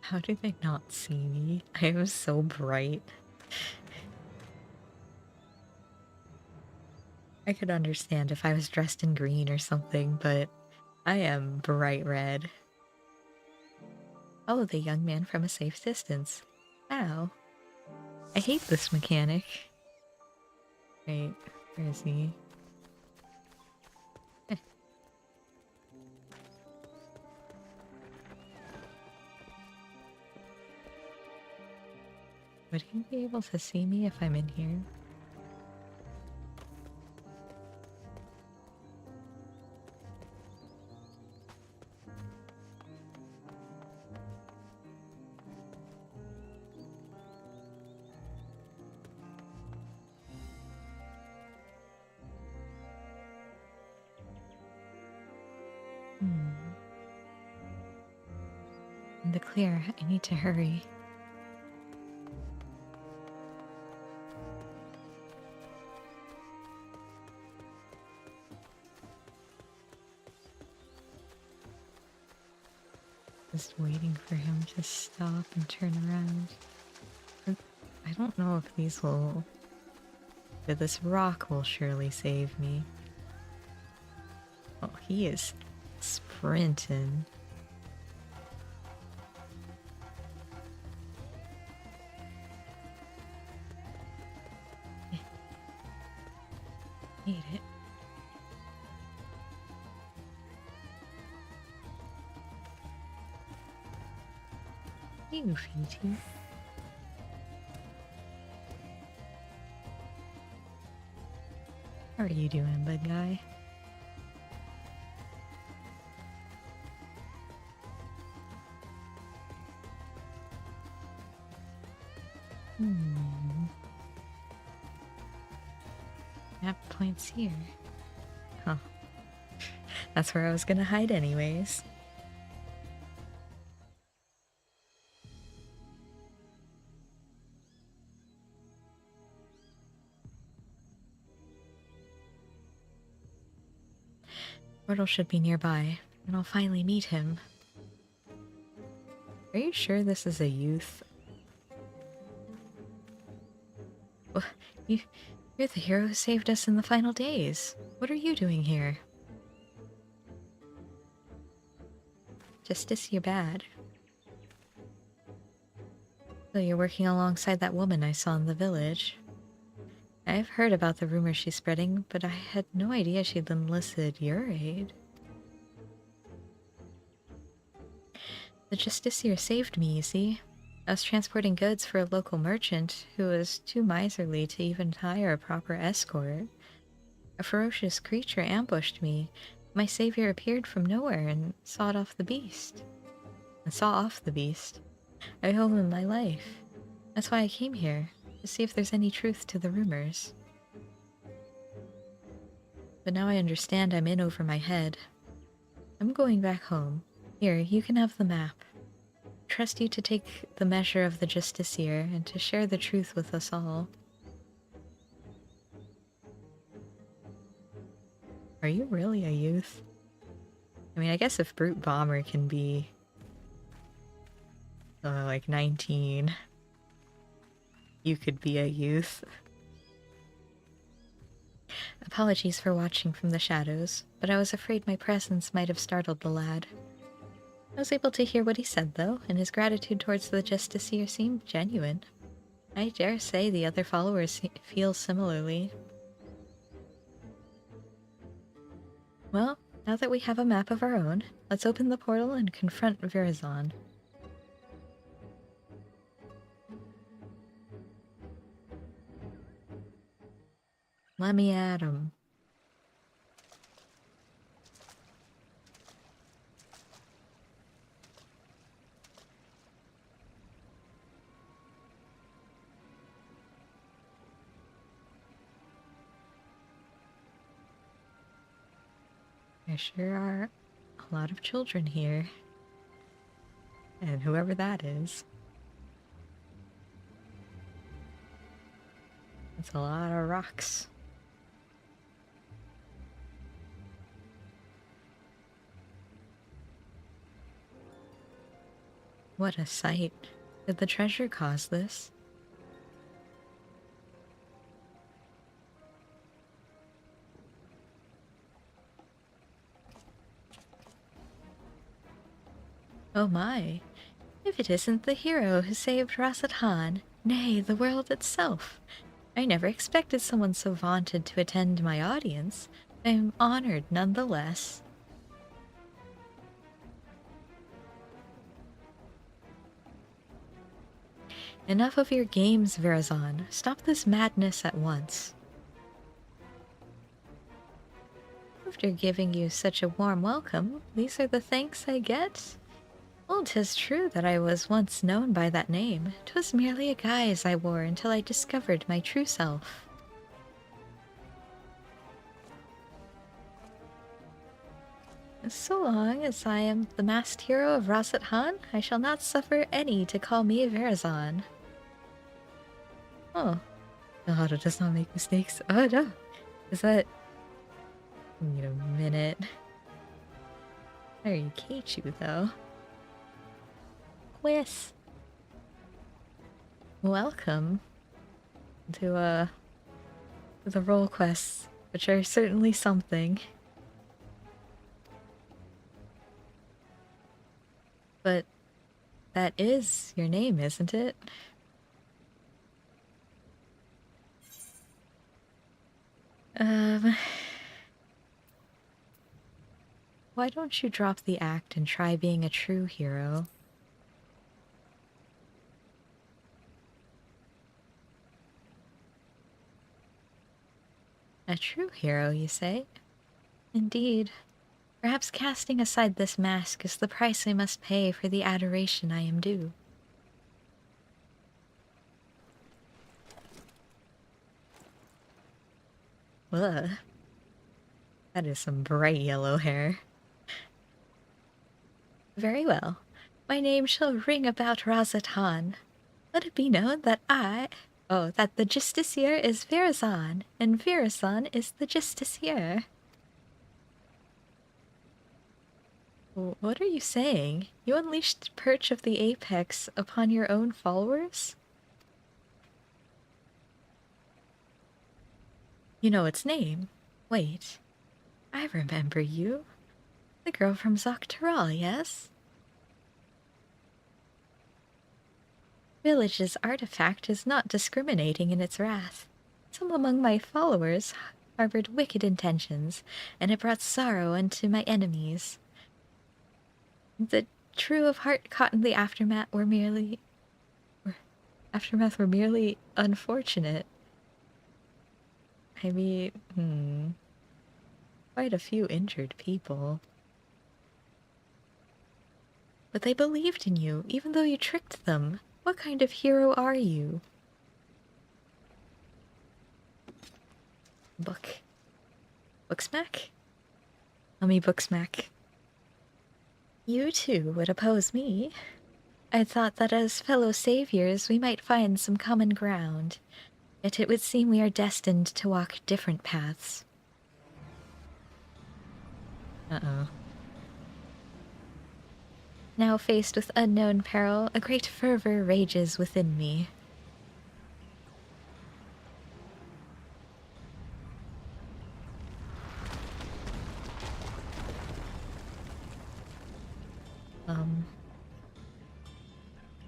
How do they not see me? I am so bright. I could understand if I was dressed in green or something, but I am bright red. Follow the young man from a safe distance. Ow. I hate this mechanic. Wait, where is he? Would he be able to see me if I'm in here? In the clear, I need to hurry. Just waiting for him to stop and turn around. I don't know if these will... But this rock will surely save me. Oh, he is sprinting. Need it. You, Fiji. How are you doing, bud guy? Map points here. Huh. That's where I was gonna hide anyways. Portal should be nearby, and I'll finally meet him. Are you sure this is a youth? Well, you're the hero who saved us in the final days. What are you doing here? Justice, you're bad. So you're working alongside that woman I saw in the village. I've heard about the rumors she's spreading, but I had no idea she'd enlisted your aid. The Justiciar saved me, you see. I was transporting goods for a local merchant who was too miserly to even hire a proper escort. A ferocious creature ambushed me. My savior appeared from nowhere and sawed off the beast. I owe him my life. That's why I came here, to see if there's any truth to the rumors. But now I understand I'm in over my head. I'm going back home. Here, you can have the map. Trust you to take the measure of the Justiciar and to share the truth with us all. Are you really a youth? I mean, I guess if Brute Bomber can be... like 19... you could be a youth. Apologies for watching from the shadows, but I was afraid my presence might have startled the lad. I was able to hear what he said, though, and his gratitude towards the Justiciar seemed genuine. I dare say the other followers feel similarly. Well, now that we have a map of our own, let's open the portal and confront Virazon. Let me at him. There sure are a lot of children here. And whoever that is. It's a lot of rocks. What a sight. Did the treasure cause this? Oh my. If it isn't the hero who saved Rasatan, nay, the world itself. I never expected someone so vaunted to attend my audience. I am honored nonetheless. Enough of your games, Virazon. Stop this madness at once. After giving you such a warm welcome, these are the thanks I get? Well, 'tis true that I was once known by that name. 'Twas merely a guise I wore until I discovered my true self. So long as I am the masked hero of Rasat Han, I shall not suffer any to call me Verazon. Oh. Nahara does not make mistakes. Oh no. Is that... Wait a minute. Very Keichu, though. Quiz. Welcome to the role quests, which are certainly something. But that is your name, isn't it? Why don't you drop the act and try being a true hero? A true hero, you say? Indeed. Perhaps casting aside this mask is the price I must pay for the adoration I am due. Ugh. That is some bright yellow hair. Very well. My name shall ring about Razat Han. Let it be known that that the Justiciar is Verazon, and Verazon is the Justiciar. What are you saying? You unleashed the Perch of the Apex upon your own followers? You know its name. Wait. I remember you. The girl from Zoctaral, yes? Village's artifact is not discriminating in its wrath. Some among my followers harbored wicked intentions, and it brought sorrow unto my enemies. The true of heart caught in the aftermath were merely unfortunate. I mean, quite a few injured people. But they believed in you, even though you tricked them. What kind of hero are you? Booksmack? Mummy Booksmack. You too would oppose me. I thought that as fellow saviors we might find some common ground. Yet it would seem we are destined to walk different paths. Uh-oh. Now faced with unknown peril, a great fervor rages within me.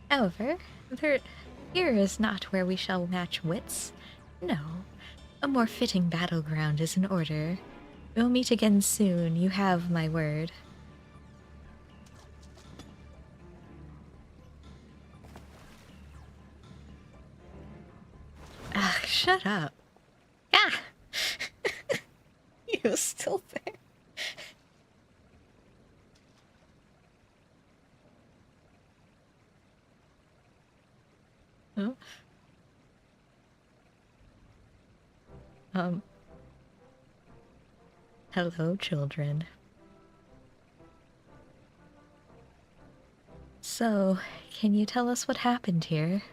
However, here is not where we shall match wits. No, a more fitting battleground is in order. We'll meet again soon, you have my word. Ah, shut up. Ah! He was still there. Huh? Hello, children. So, can you tell us what happened here?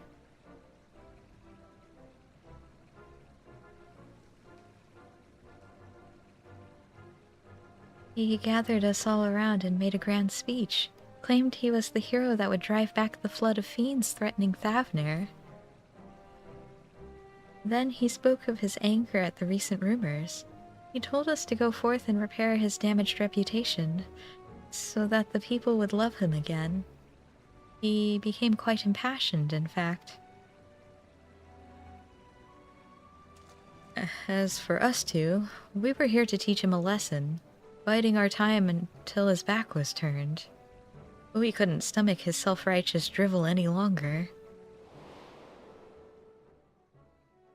He gathered us all around and made a grand speech. Claimed he was the hero that would drive back the flood of fiends threatening Thavner. Then he spoke of his anger at the recent rumors. He told us to go forth and repair his damaged reputation, so that the people would love him again. He became quite impassioned, in fact. As for us two, we were here to teach him a lesson, biding our time until his back was turned. We couldn't stomach his self-righteous drivel any longer.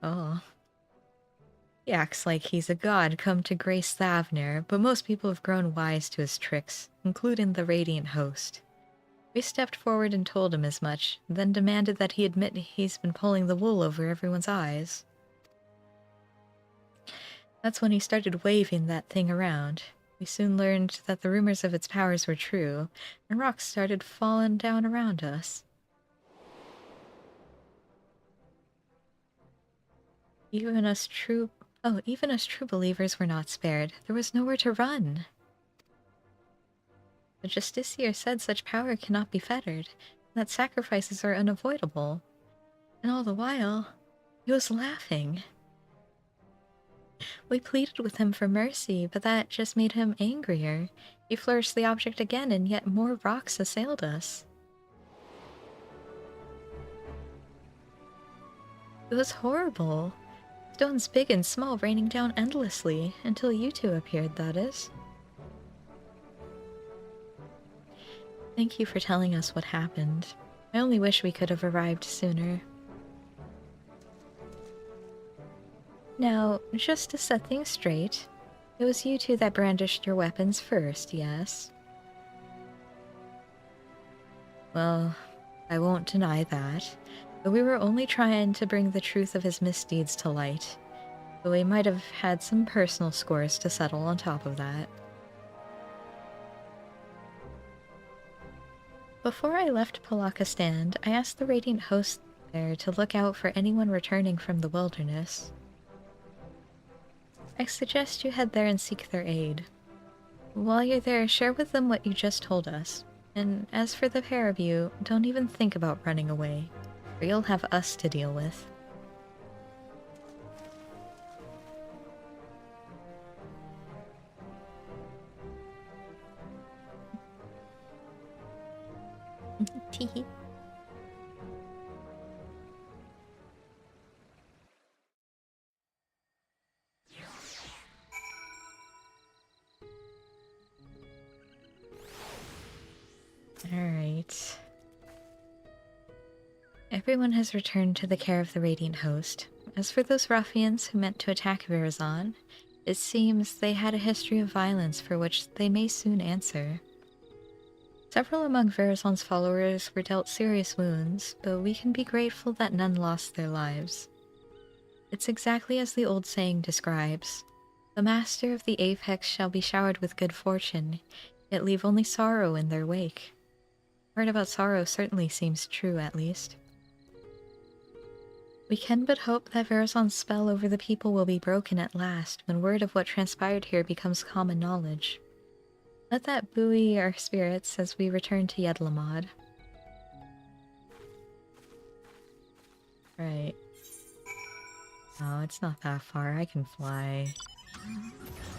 Oh. He acts like he's a god come to grace Thavner, but most people have grown wise to his tricks, including the Radiant Host. We stepped forward and told him as much, then demanded that he admit he's been pulling the wool over everyone's eyes. That's when he started waving that thing around. We soon learned that the rumors of its powers were true, and rocks started falling down around us. Even us true believers were not spared. There was nowhere to run. The Justiciar said such power cannot be fettered, and that sacrifices are unavoidable. And all the while, he was laughing. We pleaded with him for mercy, but that just made him angrier. He flourished the object again, and yet more rocks assailed us. It was horrible. Stones big and small raining down endlessly, until you two appeared, that is. Thank you for telling us what happened. I only wish we could have arrived sooner. Now, just to set things straight, it was you two that brandished your weapons first, yes? Well, I won't deny that, but we were only trying to bring the truth of his misdeeds to light. But we might have had some personal scores to settle on top of that. Before I left Palakistan, I asked the Radiant host there to look out for anyone returning from the wilderness. I suggest you head there and seek their aid. While you're there, share with them what you just told us. And as for the pair of you, don't even think about running away, or you'll have us to deal with. Teehee. Alright. Everyone has returned to the care of the Radiant host. As for those ruffians who meant to attack Virazon, it seems they had a history of violence for which they may soon answer. Several among Virazon's followers were dealt serious wounds, but we can be grateful that none lost their lives. It's exactly as the old saying describes. The master of the Apex shall be showered with good fortune, yet leave only sorrow in their wake. The part about sorrow certainly seems true, at least. We can but hope that Virazon's spell over the people will be broken at last when word of what transpired here becomes common knowledge. Let that buoy our spirits as we return to Yedlamad. Right. Oh, it's not that far. I can fly.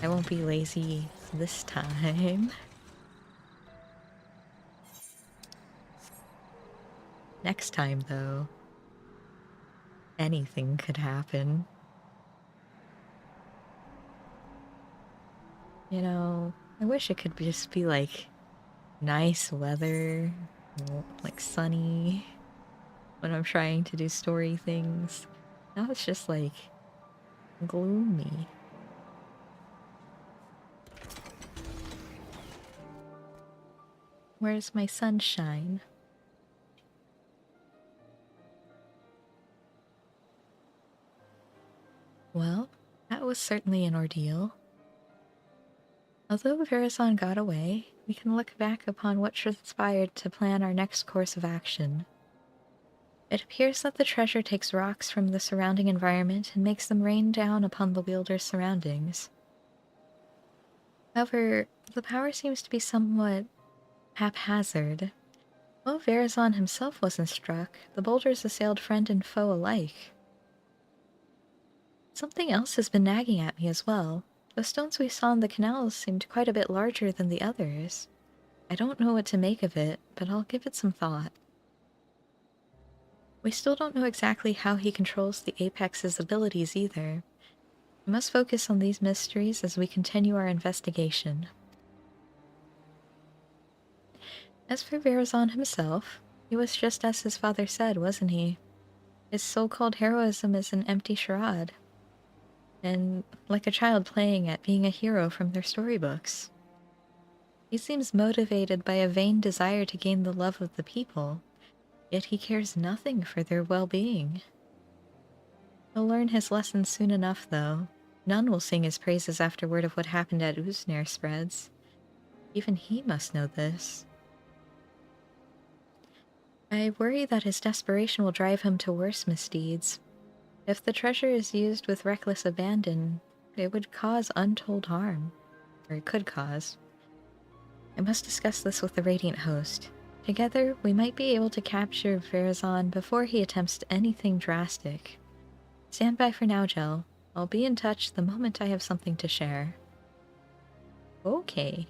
I won't be lazy this time. Next time, though, anything could happen. You know, I wish it could just be like nice weather, like sunny, when I'm trying to do story things. Now it's just like gloomy. Where's my sunshine? Well, that was certainly an ordeal. Although Virazon got away, we can look back upon what transpired to plan our next course of action. It appears that the treasure takes rocks from the surrounding environment and makes them rain down upon the wielder's surroundings. However, the power seems to be somewhat haphazard. While Virazon himself wasn't struck, the boulders assailed friend and foe alike. Something else has been nagging at me as well. The stones we saw in the canals seemed quite a bit larger than the others. I don't know what to make of it, but I'll give it some thought. We still don't know exactly how he controls the Apex's abilities either. We must focus on these mysteries as we continue our investigation. As for Virazon himself, he was just as his father said, wasn't he? His so-called heroism is an empty charade. And like a child playing at being a hero from their storybooks. He seems motivated by a vain desire to gain the love of the people, yet he cares nothing for their well-being. He'll learn his lesson soon enough, though. None will sing his praises after word of what happened at Uznare spreads. Even he must know this. I worry that his desperation will drive him to worse misdeeds. If the treasure is used with reckless abandon, it would cause untold harm. Or it could cause. I must discuss this with the Radiant Host. Together, we might be able to capture Verazon before he attempts anything drastic. Stand by for now, Jel. I'll be in touch the moment I have something to share. Okay.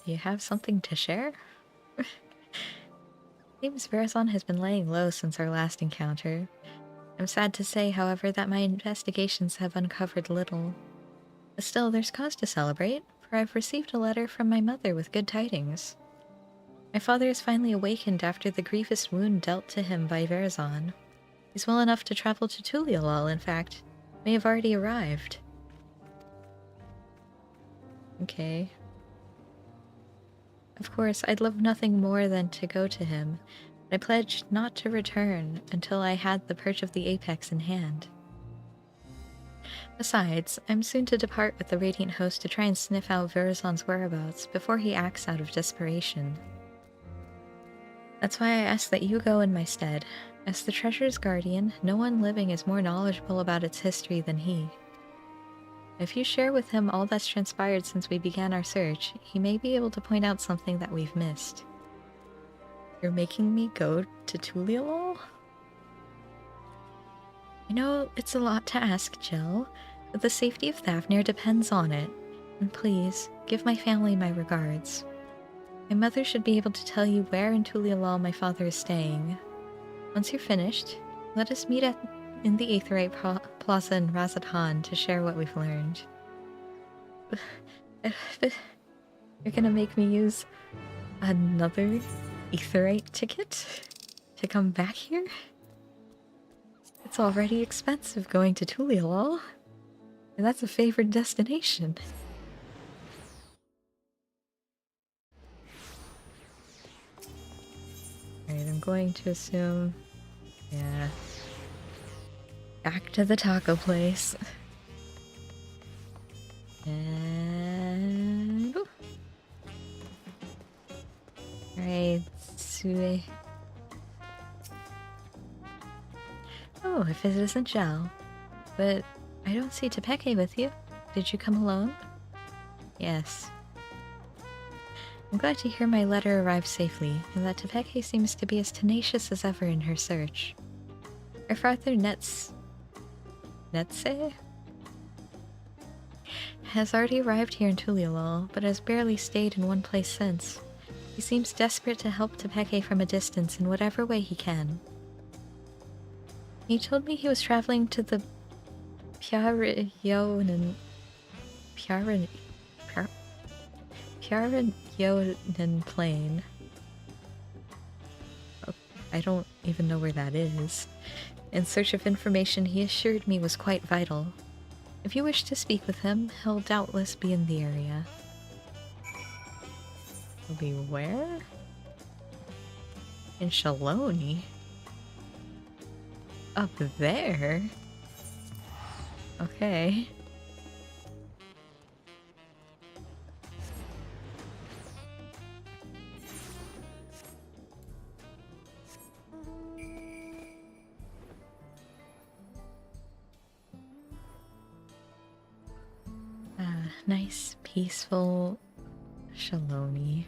Do you have something to share? Seems Verazon has been laying low since our last encounter. I'm sad to say, however, that my investigations have uncovered little. But still, there's cause to celebrate, for I've received a letter from my mother with good tidings. My father has finally awakened after the grievous wound dealt to him by Verazon. He's well enough to travel to Tulialal, in fact. May have already arrived. Okay. Of course, I'd love nothing more than to go to him, but I pledged not to return until I had the perch of the apex in hand. Besides, I'm soon to depart with the Radiant Host to try and sniff out Verazon's whereabouts before he acts out of desperation. That's why I ask that you go in my stead. As the treasure's guardian, no one living is more knowledgeable about its history than he. If you share with him all that's transpired since we began our search, he may be able to point out something that we've missed. You're making me go to Tulialal? I know it's a lot to ask, Jill, but the safety of Thavnir depends on it. And please, give my family my regards. My mother should be able to tell you where in Tulialal my father is staying. Once you're finished, let us meet in the Aetherite Plaza in Razadhan to share what we've learned. You're gonna make me use another Aetherite ticket to come back here? It's already expensive going to Tulialal, and that's a favored destination. Alright, I'm going to assume... yeah. Back to the taco place. And... alright, Sue. Oh, if it isn't Zhao. But I don't see Tepeke with you. Did you come alone? Yes. I'm glad to hear my letter arrived safely, and that Tepeke seems to be as tenacious as ever in her search. Our father Netse has already arrived here in Tulialal, but has barely stayed in one place since. He seems desperate to help Tepeke from a distance in whatever way he can. He told me he was traveling to the Pyaranyonen Plain. Oh, I don't even know where that is. In search of information he assured me was quite vital. If you wish to speak with him, he'll doubtless be in the area. He'll be where? In Shaloni? Up there? Okay. Nice, peaceful Shaloni.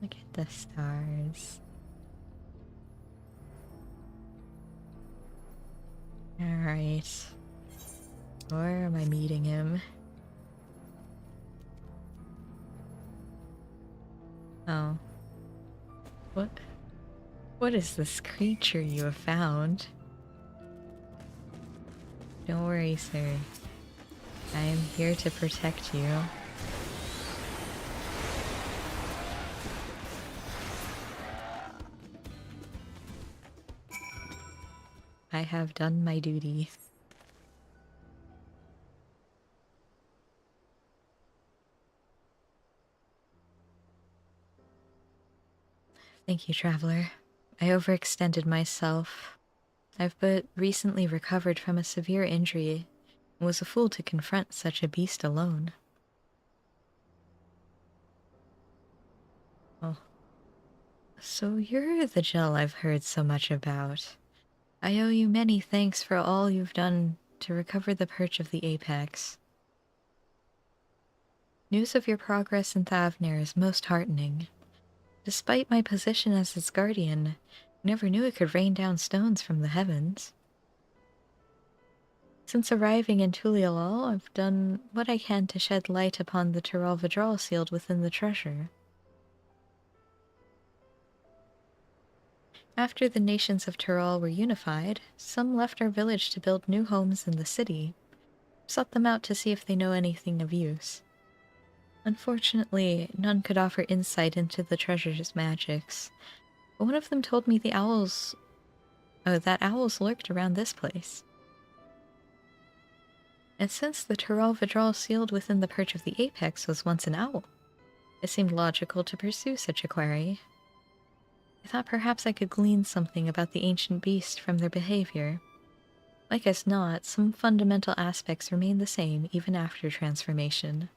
Look at the stars. Alright. Where am I meeting him? Oh. What is this creature you have found? Don't worry, sir. I am here to protect you. I have done my duty. Thank you, traveler. I overextended myself. I've but recently recovered from a severe injury and was a fool to confront such a beast alone. Oh. So you're the gel I've heard so much about. I owe you many thanks for all you've done to recover the perch of the apex. News of your progress in Thavnir is most heartening. Despite my position as its guardian, I never knew it could rain down stones from the heavens. Since arriving in Tulialal, I've done what I can to shed light upon the Tural Vidral sealed within the treasure. After the nations of Tural were unified, some left our village to build new homes in the city. Sought them out to see if they know anything of use. Unfortunately, none could offer insight into the treasure's magics, but one of them told me that owls lurked around this place. And since the Tural Vidral sealed within the perch of the apex was once an owl, it seemed logical to pursue such a quarry. I thought perhaps I could glean something about the ancient beast from their behavior. Like as not, some fundamental aspects remain the same even after transformation.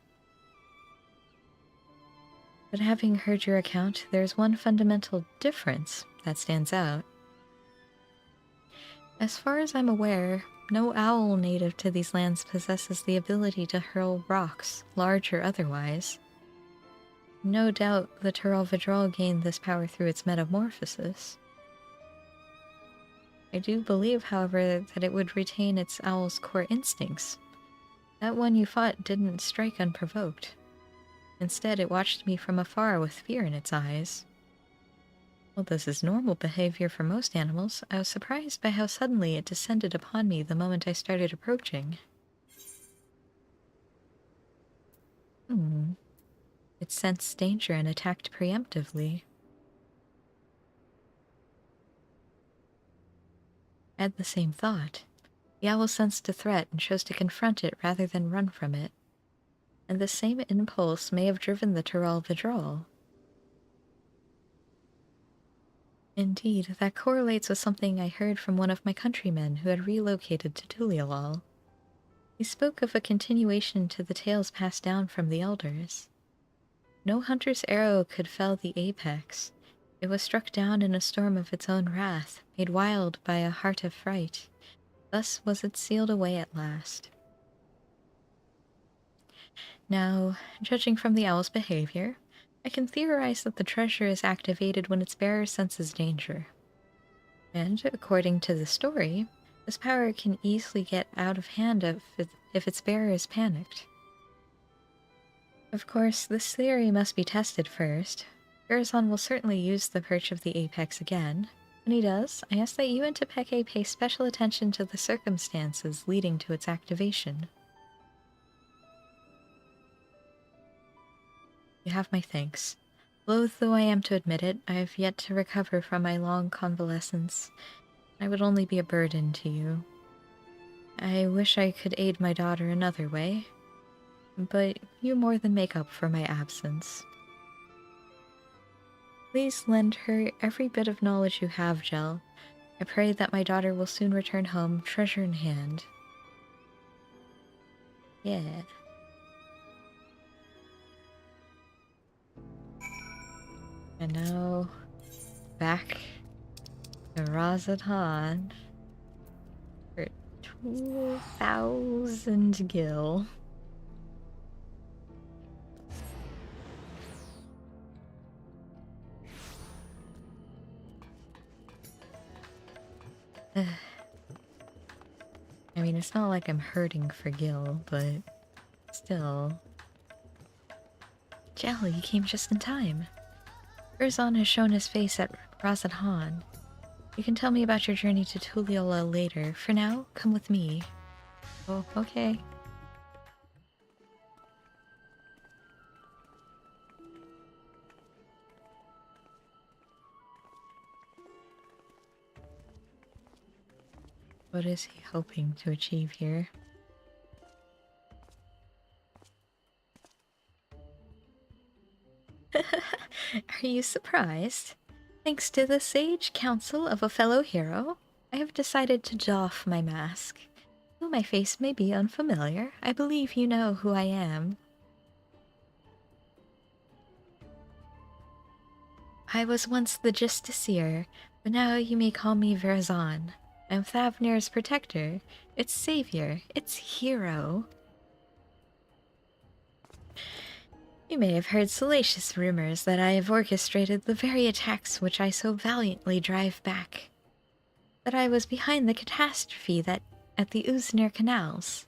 But having heard your account, there's one fundamental difference that stands out. As far as I'm aware, no owl native to these lands possesses the ability to hurl rocks, large or otherwise. No doubt the Tural Vidral gained this power through its metamorphosis. I do believe, however, that it would retain its owl's core instincts. That one you fought didn't strike unprovoked. Instead, it watched me from afar with fear in its eyes. While this is normal behavior for most animals, I was surprised by how suddenly it descended upon me the moment I started approaching. It sensed danger and attacked preemptively. I had the same thought. The owl sensed a threat and chose to confront it rather than run from it. And the same impulse may have driven the Tural Vidral. Indeed, that correlates with something I heard from one of my countrymen who had relocated to Tulialal. He spoke of a continuation to the tales passed down from the elders. No hunter's arrow could fell the apex. It was struck down in a storm of its own wrath, made wild by a heart of fright. Thus was it sealed away at last. Now, judging from the owl's behavior, I can theorize that the treasure is activated when its bearer senses danger. And, according to the story, this power can easily get out of hand if its bearer is panicked. Of course, this theory must be tested first. Garzon will certainly use the perch of the apex again. When he does, I ask that you and Tepeke pay special attention to the circumstances leading to its activation. You have my thanks. Loath though I am to admit it, I have yet to recover from my long convalescence. I would only be a burden to you. I wish I could aid my daughter another way, but you more than make up for my absence. Please lend her every bit of knowledge you have, Jel. I pray that my daughter will soon return home, treasure in hand. Yeah. And now, back to Razatan for 2,000 gil. I mean, it's not like I'm hurting for gil, but still. Jel, you came just in time. Garzon has shown his face at Razatan. You can tell me about your journey to Tuliola later. For now, come with me. Oh, okay. What is he hoping to achieve here? Are you surprised? Thanks to the sage counsel of a fellow hero, I have decided to doff my mask. Though my face may be unfamiliar, I believe you know who I am. I was once the Justiciar, but now you may call me Verzon. I'm Thavnir's protector, its savior, its hero. You may have heard salacious rumors that I have orchestrated the very attacks which I so valiantly drive back. That I was behind the catastrophe that at the Uznir canals.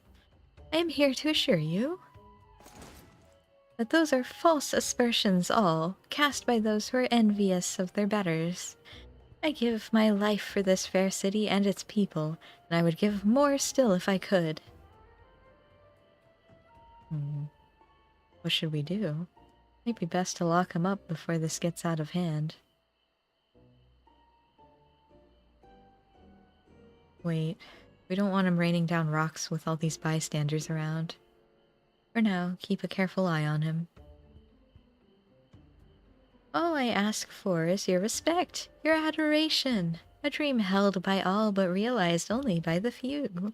I am here to assure you that those are false aspersions all, cast by those who are envious of their betters. I give my life for this fair city and its people, and I would give more still if I could. What should we do? Might be best to lock him up before this gets out of hand. Wait, we don't want him raining down rocks with all these bystanders around. For now, keep a careful eye on him. All I ask for is your respect, your adoration, a dream held by all but realized only by the few.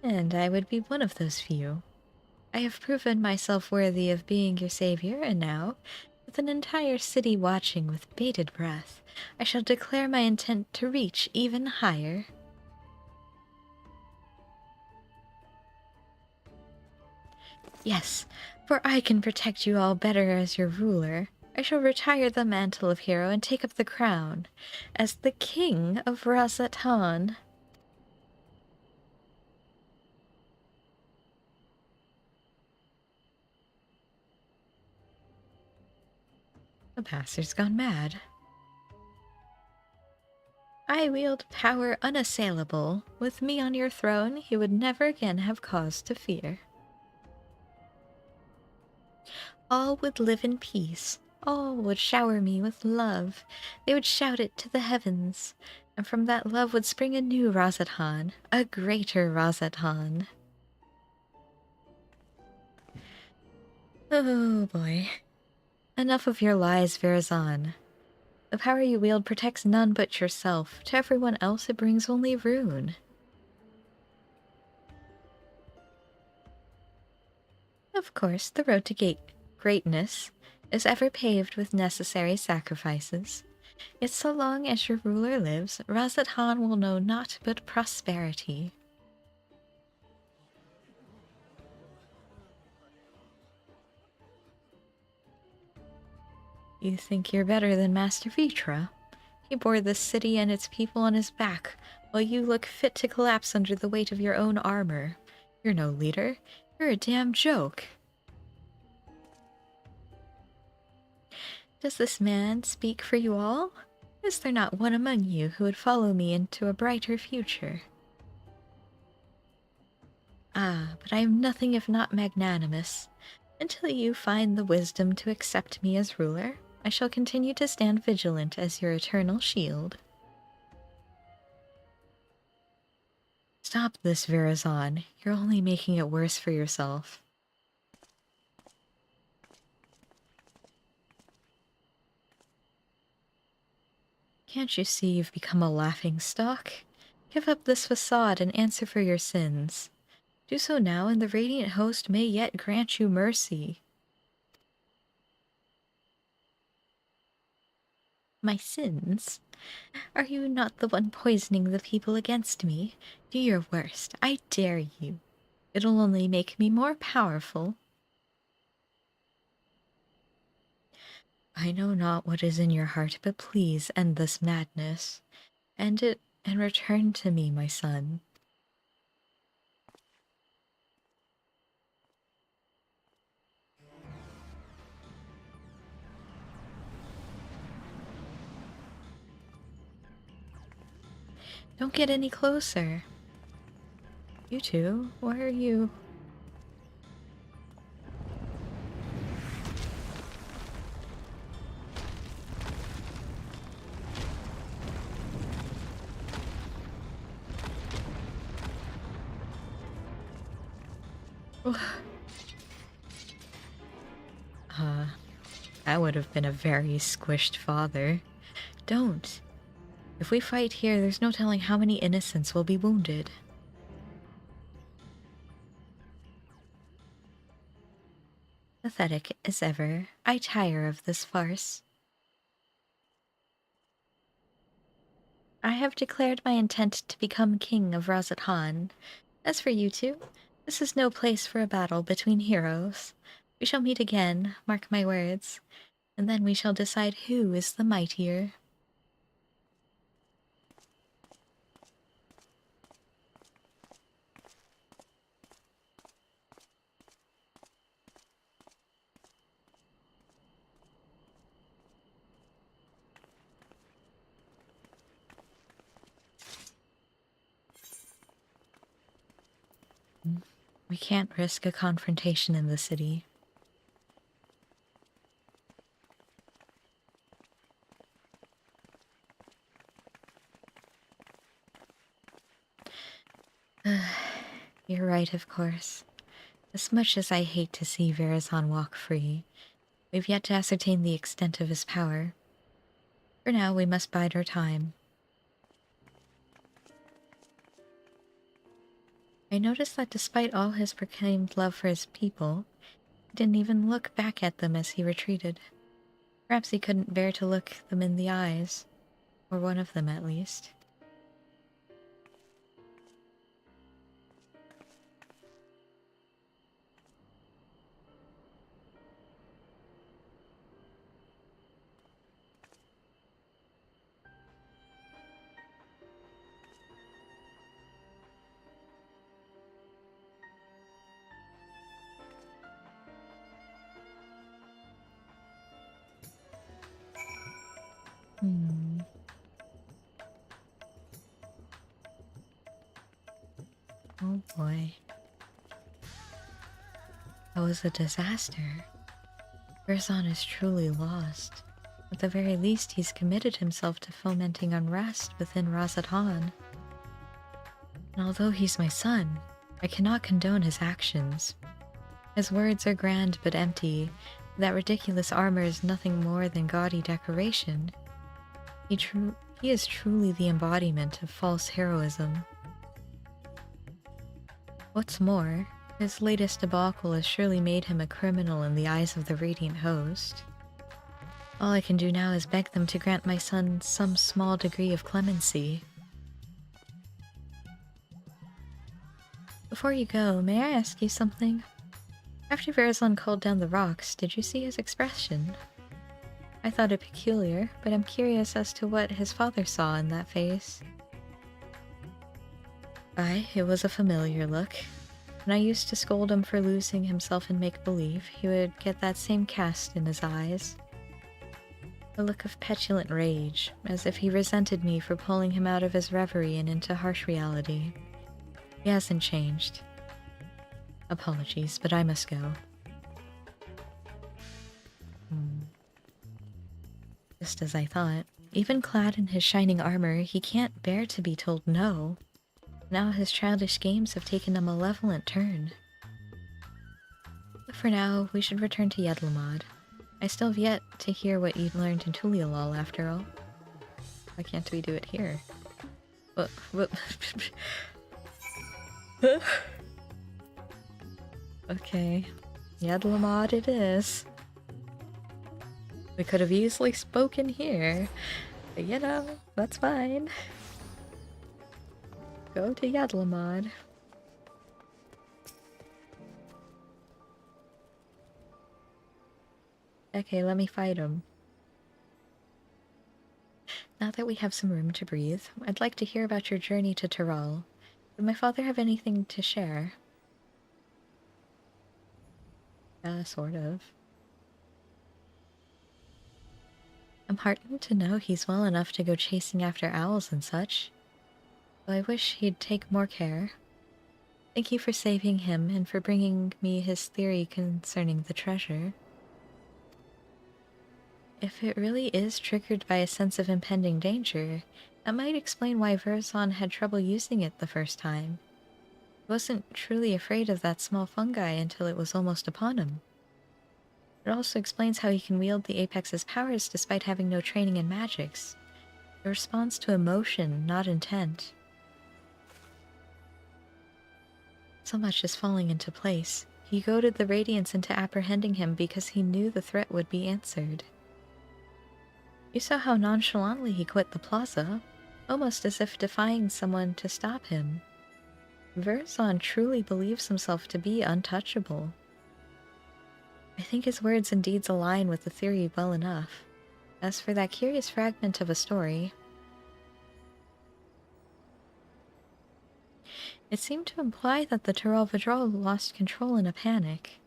And I would be one of those few. I have proven myself worthy of being your savior, and now, with an entire city watching with bated breath, I shall declare my intent to reach even higher. Yes, for I can protect you all better as your ruler. I shall retire the mantle of hero and take up the crown as the king of Razatan. The bastard's gone mad. I wield power unassailable. With me on your throne, you would never again have cause to fear. All would live in peace. All would shower me with love. They would shout it to the heavens. And from that love would spring a new Razatan, a greater Razatan. Oh boy. Enough of your lies, Verazan. The power you wield protects none but yourself. To everyone else it brings only ruin. Of course, the road to greatness is ever paved with necessary sacrifices. Yet so long as your ruler lives, Razatan will know naught but prosperity. You think you're better than Master Vitra? He bore this city and its people on his back, while you look fit to collapse under the weight of your own armor. You're no leader. You're a damn joke. Does this man speak for you all? Is there not one among you who would follow me into a brighter future? Ah, but I am nothing if not magnanimous. Until you find the wisdom to accept me as ruler, I shall continue to stand vigilant as your eternal shield. Stop this, Verazan. You're only making it worse for yourself. Can't you see you've become a laughingstock? Give up this facade and answer for your sins. Do so now, and the Radiant Host may yet grant you mercy. My sins? Are you not the one poisoning the people against me? Do your worst. I dare you. It'll only make me more powerful. I know not what is in your heart, but please end this madness. End it and return to me, my son. Don't get any closer. You two, why are you... That would have been a very squished father. Don't. If we fight here, there's no telling how many innocents will be wounded. Pathetic as ever, I tire of this farce. I have declared my intent to become king of Razathan. As for you two, this is no place for a battle between heroes. We shall meet again, mark my words, and then we shall decide who is the mightier. We can't risk a confrontation in the city. You're right, of course. As much as I hate to see Verazon walk free, we've yet to ascertain the extent of his power. For now, we must bide our time. I noticed that despite all his proclaimed love for his people, he didn't even look back at them as he retreated. Perhaps he couldn't bear to look them in the eyes, or one of them at least. Oh boy. That was a disaster. Verazon is truly lost. At the very least, he's committed himself to fomenting unrest within Razathan. And although he's my son, I cannot condone his actions. His words are grand but empty. That ridiculous armor is nothing more than gaudy decoration. He is truly the embodiment of false heroism. What's more, his latest debacle has surely made him a criminal in the eyes of the Radiant Host. All I can do now is beg them to grant my son some small degree of clemency. Before you go, may I ask you something? After Verazon called down the rocks, did you see his expression? I thought it peculiar, but I'm curious as to what his father saw in that face. Aye, it was a familiar look. When I used to scold him for losing himself in make-believe, he would get that same cast in his eyes. A look of petulant rage, as if he resented me for pulling him out of his reverie and into harsh reality. He hasn't changed. Apologies, but I must go. Just as I thought. Even clad in his shining armor, he can't bear to be told no. Now his childish games have taken a malevolent turn. But for now, we should return to Yedlamad. I still have yet to hear what you learned in Tuliolol, after all. Why can't we do it here? Okay, Yedlamad it is. We could have easily spoken here, but you know, that's fine. Go to Yedlamad. Okay, let me fight him. Now that we have some room to breathe, I'd like to hear about your journey to Tyrol. Did my father have anything to share? Sort of. I'm heartened to know he's well enough to go chasing after owls and such. Though I wish he'd take more care. Thank you for saving him and for bringing me his theory concerning the treasure. If it really is triggered by a sense of impending danger, that might explain why Verazon had trouble using it the first time. He wasn't truly afraid of that small fungi until it was almost upon him. It also explains how he can wield the Apex's powers despite having no training in magics. It responds to emotion, not intent. So much is falling into place. He goaded the Radiants into apprehending him because he knew the threat would be answered. You saw how nonchalantly he quit the plaza, almost as if defying someone to stop him. Verzon truly believes himself to be untouchable. I think his words and deeds align with the theory well enough. As for that curious fragment of a story, it seemed to imply that the Tyrell Vidral lost control in a panic.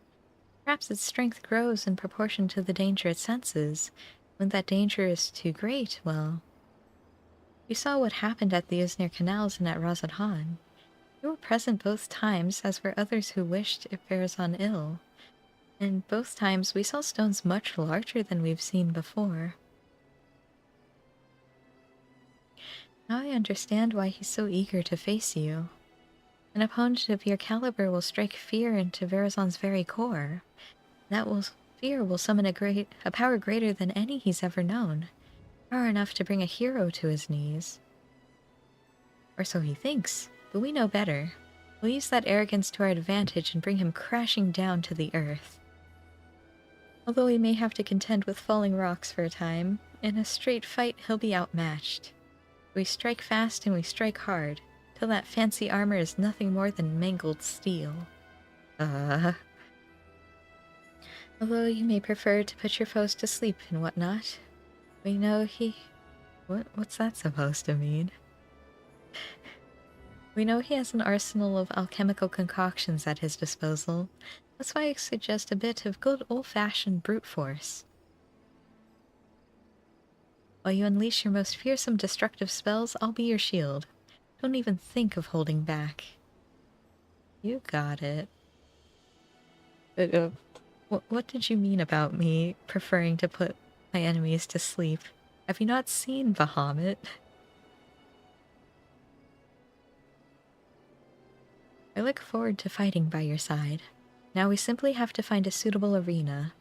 Perhaps its strength grows in proportion to the danger it senses. When that danger is too great, well... You saw what happened at the Uznir Canals and at Razadhan. You were present both times, as were others who wished Verzon ill. And both times we saw stones much larger than we've seen before. Now I understand why he's so eager to face you. An opponent of your caliber will strike fear into Verzon's very core. Fear will summon a power greater than any he's ever known. Power enough to bring a hero to his knees. Or so he thinks, but we know better. We'll use that arrogance to our advantage and bring him crashing down to the earth. Although he may have to contend with falling rocks for a time, in a straight fight he'll be outmatched. We strike fast and we strike hard, till that fancy armor is nothing more than mangled steel. Although you may prefer to put your foes to sleep and whatnot, we know he... What's that supposed to mean? We know he has an arsenal of alchemical concoctions at his disposal. That's why I suggest a bit of good old-fashioned brute force. While you unleash your most fearsome destructive spells, I'll be your shield. Don't even think of holding back. You got it. What did you mean about me preferring to put my enemies to sleep? Have you not seen Bahamut? I look forward to fighting by your side. Now we simply have to find a suitable arena.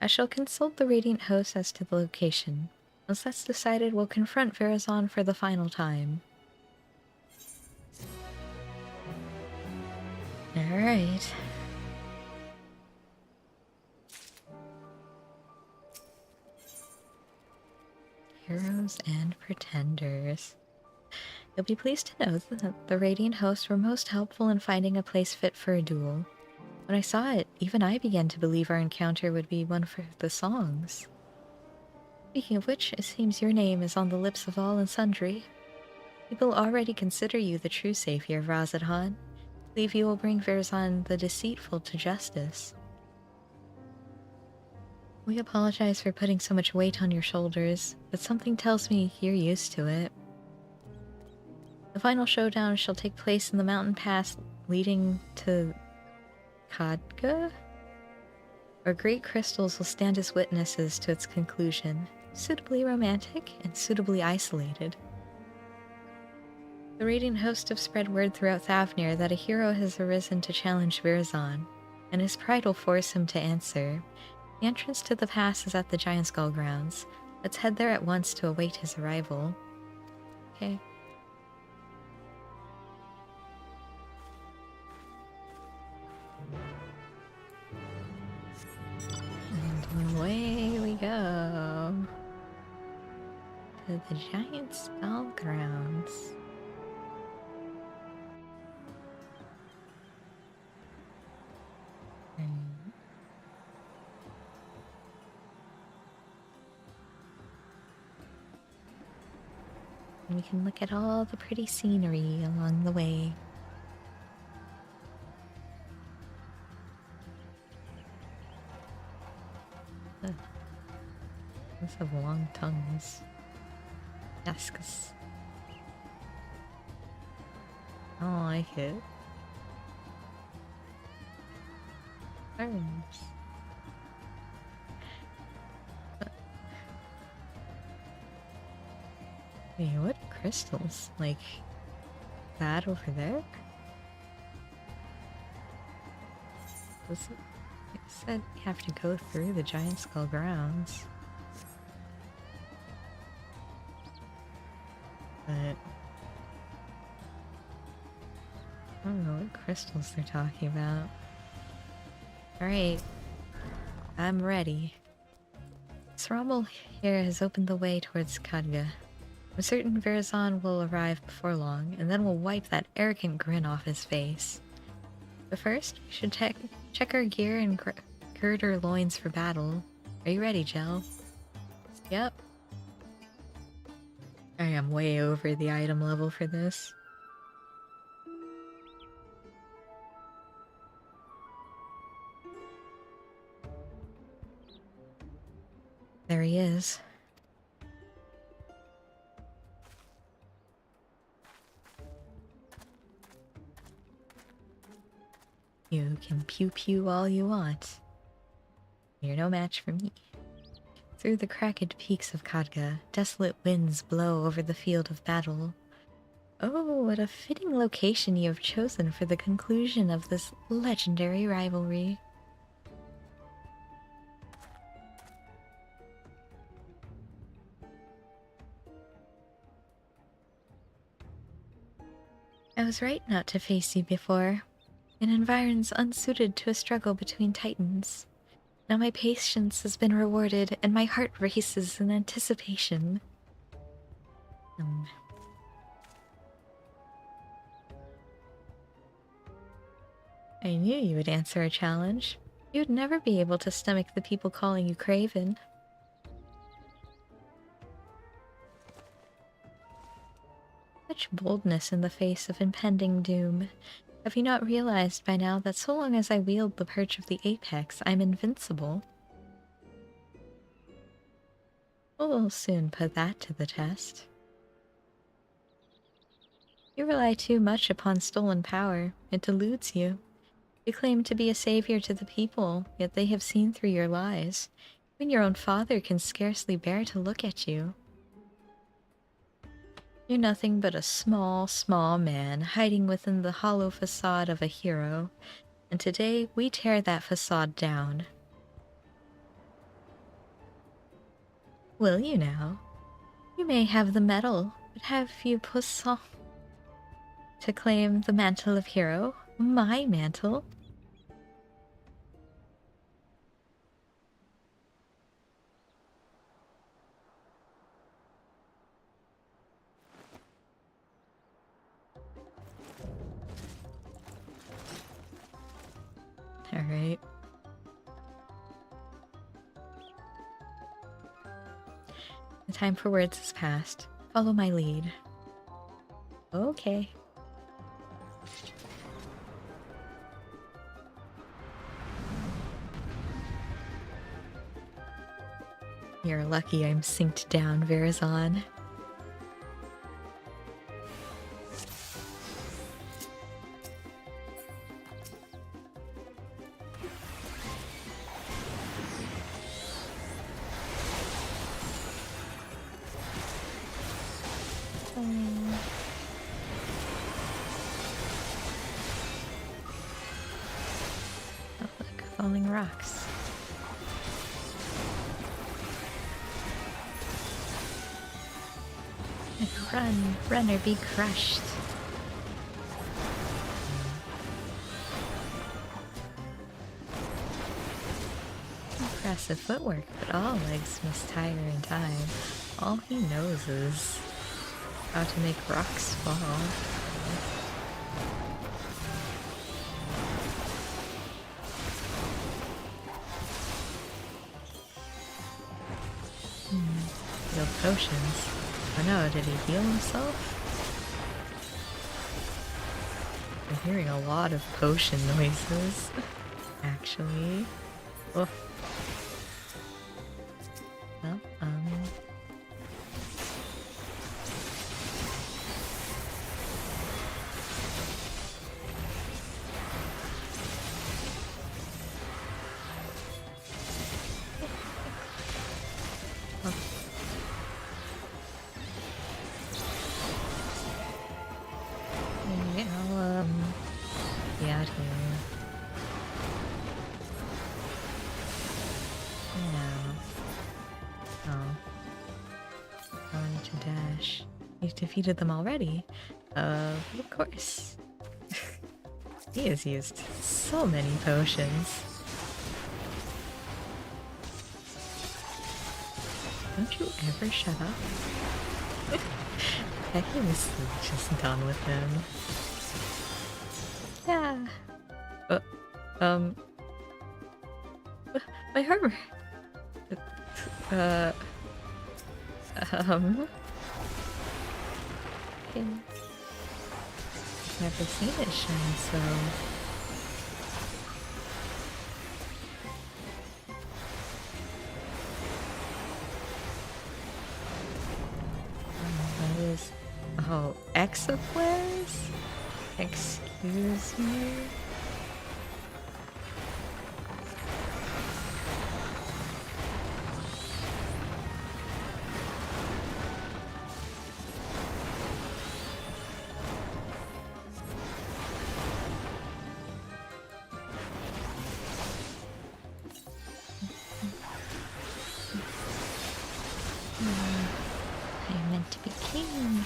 I shall consult the Radiant host as to the location. Once that's decided, we'll confront Verazon for the final time. Alright. Heroes and Pretenders. You'll be pleased to know that the Radiant hosts were most helpful in finding a place fit for a duel. When I saw it, even I began to believe our encounter would be one for the songs. Speaking of which, it seems your name is on the lips of all and sundry. People already consider you the true savior of Razadhan. Believe you will bring Verzon the Deceitful to justice. We apologize for putting so much weight on your shoulders, but something tells me you're used to it. The final showdown shall take place in the mountain pass leading to Khadga? Our great crystals will stand as witnesses to its conclusion, suitably romantic and suitably isolated. The Radiant host have spread word throughout Thavnir that a hero has arisen to challenge Verzon, and his pride will force him to answer. The entrance to the pass is at the Giant Skull grounds. Let's head there at once to await his arrival. Okay. And away we go to the Giant Skull grounds. And we can look at all the pretty scenery along the way. Those have long tongues. Asks. I don't like it. Arms. Wait, what crystals? Like that over there? It said you have to go through the giant skull grounds. But I don't know what crystals they're talking about. Alright, I'm ready. Srommel here has opened the way towards Khadga. I'm certain Verazon will arrive before long, and then we'll wipe that arrogant grin off his face. But first, we should check our gear and gird our loins for battle. Are you ready, Jel? Yep. I am way over the item level for this. There he is. You can pew-pew all you want. You're no match for me. Through the cracked peaks of Khadga, desolate winds blow over the field of battle. Oh, what a fitting location you have chosen for the conclusion of this legendary rivalry. I was right not to face you before. In environs unsuited to a struggle between titans. Now my patience has been rewarded, and my heart races in anticipation. I knew you would answer a challenge. You would never be able to stomach the people calling you craven. Such boldness in the face of impending doom. Have you not realized by now that so long as I wield the perch of the apex, I'm invincible? We'll soon put that to the test. You rely too much upon stolen power. It deludes you. You claim to be a savior to the people, yet they have seen through your lies. Even your own father can scarcely bear to look at you. You're nothing but a small, small man hiding within the hollow facade of a hero, and today we tear that facade down. Will you now? You may have the medal, but have you puissance to claim the mantle of hero? My mantle? Alright. The time for words has passed. Follow my lead. Okay. You're lucky I'm synced down, Verazon. Oh, look, falling rocks. Run, run or be crushed. Impressive footwork, but all legs must tire in time. All he knows is how to make rocks fall. Heal potions. Oh no, did he heal himself? I'm hearing a lot of potion noises, actually. Oh. Well, I'll, be out here. You've defeated them already? Of course. He has used so many potions. Don't you ever shut up? Becky was just done with him. Yeah. My armor. Never seen it shine so. What is? Oh, exaflares? Excuse me? I meant to be king.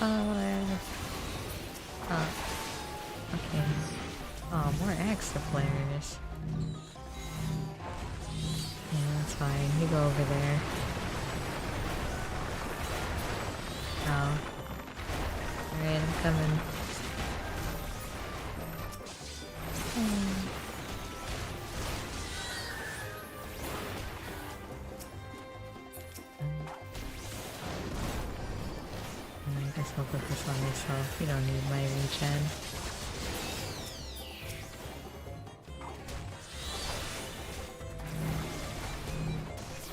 Oh, okay. Oh, more exaflares. Yeah, that's fine. You go over there. Oh. Alright, I'm coming. I guess I'll put this on myself. You don't need my regen.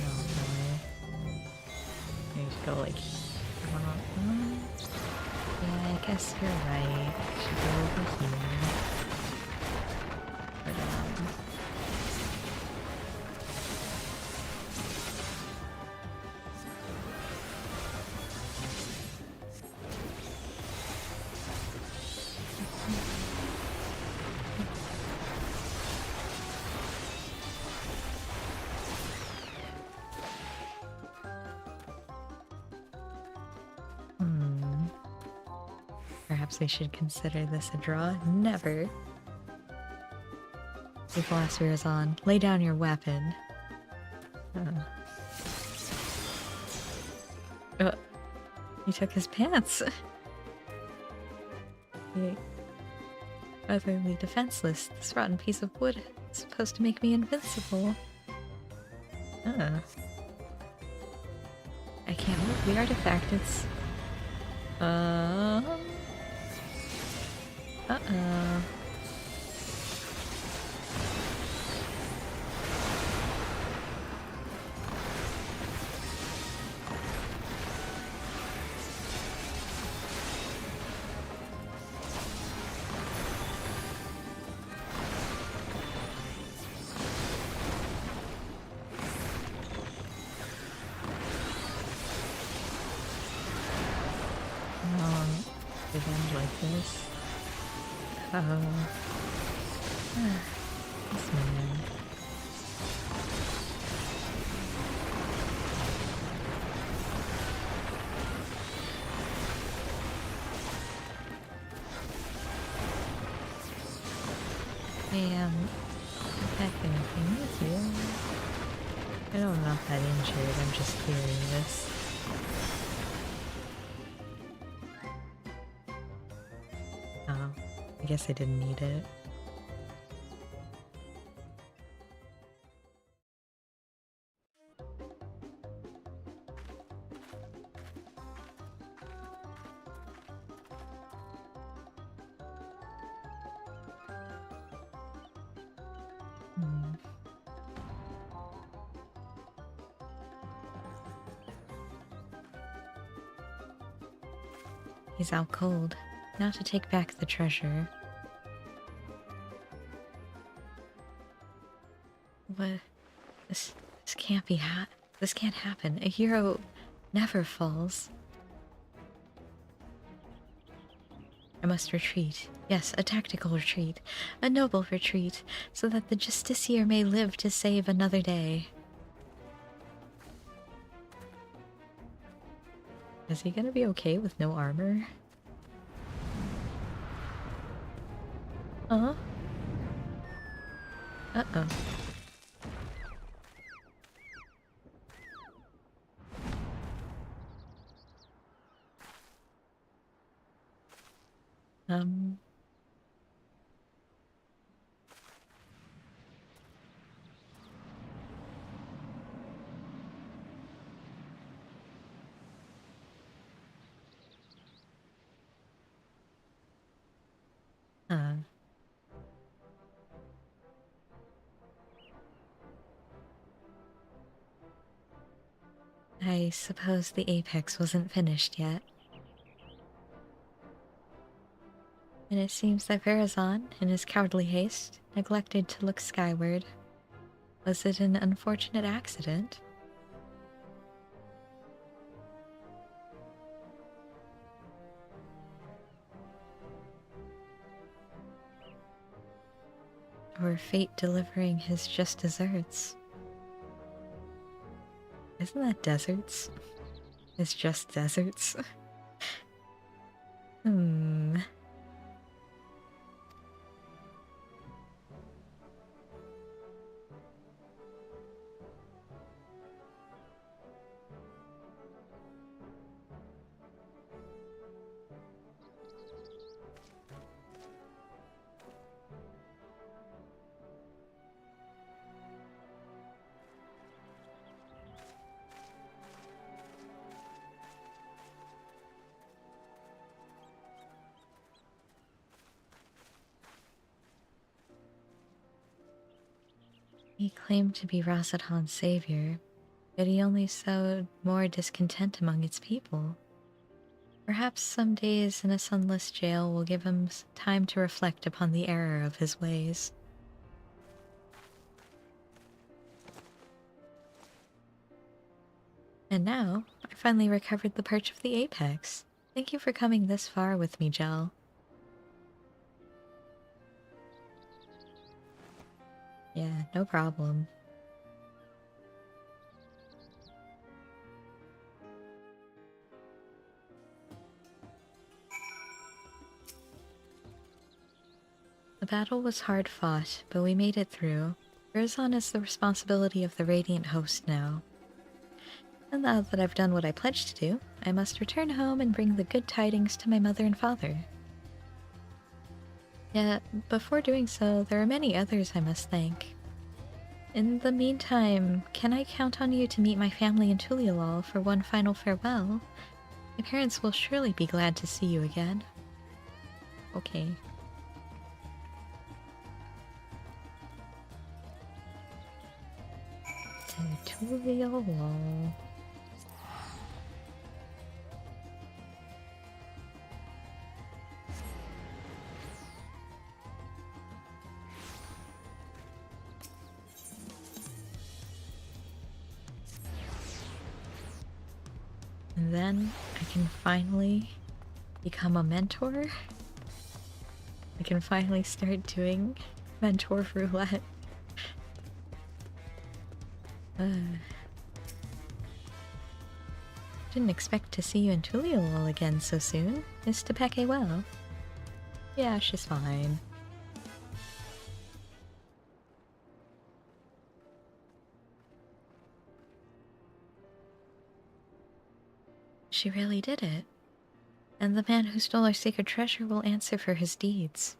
Oh, really? I need to go like... Yeah, I guess you're right. I should go over here. But, perhaps we should consider this a draw? Never. The philosopher is on. Lay down your weapon. He took his pants. Utterly defenseless. This rotten piece of wood is supposed to make me invincible. I can't move the artifact. It's... Uh-oh. It ends like this. This man. I'm back anything with you. I know I'm not that injured, I'm just curious. I guess I didn't need it. He's out cold. Now to take back the treasure. What? This can't be this can't happen. A hero never falls. I must retreat. Yes, a tactical retreat. A noble retreat, so that the justiciar may live to save another day. Is he gonna be okay with no armor? Huh? Uh-oh. Um... Huh. I suppose the apex wasn't finished yet. And it seems that Verazon, in his cowardly haste, neglected to look skyward. Was it an unfortunate accident? Or fate delivering his just desserts? Isn't that deserts? It's just deserts? Hmm... He claimed to be Rasatan's savior, but he only sowed more discontent among its people. Perhaps some days in a sunless jail will give him time to reflect upon the error of his ways. And now, I finally recovered the perch of the apex. Thank you for coming this far with me, Gel. Yeah, no problem. The battle was hard fought, but we made it through. Verazon is the responsibility of the Radiant Host now. And now that I've done what I pledged to do, I must return home and bring the good tidings to my mother and father. Yet, before doing so, there are many others I must thank. In the meantime, can I count on you to meet my family in Tulialal for one final farewell? My parents will surely be glad to see you again. Okay. To Tulialal. And then I can finally become a mentor. I can finally start doing mentor roulette. Didn't expect to see you in Tulialal again so soon. Is Tepeke well? Yeah, she's fine. She really did it. And the man who stole our sacred treasure will answer for his deeds.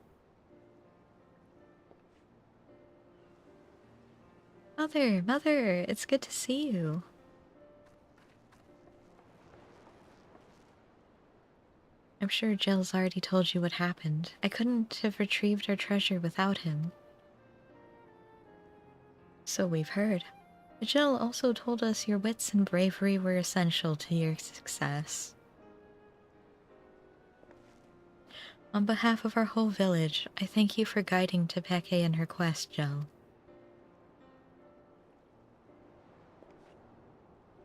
Mother, it's good to see you. I'm sure Jill's already told you what happened. I couldn't have retrieved our treasure without him. So we've heard. But Jill also told us your wits and bravery were essential to your success. On behalf of our whole village, I thank you for guiding Tepeke in her quest, Jill.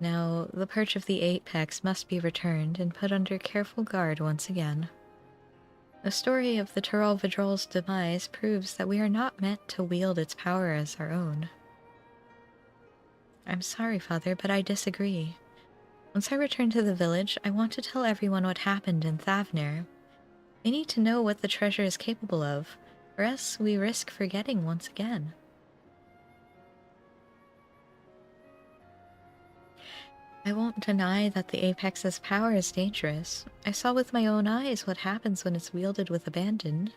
Now, the perch of the apex must be returned and put under careful guard once again. The story of the Tural Vidrol's demise proves that we are not meant to wield its power as our own. I'm sorry, Father, but I disagree. Once I return to the village, I want to tell everyone what happened in Thavner. They need to know what the treasure is capable of, or else we risk forgetting once again. I won't deny that the Apex's power is dangerous. I saw with my own eyes what happens when it's wielded with abandon.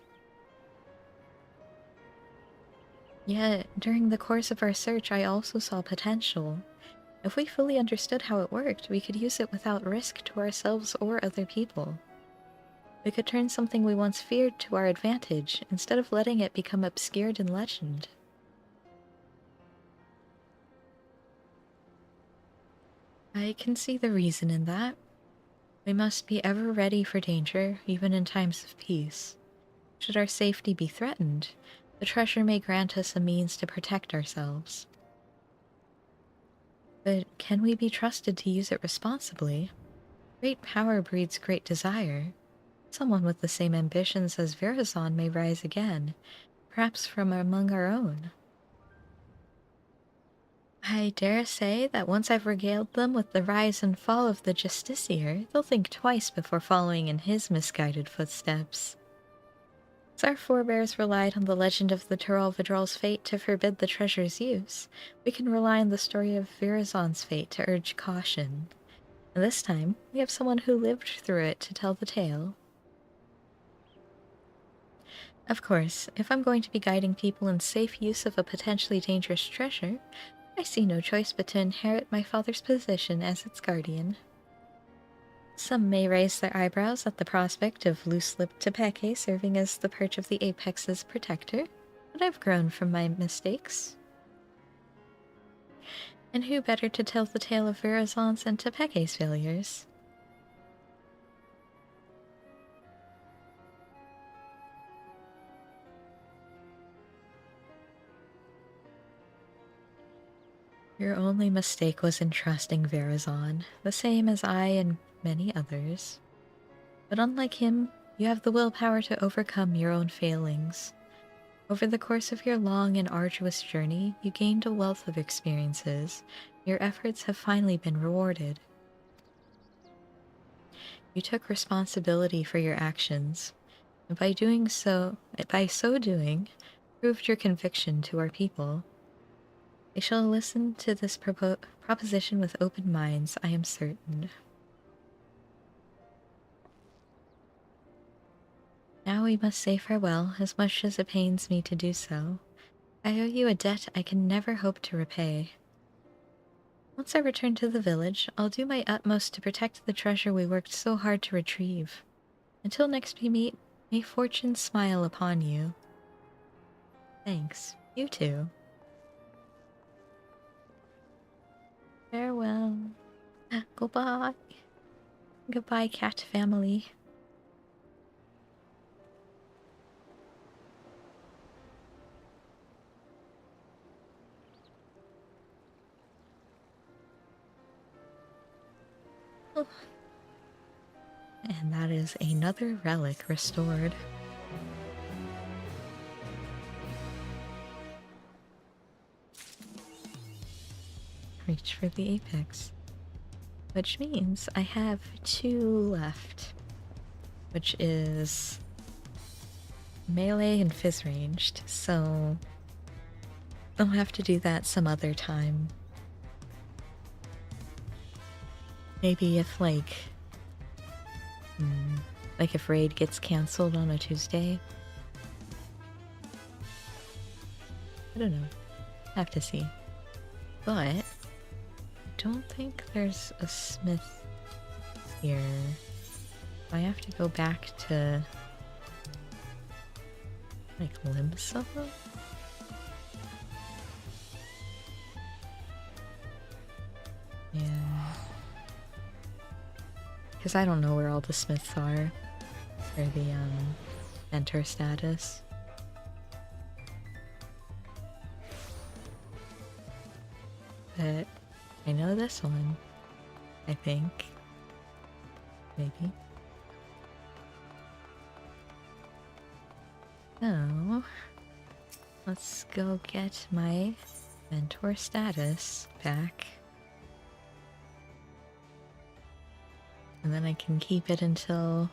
Yet, during the course of our search, I also saw potential. If we fully understood how it worked, we could use it without risk to ourselves or other people. We could turn something we once feared to our advantage, instead of letting it become obscured in legend. I can see the reason in that. We must be ever ready for danger, even in times of peace. Should our safety be threatened, the treasure may grant us a means to protect ourselves. But can we be trusted to use it responsibly? Great power breeds great desire. Someone with the same ambitions as Verazon may rise again, perhaps from among our own. I dare say that once I've regaled them with the rise and fall of the Justiciar, they'll think twice before following in his misguided footsteps. As our forebears relied on the legend of the Turol Vidrol's fate to forbid the treasure's use, we can rely on the story of Verazon's fate to urge caution. And this time, we have someone who lived through it to tell the tale. Of course, if I'm going to be guiding people in safe use of a potentially dangerous treasure, I see no choice but to inherit my father's position as its guardian. Some may raise their eyebrows at the prospect of loose-lipped Tepeke serving as the perch of the Apex's protector, but I've grown from my mistakes. And who better to tell the tale of Verazon's and Tepeke's failures? Your only mistake was in trusting Verazon, the same as I and many others. But unlike him, you have the willpower to overcome your own failings. Over the course of your long and arduous journey, you gained a wealth of experiences. Your efforts have finally been rewarded. You took responsibility for your actions, and by so doing, proved your conviction to our people. They shall listen to this proposition with open minds, I am certain. Now we must say farewell, as much as it pains me to do so. I owe you a debt I can never hope to repay. Once I return to the village, I'll do my utmost to protect the treasure we worked so hard to retrieve. Until next we meet, may fortune smile upon you. Thanks. You too. Farewell. Goodbye. Goodbye, cat family. Oh. And that is another relic restored. Reach for the apex. Which means I have 2 left. Which is melee and fizz ranged, so I'll have to do that some other time. Maybe if like if raid gets cancelled on a Tuesday. I don't know. Have to see. But I don't think there's a smith here. I have to go back to like Limsa? Yeah. Because I don't know where all the smiths are for the mentor status. But I know this one, I think. Maybe. So, let's go get my mentor status back. And then I can keep it until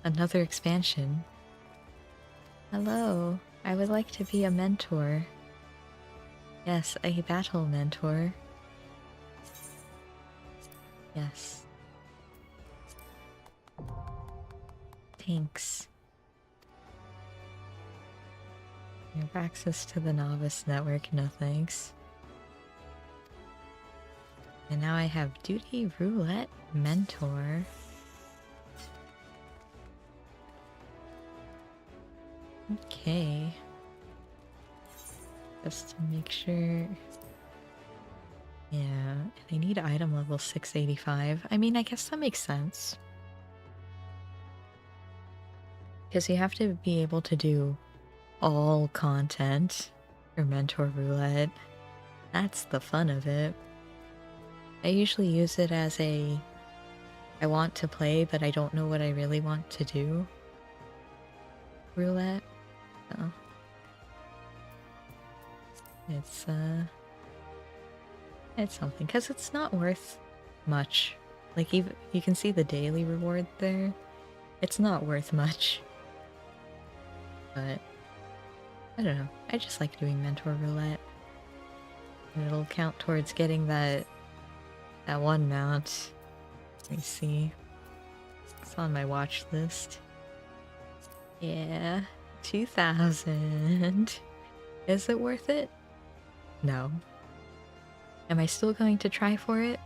another expansion. Hello, I would like to be a mentor. Yes, a battle mentor. Yes. Thanks. You have access to the novice network, no thanks. And now I have duty roulette mentor. Okay. Just to make sure. Yeah, and I need item level 685. I mean, I guess that makes sense. Because you have to be able to do all content for mentor roulette. That's the fun of it. I usually use it as a I want to play, but I don't know what I really want to do roulette. So it's something, because it's not worth much. Like, even you can see the daily reward there. It's not worth much. But I don't know. I just like doing mentor roulette. And it'll count towards getting that one mount. Let me see. It's on my watch list. Yeah, 2,000. Is it worth it? No. Am I still going to try for it?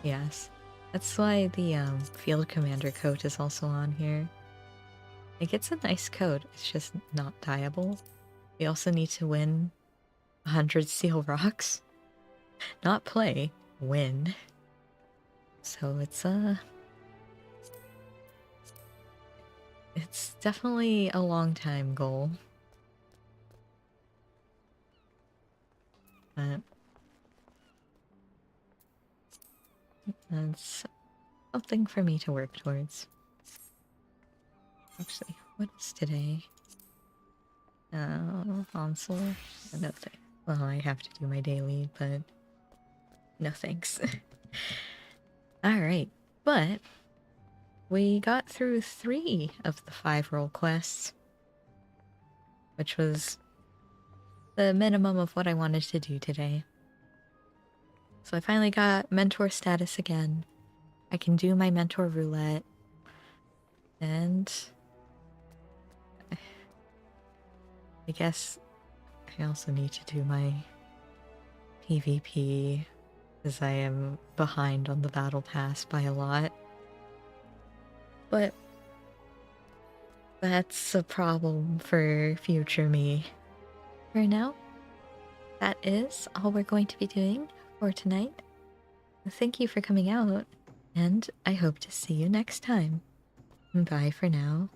Yes. That's why the field commander coat is also on here. Like, it's a nice coat, it's just not dyeable. We also need to win 100 seal rocks. Not play, win. So it's definitely a long time goal. But that's something for me to work towards. Actually, what is today? Console? No thanks. Well, I have to do my daily, but no thanks. Alright, but we got through 3 of the 5 role quests, which was the minimum of what I wanted to do today. So I finally got mentor status again. I can do my mentor roulette. And I guess I also need to do my PvP, because I am behind on the battle pass by a lot. But that's a problem for future me. For now, that is all we're going to be doing for tonight. Thank you for coming out, and I hope to see you next time. Bye for now.